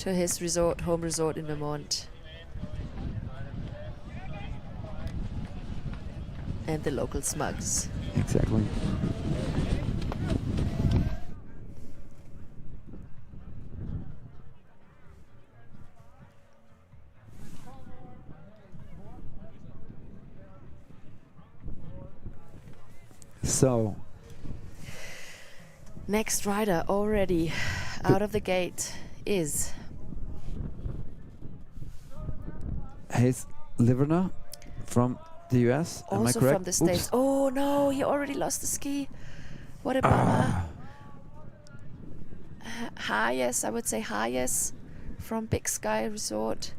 his resort, home resort in Vermont. And the local smugs. Exactly. So, next rider already out of the gate is Hayes Liverner from the US. Am I also correct? from the States. Oh no, he already lost the ski. What a bummer. Hayes, I would say Hayes from Big Sky Resort.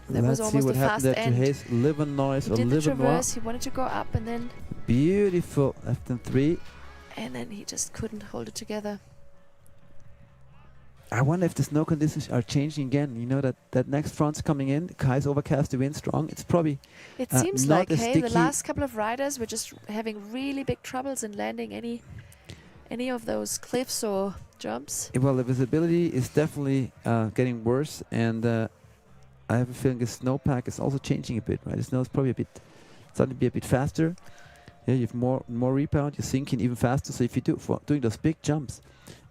That Let's was see almost what a happened fast there to end. Hayes Livernois He or did the Livernois. traverse, he wanted to go up and then... Beautiful left and 3. And then he just couldn't hold it together. I wonder if the snow conditions are changing again. You know that next front's coming in. Kai's overcast, the wind strong. It's probably It seems not like, as hey, the sticky. last couple of riders were just having really big troubles in landing any of those cliffs or jumps. Well, the visibility is definitely getting worse, and I have a feeling the snowpack is also changing a bit. Right, the snow is probably starting to be a bit faster. Yeah, you have more rebound. You're sinking even faster. So if you doing those big jumps,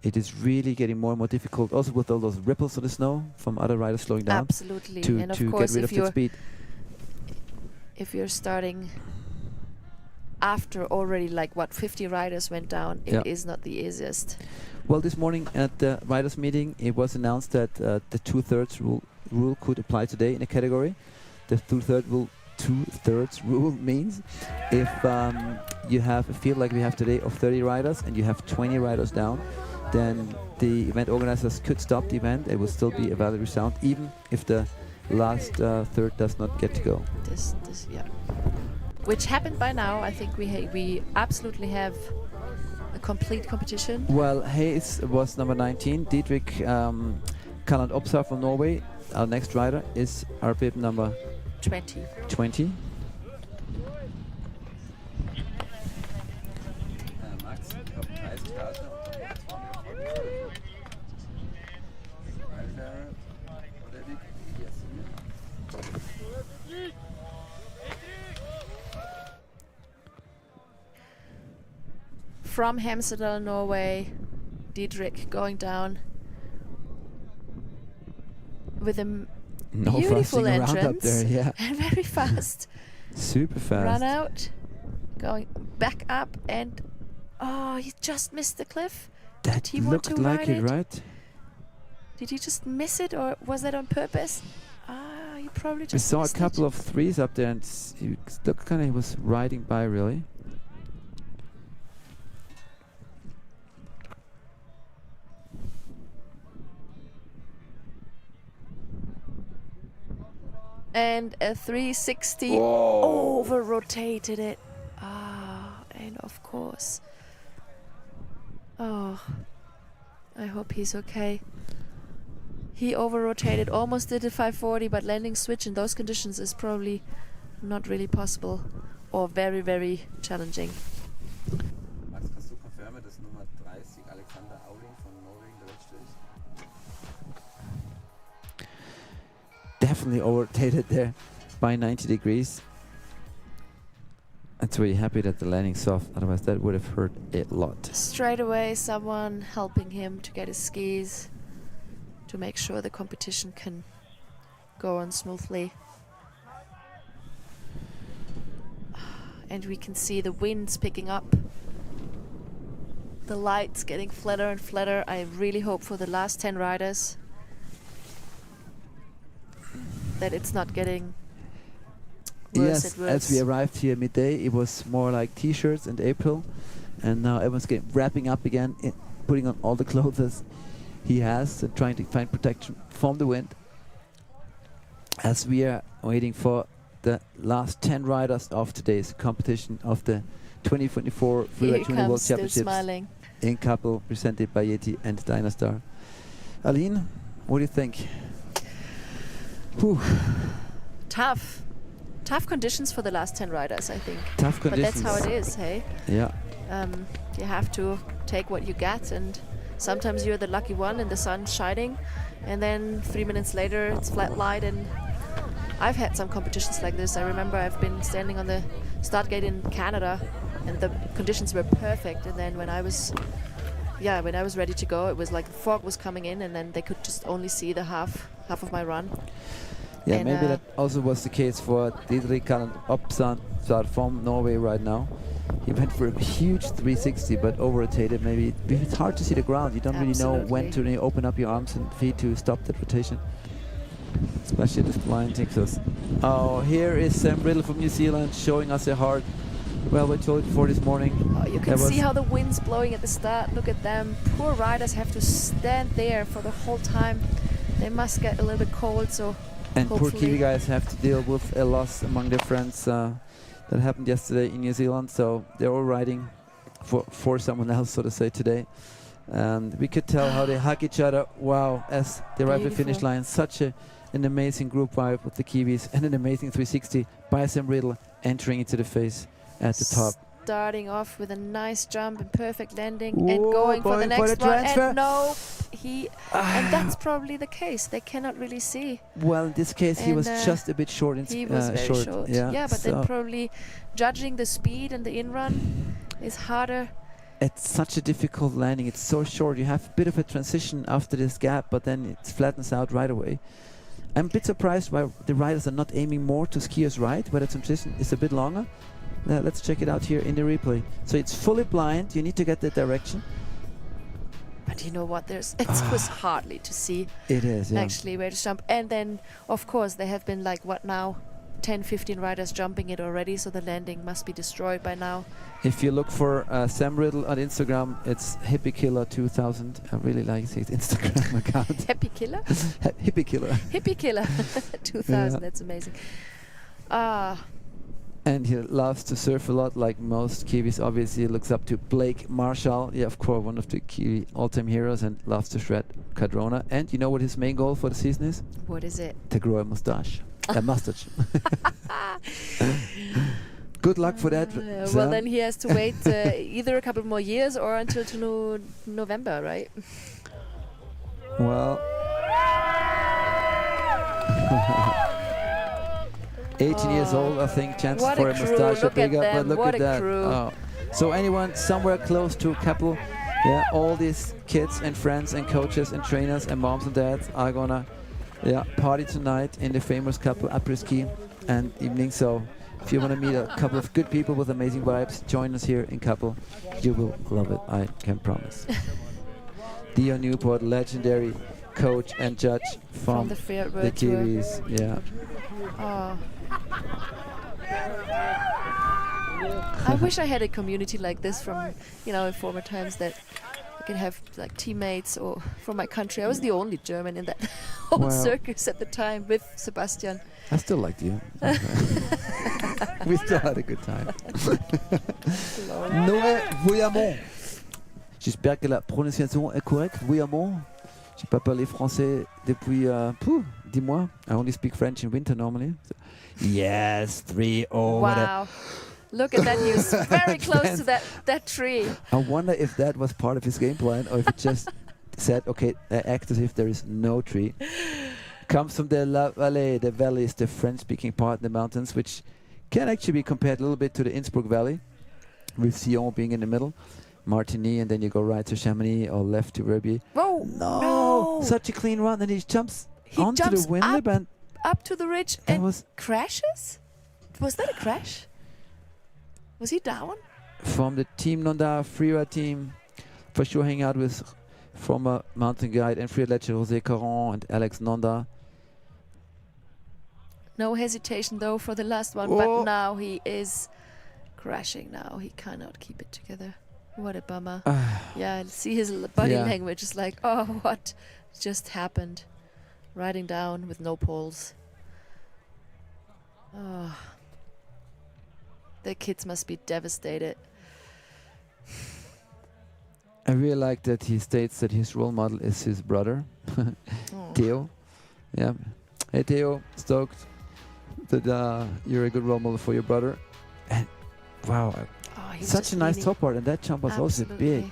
it is really getting more and more difficult. Also with all those ripples of the snow from other riders slowing down. Absolutely, To and of get course rid of that speed. if you're starting after already like what 50 riders went down, it is not the easiest. Well, this morning at the riders meeting, it was announced that the 2/3 rule could apply today in a category. The 2/3 rule means if you have a field like we have today of 30 riders and you have 20 riders down, then the event organizers could stop the event. It will still be a valid result, even if the last third does not get to go. Which happened by now. I think we absolutely have a complete competition. Well, Hayes was number 19. Dietrich Kalland Opsar from Norway, our next rider, is our bib number 20. From Hemsedal, Norway, Dietrich going down with a beautiful entrance there, yeah. and very fast. Super fast. Run out, going back up, and he just missed the cliff. That Did he want to looked like ride it, right? Did he just miss it, or was that on purpose? He probably just We saw a missed couple of threes up there, and he looked kind of he was riding by really. And a 360 over-rotated it. And of course. I hope he's okay. He over-rotated, almost did a 540, but landing switch in those conditions is probably not really possible or very, very challenging. Max, kannst du confirmen, dass Nummer 30 Alexander Auling von Norwegen der Letzte ist? Definitely over-rotated there by 90 degrees. I'm really happy that the landing's soft, otherwise that would have hurt a lot. Straight away, someone helping him to get his skis to make sure the competition can go on smoothly. And we can see the winds picking up. The lights getting flatter and flatter. I really hope for the last 10 riders that it's not getting worse Yes, and worse. as we arrived here midday, it was more like t-shirts in April, and now everyone's wrapping up again, putting on all the clothes he has and trying to find protection from the wind. As we are waiting for the last 10 riders of today's competition of the 2024 Freeride Junior World Championships in Kappl, presented by YETI and Dynastar. Aline, what do you think? Whew. Tough conditions for the last 10 riders, I think. Tough conditions. But that's how it is, hey? Yeah. You have to take what you get, and sometimes you're the lucky one and the sun's shining, and then 3 minutes later it's flat light. And I've had some competitions like this. I remember I've been standing on the start gate in Canada, and the conditions were perfect, and then when I was ready to go, it was like the fog was coming in, and then they could just only see the half of my run. Yeah, and maybe that also was the case for Dietrich Kalland Opsar from Norway right now. He went for a huge 360, but over-rotated. Maybe it's hard to see the ground. You don't really know when to really open up your arms and feet to stop that rotation. Especially this blind takes us. Oh, here is Sam Riddle from New Zealand showing us a heart. Well, we told it before this morning. Oh, you can see how the wind's blowing at the start. Look at them. Poor riders have to stand there for the whole time. They must get a little bit cold, so and poor Kiwi guys have to deal with a loss among their friends that happened yesterday in New Zealand. So they're all riding for someone else, so to say, today. And we could tell how they hug each other. Wow, as they arrive at the finish line. Such an amazing group vibe with the Kiwis and an amazing 360 by Sam Riddle entering into the face at the top. Starting off with a nice jump and perfect landing and going for the next one. And no, and that's probably the case. They cannot really see. Well, in this case, he was just a bit short. He was very short. Yeah, but then probably judging the speed and the in-run is harder. It's such a difficult landing. It's so short. You have a bit of a transition after this gap, but then it flattens out right away. I'm a bit surprised why the riders are not aiming more to skier's right, where the transition is a bit longer. Let's check it out here in the replay. So it's fully blind. You need to get the direction. But you know what? It was hardly to see. It is, yeah. Actually, where to jump. And then, of course, there have been like, what now? 10, 15 riders jumping it already, so the landing must be destroyed by now. If you look for Sam Riddle on Instagram, it's Hippie Killer 2000. I really like his Instagram account. Happy Killer? Hippie Killer. Hippie Killer 2000. That's amazing. And he loves to surf a lot, like most Kiwis. Obviously, he looks up to Blake Marshall. Yeah, of course, one of the Kiwi all-time heroes, and loves to shred Cadrona. And you know what his main goal for the season is? What is it? To grow a mustache. A mustache. Good luck for that. Well, then he has to wait either a couple more years or until to November, right? Well, 18 years old, I think, chance for a mustache are bigger, but look at that. Oh. So anyone somewhere close to Kappl, yeah, all these kids and friends and coaches and trainers and moms and dads are gonna party tonight in the famous Kappl après-ski and evening. So if you want to meet a couple of good people with amazing vibes, join us here in Kappl. You will love it, I can promise. Dion Newport, legendary coach and judge from the Kiwis. Yeah. Oh. I wish I had a community like this from, in former times, that I could have like teammates or from my country. I was the only German in that whole circus at the time with Sebastian. I still liked you. We still had a good time. Noé Vouillamont. J'espère que la prononciation est correcte. Vouillamont. J'ai pas parlé français depuis 10 mois. I only speak French in winter normally. So yes, 3-0. Wow. Look at that, he was very close to that tree. I wonder if that was part of his game plan, or if it just said, okay, act as if there is no tree. Comes from the La Vallée. The valley is the French-speaking part in the mountains, which can actually be compared a little bit to the Innsbruck Valley, with Sion being in the middle, Martigny, and then you go right to Chamonix or left to Verbier. Whoa! No! Such a clean run, and he jumps onto the wind lip and up to the ridge and crashes? Was that a crash? Was he down? From the Team Nonda Freeride team, for sure hang out with former mountain guide and freeride legend José Caron and Alex Nonda. No hesitation though for the last one, but now he is crashing now. He cannot keep it together. What a bummer. Yeah, see his body language is like, oh, what just happened? Riding down with no poles. Oh. The kids must be devastated. I really like that he states that his role model is his brother, Theo. Yeah. Hey Theo, stoked that you're a good role model for your brother. And wow, such a nice top part, and that jump was also big.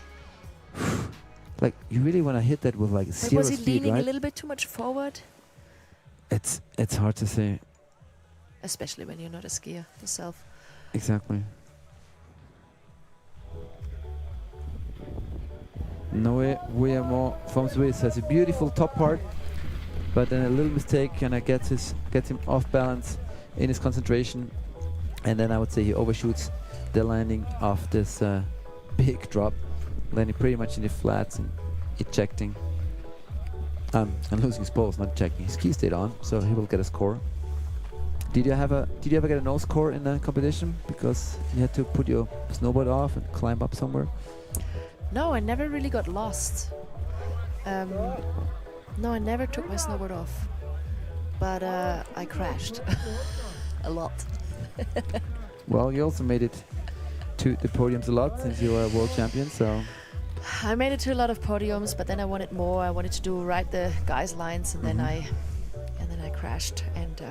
Like you really want to hit that with like zero was he speed, leaning right? a little bit too much forward? It's hard to say. Especially when you're not a skier yourself. Exactly. Noé Vouillamont from Swiss has a beautiful top part, but then a little mistake and gets him off balance in his concentration, and then I would say he overshoots the landing of this big drop, landing pretty much in the flats and ejecting. And losing his poles, not ejecting. His ski stayed on, so he will get a score. Did you ever get a no score in the competition because you had to put your snowboard off and climb up somewhere? No, I never really got lost. No, I never took my snowboard off, but I crashed a lot. Well, you also made it to the podiums a lot since you were a world champion, so I made it to a lot of podiums, but then I wanted more. I wanted to ride the guys' lines, and then I crashed and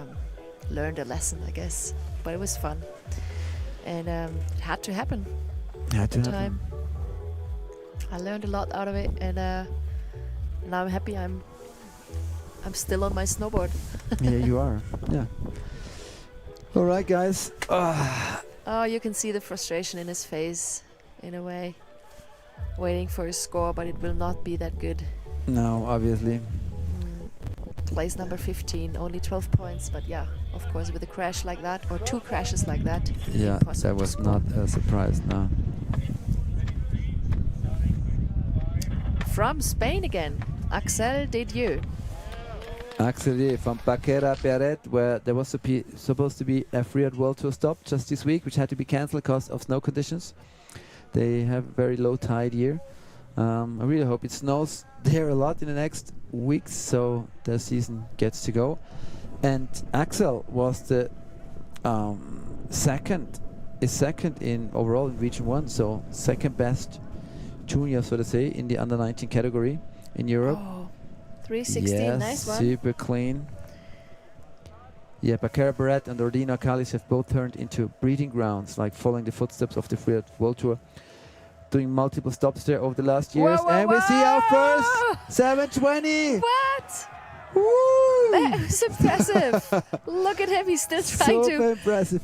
learned a lesson, I guess. But it was fun, and it had to happen. Had to at the happen. time. I learned a lot out of it, and now I'm happy. I'm still on my snowboard. Yeah, you are. Yeah. All right, guys. Oh, you can see the frustration in his face, in a way. Waiting for his score, but it will not be that good. No, obviously. Place number 15, only 12 points, but yeah, of course, with a crash like that, or 2 crashes like that, Yeah, impossible that to was score. not a surprise. No. From Spain again, Axel Dedieu. Actually, from Baquera Perret, where there was supposed to be a Freeride World Tour stop just this week, which had to be cancelled because of snow conditions. They have very low tide here. I really hope it snows there a lot in the next weeks, so the season gets to go. And Axel was the second in overall in Region 1, so second best junior, so to say, in the under 19 category in Europe. Oh, 316, yes, nice one. super clean. Yeah, Baquera Barrett and Ordino Callis have both turned into breeding grounds, like following the footsteps of the Freeride World Tour, doing multiple stops there over the last years. Whoa, whoa, and we see our whoa! first 720. What? Woo! That was impressive. Look at him, he's still trying Super impressive.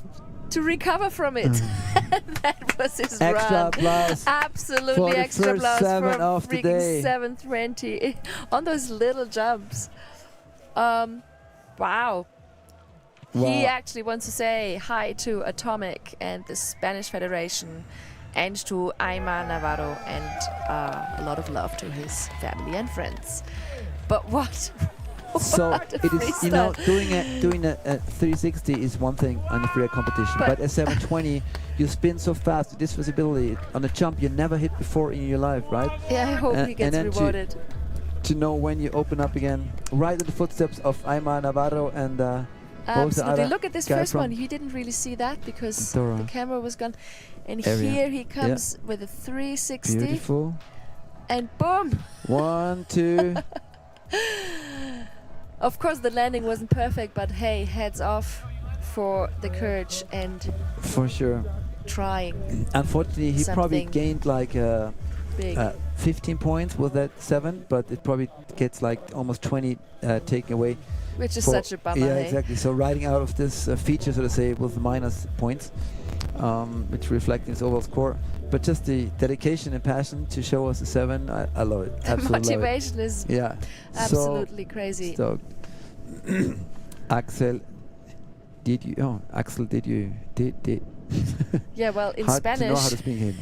to recover from it. That was his Extra run. applause Absolutely for the extra first applause 7 for of the freaking day. 720 on those little jumps. Wow. He actually wants to say hi to Atomic and the Spanish Federation and to Aymar Navarro, and a lot of love to his family and friends. But what? So What a it is, you know, freestyle. doing a 360 is one thing on the freeride competition, but a 720, you spin so fast with this visibility on a jump you never hit before in your life, right? Yeah, I hope he gets then rewarded. To know when you open up again, right in the footsteps of Aymar Navarro and what was the Absolutely. other Look at this guy first from one. You didn't really see that because Dora. the camera was gone. And Area. here he comes with a 360. Beautiful. And boom! 1, 2. Of course, the landing wasn't perfect, but hey, heads off for the courage and For sure. trying. Unfortunately, he probably something gained like big. 15 points with that 7, but it probably gets like almost 20 taken away. Which is for- such a bummer, Yeah, hey? exactly. So riding out of this feature, so to say, with minus points, which reflect his overall score. But just the dedication and passion to show us a 7, I love it. The Absolutely love it. motivation is Yeah. absolutely So crazy. stoked. Axel, did you? Did. Yeah, well, in Hard to know Spanish. how to speak him.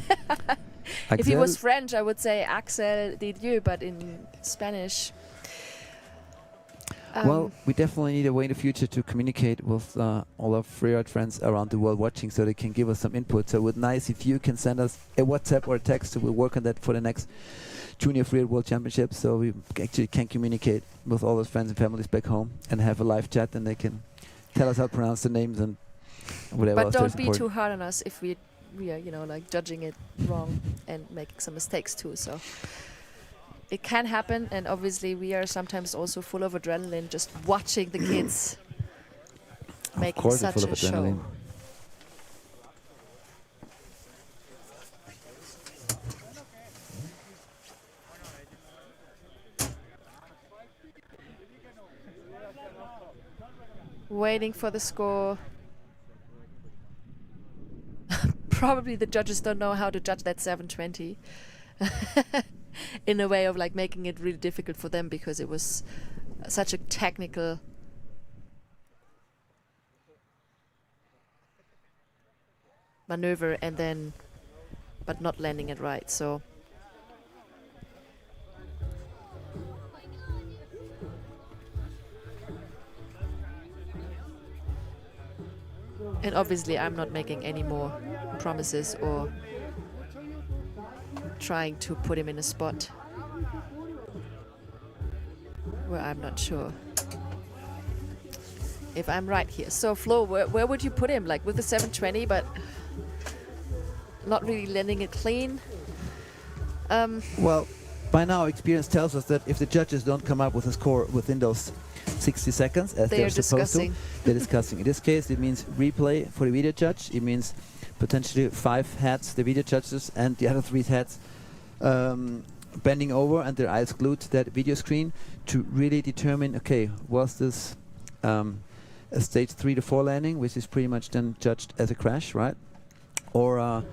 If he was Axel? French, I would say Axel did you, but in Spanish. Well, we definitely need a way in the future to communicate with all our freeride friends around the world watching, so they can give us some input. So it would be nice if you can send us a WhatsApp or a text. So we'll work on that for the next Junior Freeride World Championship, so we actually can communicate with all those friends and families back home and have a live chat, and they can tell us how to pronounce the names and whatever But else don't that's be important. too hard on us if we are, you know, like judging it wrong and making some mistakes too. So it can happen, and obviously we are sometimes also full of adrenaline just watching the kids making Of course, such it's full a of show. adrenaline. Waiting for the score. Probably the judges don't know how to judge that 720 in a way of like making it really difficult for them, because it was such a technical maneuver, and then but not landing it right. So and obviously I'm not making any more promises or trying to put him in a spot where I'm not sure if I'm right here. So Flo, where would you put him? Like with the 720, but not really landing it clean. Well, by now experience tells us that if the judges don't come up with a score within those 60 seconds, as they're supposed to, they're discussing. In this case, it means replay for the video judge. It means potentially 5 heads, the video judges, and the other 3 heads bending over and their eyes glued to that video screen to really determine, okay, was this a stage 3 to 4 landing, which is pretty much then judged as a crash, right? Or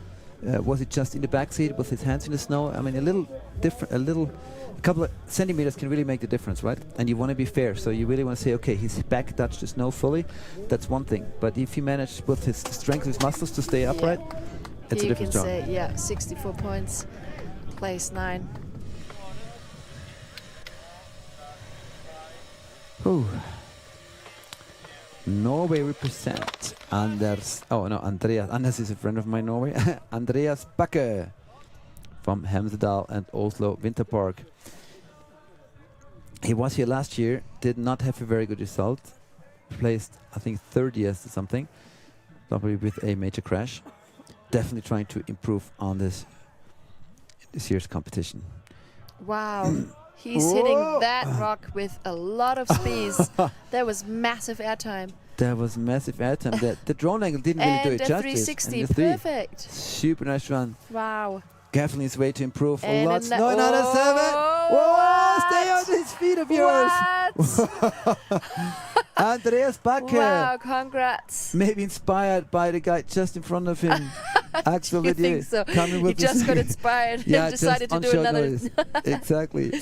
was it just in the backseat with his hands in the snow? I mean, a couple of centimeters can really make the difference, right? And you want to be fair, so you really want to say, okay, his back touched the snow fully. That's one thing. But if he managed with his strength of his muscles to stay upright, it's a different job. You can say, 64 points, place 9. Ooh. Norway represent Anders. Oh no, Andreas. Anders is a friend of mine, Norway. Andreas Bakke from Hemsedal and Oslo Winter Park. He was here last year, did not have a very good result. Placed, I think, 30th or something, probably with a major crash. Definitely trying to improve on this year's competition. Wow. He's hitting that rock with a lot of speed. There was massive airtime. There was massive airtime. The drone angle didn't really do it justice. 360, perfect. Super nice run. Wow. Definitely his way to improve a And lot. an- No, another 7. Whoa, stay on his feet of yours. Andreas Bakke. Wow, congrats. Maybe inspired by the guy just in front of him. Axel You Vidier think so? coming He with just got inspired yeah, and decided just to on do short another. notice. Exactly.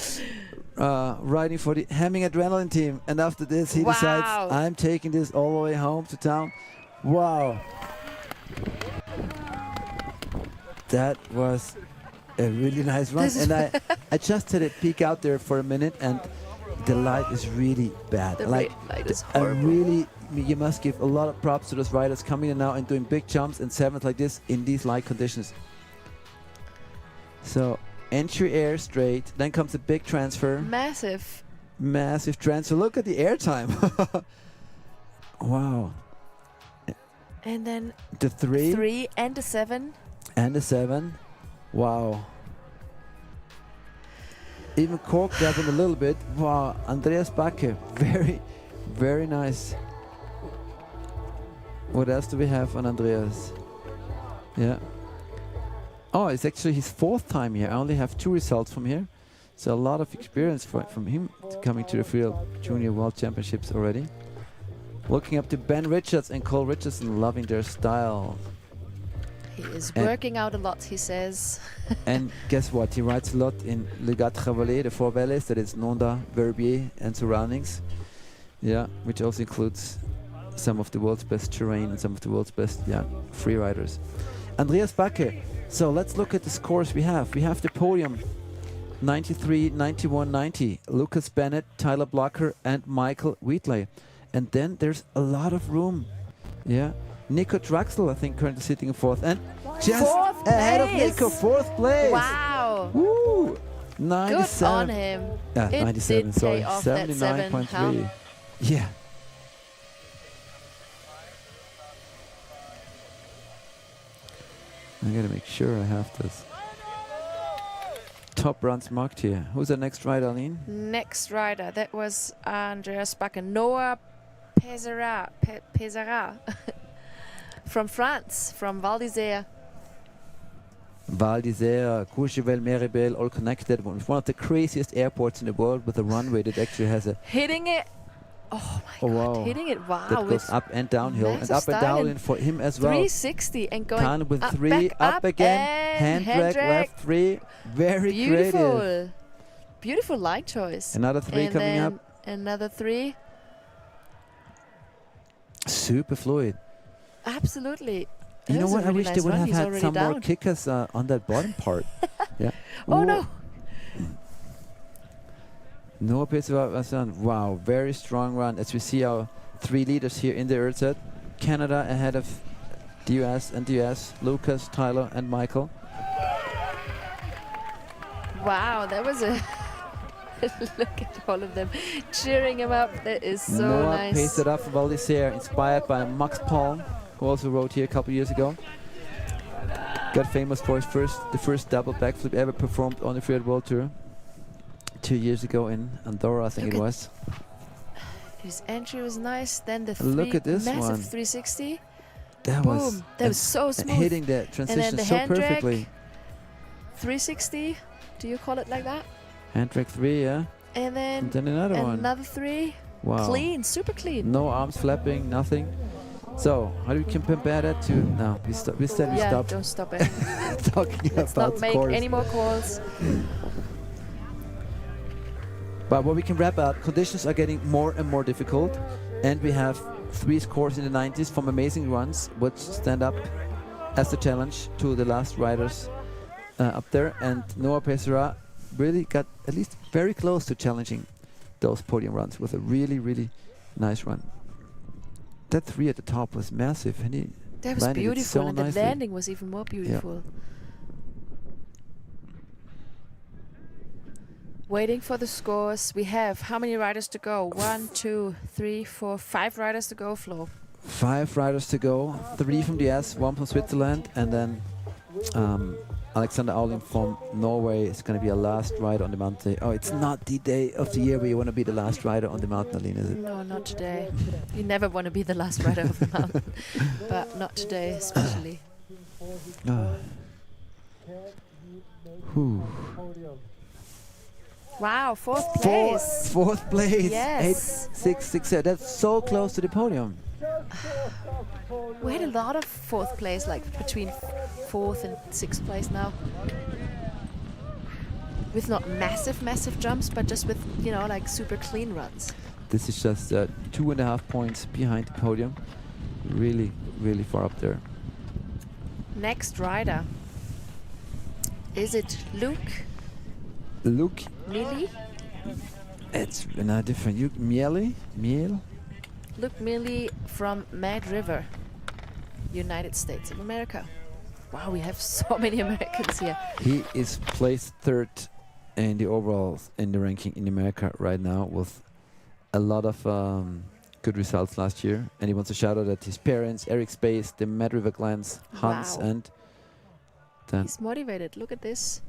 Riding for the Hemming Adrenaline team. And after this, he decides, I'm taking this all the way home to town. Wow. That was a really nice run. And I just had it peek out there for a minute, and the light is really bad. The Like, light is I horrible. really, you must give a lot of props to those riders coming in now and doing big jumps and 7s like this in these light conditions. So entry air straight, then comes a big transfer. Massive transfer. Look at the air time. Wow. And then The 3. 3 and a 7. And a 7. Wow. Even corked up in a little bit. Wow, Andreas Bakke, very, very nice. What else do we have on Andreas? Yeah. Oh, it's actually his 4th time here. I only have 2 results from here. So a lot of experience from him coming to the Freeride Junior World Championships already. Looking up to Ben Richards and Cole Richardson, loving their style. He is And- working out a lot, he says. And guess what? He rides a lot in Le Gat Travalé, the 4 valleys, that is Nonda, Verbier and surroundings. Yeah, which also includes some of the world's best terrain and some of the world's best free riders. Andreas Bakke. So let's look at the scores we have. We have the podium. 93, 91, 90. Lucas Bennett, Tyler Blocker and Michael Wheatley. And then there's a lot of room. Yeah. Nico Draxel, I think, currently sitting in 4th. And just Fourth ahead of place. Nico, 4th place. Wow. Woo! Good 97. on him. Yeah, It 97, did sorry. pay off that 7. 79.3. Yeah. I gotta make sure I have this. Top runs marked here. Who's the next rider, Aline? Next rider, that was Andreas Bakke. Noah Pesera from France, from Val d'Isère. Val d'Isère, Courchevel, Méribel, all connected. One of the craziest airports in the world with a runway that actually has a... Hitting it. Oh my God, wow. hitting it, wow. That goes up and downhill, and massive up and style down and for him as well. 360 and going Down with up, 3, back up again, hand drag, left 3. Very creative. Beautiful. Beautiful light choice. Another 3 and coming then up. Another 3. Super fluid. Absolutely. You know That was a what? I really wish they nice would run. have He's had already some more down. kickers on that bottom part. Yeah. Oh Whoa. no. No Pesera. Wow, very strong run as we see our 3 leaders here in the earth set. Canada ahead of the US and the US. Lucas, Tyler and Michael. Wow, that was a look at all of them cheering him up. That is so Noah nice. paced it up for Val d'Isère, inspired by Max Palm, who also rode here a couple years ago. got famous for the first double backflip ever performed on the Freeride World Tour 2 years ago in Andorra, I think it was. His entry was nice. Then the Look at this massive one. 360. That Boom. was That was so smooth. hitting the transition the so hand drag, perfectly. 360. Do you call it like that? Hand drag 3, yeah. And then another one. another 3. Wow. Clean, super clean. No arms flapping, nothing. So, how do we compare that to? No, we said we Yeah, stopped don't stop it. talking Let's about not make scores. any more calls. But what we can wrap up, conditions are getting more and more difficult, and we have 3 scores in the 90s from amazing runs, which stand up as a challenge to the last riders up there. And Noah Pesera really got at least very close to challenging those podium runs with a really, really nice run. That 3 at the top was massive, and he That was landed it beautiful, so and nicely. the landing was even more beautiful. Waiting for the scores. We have how many riders to go? 1, 2, 3, 4, 5 riders to go, Flo. 5 riders to go, 3 from the US, 1 from Switzerland, and then Alexander Auling from Norway is going to be a last rider on the mountain. Oh, it's not the day of the year where you want to be the last rider on the mountain, Aline, is it? No, not today. You never want to be the last rider of the mountain, but not today especially. Wow, 4th place. 4th place. Yes. 8, 6, 6, 7. That's so close to the podium. We had a lot of 4th place, like between 4th and 6th place now. With not massive jumps, but just with, you know, like super clean runs. This is just 2.5 points behind the podium. Really, really far up there. Next rider. Is it Luke? Luke. Millie? It's not different. You Miele? Luke Millie from Mad River, United States of America. Wow, we have so many Americans here. He is placed 3rd in the overalls in the ranking in America right now with a lot of good results last year. And he wants to shout out at his parents, Eric Space, the Mad River Clans, Hans, Wow. and then He's motivated. Look at this.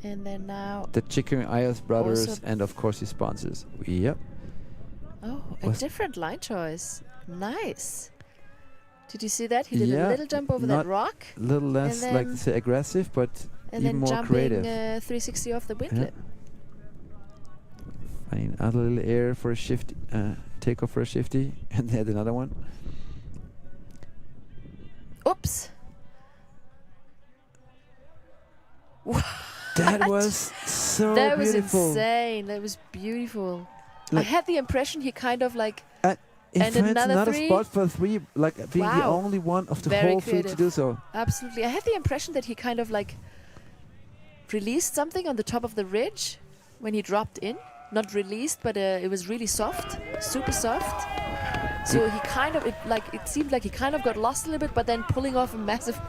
And then now... the Chicken Ayers brothers, Also and of course his sponsors. Yep. Oh, a Was- different line choice. Nice. Did you see that? He did Yeah, a little jump over not that rock. A little less, and like then- to say, aggressive, but And even then more jumping creative. 360 off the Yeah. windlip. Finding a little air for a shifty, takeoff for a shifty, and then another one. Oops. That What? was so That was beautiful. insane. That was beautiful. I Like- had the impression he kind of like... He And finds another another 3. spot for 3, like being the Wow. only one of the Very whole field to creative. do so. Absolutely. I had the impression that he kind of like released something on the top of the ridge when he dropped in. Not released, but it was really soft, super soft. So he kind of, it seemed like he kind of got lost a little bit, but then pulling off a massive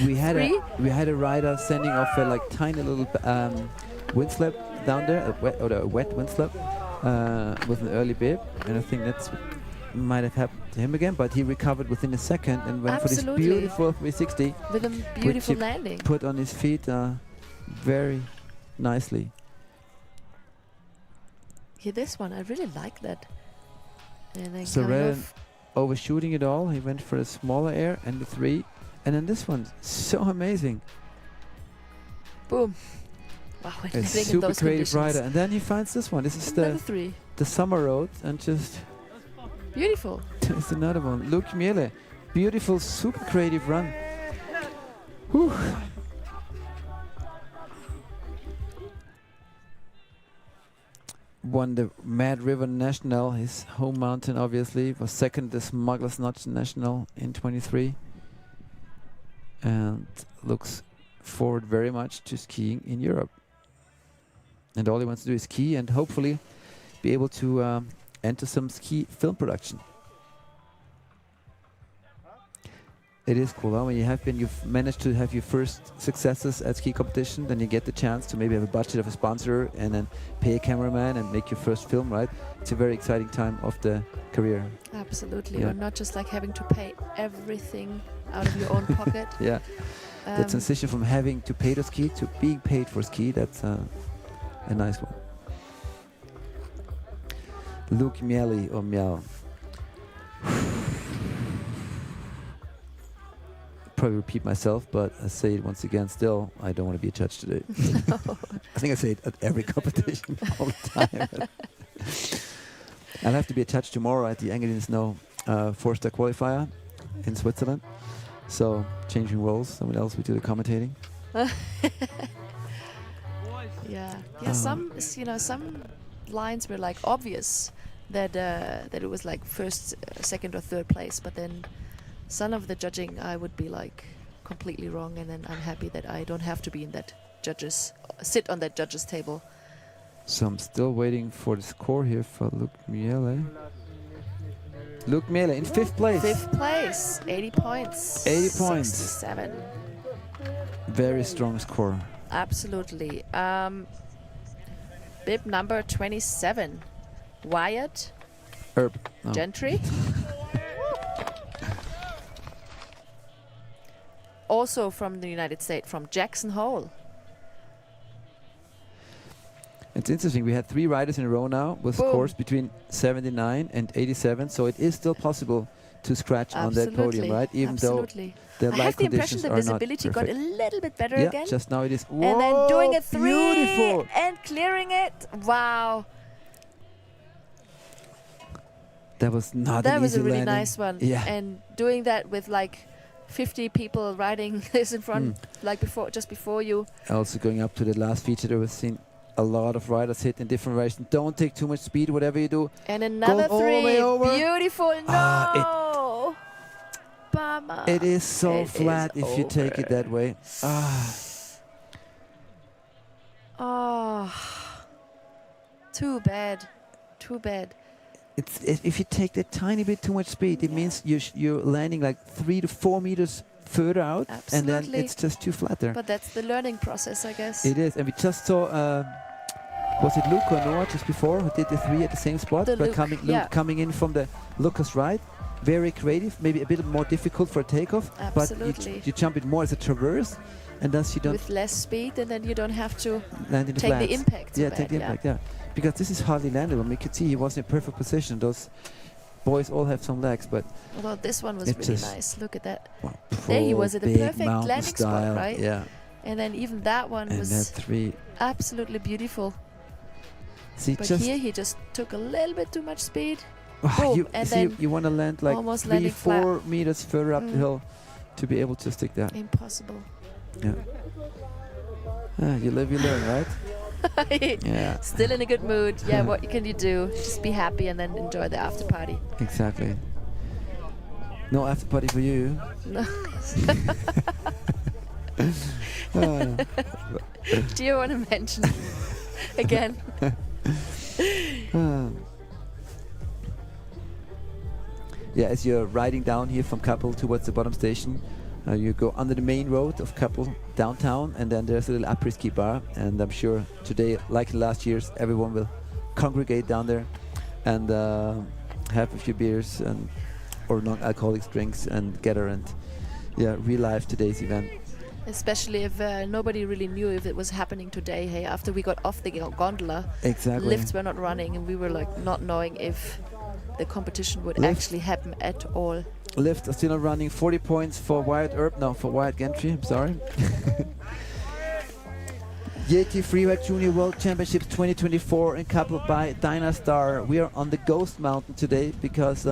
We had 3. we had a rider sending off a like tiny little wind slip down there, a wet wind slip with an early bib, and I think that's might have happened to him again, but he recovered within a second and went for this Absolutely. beautiful 360 With a which beautiful he landing. put on his feet very nicely. Here, this one, I really like that. And then So kind rather of than overshooting it all, he went for a smaller air and the 3, and then this one, so amazing. boom. Wow, and A living in super those creative conditions. rider, and then he finds this one. This is Another 3. the summer road, and just Beautiful. there's another one. Luke Miele, beautiful, super creative run. Whew. Won the Mad River National, his home mountain, obviously. Was second the Smuggler's Notch National in 23. And looks forward very much to skiing in Europe. And all he wants to do is ski and hopefully be able to enter some ski film production. It is cool, huh? When you've managed to have your first successes at ski competition, then you get the chance to maybe have a budget of a sponsor and then pay a cameraman and make your first film, right? It's a very exciting time of the career. Absolutely. Yeah. Or not just like having to pay everything out of your own pocket. Yeah. The transition from having to pay to ski to being paid for ski, that's a nice one. Luke Miele or Miao. Probably repeat myself, but I say it once again still, I don't want to be a judge today. I think I say it at every competition all the time. I'll have to be a judge tomorrow at the Engadin Snow 4-star qualifier in Switzerland. So changing roles, someone else will do the commentating. Yeah. Some lines were like obvious that it was like first, second, or third place, but then some of the judging I would be like completely wrong, and then I'm happy that I don't have to be in that sit on that judges table. So I'm still waiting for the score here for Luke Miele. Luke Miele in 5th place. 5th place, 80 points. 80 points. 67. Very strong score. Absolutely. Bib number 27, Wyatt Gentry. Also from the United States, from Jackson Hole. It's interesting, we had 3 riders in a row now with scores between 79 and 87, so it is still possible to scratch on that podium, right? Even though the I light have the conditions impression the are not visibility got a little bit better yeah, again. Just now it is. And then doing a 3 beautiful. And clearing it. Wow. That was not That an was easy a really landing. nice one. Yeah. And doing that with like 50 people riding this in front, like just before you. Also going up to the last feature, there was seen a lot of riders hit in different directions. Don't take too much speed, whatever you do. And another Go all the way 3. over. Beautiful. No. Bummer. It is so It flat is if you take it that way. Oh. Too bad. Too bad. If you take that tiny bit too much speed, it means you're landing like 3 to 4 meters further out, and then it's just too flat there. But that's the learning process, I guess. It is, and we just saw, was it Luke or Noah just before who did the 3 at the same spot? The But Luke, coming in from the Lucas ride, very creative, maybe a bit more difficult for a takeoff, Absolutely. but you jump it more as a traverse, and thus you don't with less speed, and then you don't have to land in the take flats. the impact. Yeah, of take the it, impact. Yeah, because this is hardly landable. We could see he was in a perfect position. Those boys all have some legs, but although this one was it really just nice. Look at that. Well, There he was at a big perfect mountain landing style, spot, right? Yeah. And then even that one And was that 3. absolutely beautiful. See, But just here he just took a little bit too much speed. you and see, then you want to land like almost 3, landing 4 meters further up the Mm. hill to be able to stick that. Impossible. Yeah. You live, you learn, right? Yeah. Still in a good mood. Yeah, what can you do? Just be happy and then enjoy the after party. Exactly. No after party for you. No. Do you want to mention again? Yeah, as you're riding down here from Kappl towards the bottom station, you go under the main road of Kappl downtown, and then there's a little après-ski bar, and I'm sure today, like in last years, everyone will congregate down there and have a few beers and or non-alcoholic drinks and gather and relive today's event. Especially if nobody really knew if it was happening today. Hey, after we got off the gondola, Exactly. lifts were not running, and we were like not knowing if the competition would actually happen at all. Lifts are still not running. 40 points for Wyatt Gentry. I'm sorry. YETI Freeride Junior World Championships 2024 in Kappl by Dynastar. We are on the Ghost Mountain today because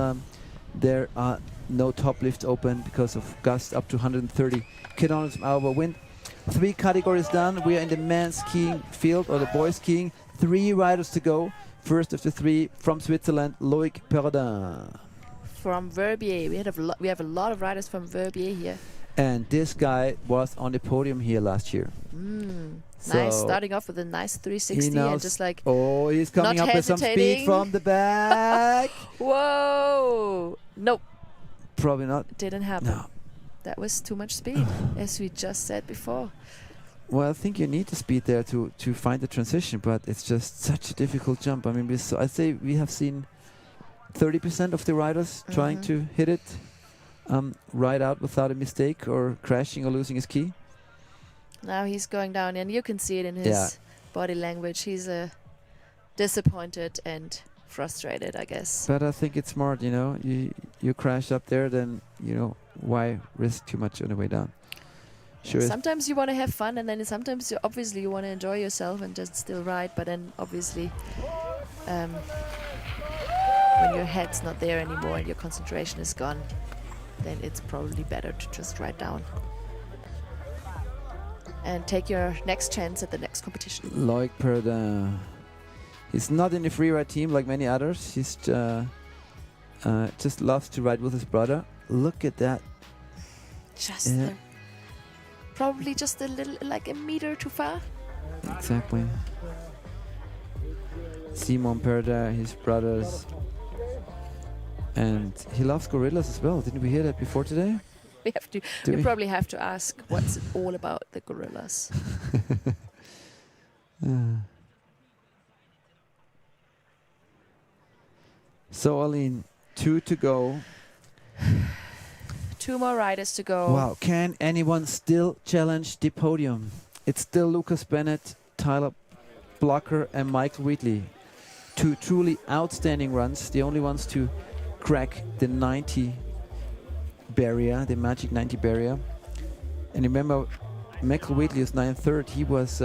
there are no top lifts open because of gusts up to 130 kilometers per hour wind. 3 categories done. We are in the men's skiing field, or the boys skiing. 3 riders to go. First of the 3 from Switzerland, Loic Perrodin. From Verbier, we have a lot of riders from Verbier here. And this guy was on the podium here last year. Nice, starting off with a nice 360 and just like he's coming up with some speed from the back. Whoa! Nope. Probably not. Didn't happen. No. That was too much speed, as we just said before. Well, I think you need the speed there to find the transition, but it's just such a difficult jump. I mean, I'd say we have seen 30% of the riders trying to hit it ride out without a mistake or crashing or losing his key? Now he's going down, and you can see it in his body language. He's disappointed and frustrated, I guess. But I think it's smart, you know. You crash up there, then, you know, why risk too much on the way down? Sure. Sometimes you want to have fun, and then sometimes obviously you want to enjoy yourself and just still ride. But then obviously, when your head's not there anymore and your concentration is gone, then it's probably better to just ride down and take your next chance at the next competition. Loic Perdin. He's not in the freeride team like many others. He's just loves to ride with his brother. Look at that. Probably just a little, like a meter too far. Exactly. Simon Perdin, his brothers. And he loves gorillas as well. Didn't we hear that before today? We have to. We probably have to ask what's it all about, the gorillas. So, Aline, 2 to go. 2 more riders to go. Wow, can anyone still challenge the podium? It's still Lucas Bennett, Tyler Blocker, and Michael Wheatley. 2 truly outstanding runs, the only ones to crack the 90 barrier, the magic 90 barrier. And remember, Michael Wheatley was 9/3. He was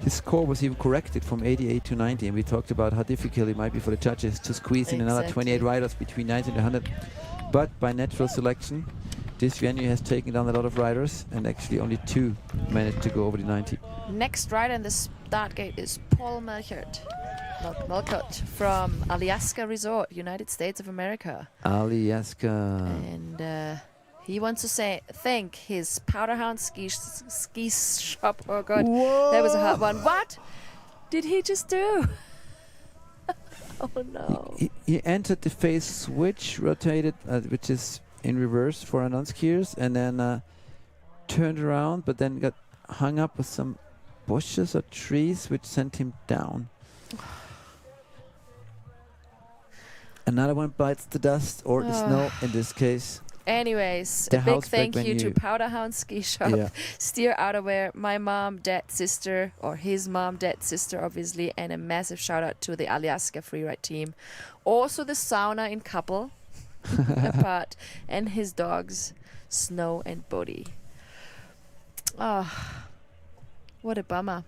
his score was even corrected from 88 to 90, and we talked about how difficult it might be for the judges to squeeze in another 28 riders between 90 and 100. But by natural selection, this venue has taken down a lot of riders, and actually only 2 managed to go over the 90. Next rider in the start gate is Paul Melchert from Alaska Resort, United States of America. Alaska. And he wants to thank his Powderhound ski shop. Oh God, that was a hard one. What did he just do? Oh no. He entered the phase switch, rotated, which is in reverse for non-skiers, and then turned around, but then got hung up with some bushes or trees, which sent him down. Another one bites the dust or the snow in this case. Anyways, a big thank you to Powderhound Ski Shop, Steer Outerwear, my mom, dad, sister, or his mom, dad, sister, obviously, and a massive shout out to the Alaska Freeride team. Also the sauna in Kappl, apart, and his dogs, Snow and Bodhi. Oh, what a bummer.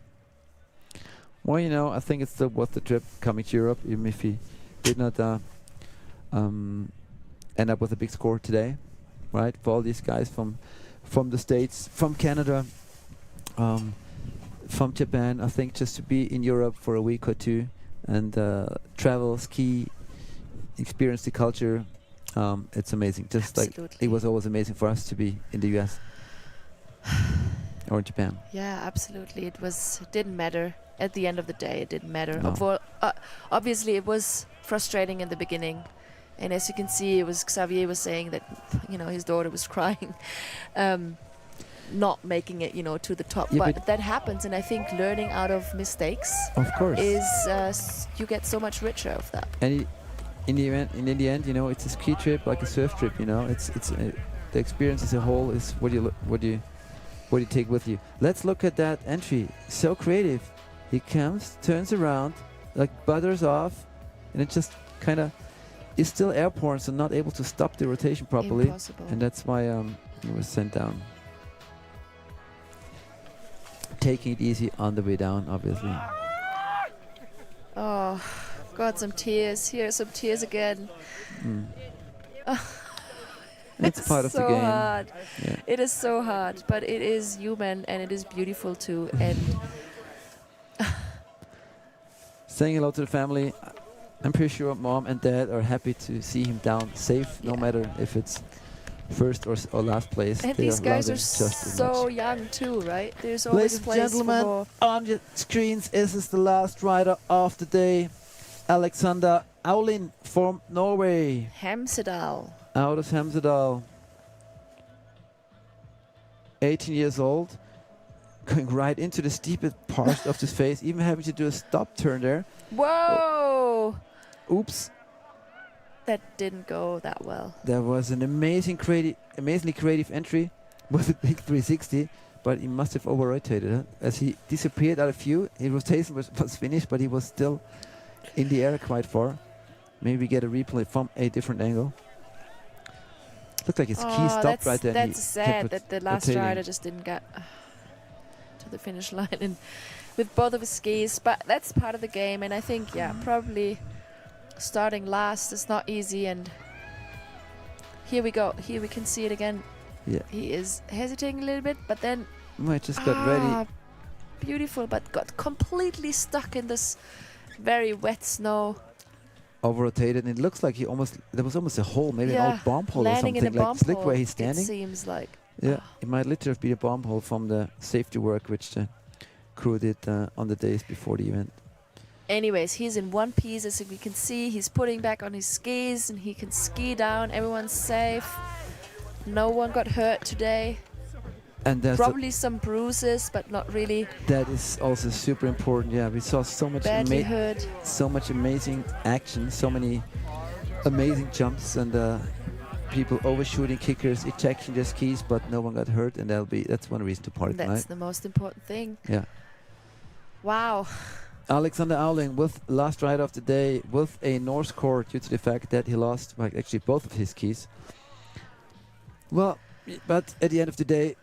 Well, you know, I think it's still worth the trip coming to Europe, even if he did not end up with a big score today, right? For all these guys from the States, from Canada, from Japan, I think just to be in Europe for a week or 2 and travel, ski, experience the culture, it's amazing. Just like it was always amazing for us to be in the US or Japan. Yeah, absolutely. It didn't matter. At the end of the day, it didn't matter. No. Obviously, it was frustrating in the beginning. And as you can see, Xavier was saying that, you know, his daughter was crying, not making it, you know, to the top. Yeah, but that happens, and I think learning out of mistakes, of course, is you get so much richer of that. And in the end, you know, it's a ski trip like a surf trip. You know, it's the experience as a whole is what you take with you. Let's look at that entry. So creative. He comes, turns around, like butters off, and it just kind of is still airborne, so not able to stop the rotation properly. Impossible. And that's why he was sent down. Taking it easy on the way down, obviously. Oh, got some tears. Here are some tears again. It's part of the game. Hard. Yeah. It is so hard, but it is human and it is beautiful too. And saying hello to the family. I'm pretty sure mom and dad are happy to see him down safe, no matter if it's first or last place. And these guys are so young too, right? There's always place Ladies and gentlemen, on your screens, this is the last rider of the day. Alexander Aulin from Norway. Hemsedal. Out of Hemsedal. 18 years old. Going right into the steepest part of this face, even having to do a stop turn there. Whoa! Oops. that didn't go that well. There was an amazingly creative entry with a big 360, but he must have over-rotated it. As he disappeared out of view, his rotation was finished, but he was still in the air quite far. Maybe we get a replay from a different angle. Looked like his key stopped right there. That's sad that the last rider just didn't get to the finish line and with both of his skis, but that's part of the game, and I think, probably starting last is not easy, and here we go. Here we can see it again. Yeah. He is hesitating a little bit, but then I just got ready. Beautiful, but got completely stuck in this very wet snow. Over-rotated, and it looks like there was almost a hole, maybe an old bomb hole or something, like slick where he's standing. It seems like. Yeah, it might literally be a bomb hole from the safety work which the crew did on the days before the event. Anyways, he's in one piece, as we can see. He's putting back on his skis, and he can ski down. Everyone's safe. No one got hurt today. And there's probably some bruises, but not really. That is also super important. Yeah, we saw so much amazing action, so many amazing jumps, and people overshooting kickers, ejecting their skis, but no one got hurt, and that's one reason to party tonight. That's the most important thing. Yeah. Wow. Alexander Auling with last rider of the day with a North score due to the fact that he lost actually both of his skis. Well, but at the end of the day,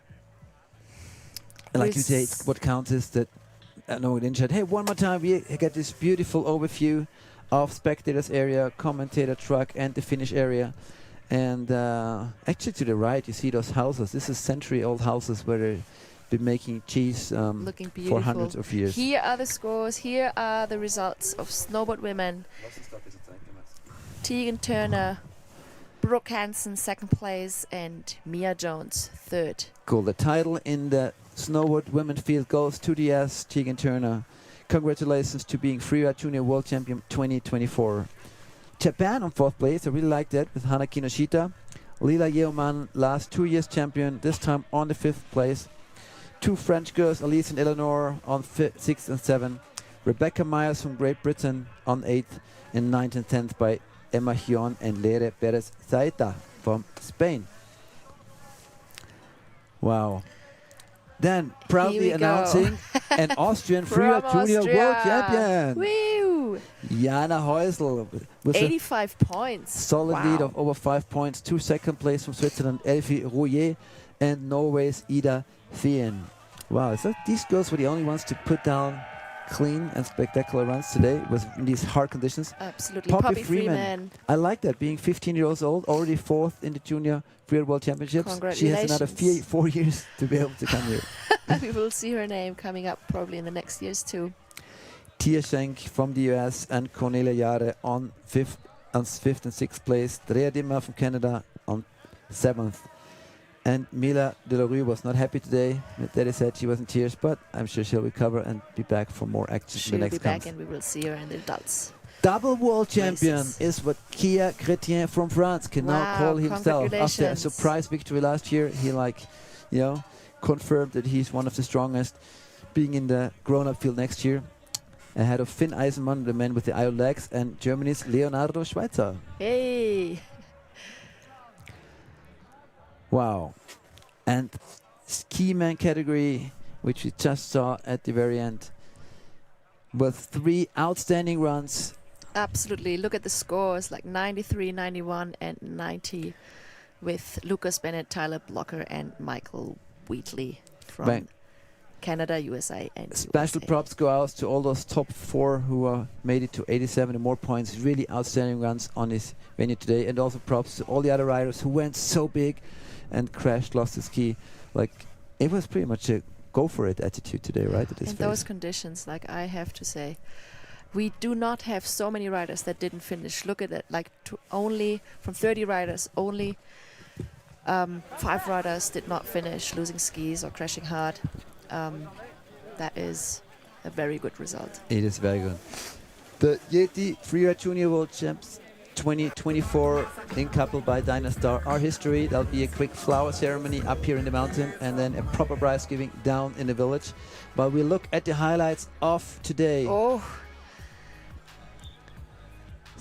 like you say, what counts is that no one injured. Hey, one more time, we get this beautiful overview of spectators area, commentator truck, and the finish area. And actually to the right, you see those houses. This is century-old houses where they've been making cheese looking beautiful for hundreds of years. Here are the scores. Here are the results of snowboard women. Tegan Turner, Brooke Hansen, second place, and Mia Jones, third. Cool. The title in the snowboard women field goes to the Tegan Turner. Congratulations to being Freeride Junior World Champion 2024. Japan on fourth place. I really like that with Hana Kinoshita. Lila Yeoman, last 2 years champion, this time on the 5th place. Two French girls, Elise and Eleanor, on 6th and 7th. Rebecca Myers from Great Britain on 8th, and 9th and 10th by Emma Hion and Lere Perez Zaeta from Spain. Wow. Then proudly announcing an Austrian Freeride Junior World Champion. Woo! Jana Heusel with 85 points. Solid lead of over 5 points. 2 second place from Switzerland, Elfie Rouillet, and Norway's Ida Fien. Wow, so these girls were the only ones to put down clean and spectacular runs today with these hard conditions. Absolutely. Poppy Freeman. I like that, being 15 years old, already 4th in the Junior Freeride World Championships. She has another 4 years to be able to come here. We will see her name coming up probably in the next years too. Tia Schenk from the US and Cornelia Jare on 5th and 6th place. Drea Dimmer from Canada on 7th. And Mila Delarue was not happy today. Daddy said she was in tears, but I'm sure she'll recover and be back for more action in the next She'll be back and we will see her in the adults. Double world champion is what Kia Chrétien from France can now call himself. After a surprise victory last year, he confirmed that he's one of the strongest, being in the grown-up field next year. Ahead of Finn Eisenmann, the man with the iron legs, and Germany's Leonardo Schweitzer. Hey! Wow. And ski man category, which we just saw at the very end, with 3 outstanding runs. Absolutely. Look at the scores, like 93, 91, and 90 with Lucas Bennett, Tyler Blocker, and Michael Wheatley from Canada, USA, and Special props go out to all those top 4 who made it to 87 and more points. Really outstanding runs on this venue today. And also props to all the other riders who went so big and crashed, lost the ski. It was pretty much a go for it attitude today, right? In those conditions, I have to say, we do not have so many riders that didn't finish. Look at it, only from 30 riders, only 5 riders did not finish, losing skis or crashing hard. That is a very good result. It is very good. The YETI Freeride Junior World Champs 2024 in Kappl by Dynastar. Our history, that'll be a quick flower ceremony up here in the mountain and then a proper prize giving down in the village. But we look at the highlights of today. Oh.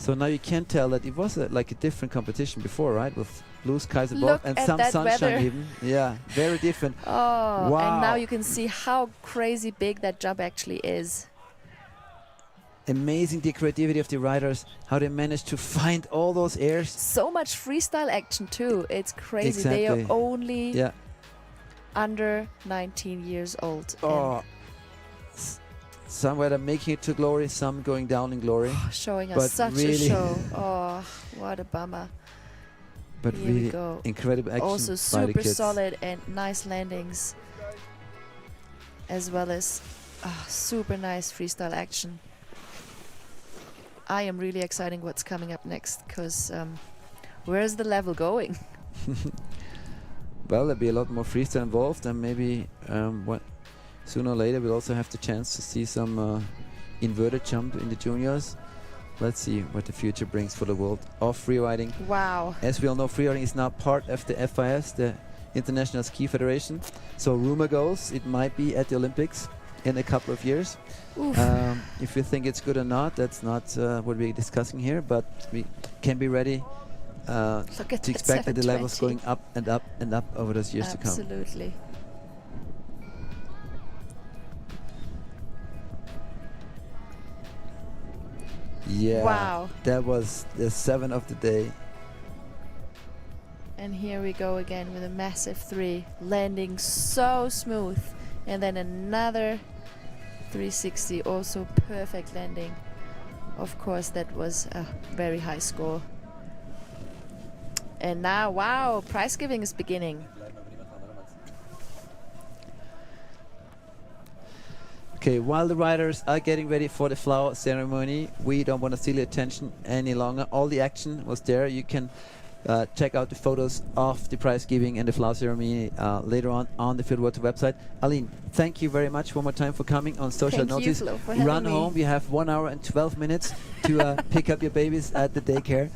So now you can tell that it was like a different competition before, right? With blue skies above Look and at some that sunshine weather. even. Yeah, very different. Oh, Wow. and now you can see how crazy big that jump actually is. Amazing the creativity of the riders, how they managed to find all those airs. So much freestyle action too. It's crazy. They are Exactly. only under 19 years old. Oh, some were making it to glory, some going down in glory. Showing us But such really a show. Oh, what a bummer. But Here we really go. incredible action Also by the super kids. solid and nice landings, as well as super nice freestyle action. I am really excited what's coming up next, because where's the level going? Well, there'll be a lot more freestyle involved, and maybe sooner or later we'll also have the chance to see some inverted jump in the juniors. Let's see what the future brings for the world of freeriding. Wow. As we all know, freeriding is now part of the FIS, the International Ski Federation. So rumor goes it might be at the Olympics in a couple of years. If you think it's good or not, that's not what we're discussing here, but we can be ready to expect that the levels going up and up and up over those years to come. Absolutely. Yeah, wow. That was the 7 of the day. And here we go again with a massive 3, landing so smooth. And then another 360, also perfect landing. Of course, that was a very high score. And now, wow, prize giving is beginning. Okay, while the riders are getting ready for the flower ceremony, we don't want to steal your attention any longer. All the action was there. You can check out the photos of the prize giving and the flower ceremony later on the Fieldwater website. Aline, thank you very much one more time for coming on social notice. Flo, for having Run me. home. You have 1 hour and 12 minutes to pick up your babies at the daycare.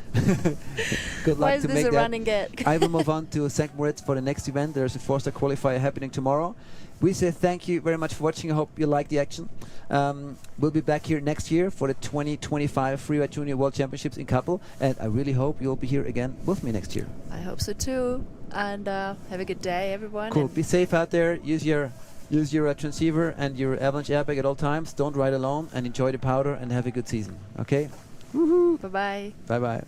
Good luck Why is to this make a that. running gag? I will move on to St. Moritz for the next event. There's a 4-star qualifier happening tomorrow. We say thank you very much for watching. I hope you like the action. We'll be back here next year for the 2025 Freeride Junior World Championships in Kappl, and I really hope you'll be here again with me next year. I hope so too. And have a good day, everyone. Cool. And Be safe out there. Use your transceiver and your avalanche airbag at all times. Don't ride alone, and enjoy the powder and have a good season. Okay? woohoo! Bye-bye. Bye-bye.